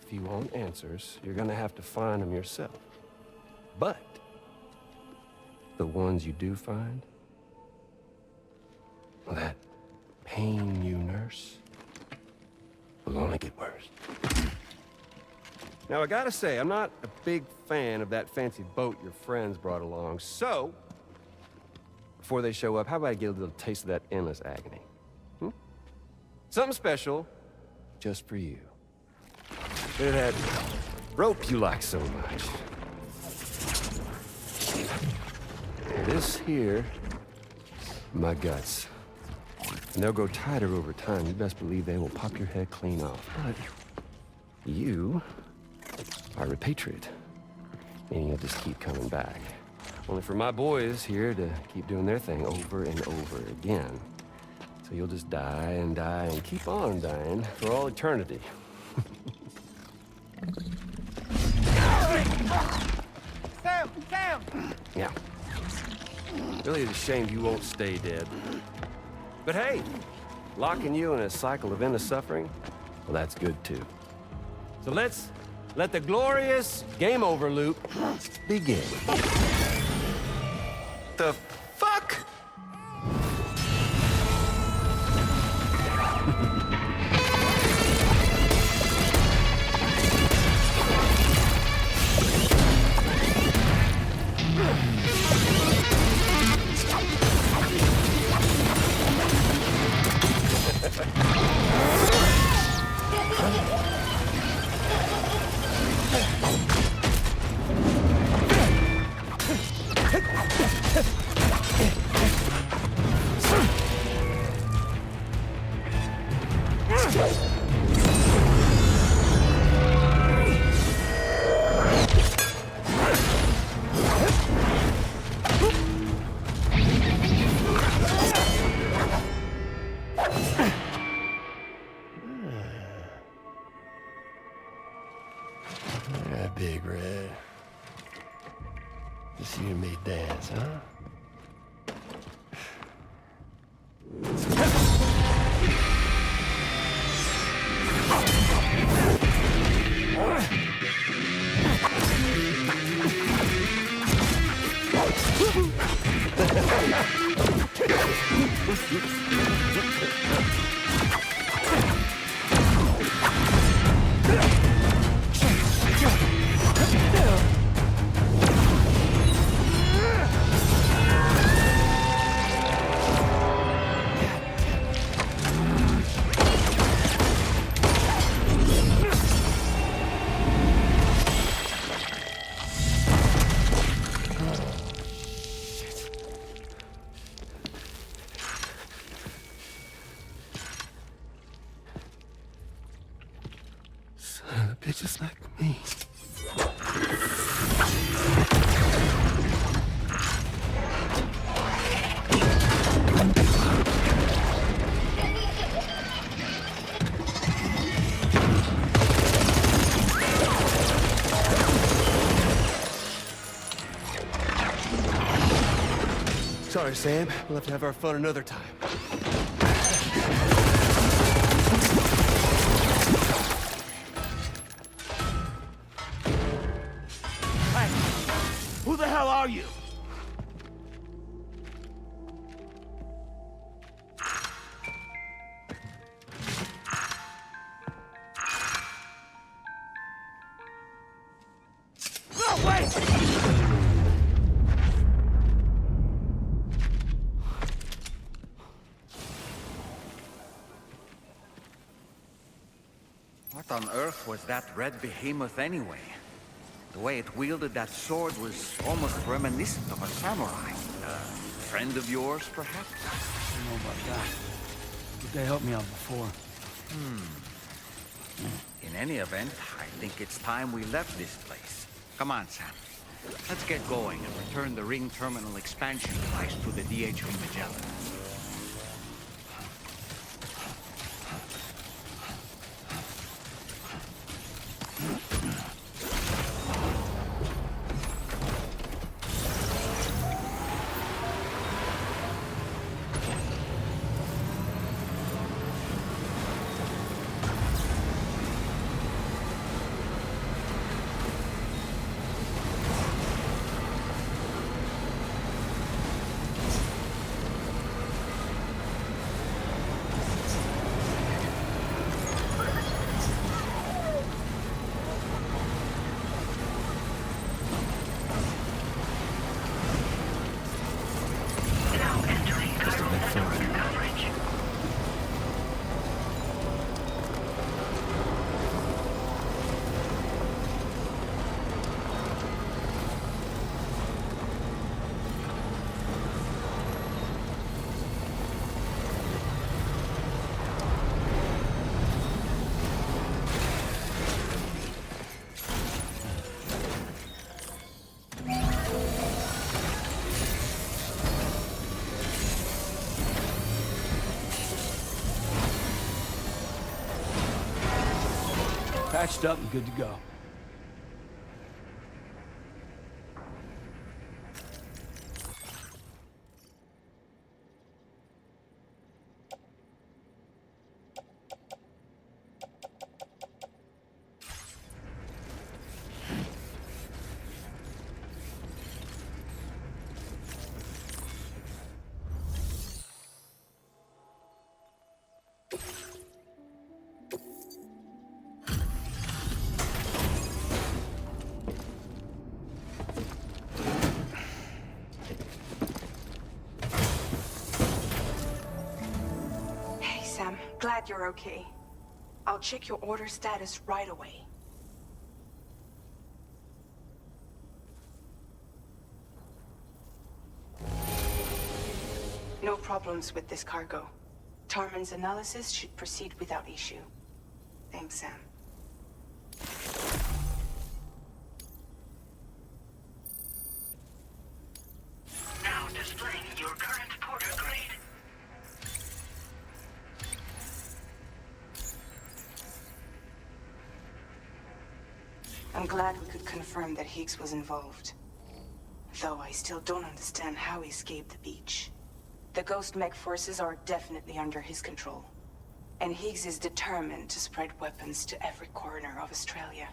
If you want answers, you're gonna have to find them yourself. But the ones you do find, well, that pain you nurse will only get worse. Now, I gotta say, I'm not a big fan of that fancy boat your friends brought along, so before they show up, how about I get a little taste of that endless agony? Hmm? Something special just for you. Look at that rope you like so much. This here, my guts. And they'll grow tighter over time. You best believe they will pop your head clean off. But you are a patriot, meaning you'll just keep coming back. Only for my boys here to keep doing their thing over and over again. So you'll just die and die and keep on dying for all eternity. Sam! Sam! Yeah. Really is a shame you won't stay dead. But hey, locking you in a cycle of endless suffering, well, that's good too. So let's let the glorious game over loop begin. The fuck? Big Red. Just you and me dance, huh? Son of a bitch, just like me. Sorry, Sam. We'll have to have our fun another time. Hey, who the hell are you? No, wait! What on earth was that red behemoth anyway? The way it wielded that sword was almost reminiscent of a samurai. Friend of yours, perhaps? I don't know about that. But they helped me out before. In any event, I think it's time we left this place. Come on, Sam. Let's get going and return the ring terminal expansion device to the DHV Magellan. Patched up and good to go. Glad you're okay. I'll check your order status right away. No problems with this cargo. Tarman's analysis should proceed without issue. Thanks, Sam. Now displaying your current porter grade. I'm I'm glad we could confirm that Higgs was involved. Though I still don't understand how he escaped the beach. The Ghost Mech forces are definitely under his control. And Higgs is determined to spread weapons to every corner of Australia.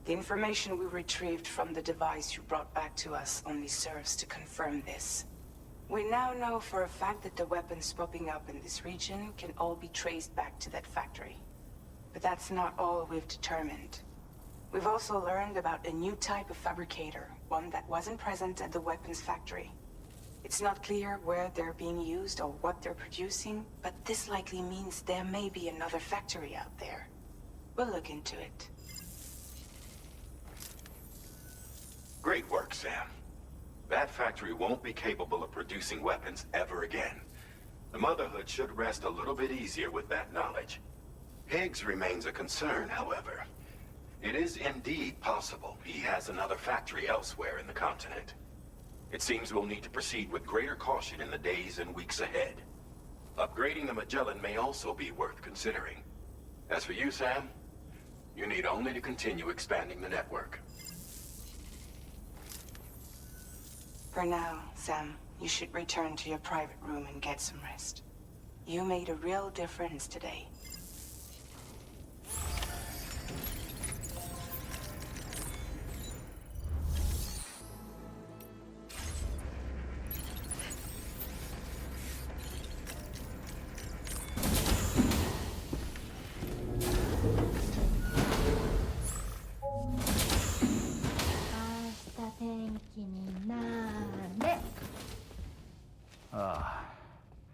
The information we retrieved from the device you brought back to us only serves to confirm this. We now know for a fact that the weapons popping up in this region can all be traced back to that factory. But that's not all we've determined. We've also learned about a new type of fabricator, one that wasn't present at the weapons factory. It's not clear where they're being used or what they're producing, but this likely means there may be another factory out there. We'll look into it. Great work, Sam. That factory won't be capable of producing weapons ever again. The Motherhood should rest a little bit easier with that knowledge. Higgs remains a concern, however. It is indeed possible he has another factory elsewhere in the continent. It seems we'll need to proceed with greater caution in the days and weeks ahead. Upgrading the Magellan may also be worth considering. As for you, Sam, you need only to continue expanding the network. For now, Sam, you should return to your private room and get some rest. You made a real difference today.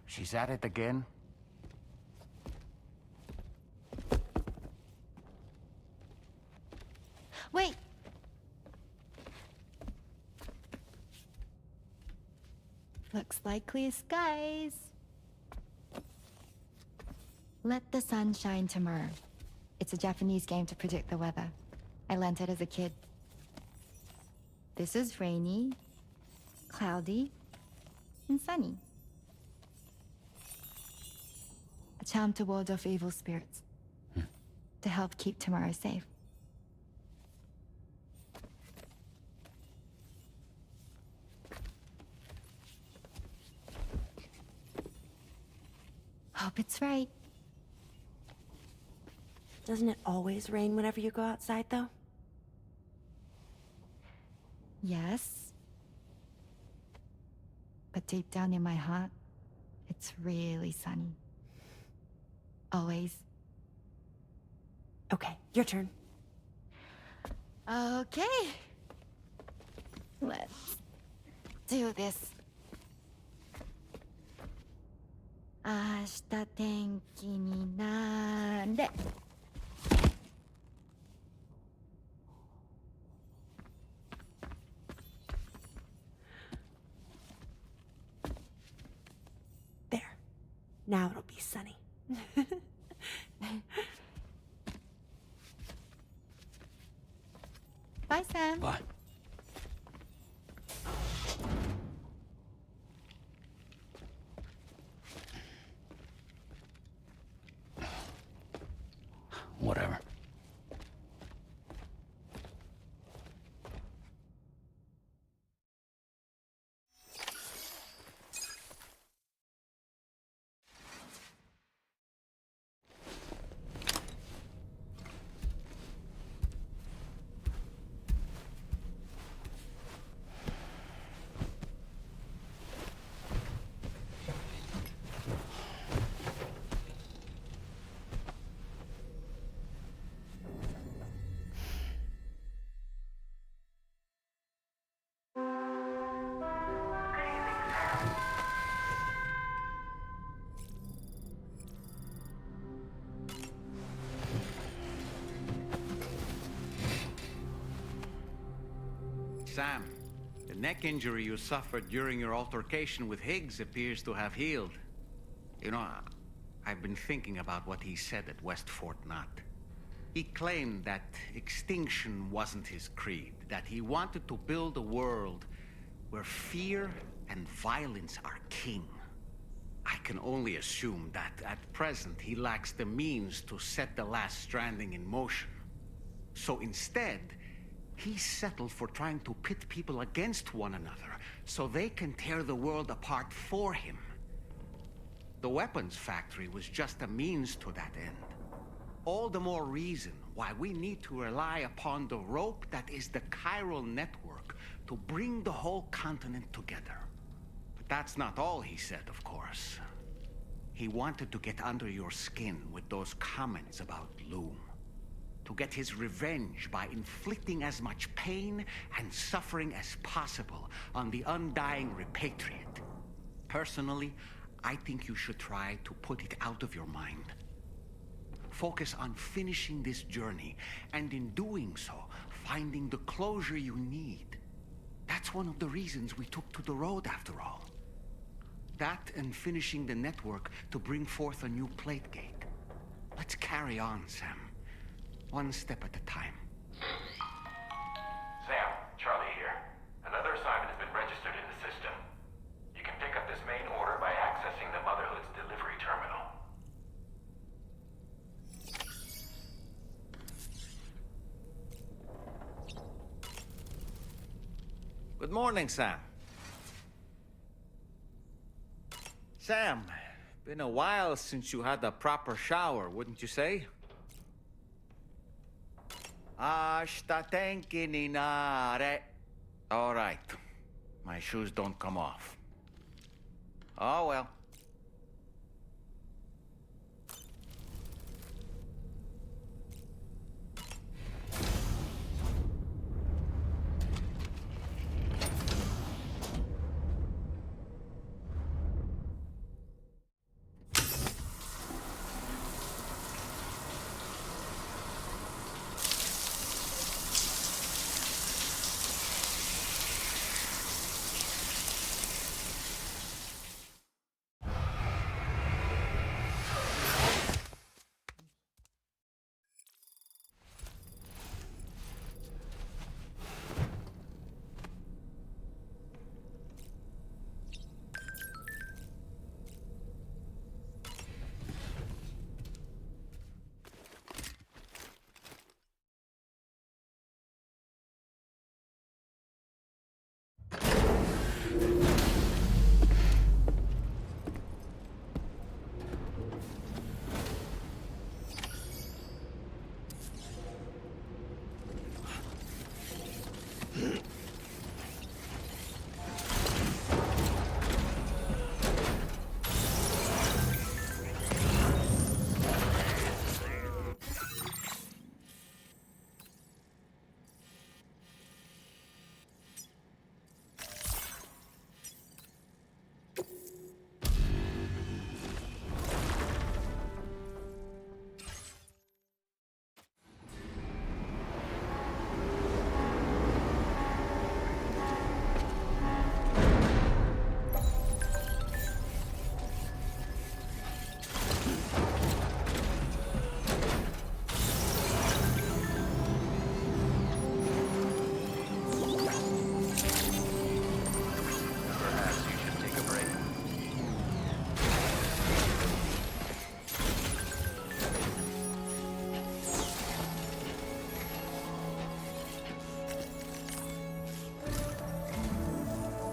She's at it again? Wait! Looks like clear skies. Let the sun shine tomorrow. It's a Japanese game to predict the weather. I learned it as a kid. This is rainy, cloudy, and sunny. A charm to ward off evil spirits. To help keep tomorrow safe. Hope it's right. Doesn't it always rain whenever you go outside, though? Yes. But deep down in my heart, it's really sunny. Always. Okay, your turn. Okay. Let's do this. 明日天気になれ。There. Now it'll be sunny. Bye, Sam. Bye. Whatever. Sam, the neck injury you suffered during your altercation with Higgs appears to have healed. You know, I've been thinking about what he said at West Fort Knot. He claimed that extinction wasn't his creed, that he wanted to build a world where fear and violence are king. I can only assume that at present he lacks the means to set the last Stranding in motion. So instead, He settled for trying to pit people against one another so they can tear the world apart for him. The weapons factory was just a means to that end. All the more reason why we need to rely upon the rope that is the chiral network to bring the whole continent together. But that's not all he said, of course. He wanted to get under your skin with those comments about Loom. To get his revenge by inflicting as much pain and suffering as possible on the undying repatriate. Personally, I think you should try to put it out of your mind. Focus on finishing this journey, and in doing so, finding the closure you need. That's one of the reasons we took to the road, after all. That and finishing the network to bring forth a new plate gate. Let's carry on, Sam. One step at a time. Sam, Charlie here. Another assignment has been registered in the system. You can pick up this main order by accessing the Motherhood's delivery terminal. Good morning, Sam. Sam, been a while since you had a proper shower, wouldn't you say? Ashta tenki ni nare. All right. My shoes don't come off. Oh, well.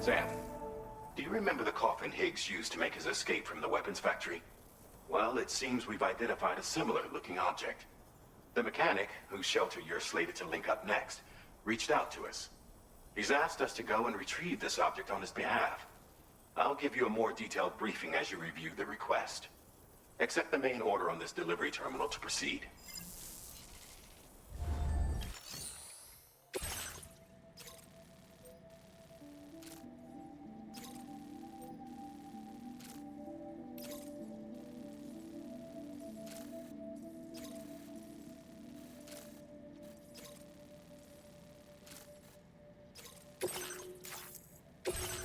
Sam, do you remember the coffin Higgs used to make his escape from the weapons factory? Well, it seems we've identified a similar-looking object. The mechanic, whose shelter you're slated to link up next, reached out to us. He's asked us to go and retrieve this object on his behalf. I'll give you a more detailed briefing as you review the request. Accept the main order on this delivery terminal to proceed.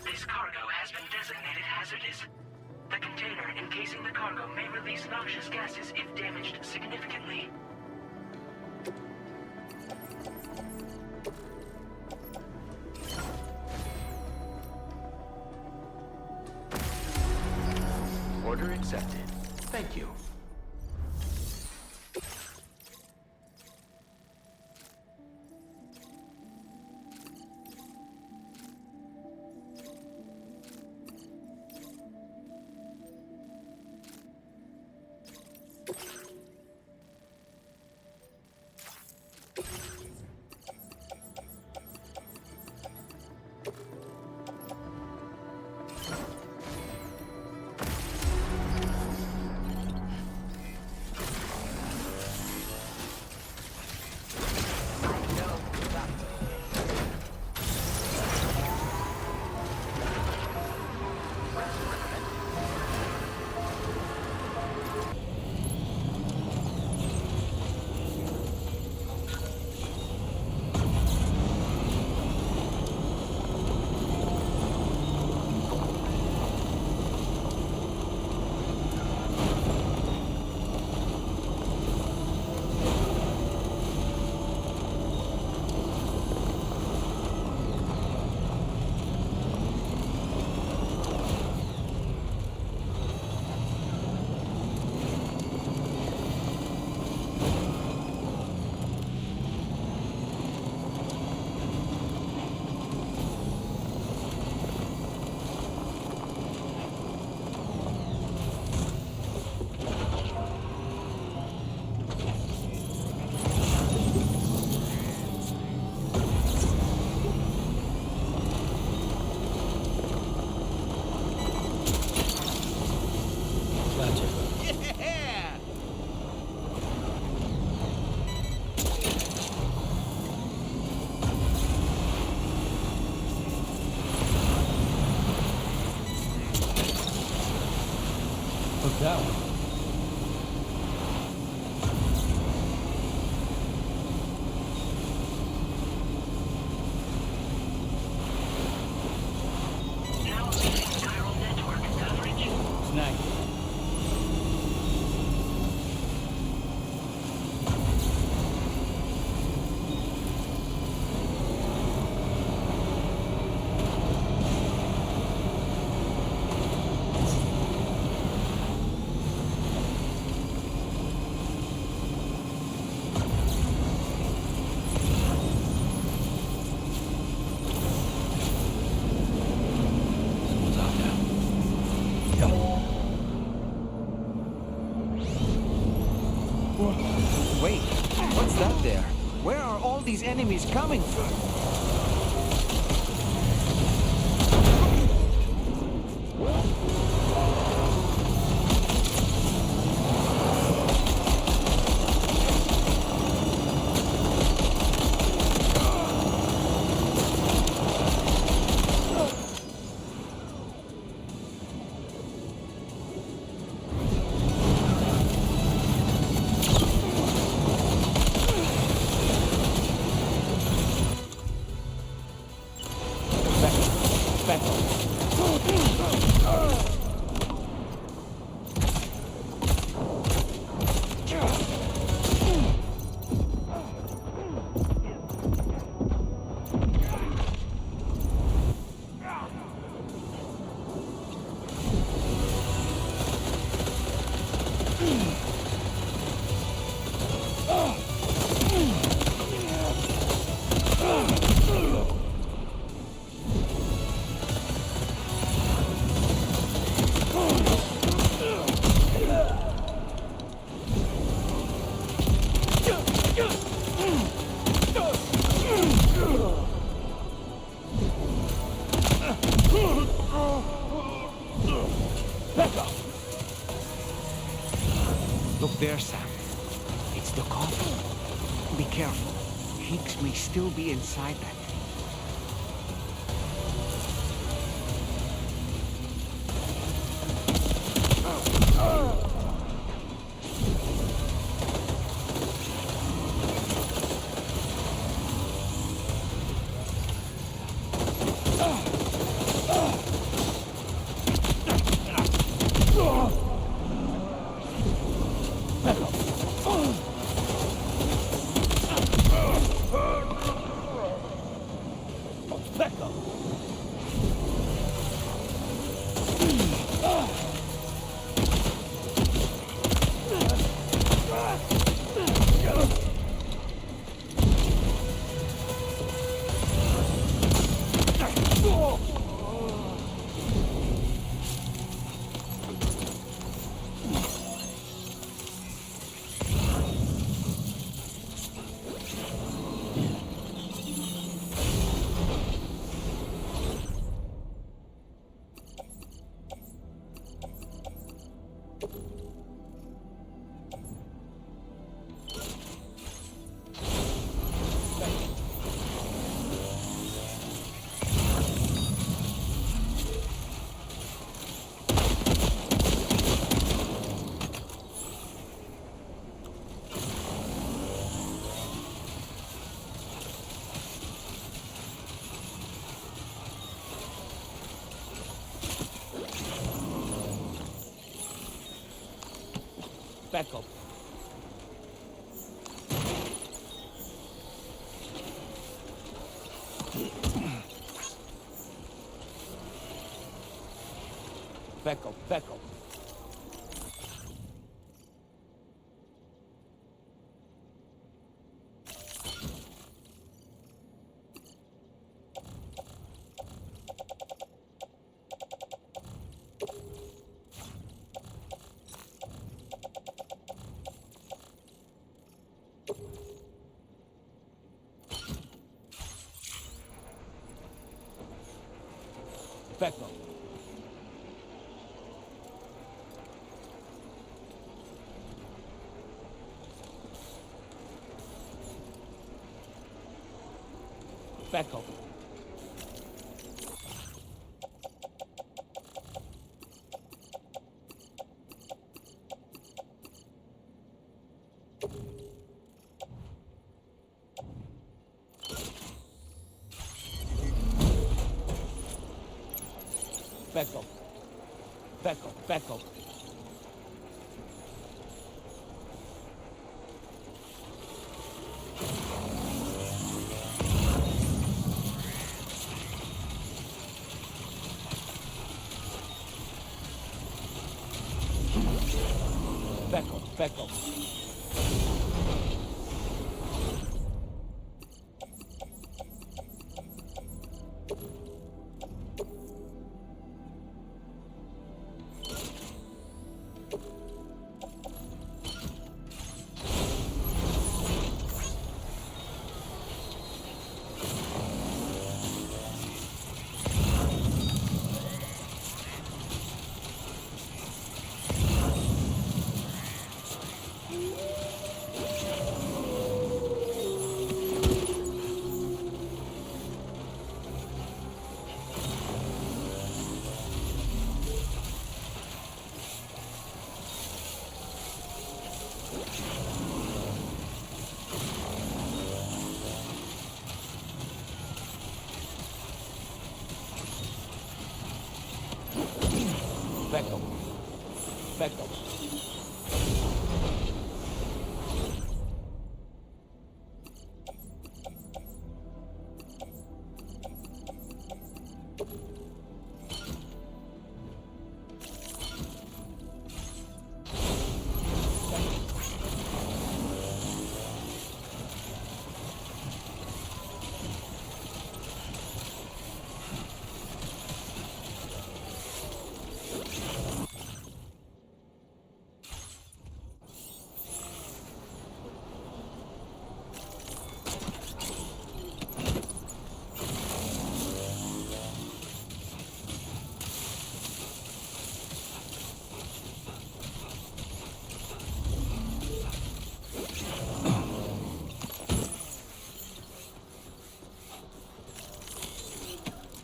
This cargo has been designated hazardous. The container encasing the cargo may release noxious gases if damaged significantly. Order accepted. Thank you. that one. Now leaving chiral network coverage. Snag. Wait, what's that there? Where are all these enemies coming from? Look there, Sam. It's the coffin. Be careful. Higgs may still be inside that thing. Back up. Back up, back up. Back up. Back up. back up. Back up, back up. Back up, back up. Back up. Back up.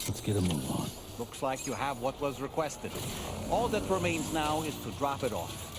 Let's get a move on. Looks like you have what was requested. All that remains now is to drop it off.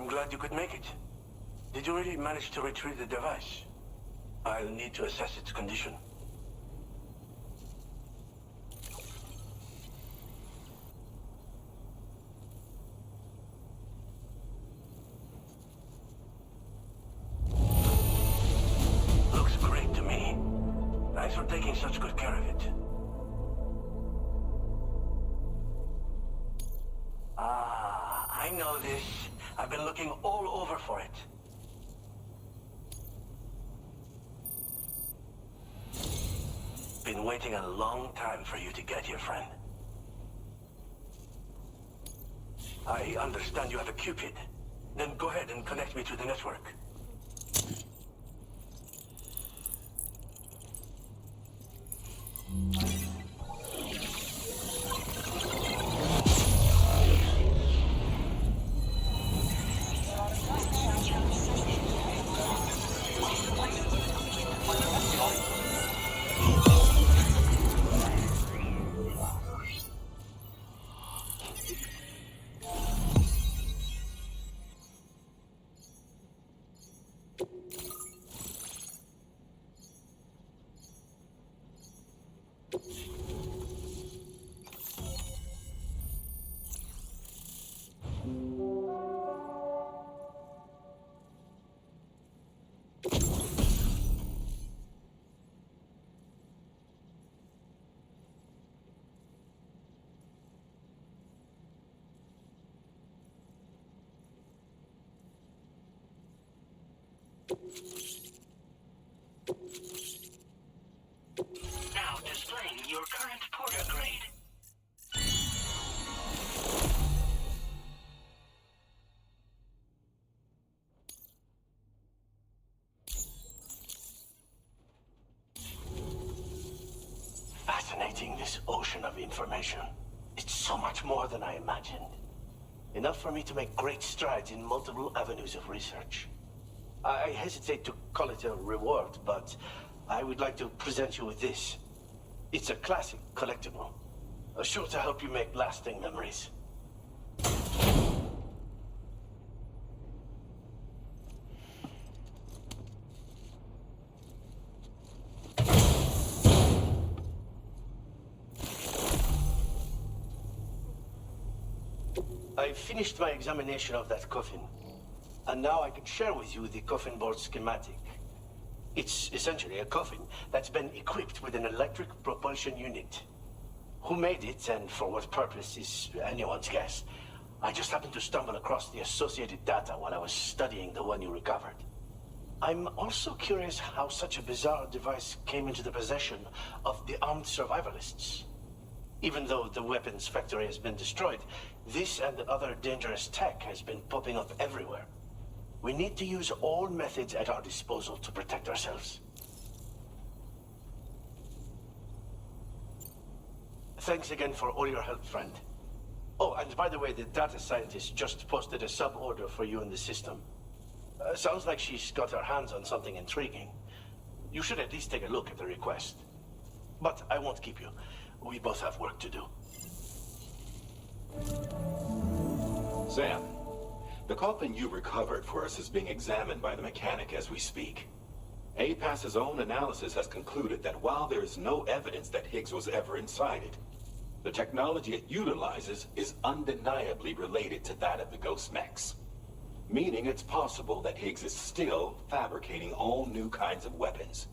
I'm glad you could make it. Did you really manage to retrieve the device? I'll need to assess its condition. Looks great to me. Thanks for taking such good care of it. I know this. I've been looking all over for it. Been waiting a long time for you to get here, friend. I understand you have a Cupid. Then go ahead and connect me to the network. Now displaying your current porter grade. Fascinating, this ocean of information. It's so much more than I imagined. Enough for me to make great strides in multiple avenues of research. I hesitate to call it a reward, but I would like to present you with this. It's a classic collectible, sure to help you make lasting memories. I finished my examination of that coffin, and now I can share with you the coffin board schematic. It's essentially a coffin that's been equipped with an electric propulsion unit. Who made it and for what purpose is anyone's guess. I just happened to stumble across the associated data while I was studying the one you recovered. I'm also curious how such a bizarre device came into the possession of the armed survivalists. Even though the weapons factory has been destroyed, this and other dangerous tech has been popping up everywhere. We need to use all methods at our disposal to protect ourselves. Thanks again for all your help, friend. Oh, and by the way, the data scientist just posted a sub-order for you in the system. Sounds like she's got her hands on something intriguing. You should at least take a look at the request. But I won't keep you. We both have work to do. Sam, the coffin you recovered for us is being examined by the mechanic as we speak. APAS's own analysis has concluded that while there is no evidence that Higgs was ever inside it, the technology it utilizes is undeniably related to that of the Ghost Mechs. Meaning it's possible that Higgs is still fabricating all new kinds of weapons.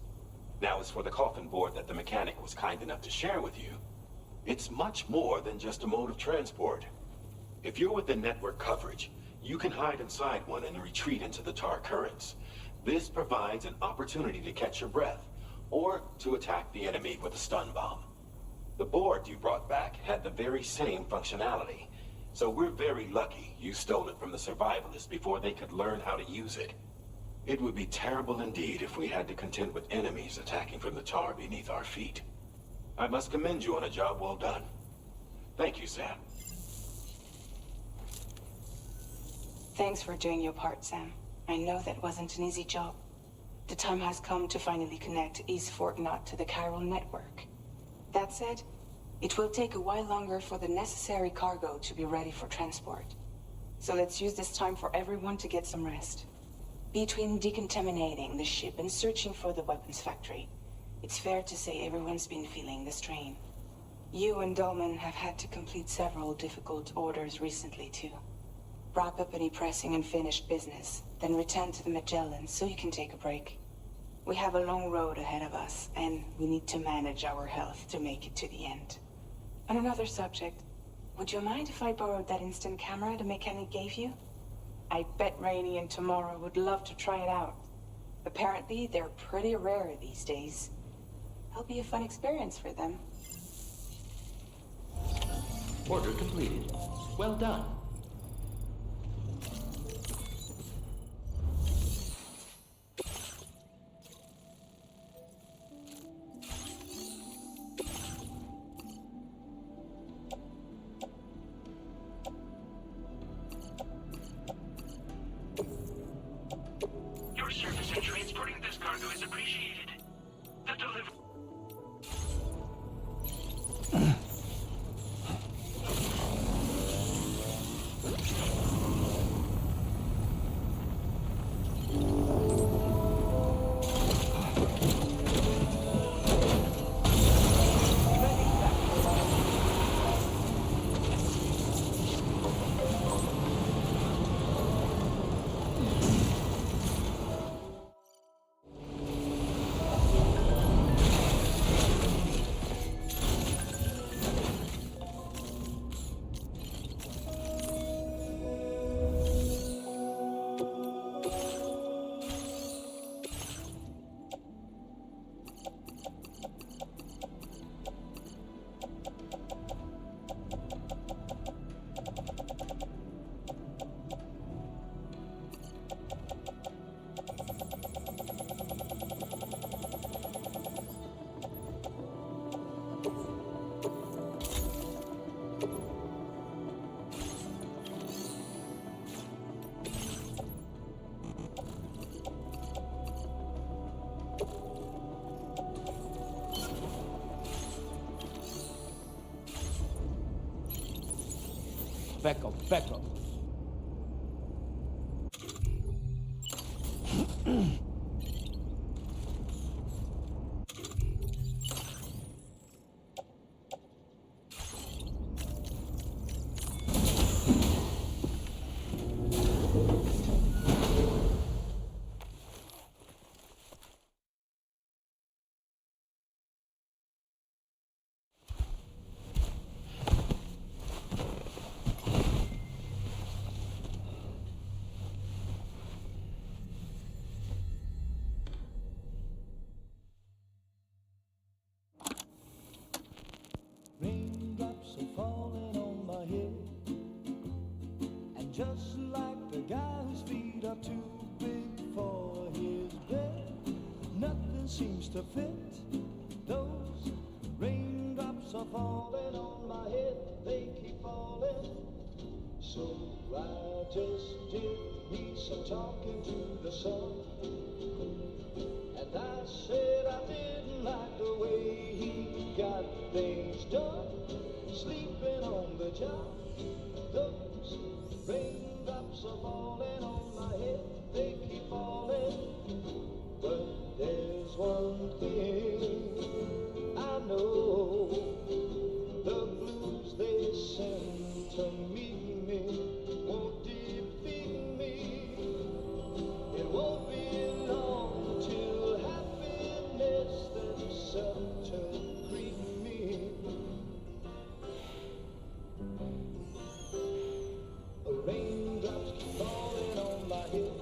Now, as for the coffin board that the mechanic was kind enough to share with you, it's much more than just a mode of transport. If you're within network coverage, you can hide inside one and retreat into the tar currents. This provides an opportunity to catch your breath, or to attack the enemy with a stun bomb. The board you brought back had the very same functionality, so we're very lucky you stole it from the survivalists before they could learn how to use it. It would be terrible indeed if we had to contend with enemies attacking from the tar beneath our feet. I must commend you on a job well done. Thank you, Sam. Thanks for doing your part, Sam. I know that wasn't an easy job. The time has come to finally connect East Fort Knot to the chiral network. That said, it will take a while longer for the necessary cargo to be ready for transport. So let's use this time for everyone to get some rest. Between decontaminating the ship and searching for the weapons factory, it's fair to say everyone's been feeling the strain. You and Dolman have had to complete several difficult orders recently, too. Wrap up any pressing and finished business, then return to the Magellan so you can take a break. We have a long road ahead of us, and we need to manage our health to make it to the end. On another subject, would you mind if I borrowed that instant camera the mechanic gave you? I bet Rainey and Tomorrow would love to try it out. Apparently, they're pretty rare these days. It'll be a fun experience for them. Order completed. Well done. Your service in transporting this cargo is appreciated. The delivery... Back up. Raindrops are falling on my head, and just like the guy whose feet are too big for his bed, nothing seems to fit. Those raindrops are falling on my head, they keep falling. So I just did me some talking to the sun, and I said I didn't like the way he got things done, sleeping on the job. Those raindrops are falling on my head, they keep falling. But there's one thing I know, the blues they send to meet me won't defeat me. It won't be long till happiness themselves to greet me. Raindrops keep falling on my head,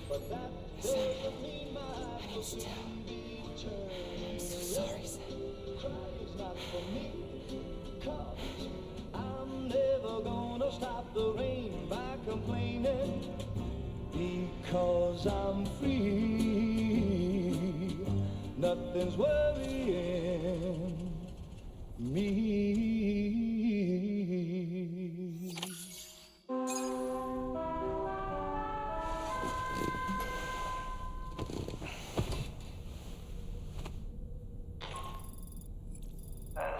but that doesn't mean my eyes will soon be turning. I'm so sorry, Sam. Crying's not for me, 'cause I'm never gonna stop the rain by complaining, because I'm free. Nothing's worrying me.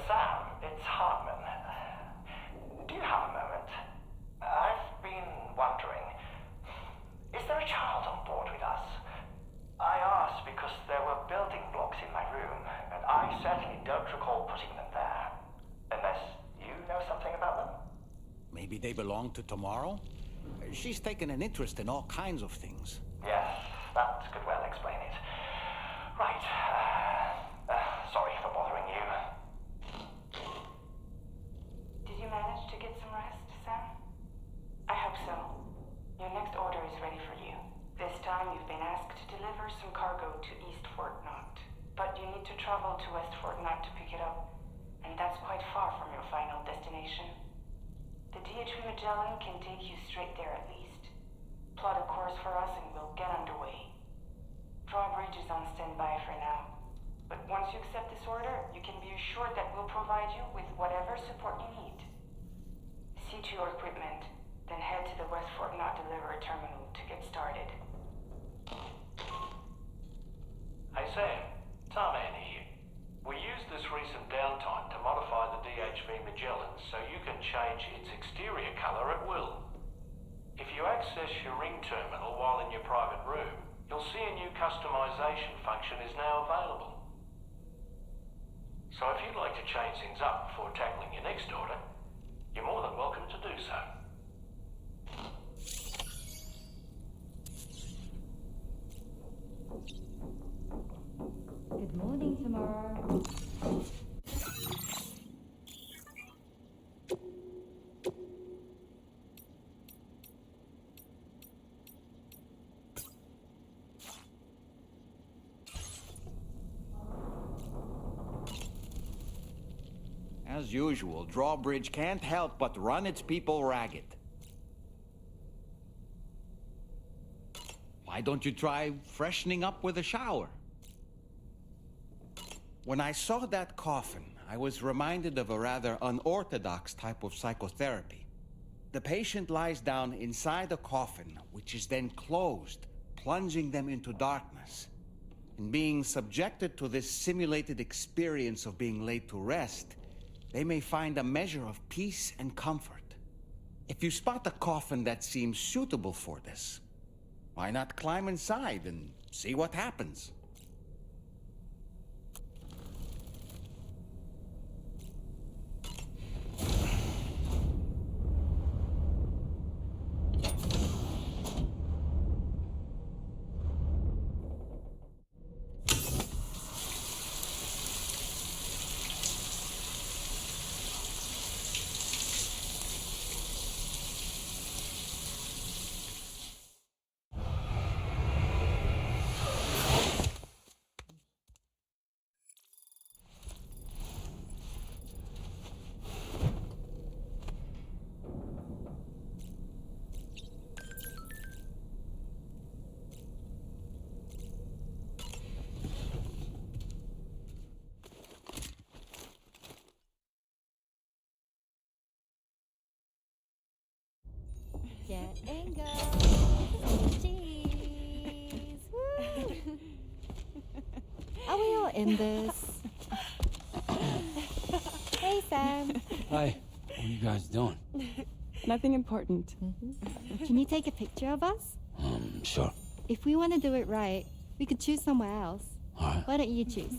Sam, it's Hartman. Do you have a moment? Maybe they belong to Tomorrow? She's taken an interest in all kinds of things. Yes, that could well explain it. Right. Sorry for bothering you. Did you manage to get some rest, Sam? I hope so. Your next order is ready for you. This time you've been asked to deliver some cargo to East Fort Knott. But you need to travel to West Fort Knott to pick it up. And that's quite far from your final destination. The DHV Magellan can take you straight there at least. Plot a course for us and we'll get underway. Drawbridge is on standby for now. But once you accept this order, you can be assured that we'll provide you with whatever support you need. See to your equipment, then head to the West Fort Knott delivery terminal to get started. Hey Sam, Tarman here. We used this recent downtime to modify the DHV Magellan so you can change its exterior colour at will. If you access your ring terminal while in your private room, you'll see a new customization function is now available. So if you'd like to change things up before tackling your next order, you're more than welcome to do so. Good morning, Tomorrow. As usual, Drawbridge can't help but run its people ragged. Why don't you try freshening up with a shower? When I saw that coffin, I was reminded of a rather unorthodox type of psychotherapy. The patient lies down inside a coffin, which is then closed, plunging them into darkness. In being subjected to this simulated experience of being laid to rest, they may find a measure of peace and comfort. If you spot a coffin that seems suitable for this, why not climb inside and see what happens? Getting go. Cheese. Woo. Are we all in this? Hey, Sam. Hi. What are you guys doing? Nothing important. Can you take a picture of us? Sure. If we want to do it right, we could choose somewhere else. All right. Why don't you choose?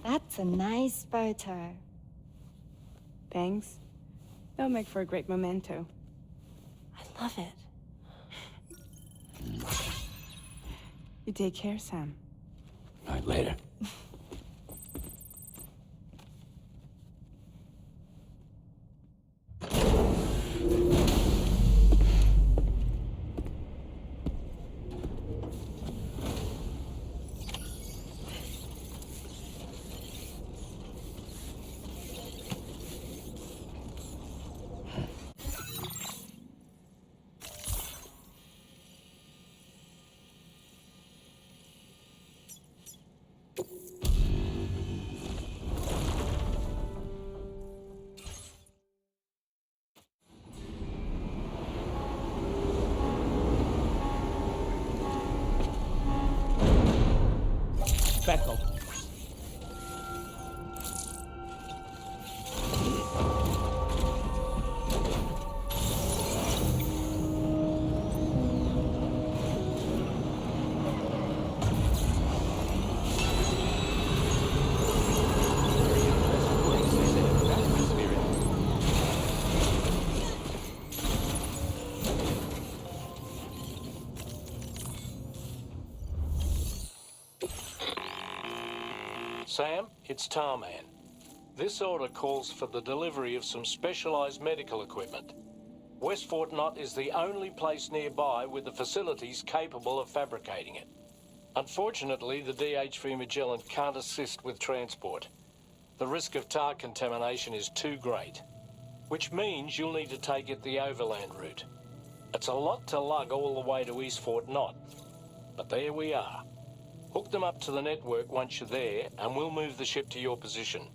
That's a nice photo. Thanks. They'll make for a great memento. I love it. You take care, Sam. All right, later. Sam, it's Tarman. This order calls for the delivery of some specialized medical equipment. West Fort Knott is the only place nearby with the facilities capable of fabricating it. Unfortunately, the DHV Magellan can't assist with transport. The risk of tar contamination is too great, which means you'll need to take it the overland route. It's a lot to lug all the way to East Fort Knott, but there we are. Hook them up to the network once you're there, and we'll move the ship to your position.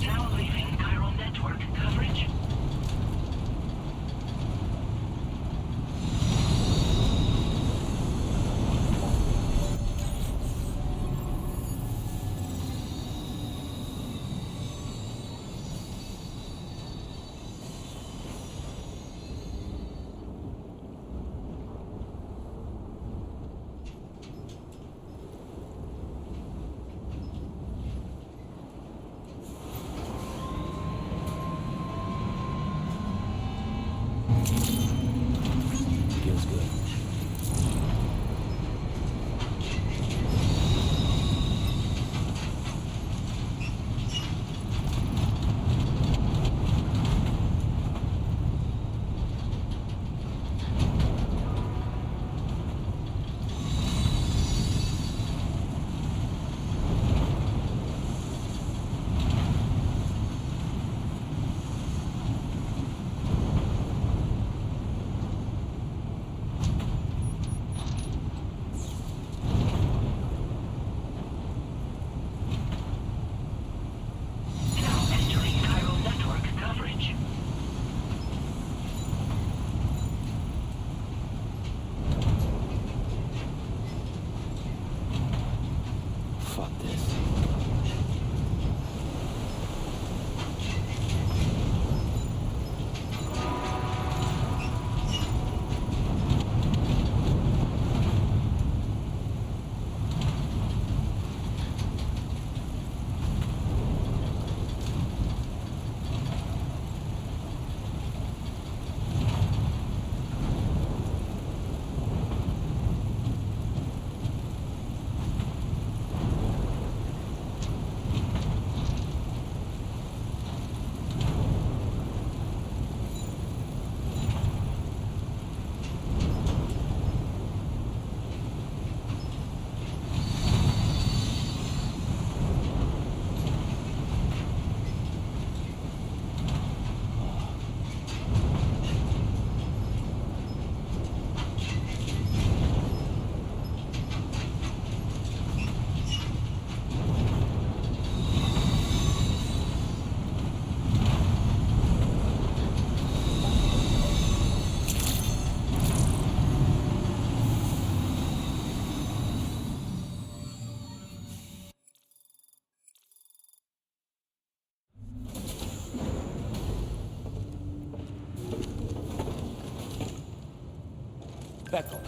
Now leaving chiral network coverage. Feels good. Now entering chiral network coverage. Fuck this. Beckel,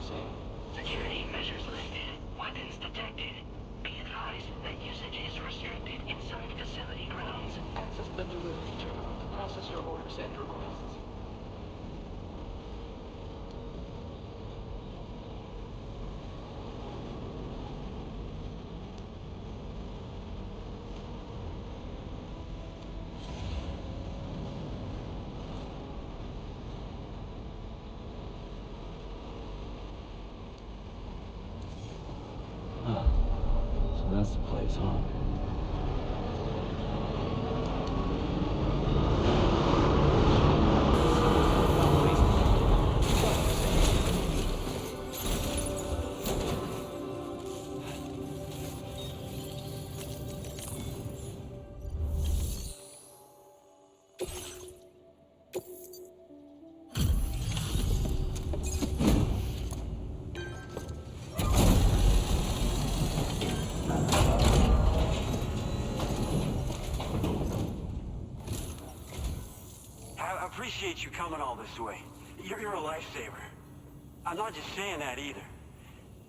Sam. Security measures lifted. Weapons detected. Be advised that usage is restricted inside facility grounds. Access the delivery terminal to process your orders and requests. So that's the place, huh? I appreciate you coming all this way. You're a lifesaver. I'm not just saying that either.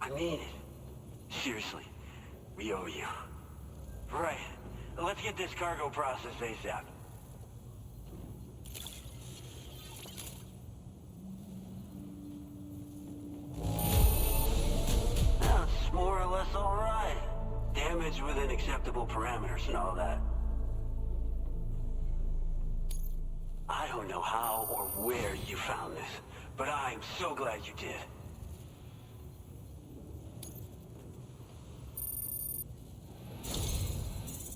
I mean it. Seriously, we owe you. Right. Let's get this cargo processed ASAP. That's more or less all right. Damage within acceptable parameters and all that. I don't know how or where you found this, but I'm so glad you did.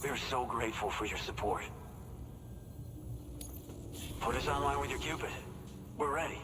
We're so grateful for your support. Put us online with your Cupid. We're ready.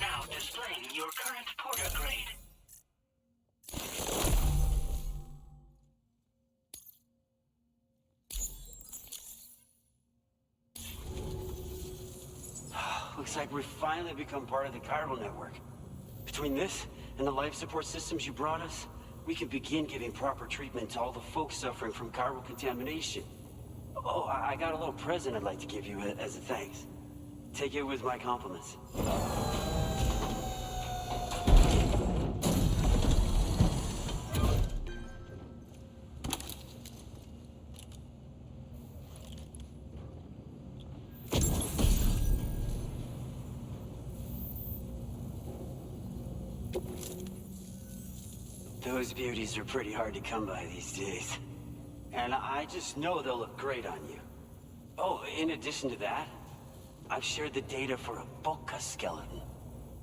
Now displaying your current porter grade. Looks like we've finally become part of the chiral network. Between this and the life support systems you brought us, we can begin giving proper treatment to all the folks suffering from chiral contamination. Oh, I got a little present I'd like to give you as a thanks. Take it with my compliments. Those beauties are pretty hard to come by these days. And I just know they'll look great on you. Oh, in addition to that, I've shared the data for a Bulka skeleton.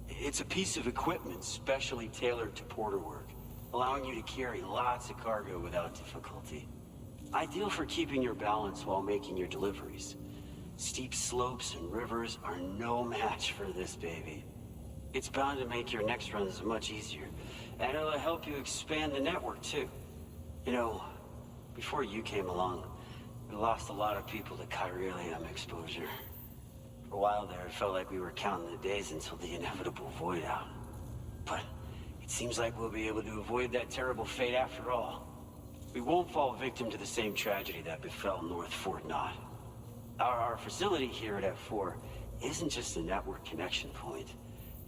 It's a piece of equipment specially tailored to porter work, allowing you to carry lots of cargo without difficulty. Ideal for keeping your balance while making your deliveries. Steep slopes and rivers are no match for this baby. It's bound to make your next runs much easier, and it'll help you expand the network too. You know, before you came along, we lost a lot of people to chiralium exposure. For a while there, it felt like we were counting the days until the inevitable void out. But it seems like we'll be able to avoid that terrible fate after all. We won't fall victim to the same tragedy that befell North Fort Knott. Our facility here at F4 isn't just a network connection point.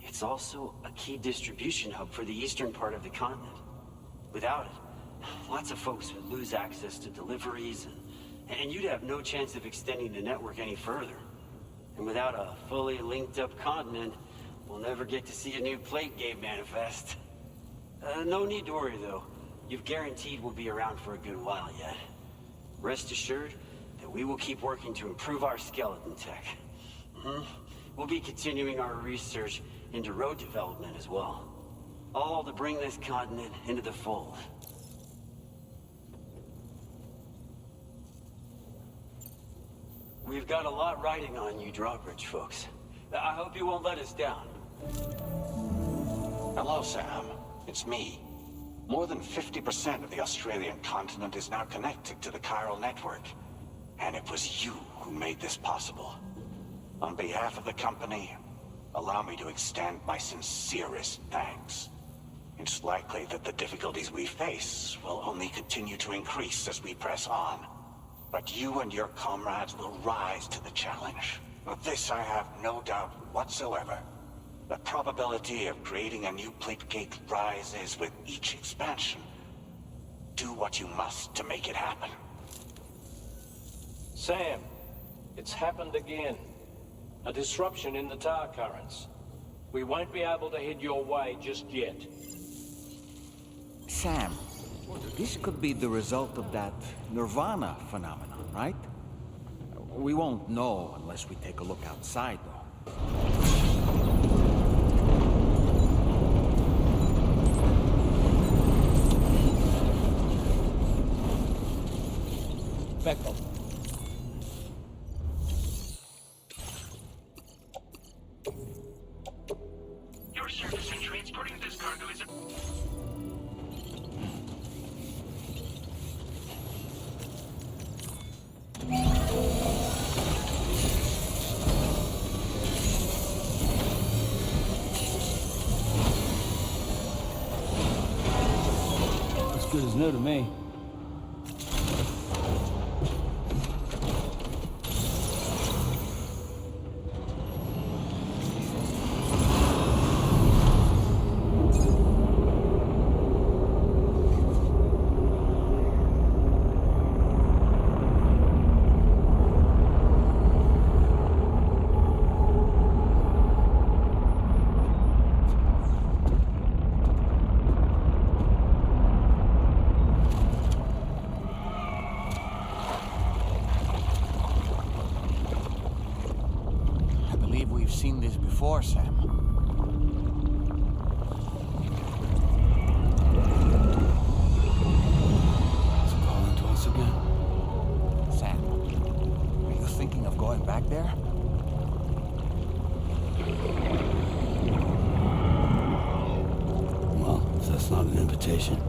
It's also a key distribution hub for the eastern part of the continent. Without it, lots of folks would lose access to deliveries And you'd have no chance of extending the network any further. And without a fully linked up continent, we'll never get to see a new plate game manifest. No need to worry though. You've guaranteed we'll be around for a good while yet. Rest assured that we will keep working to improve our skeleton tech. We'll be continuing our research into road development as well. All to bring this continent into the fold. We've got a lot riding on you drawbridge folks. I hope you won't let us down. Hello, Sam. It's me. More than 50% of the Australian continent is now connected to the chiral network. And it was you who made this possible. On behalf of the company, allow me to extend my sincerest thanks. It's likely that the difficulties we face will only continue to increase as we press on. But you and your comrades will rise to the challenge. Of this I have no doubt whatsoever. The probability of creating a new plate gate rises with each expansion. Do what you must to make it happen. Sam, it's happened again. A disruption in the tar currents. We won't be able to head your way just yet. Sam, this could be the result of that Nirvana phenomenon, right? We won't know unless we take a look outside, though. Back up. Your service in transporting this cargo is Looks good as new to me. Seen this before, Sam. It's calling to us again. Sam, are you thinking of going back there? Well, if that's not an invitation.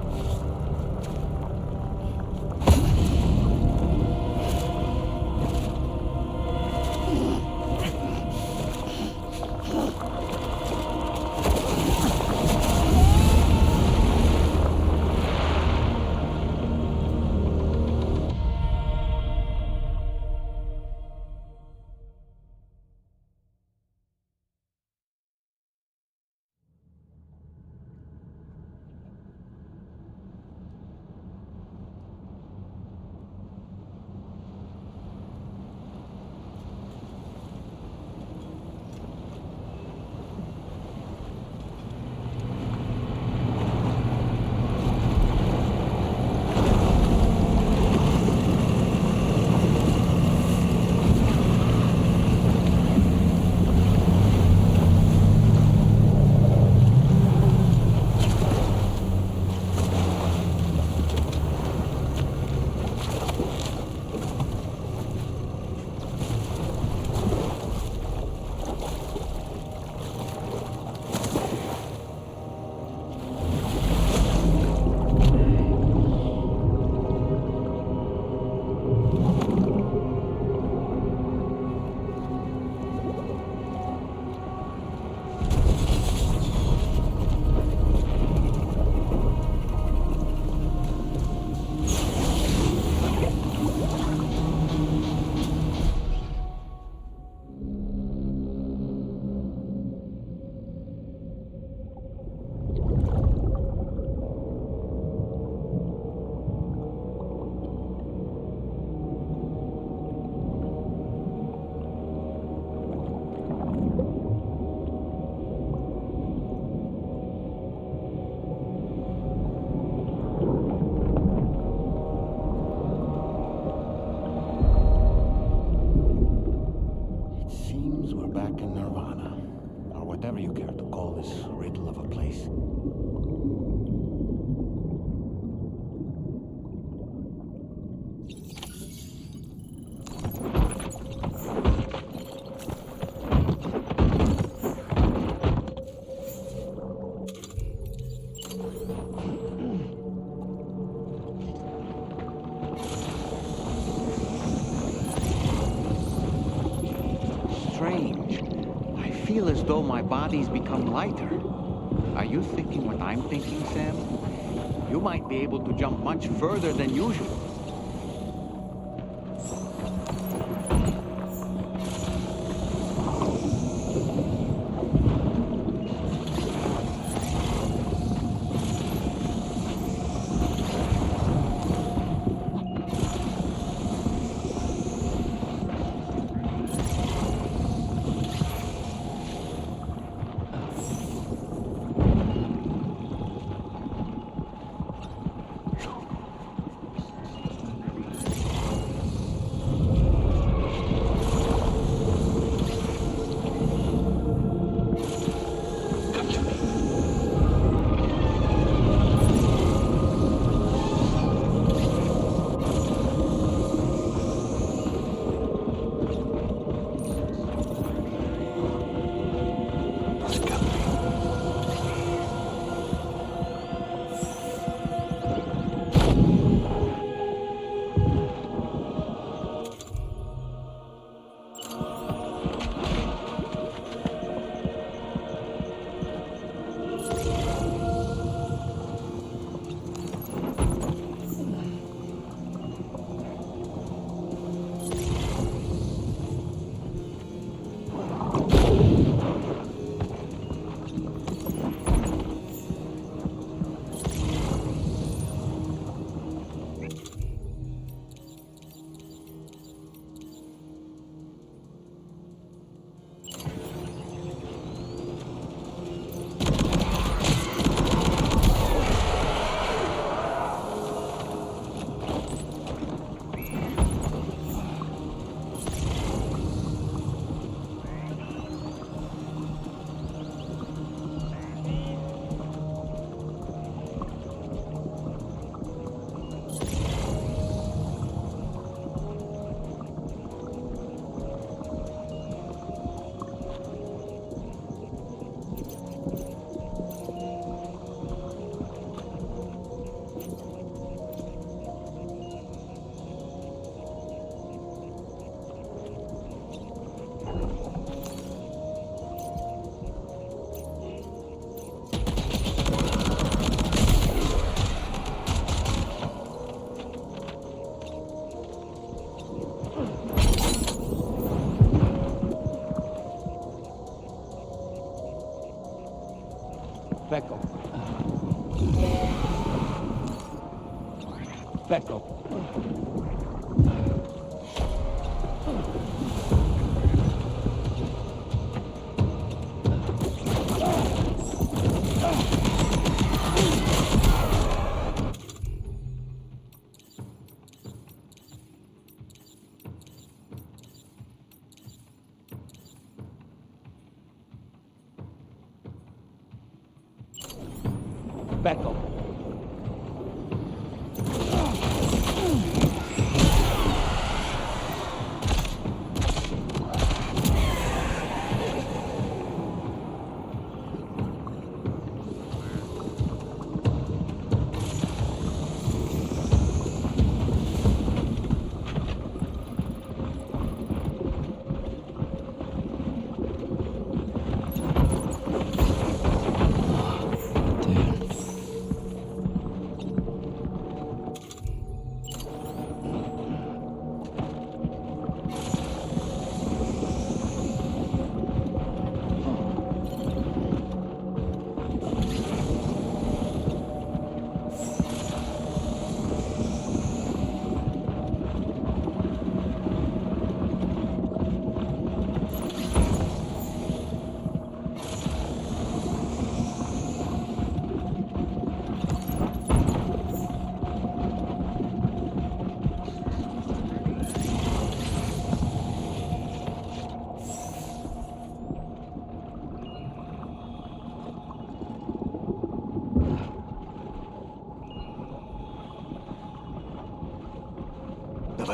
call this riddle of a place? Strange. I feel as though my body's become lighter. Are you thinking what I'm thinking, Sam? You might be able to jump much further than usual. Becco. Becco. Becco.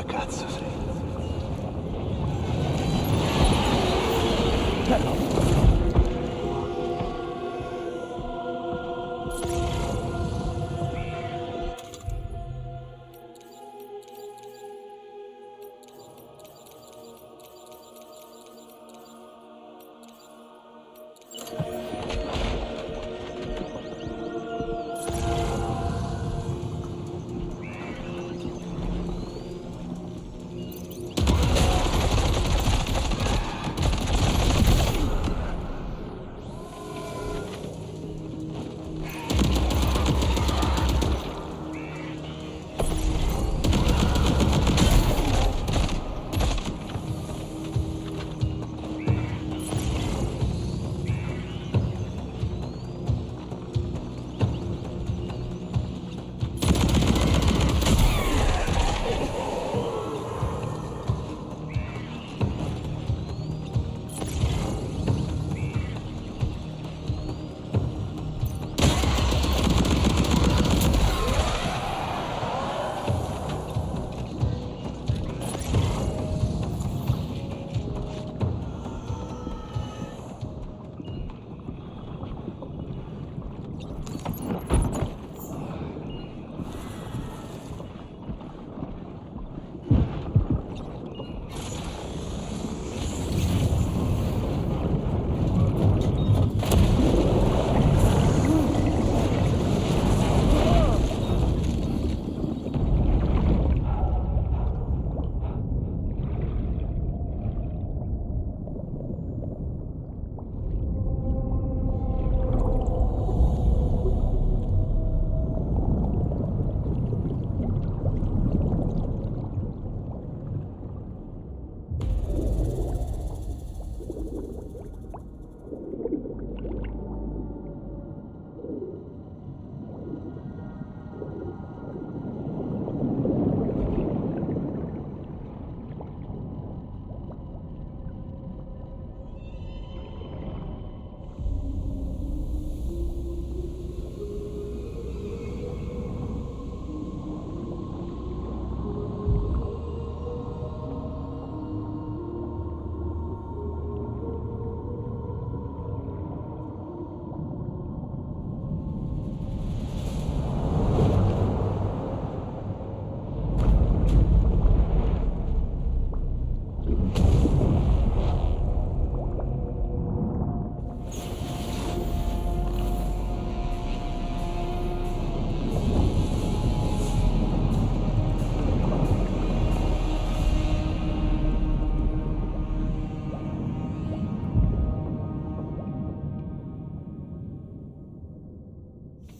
cazzo sei?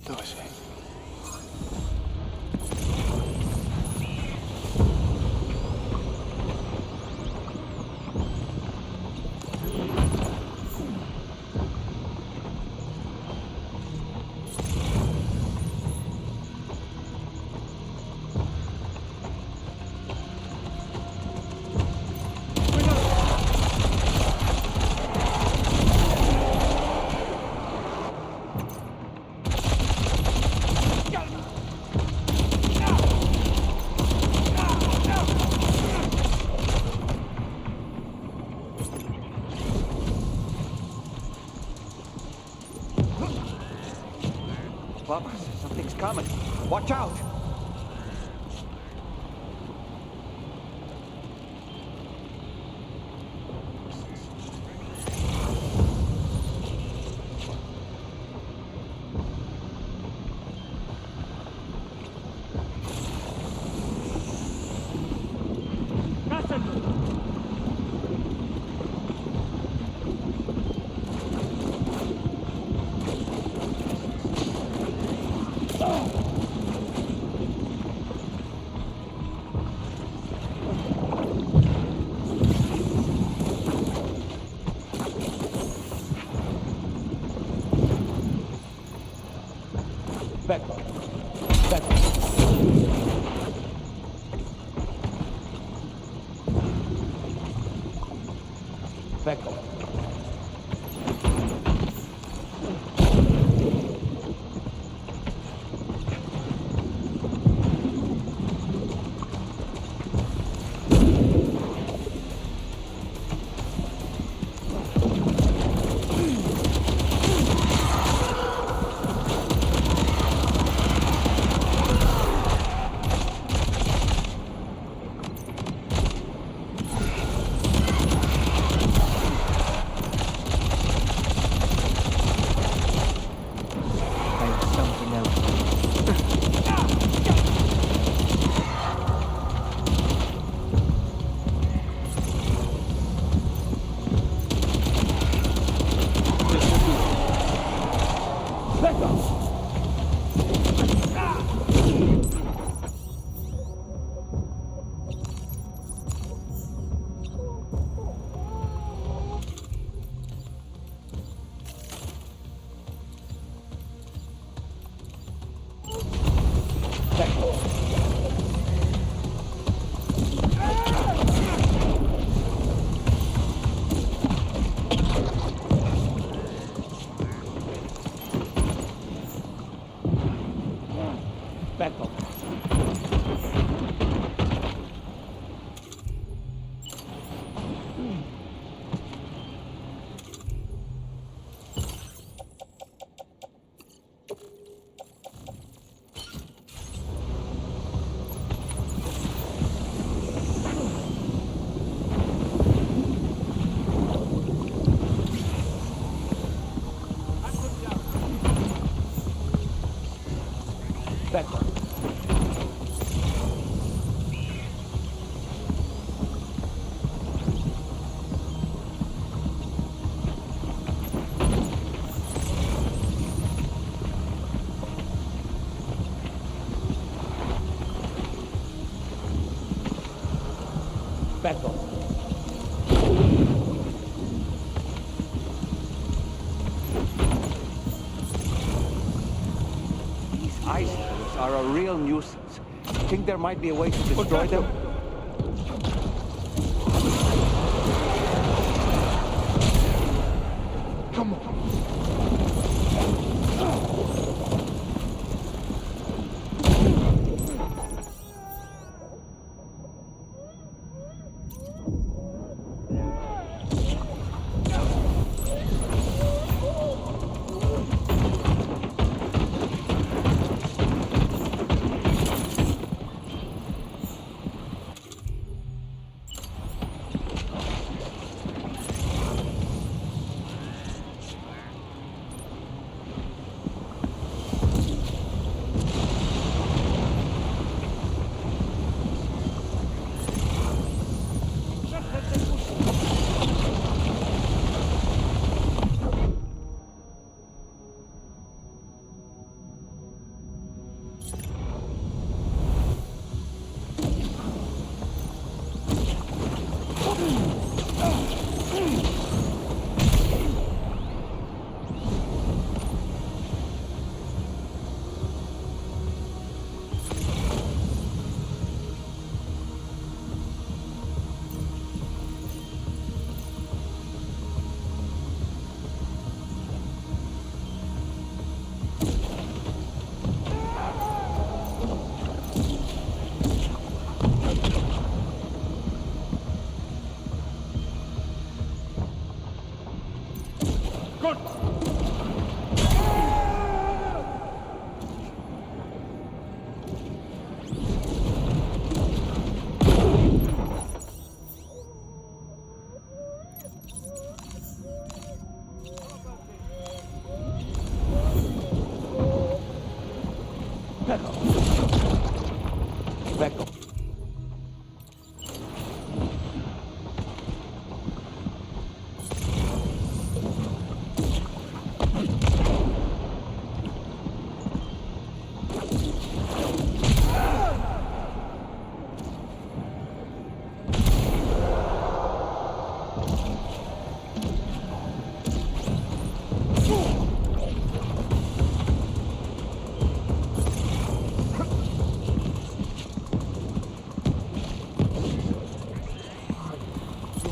Dove sei? Bubba, something's coming. Watch out! Back up. Back up. Back up. These isotopes are a real nuisance. Think there might be a way to destroy them? Come on.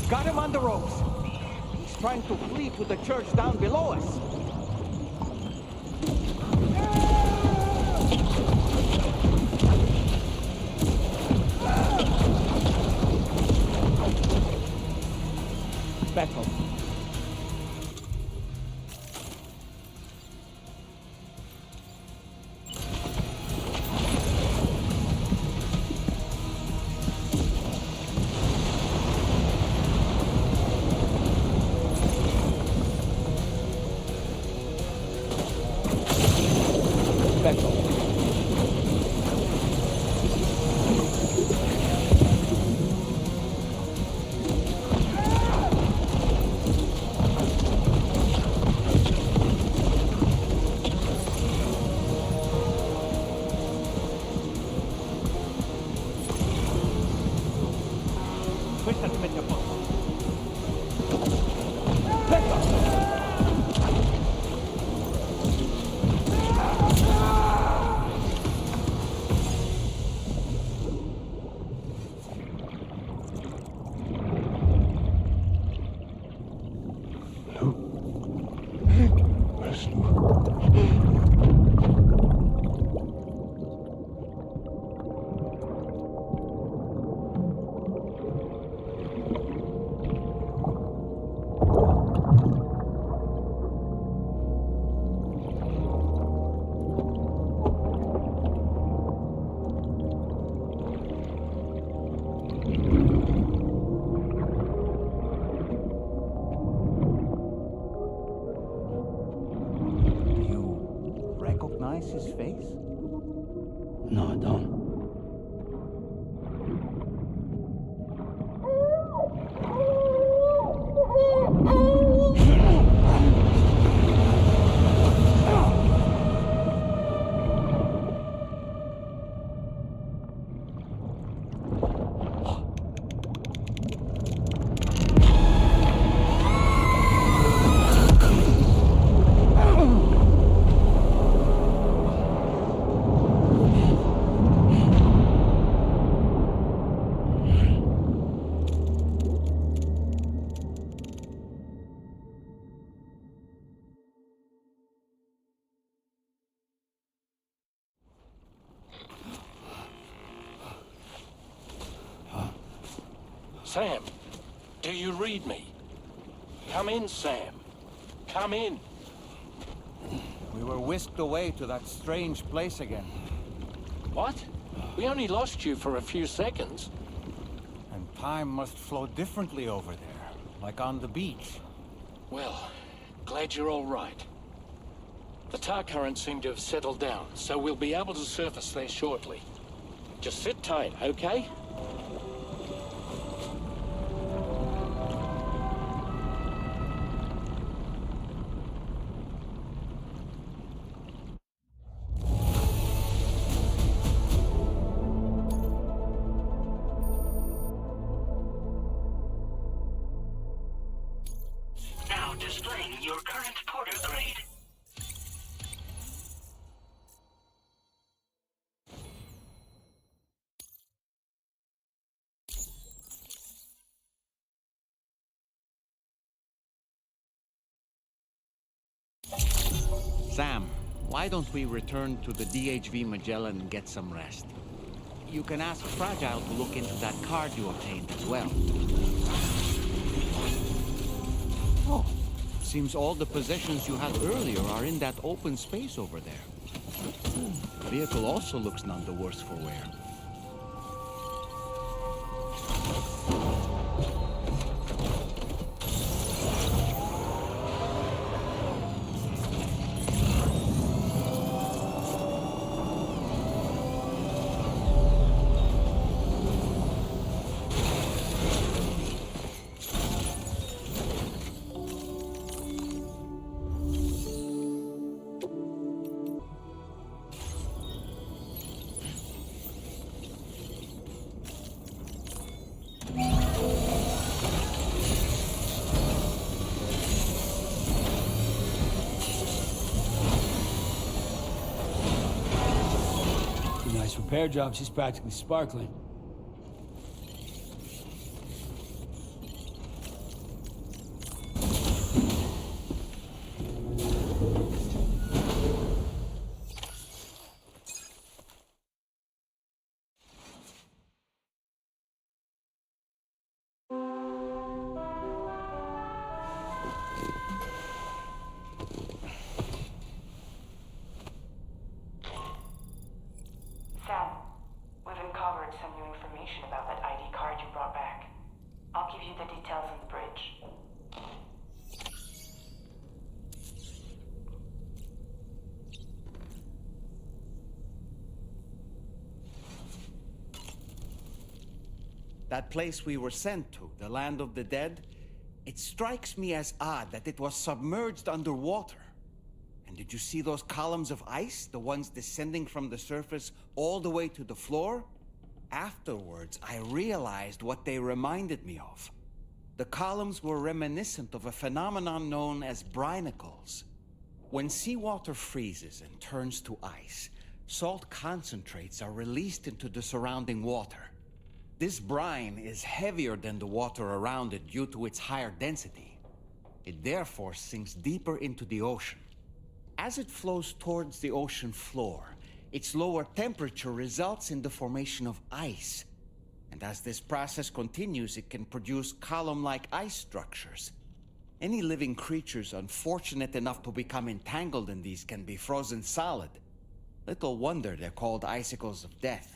Got him on the ropes. He's trying to flee to the church down below us. Back home. recognize his face? No, I don't. Sam, do you read me? Come in, Sam. Come in. We were whisked away to that strange place again. What? We only lost you for a few seconds. And time must flow differently over there, like on the beach. Well, glad you're all right. The tar currents seem to have settled down, so we'll be able to surface there shortly. Just sit tight, okay? Now displaying your current porter grade. Sam, why don't we return to the DHV Magellan and get some rest? You can ask Fragile to look into that card you obtained as well. Oh, seems all the possessions you had earlier are in that open space over there. The vehicle also looks none the worse for wear. Nice repair job. She's practically sparkling. Sam, we've uncovered some new information about that ID card you brought back. I'll give you the details on the bridge. That place we were sent to, the land of the dead, it strikes me as odd that it was submerged underwater. And did you see those columns of ice, the ones descending from the surface all the way to the floor? Afterwards, I realized what they reminded me of. The columns were reminiscent of a phenomenon known as brinicles. When seawater freezes and turns to ice, salt concentrates are released into the surrounding water. This brine is heavier than the water around it due to its higher density. It therefore sinks deeper into the ocean. As it flows towards the ocean floor, its lower temperature results in the formation of ice. And as this process continues, it can produce column-like ice structures. Any living creatures unfortunate enough to become entangled in these can be frozen solid. Little wonder they're called icicles of death.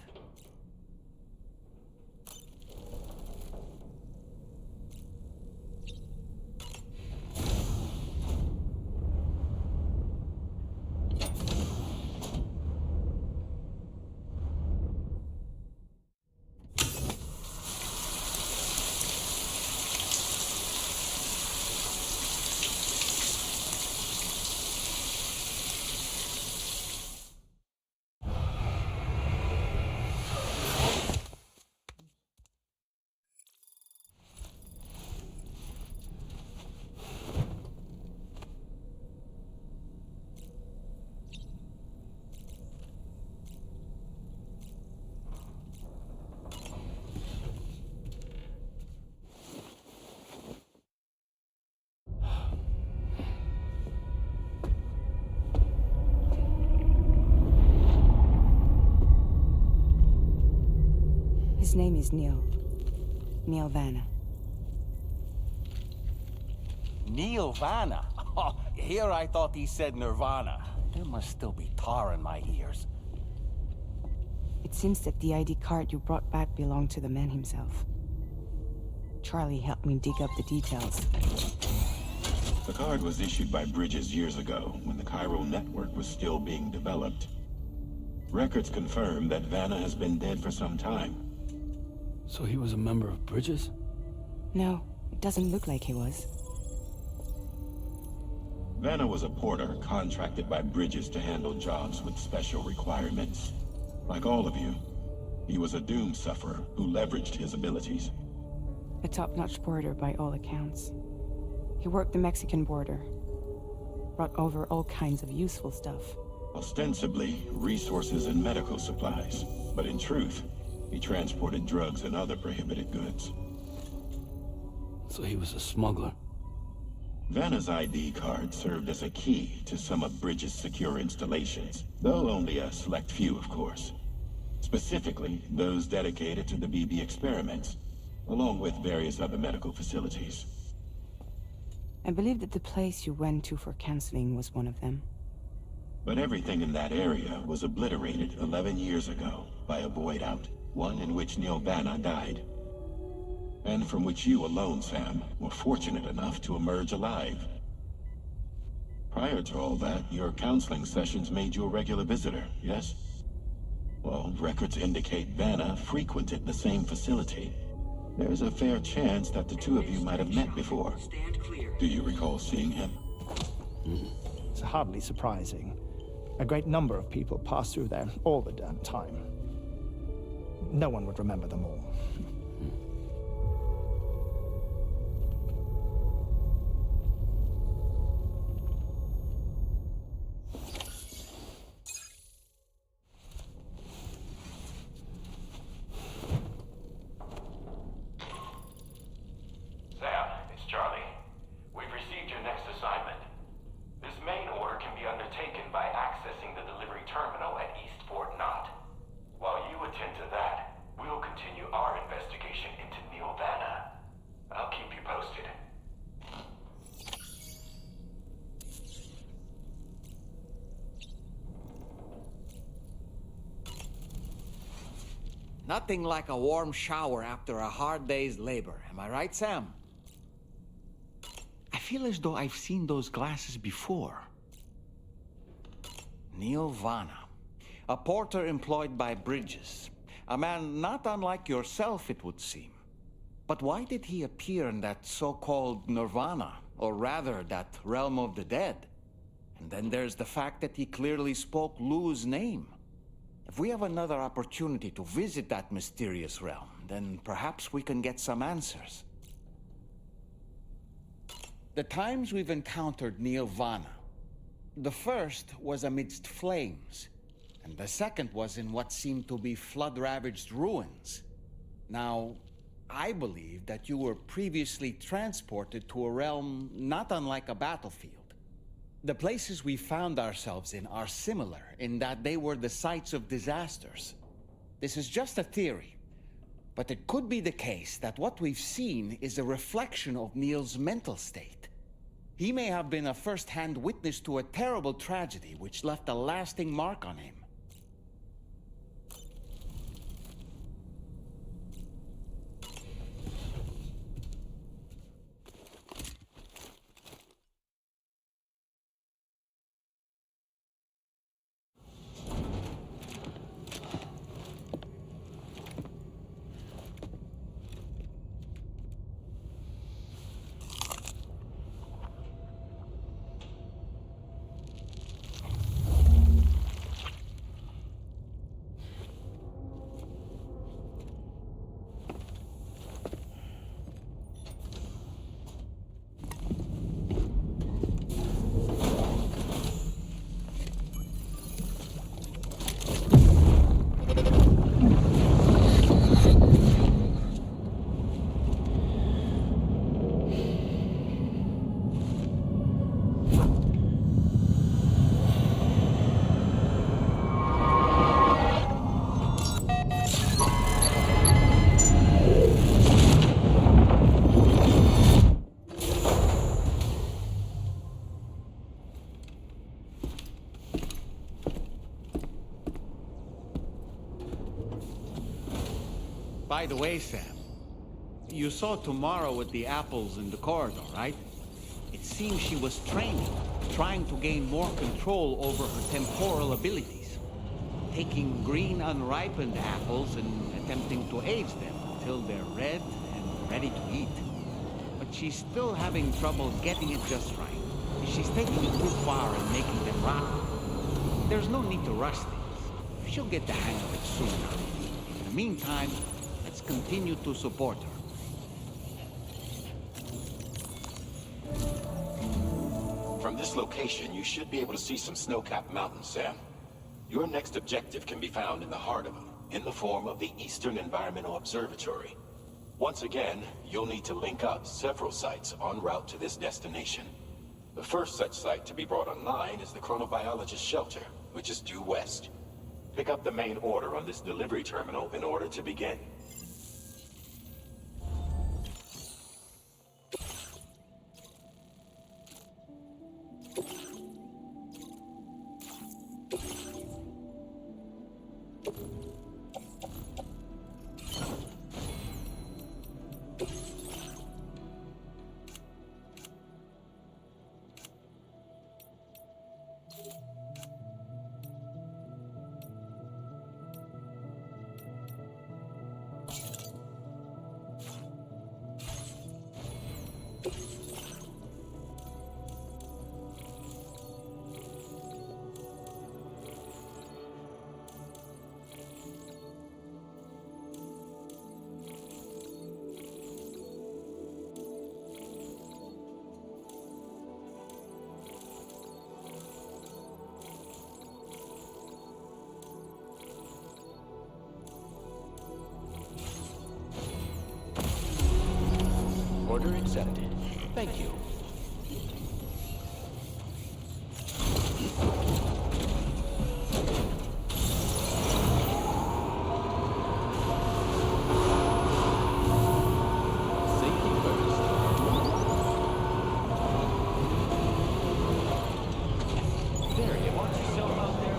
His name is Neil. Neil Vanna. Neil Vanna? Oh, here I thought he said Nirvana. There must still be tar in my ears. It seems that the ID card you brought back belonged to the man himself. Charlie helped me dig up the details. The card was issued by Bridges years ago, when the chiral network was still being developed. Records confirm that Vanna has been dead for some time. So he was a member of Bridges? No, it doesn't look like he was. Vanna was a porter contracted by Bridges to handle jobs with special requirements. Like all of you, he was a doom sufferer who leveraged his abilities. A top-notch porter by all accounts. He worked the Mexican border. Brought over all kinds of useful stuff. Ostensibly, resources and medical supplies. But in truth, he transported drugs and other prohibited goods. So he was a smuggler. Vanna's ID card served as a key to some of Bridges' secure installations, though only a select few, of course. Specifically, those dedicated to the BB experiments, along with various other medical facilities. I believe that the place you went to for counseling was one of them. But everything in that area was obliterated 11 years ago by a void out, one in which Neil Vanna died. And from which you alone, Sam, were fortunate enough to emerge alive. Prior to all that, your counseling sessions made you a regular visitor, yes? Well, records indicate Vanna frequented the same facility. There's a fair chance that the two of you might have met before. Do you recall seeing him? It's hardly surprising. A great number of people pass through there all the damn time. No one would remember them all. Sam, it's Charlie. We've received your next assignment. This main order can be undertaken by accessing the delivery terminal at East Fort Knott. While you attend to that, we'll continue our investigation into Neil Vanna. I'll keep you posted. Nothing like a warm shower after a hard day's labor. Am I right, Sam? I feel as though I've seen those glasses before. Neil Vanna, a porter employed by Bridges. A man not unlike yourself, it would seem. But why did he appear in that so-called Nirvana, or rather, that realm of the dead? And then there's the fact that he clearly spoke Lou's name. If we have another opportunity to visit that mysterious realm, then perhaps we can get some answers. The times we've encountered Neil Vanna, the first was amidst flames, and the second was in what seemed to be flood-ravaged ruins. Now, I believe that you were previously transported to a realm not unlike a battlefield. The places we found ourselves in are similar in that they were the sites of disasters. This is just a theory, but it could be the case that what we've seen is a reflection of Neil's mental state. He may have been a first-hand witness to a terrible tragedy which left a lasting mark on him. By the way, Sam, you saw Tomorrow with the apples in the corridor, right? It seems she was training, trying to gain more control over her temporal abilities. Taking green unripened apples and attempting to age them until they're red and ready to eat. But she's still having trouble getting it just right. She's taking it too far and making them rotten. There's no need to rush things. She'll get the hang of it soon enough. In the meantime, let's continue to support her. From this location, you should be able to see some snow-capped mountains, Sam. Your next objective can be found in the heart of them, in the form of the Eastern Environmental Observatory. Once again, you'll need to link up several sites en route to this destination. The first such site to be brought online is the Chronobiologist Shelter, which is due west. Pick up the main order on this delivery terminal in order to begin. Order accepted. Thank you. Safety first. There, you want yourself out there?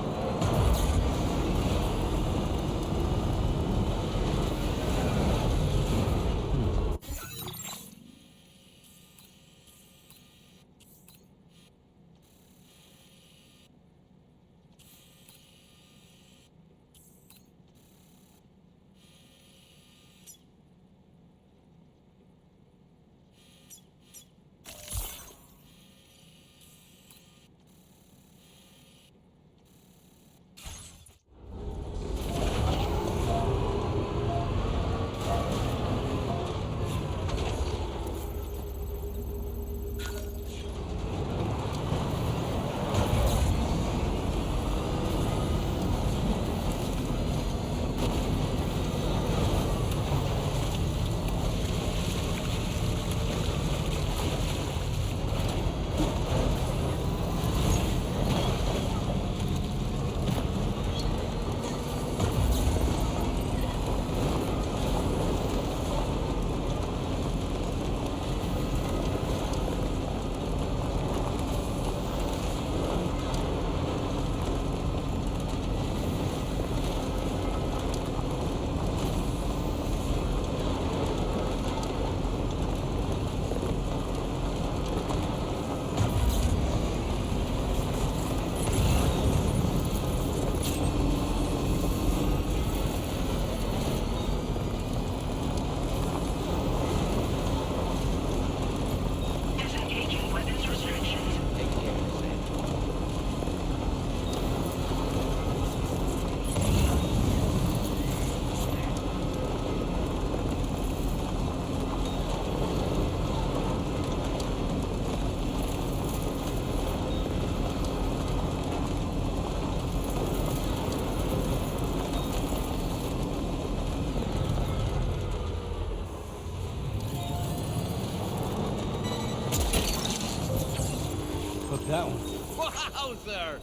That one. Wowzer!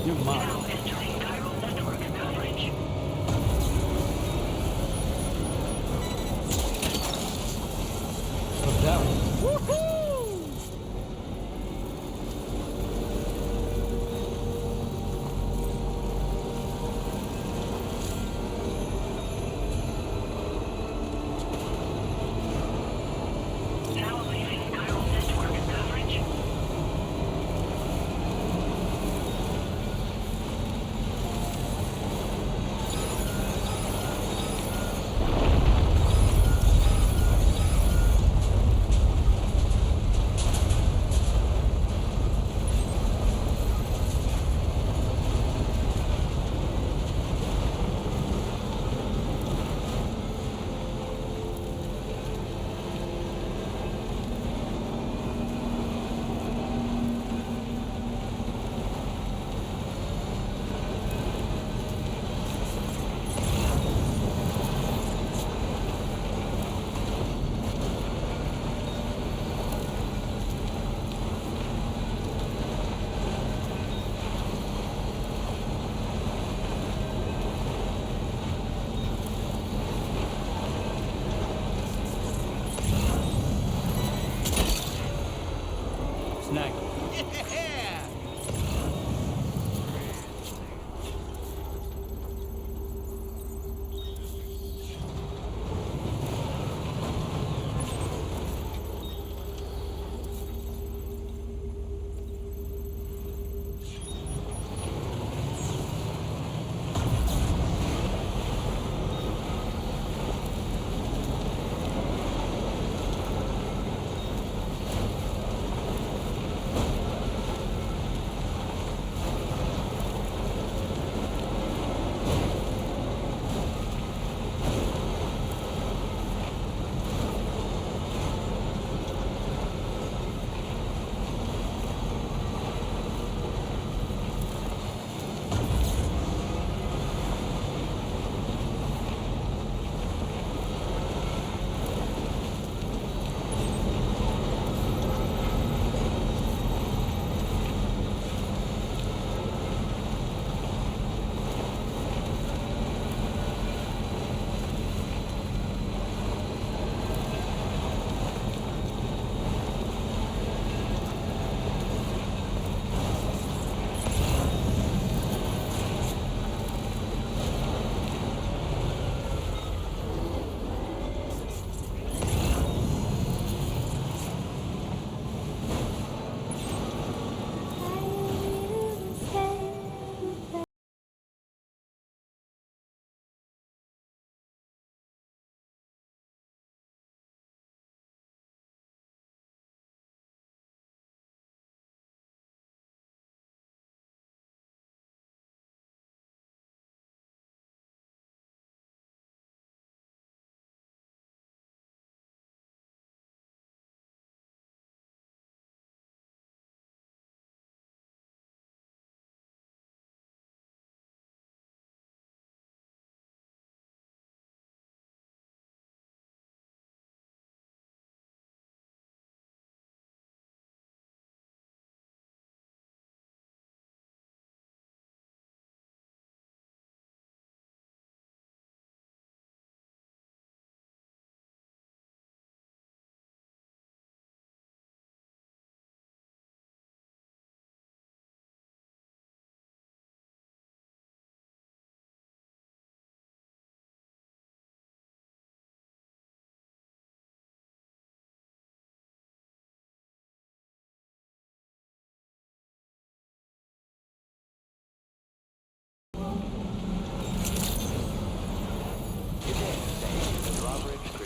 You're mine. That one. Woohoo!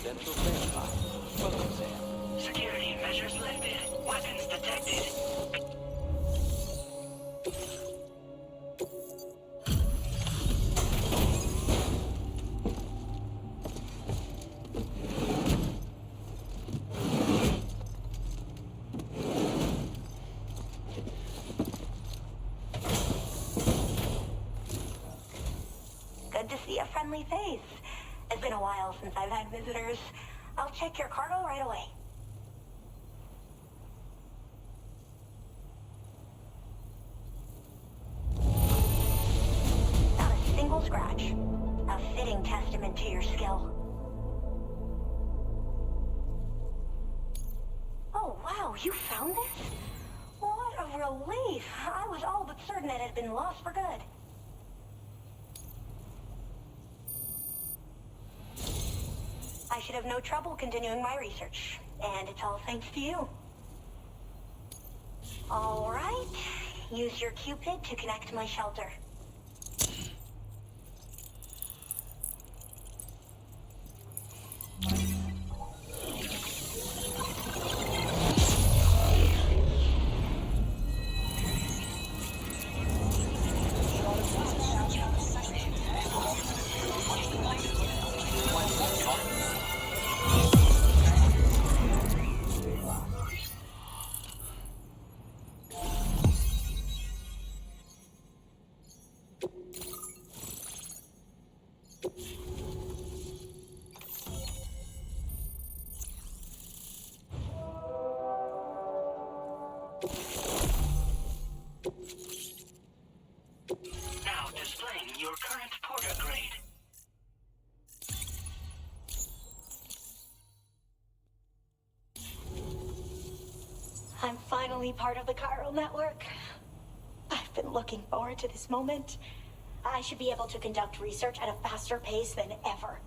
credentials verified. Welcome, Sam. Security measures lifted. Weapons detected. Good to see a friendly face. It's been a while since I've had visitors. I'll check your cargo right away. Not a single scratch. A fitting testament to your skill. Oh, wow, you found this? What a relief. I was all but certain it had been lost for good. I should have no trouble continuing my research, and it's all thanks to you. All right, use your Cupid to connect my shelter. Now displaying your current porter grade. I'm finally part of the chiral network. I've been looking forward to this moment. I should be able to conduct research at a faster pace than ever.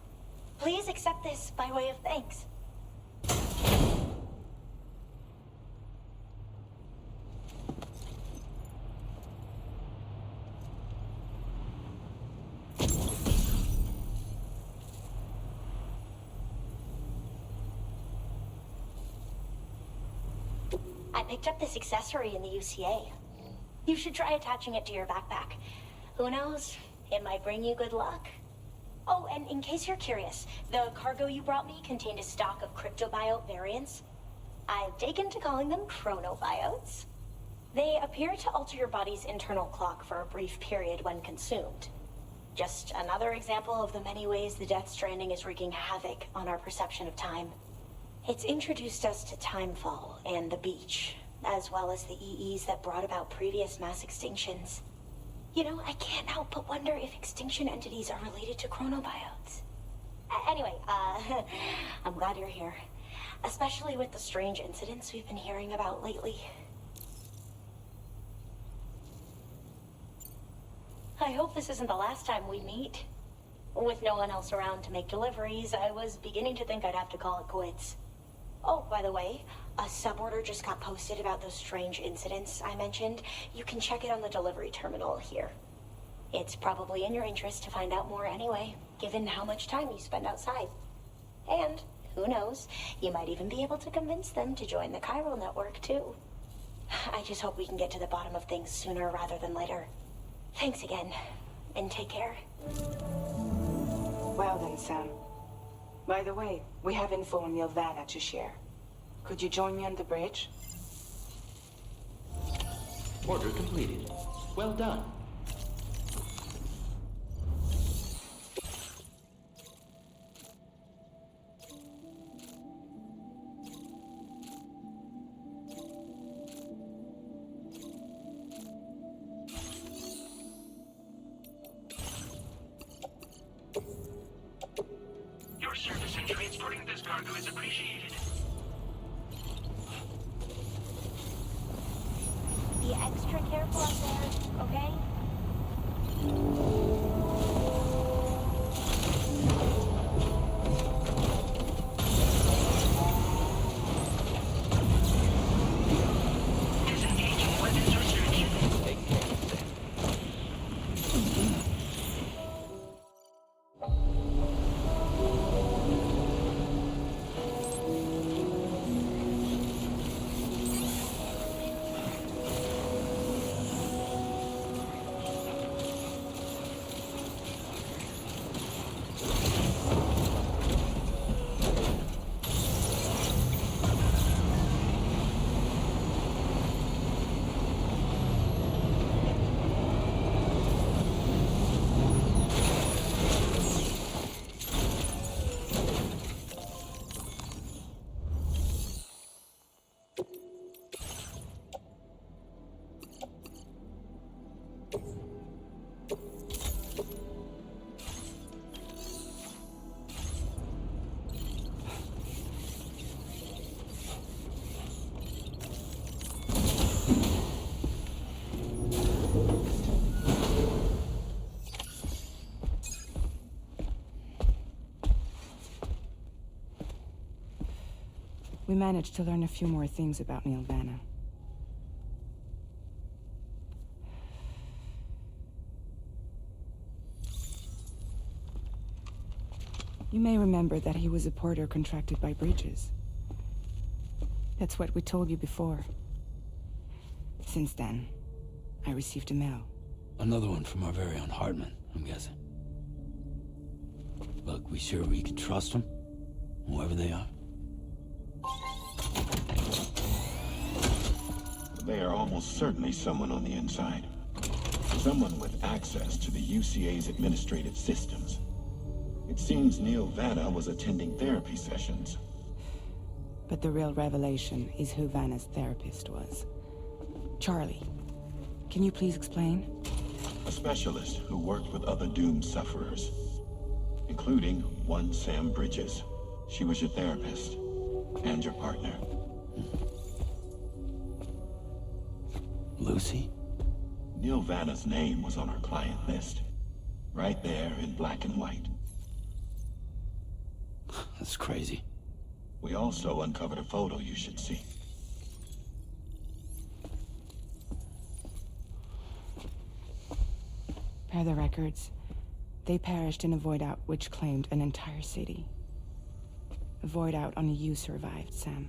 Please accept this by way of thanks. I picked up this accessory in the UCA. You should try attaching it to your backpack. Who knows? It might bring you good luck. Oh, and in case you're curious, the cargo you brought me contained a stock of cryptobiote variants. I've taken to calling them chronobiotes. They appear to alter your body's internal clock for a brief period when consumed. Just another example of the many ways the Death Stranding is wreaking havoc on our perception of time. It's introduced us to Timefall and the beach, as well as the EEs that brought about previous mass extinctions. You know, I can't help but wonder if extinction entities are related to chronobiotes. Anyway, I'm glad you're here. Especially with the strange incidents we've been hearing about lately. I hope this isn't the last time we meet. With no one else around to make deliveries, I was beginning to think I'd have to call it quits. Oh, by the way, a suborder just got posted about those strange incidents I mentioned. You can check it on the delivery terminal here. It's probably in your interest to find out more anyway, given how much time you spend outside. And, who knows, you might even be able to convince them to join the chiral network, too. I just hope we can get to the bottom of things sooner rather than later. Thanks again, and take care. Well then, Sam. By the way, we have info on Nilvana to share. Could you join me on the bridge? Order completed. Well done. Your service in transporting this cargo is appreciated. Be extra careful out there, okay? Disengaging weapons restriction. Take care of them. We managed to learn a few more things about Neil Vanna. You may remember that he was a porter contracted by Bridges. That's what we told you before. Since then, I received a mail. Another one from our very own Hartman, I'm guessing. Look, we sure we can trust them? Whoever they are? They are almost certainly someone on the inside. Someone with access to the UCA's administrative systems. It seems Neil Vanna was attending therapy sessions. But the real revelation is who Vanna's therapist was. Charlie, can you please explain? A specialist who worked with other doomed sufferers, including one Sam Bridges. She was your therapist and your partner. Lucy? Neil Vanna's name was on our client list. Right there in black and white. That's crazy. We also uncovered a photo you should see. Per the records, they perished in a void out which claimed an entire city. A void out only you survived, Sam.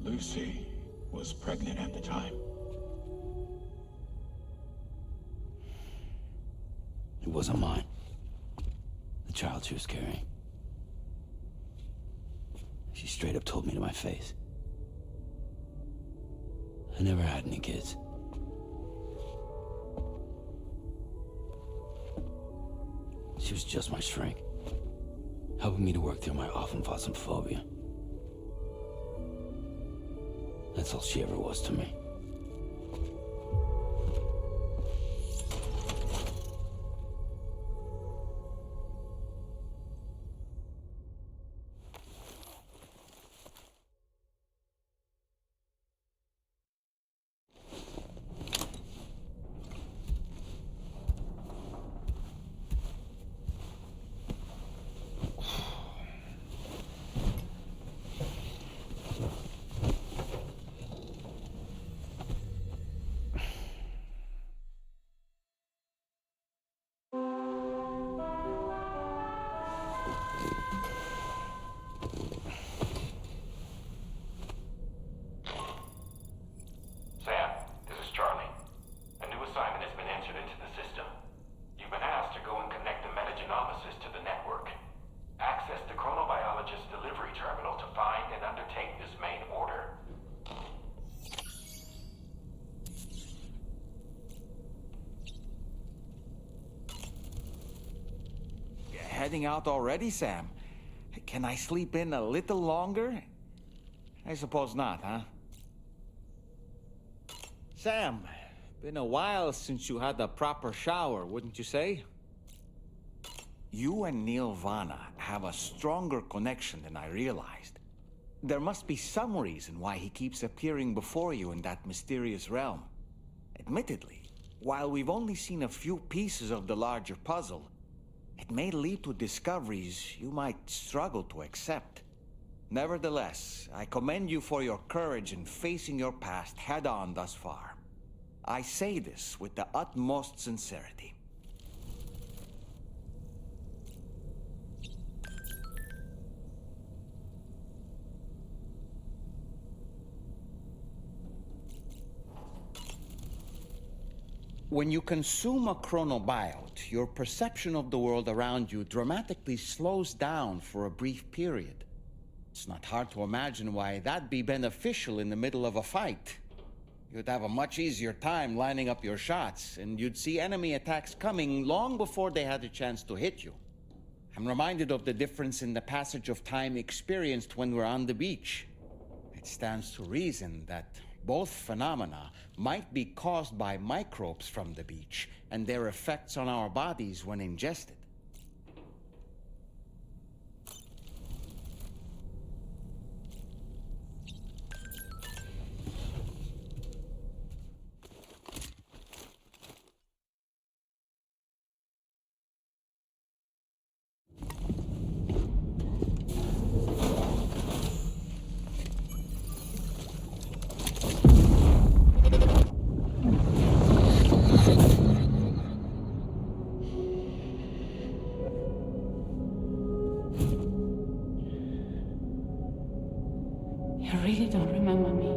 Lucy was pregnant at the time. It wasn't mine. The child she was carrying. She straight up told me to my face. I never had any kids. She was just my shrink, helping me to work through my often phobia. That's all she ever was to me. Sam, this is Charlie. A new assignment has been entered into the system. You've been asked to go and connect the metagenomicist to the network. Access the chronobiologist's delivery terminal to find and undertake this main order. Heading out already, Sam? Can I sleep in a little longer? I suppose not, huh? Sam, been a while since you had a proper shower, wouldn't you say? You and Neil Vanna have a stronger connection than I realized. There must be some reason why he keeps appearing before you in that mysterious realm. Admittedly, while we've only seen a few pieces of the larger puzzle, it may lead to discoveries you might struggle to accept. Nevertheless, I commend you for your courage in facing your past head-on thus far. I say this with the utmost sincerity. When you consume a chronobiot, your perception of the world around you dramatically slows down for a brief period. It's not hard to imagine why that'd be beneficial in the middle of a fight. You'd have a much easier time lining up your shots, and you'd see enemy attacks coming long before they had a chance to hit you. I'm reminded of the difference in the passage of time experienced when we're on the beach. It stands to reason that both phenomena might be caused by microbes from the beach and their effects on our bodies when ingested. You really don't remember me.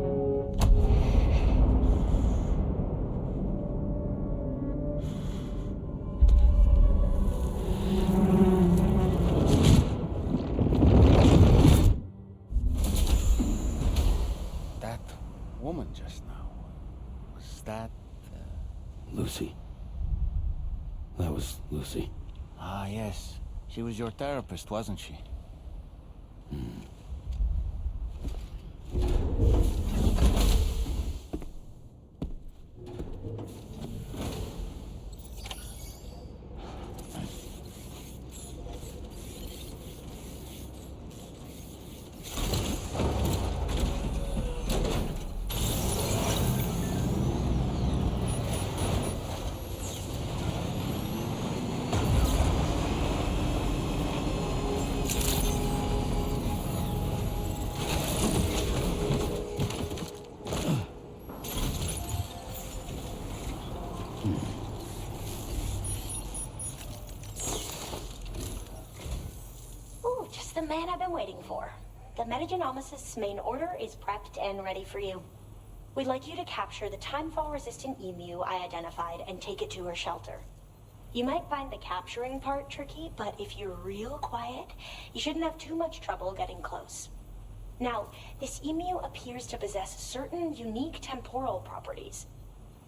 That woman just now, was that... Lucy. That was Lucy. Ah, yes. She was your therapist, wasn't she? Ooh, just the man I've been waiting for. The Metagenomicist's main order is prepped and ready for you. We'd like you to capture the timefall-resistant emu I identified and take it to her shelter. You might find the capturing part tricky, but if you're real quiet, you shouldn't have too much trouble getting close. Now, this emu appears to possess certain unique temporal properties.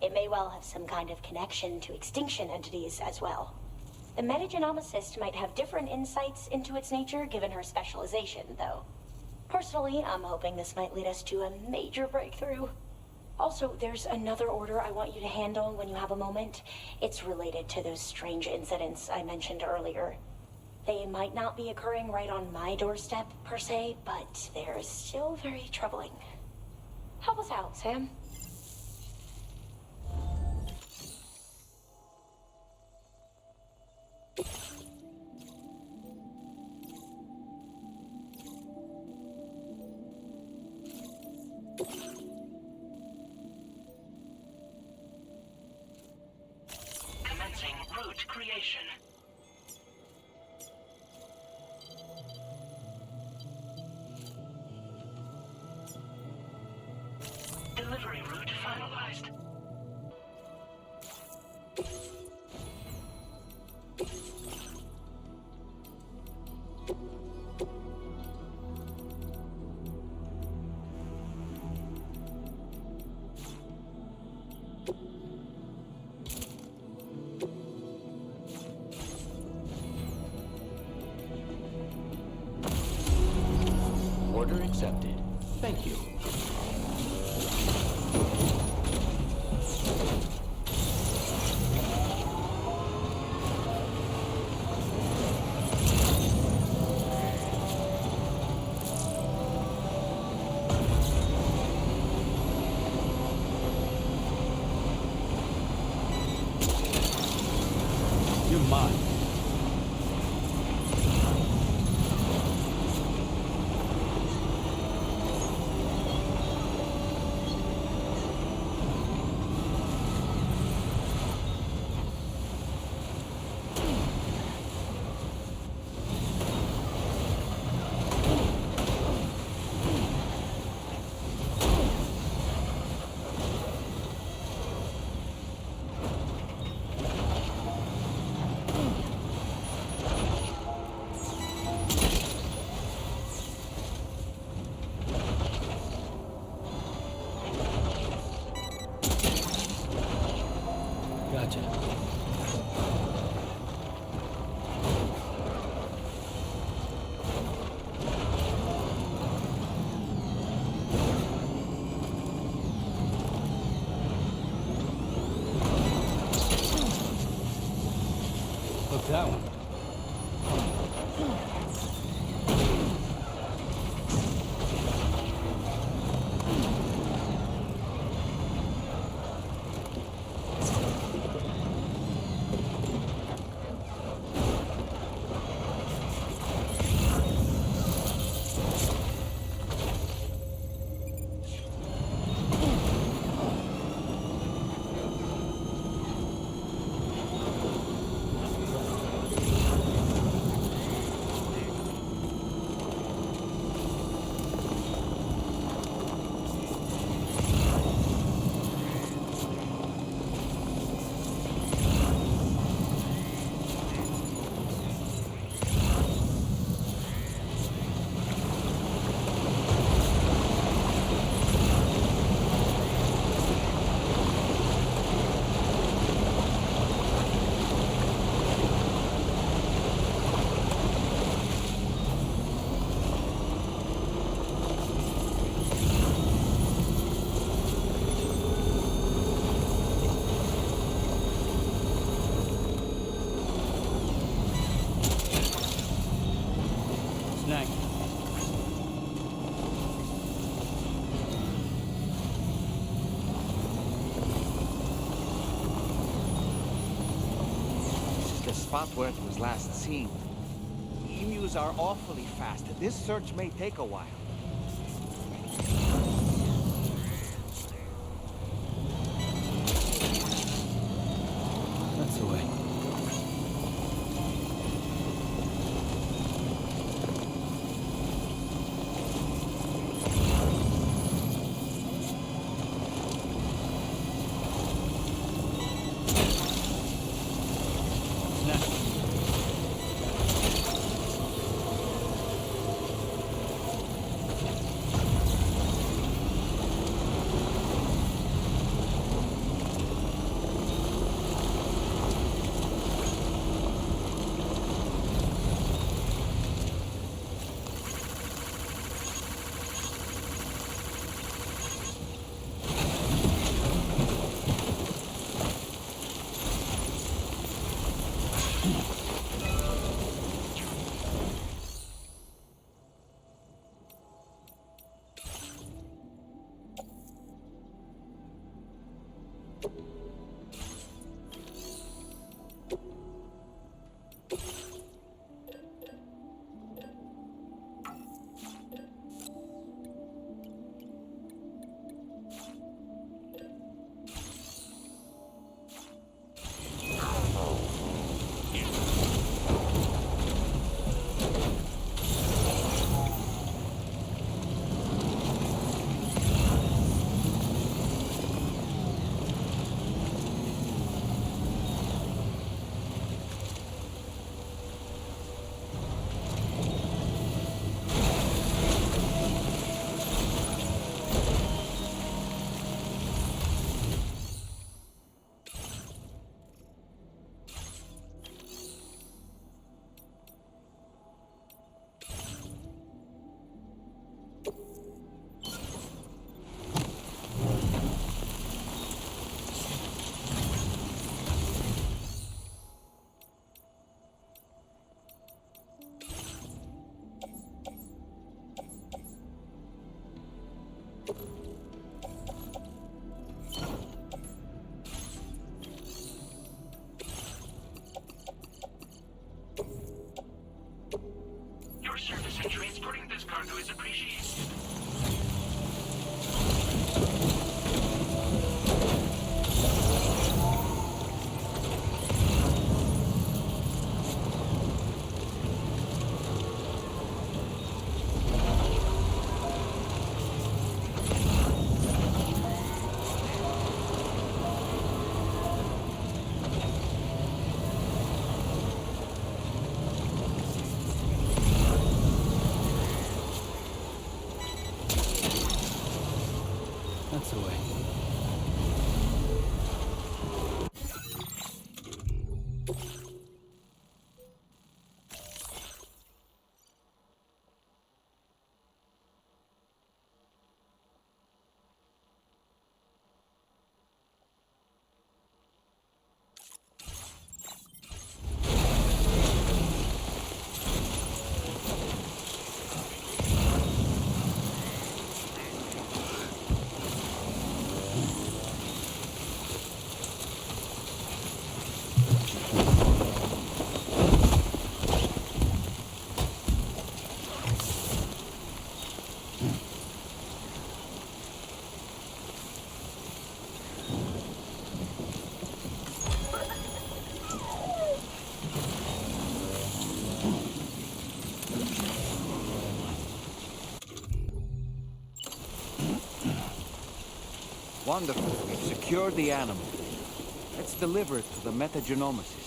It may well have some kind of connection to extinction entities as well. The metagenomicist might have different insights into its nature given her specialization, though. Personally, I'm hoping this might lead us to a major breakthrough. Also, there's another order I want you to handle when you have a moment. It's related to those strange incidents I mentioned earlier. They might not be occurring right on my doorstep, per se, but they're still very troubling. Help us out, Sam. Commencing route creation. Delivery route finalized. Order accepted. Thank you. You're mine. spot where it was last seen. Emus are awfully fast. This search may take a while. That's the way. Your service in transporting this cargo is appreciated. That's the way. Wonderful. We've secured the animal. Let's deliver it to the metagenomicist.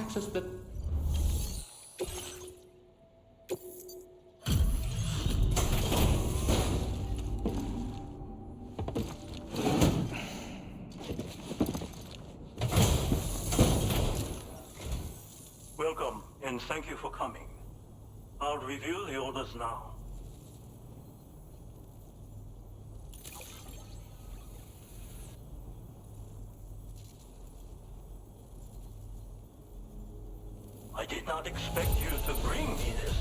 access the... Welcome, and thank you for coming. I'll review the orders now. I did not expect you to bring me this,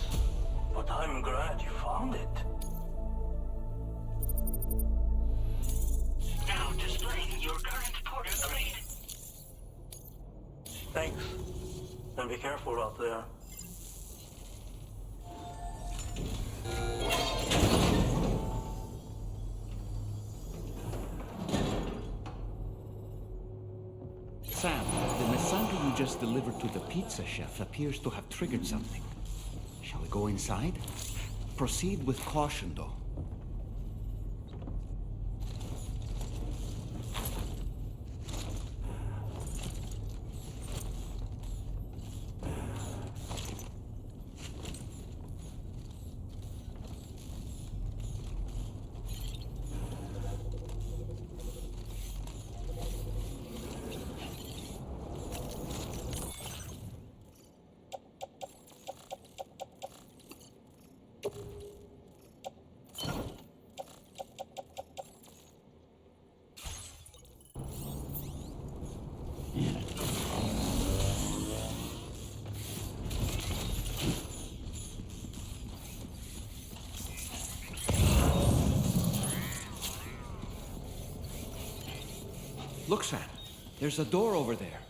but I'm glad you found it. Now displaying your current porter grade. Thanks. And be careful out there. Sam, the mesanga you just delivered to the pizza chef appears to have triggered something. Shall we go inside? Proceed with caution, though. Look, Sam. There's a door over there.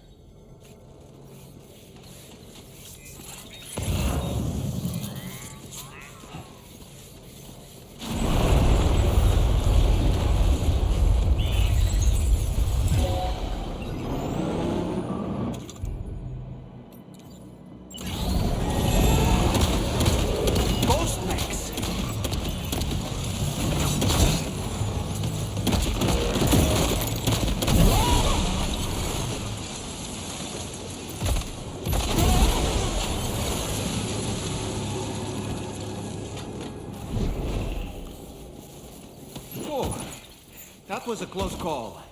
That was a close call.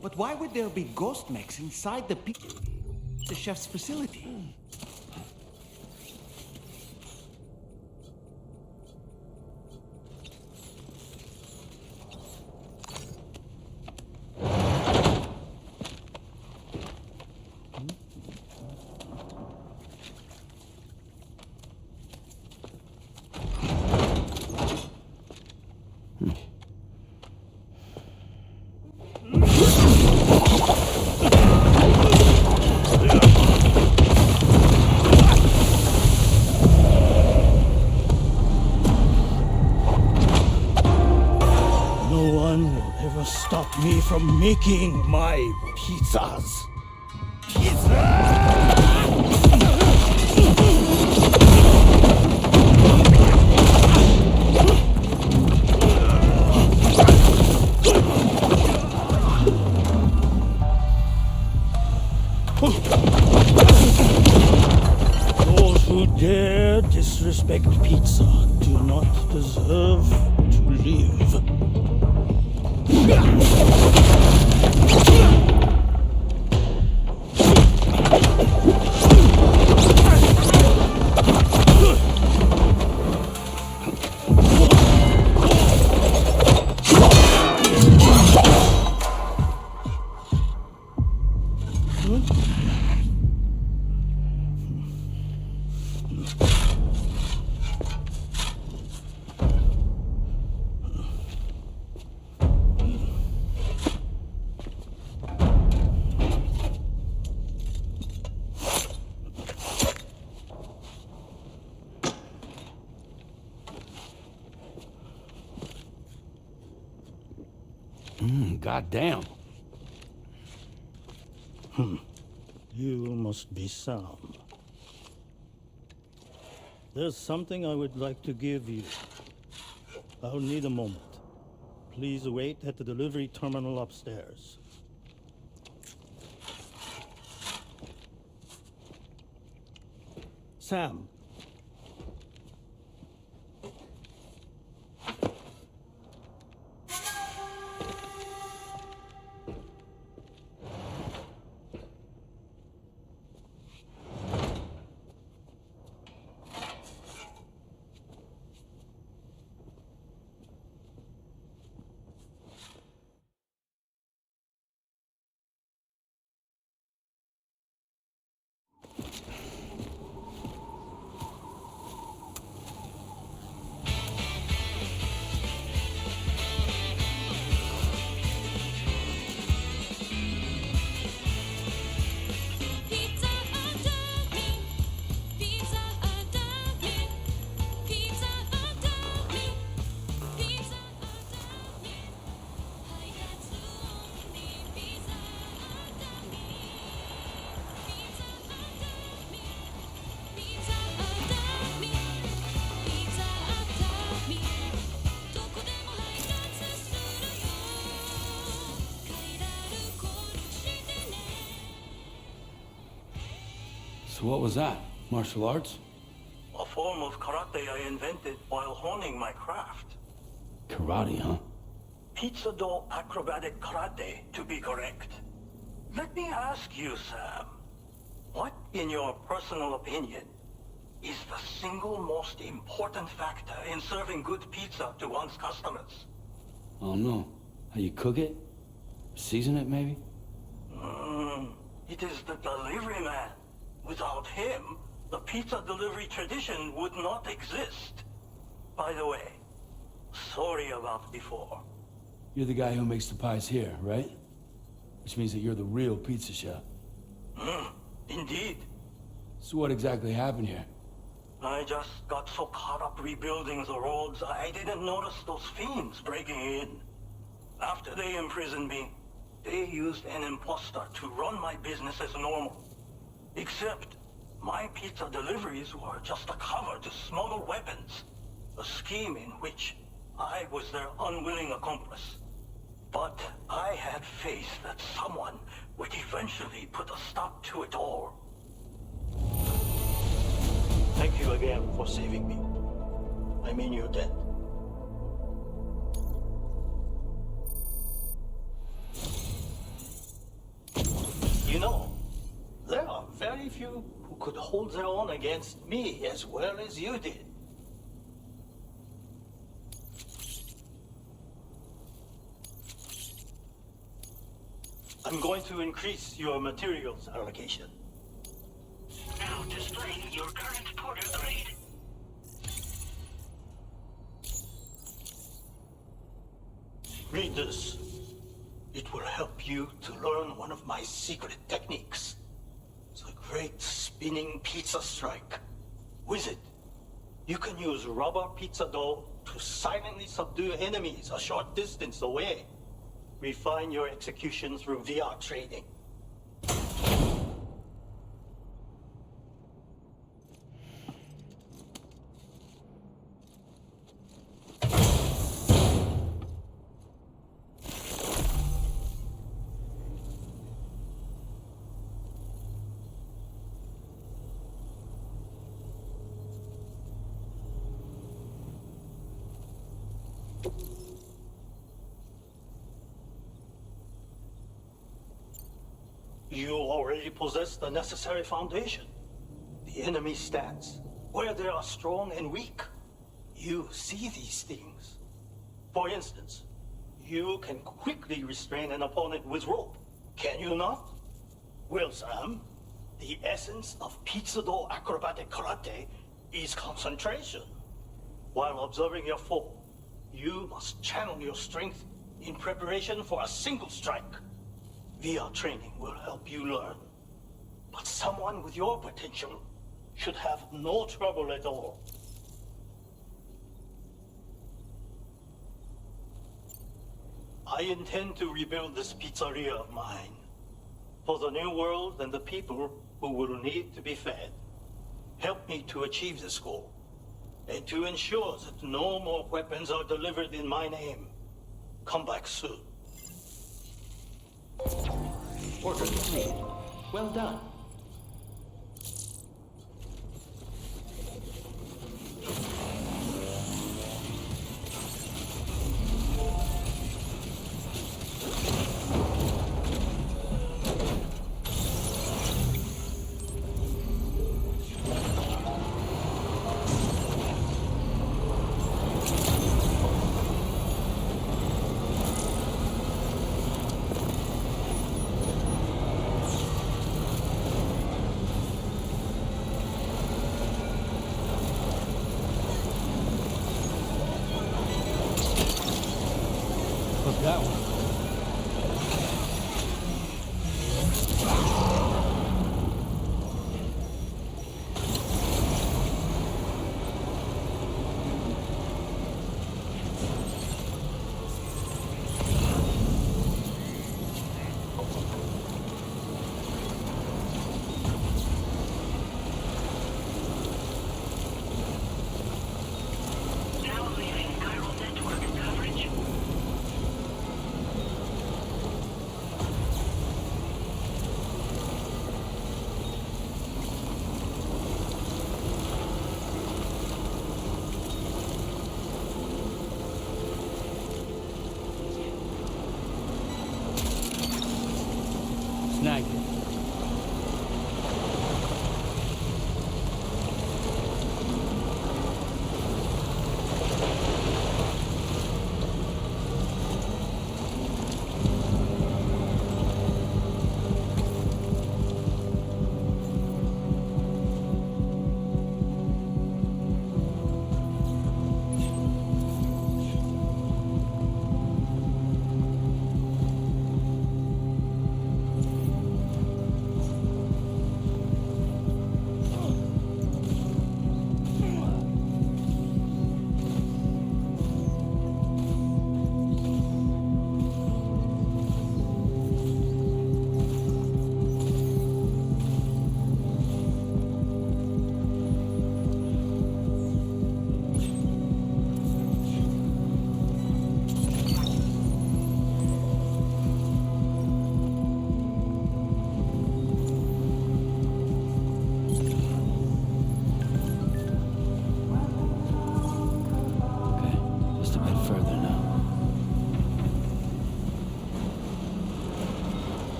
But why would there be ghost mechs inside the chef's facility? Stop me from making my pizzas. Those who dare disrespect pizza do not deserve to live. Goddamn. You must be Sam. There's something I would like to give you. I'll need a moment. Please wait at the delivery terminal upstairs. Sam. So what was that? Martial arts? A form of karate I invented while honing my craft. Karate, huh? Pizza dough acrobatic karate, to be correct. Let me ask you, Sam. What, in your personal opinion, is the single most important factor in serving good pizza to one's customers? Oh no. How you cook it? Season it, maybe? It is the delivery man. Without him, the pizza delivery tradition would not exist. By the way, sorry about before. You're the guy who makes the pies here, right? Which means that you're the real pizza chef. Indeed. So what exactly happened here? I just got so caught up rebuilding the roads, I didn't notice those fiends breaking in. After they imprisoned me, they used an imposter to run my business as normal. Except, my pizza deliveries were just a cover to smuggle weapons. A scheme in which I was their unwilling accomplice. But I had faith that someone would eventually put a stop to it all. Thank you again for saving me. I mean you dead. You know, there are very few who could hold their own against me as well as you did. I'm going to increase your materials allocation. Now displaying your current porter grade. Read this. It will help you to learn one of my secret techniques. The great spinning pizza strike. With it, you can use rubber pizza dough to silently subdue enemies a short distance away. Refine your execution through VR training. You already possess the necessary foundation. The enemy stands where they are strong and weak. You see these things. For instance, you can quickly restrain an opponent with rope, can you not? Well, Sam, the essence of pizza dough acrobatic karate is concentration. While observing your foe, you must channel your strength in preparation for a single strike. VR training will help you learn. But someone with your potential should have no trouble at all. I intend to rebuild this pizzeria of mine for the new world and the people who will need to be fed. Help me to achieve this goal and to ensure that no more weapons are delivered in my name. Come back soon. Order complete. Well done.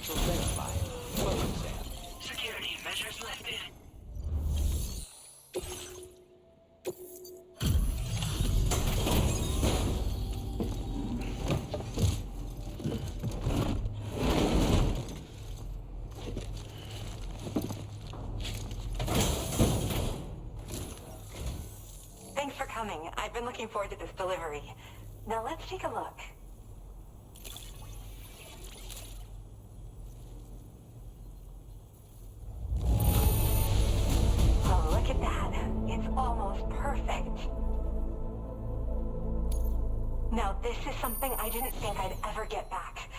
credentials verified. Welcome, Sam. Security measures lifted. Thanks for coming. I've been looking forward to this delivery. Now let's take a look. Oh, look at that. It's almost perfect. Now, this is something I didn't think I'd ever get back.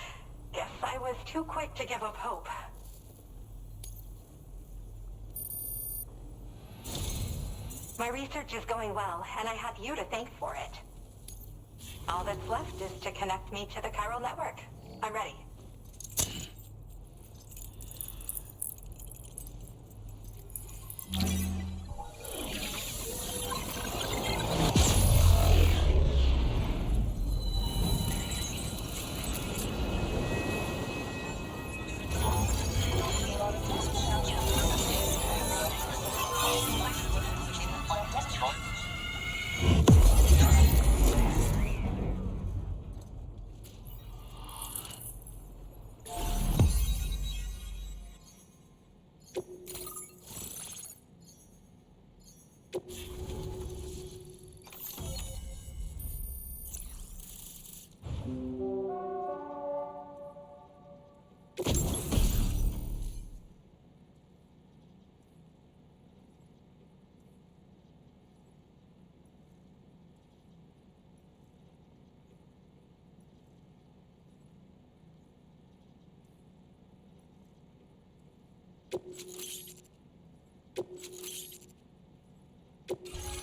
Guess I was too quick to give up hope. My research is going well, and I have you to thank for it. All that's left is to connect me to the chiral network. I'm ready.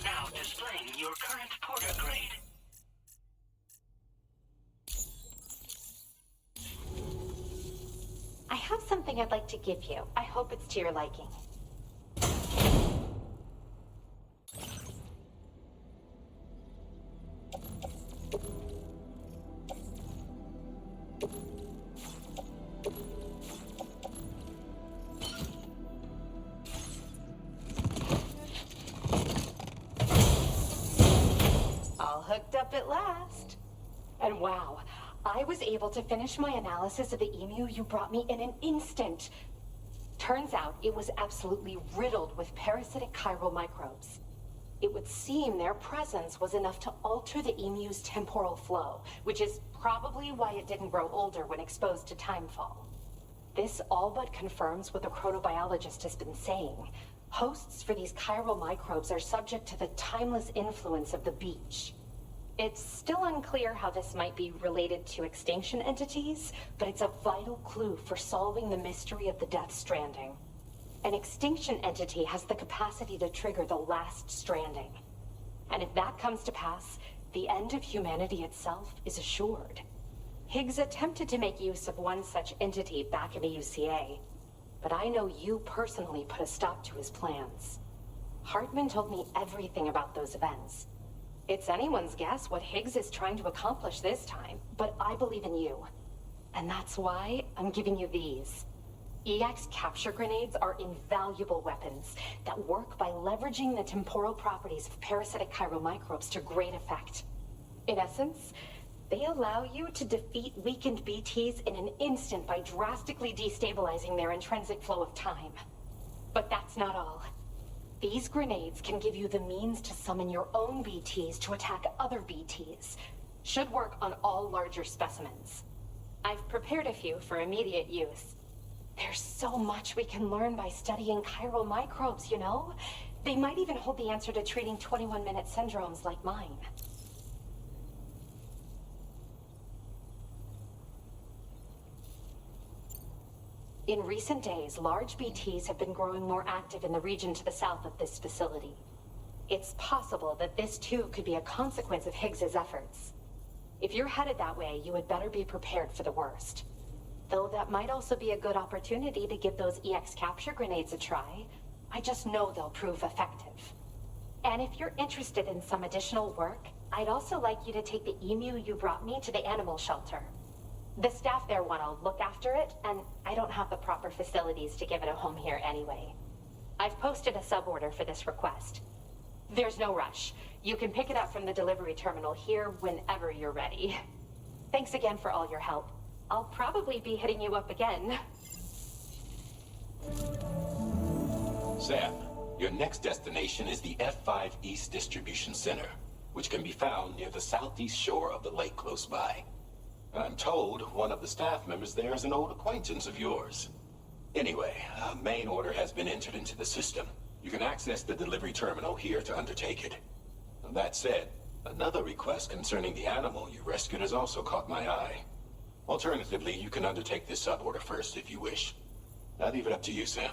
Now displaying your current porter grade. I have something I'd like to give you. I hope it's to your liking. All hooked up at last. And wow, I was able to finish my analysis of the emu you brought me in an instant. Turns out it was absolutely riddled with parasitic chiral microbes. It would seem their presence was enough to alter the emu's temporal flow, which is probably why it didn't grow older when exposed to timefall. This all but confirms what the chronobiologist has been saying. Hosts for these chiral microbes are subject to the timeless influence of the beach. It's still unclear how this might be related to extinction entities, but it's a vital clue for solving the mystery of the Death Stranding. An extinction entity has the capacity to trigger the last stranding. And if that comes to pass, the end of humanity itself is assured. Higgs attempted to make use of one such entity back in the UCA, but I know you personally put a stop to his plans. Hartman told me everything about those events. It's anyone's guess what Higgs is trying to accomplish this time, but I believe in you. And that's why I'm giving you these. EX capture grenades are invaluable weapons that work by leveraging the temporal properties of parasitic chiral microbes to great effect. In essence, they allow you to defeat weakened BTs in an instant by drastically destabilizing their intrinsic flow of time. But that's not all. These grenades can give you the means to summon your own BTs to attack other BTs. Should work on all larger specimens. I've prepared a few for immediate use. There's so much we can learn by studying chiral microbes, you know? They might even hold the answer to treating 21-minute syndromes like mine. In recent days, large BTs have been growing more active in the region to the south of this facility. It's possible that this too could be a consequence of Higgs's efforts. If you're headed that way, you had better be prepared for the worst. Though that might also be a good opportunity to give those EX capture grenades a try. I just know they'll prove effective. And if you're interested in some additional work, I'd also like you to take the emu you brought me to the animal shelter. The staff there want to look after it, and I don't have the proper facilities to give it a home here anyway. I've posted a sub-order for this request. There's no rush. You can pick it up from the delivery terminal here whenever you're ready. Thanks again for all your help. I'll probably be hitting you up again. Sam, your next destination is the F5 East Distribution Center, which can be found near the southeast shore of the lake close by. I'm told one of the staff members there is an old acquaintance of yours. Anyway, a main order has been entered into the system. You can access the delivery terminal here to undertake it. That said, another request concerning the animal you rescued has also caught my eye. Alternatively, you can undertake this sub-order first if you wish. I'll leave it up to you, Sam.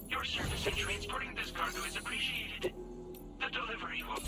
Your service in transporting this cargo is appreciated. The delivery will...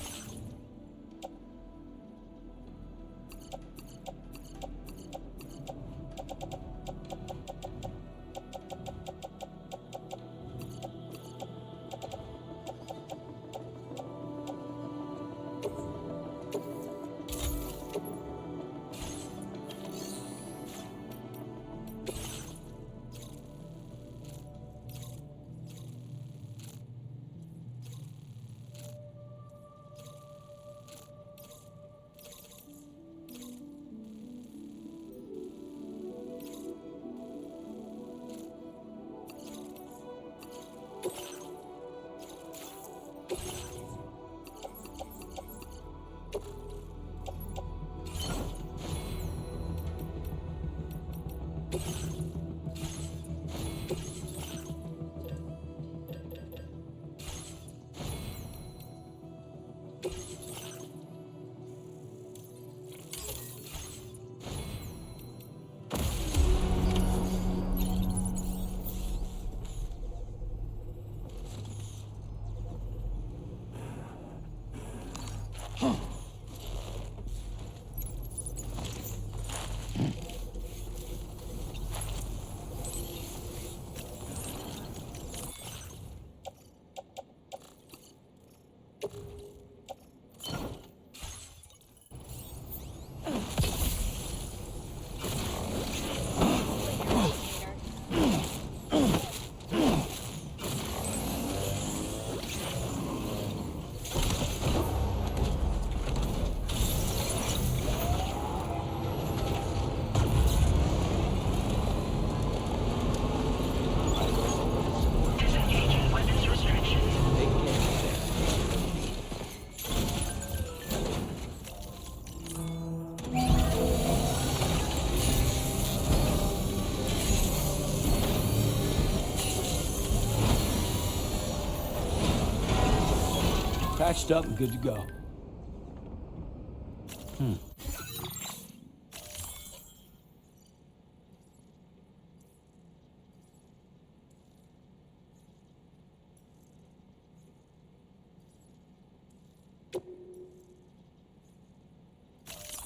Patched up and good to go.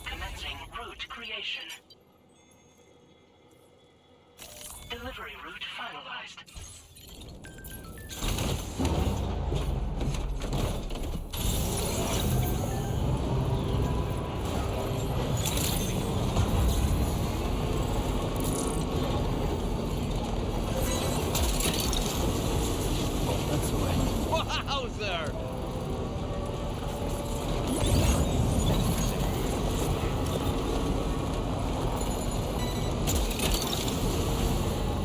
Commencing route creation. Delivery route finalized. Wowzer!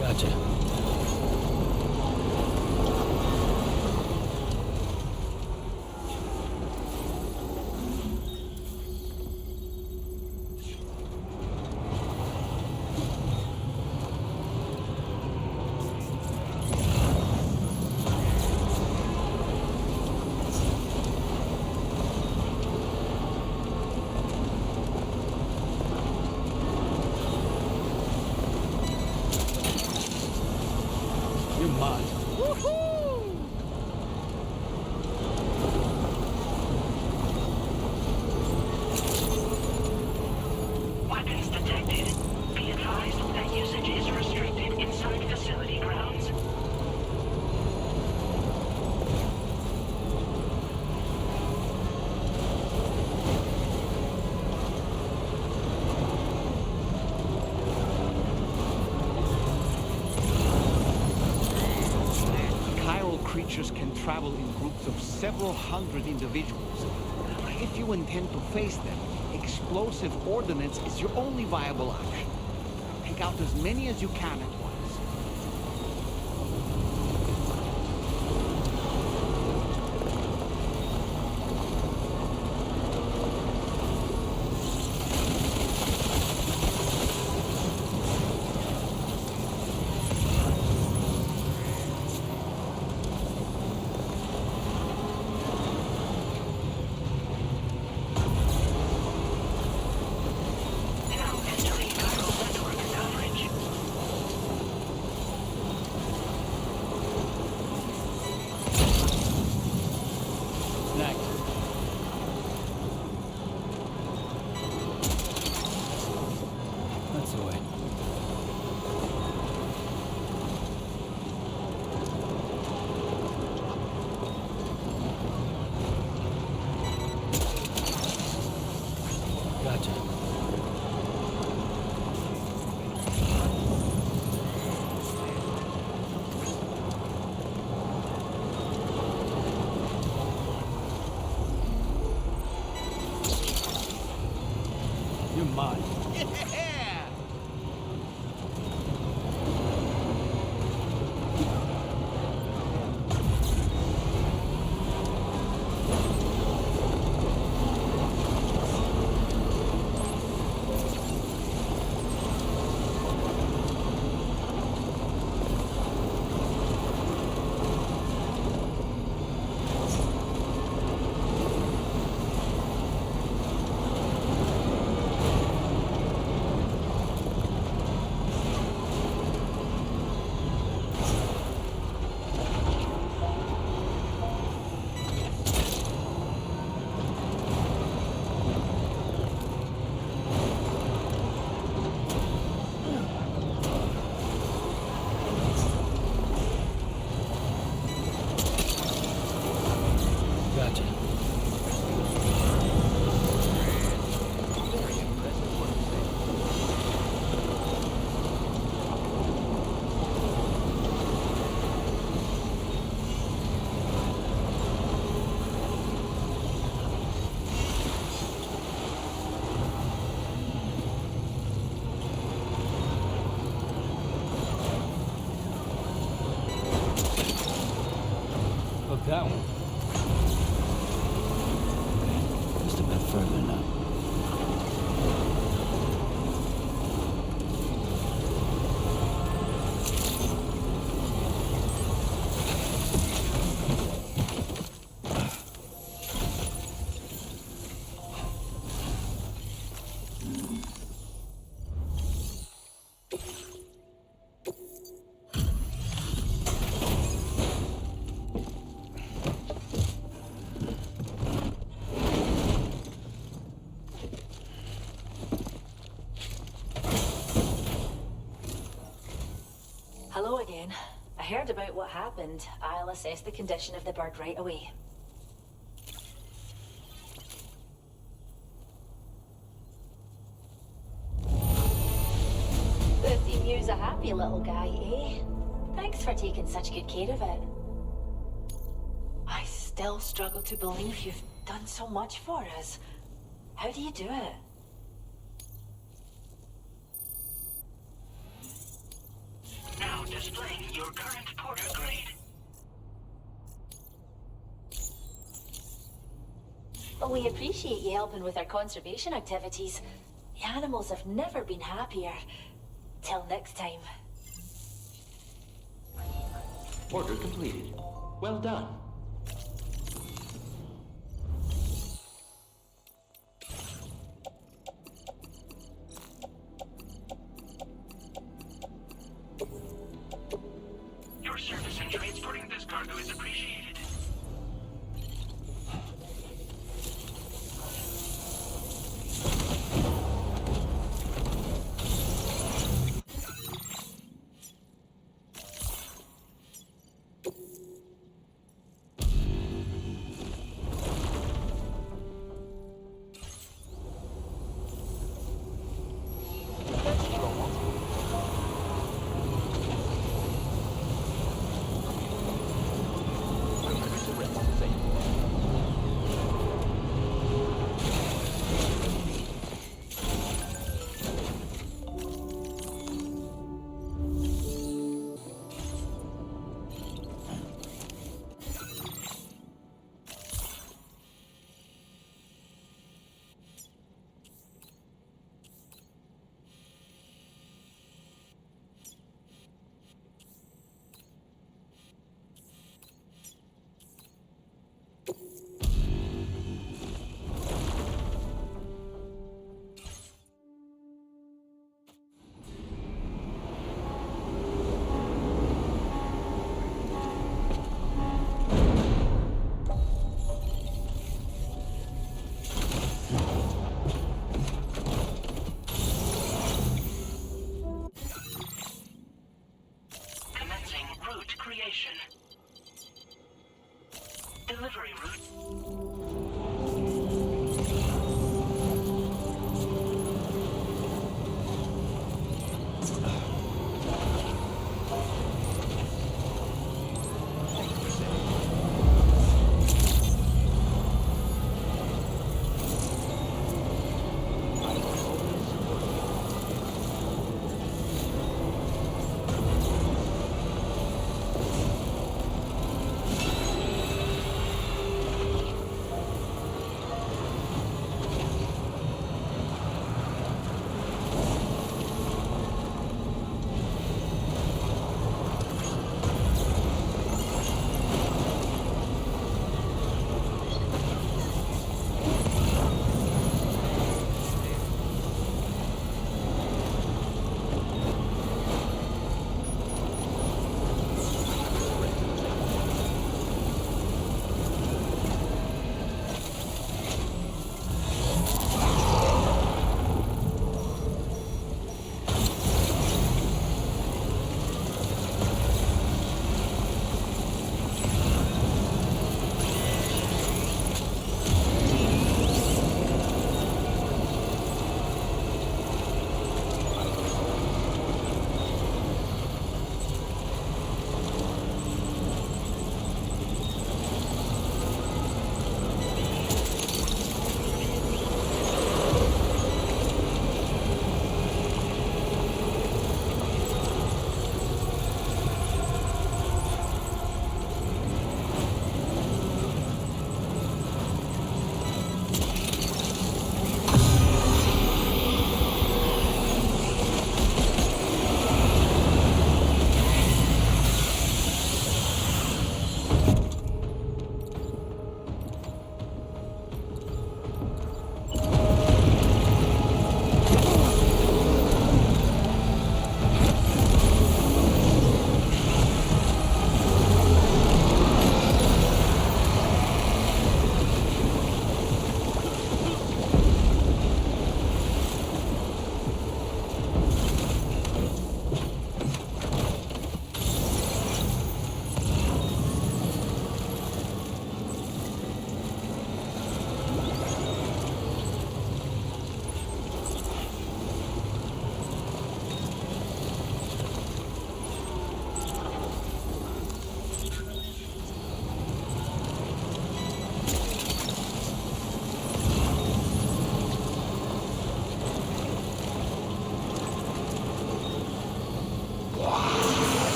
Gotcha. You're mine. Weapons detected. Be advised that usage is restricted inside facility grounds. creatures can travel in groups of several hundred individuals. If you intend to face them, explosive ordnance is your only viable option. Take out as many as you can at once. That one. Just a bit further now. Hello again. I heard about what happened. I'll assess the condition of the bird right away. The emu's a happy little guy, eh? Thanks for taking such good care of it. I still struggle to believe you've done so much for us. How do you do it? Now displaying your current porter grade. Well, we appreciate you helping with our conservation activities. The animals have never been happier. Till next time. Order completed. Well done. Your service in transporting this cargo is appreciated. Delivery route.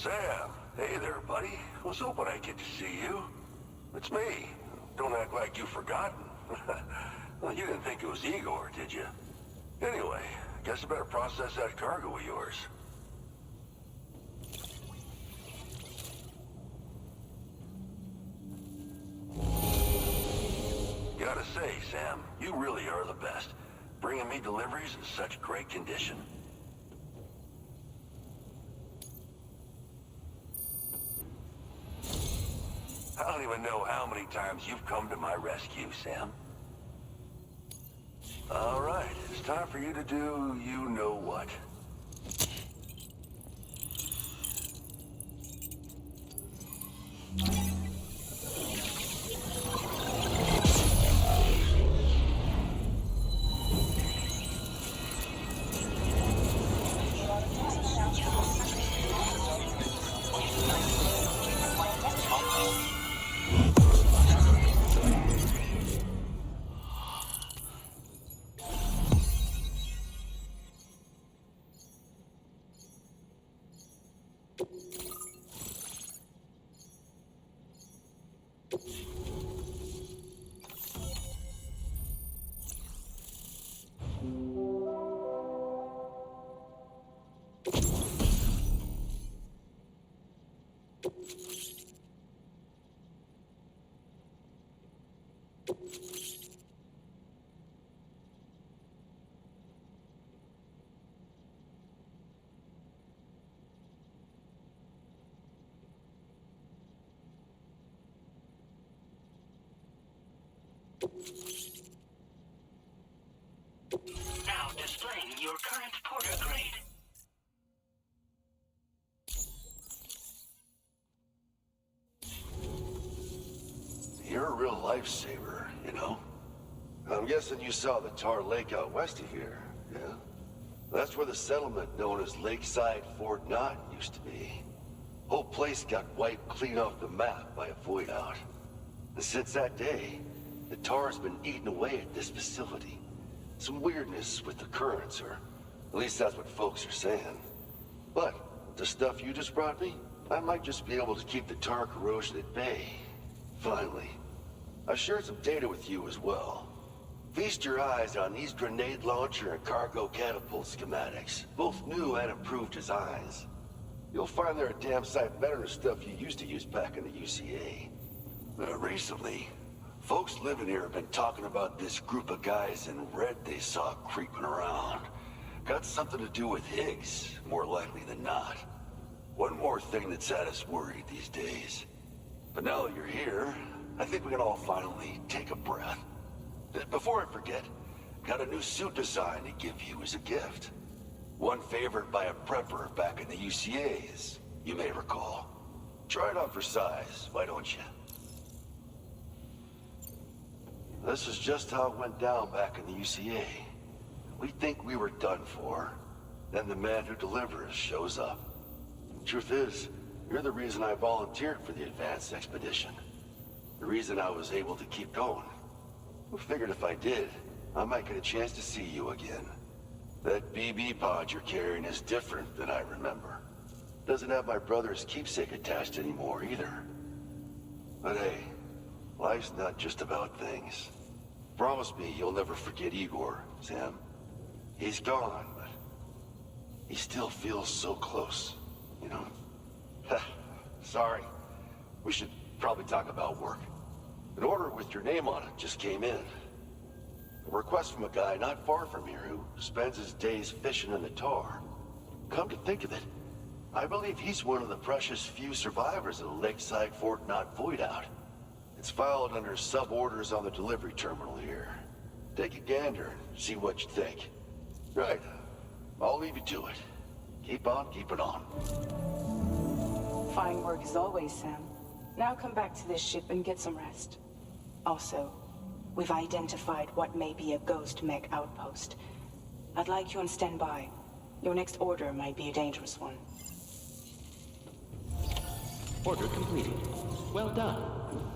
Sam, hey there, buddy. Was hoping I'd get to see you. It's me. Don't act like you've forgotten. Well, you didn't think it was Igor, did you? Anyway, guess I better process that cargo of yours. Gotta say, Sam, you really are the best. Bringing me deliveries in such great condition. I don't even know how many times you've come to my rescue, Sam. All right, it's time for you to do you-know-what. Now displaying your current porter grade. You're a real lifesaver, you know? I'm guessing you saw the tar lake out west of here, yeah? That's where the settlement known as Lakeside Fort Knott used to be. Whole place got wiped clean off the map by a void out. And since that day, the tar's been eating away at this facility. Some weirdness with the currents, or at least that's what folks are saying. But with the stuff you just brought me, I might just be able to keep the tar corrosion at bay. Finally. I've shared some data with you as well. Feast your eyes on these grenade launcher and cargo catapult schematics, both new and improved designs. You'll find they're a damn sight better than stuff you used to use back in the UCA. Recently, folks living here have been talking about this group of guys in red they saw creeping around. Got something to do with Higgs, more likely than not. One more thing that's had us worried these days. But now that you're here, I think we can all finally take a breath. Before I forget, got a new suit design to give you as a gift. One favored by a prepper back in the UCAs, you may recall. Try it on for size, why don't you? This is just how it went down back in the UCA. We think we were done for. Then the man who delivers shows up. Truth is, you're the reason I volunteered for the advanced expedition. The reason I was able to keep going. I figured if I did, I might get a chance to see you again. That BB pod you're carrying is different than I remember. Doesn't have my brother's keepsake attached anymore either. But hey, life's not just about things. Promise me you'll never forget Igor, Sam. He's gone, but he still feels so close, you know? Sorry. We should probably talk about work. An order with your name on it just came in. A request from a guy not far from here who spends his days fishing in the tar. Come to think of it, I believe he's one of the precious few survivors of the Lakeside Fort Knott void out. It's filed under sub-orders on the delivery terminal here. Take a gander and see what you think. Right. I'll leave you to it. Keep on keeping on. Fine work as always, Sam. Now come back to this ship and get some rest. Also, we've identified what may be a ghost mech outpost. I'd like you on standby. Your next order might be a dangerous one. Order completed. Well done.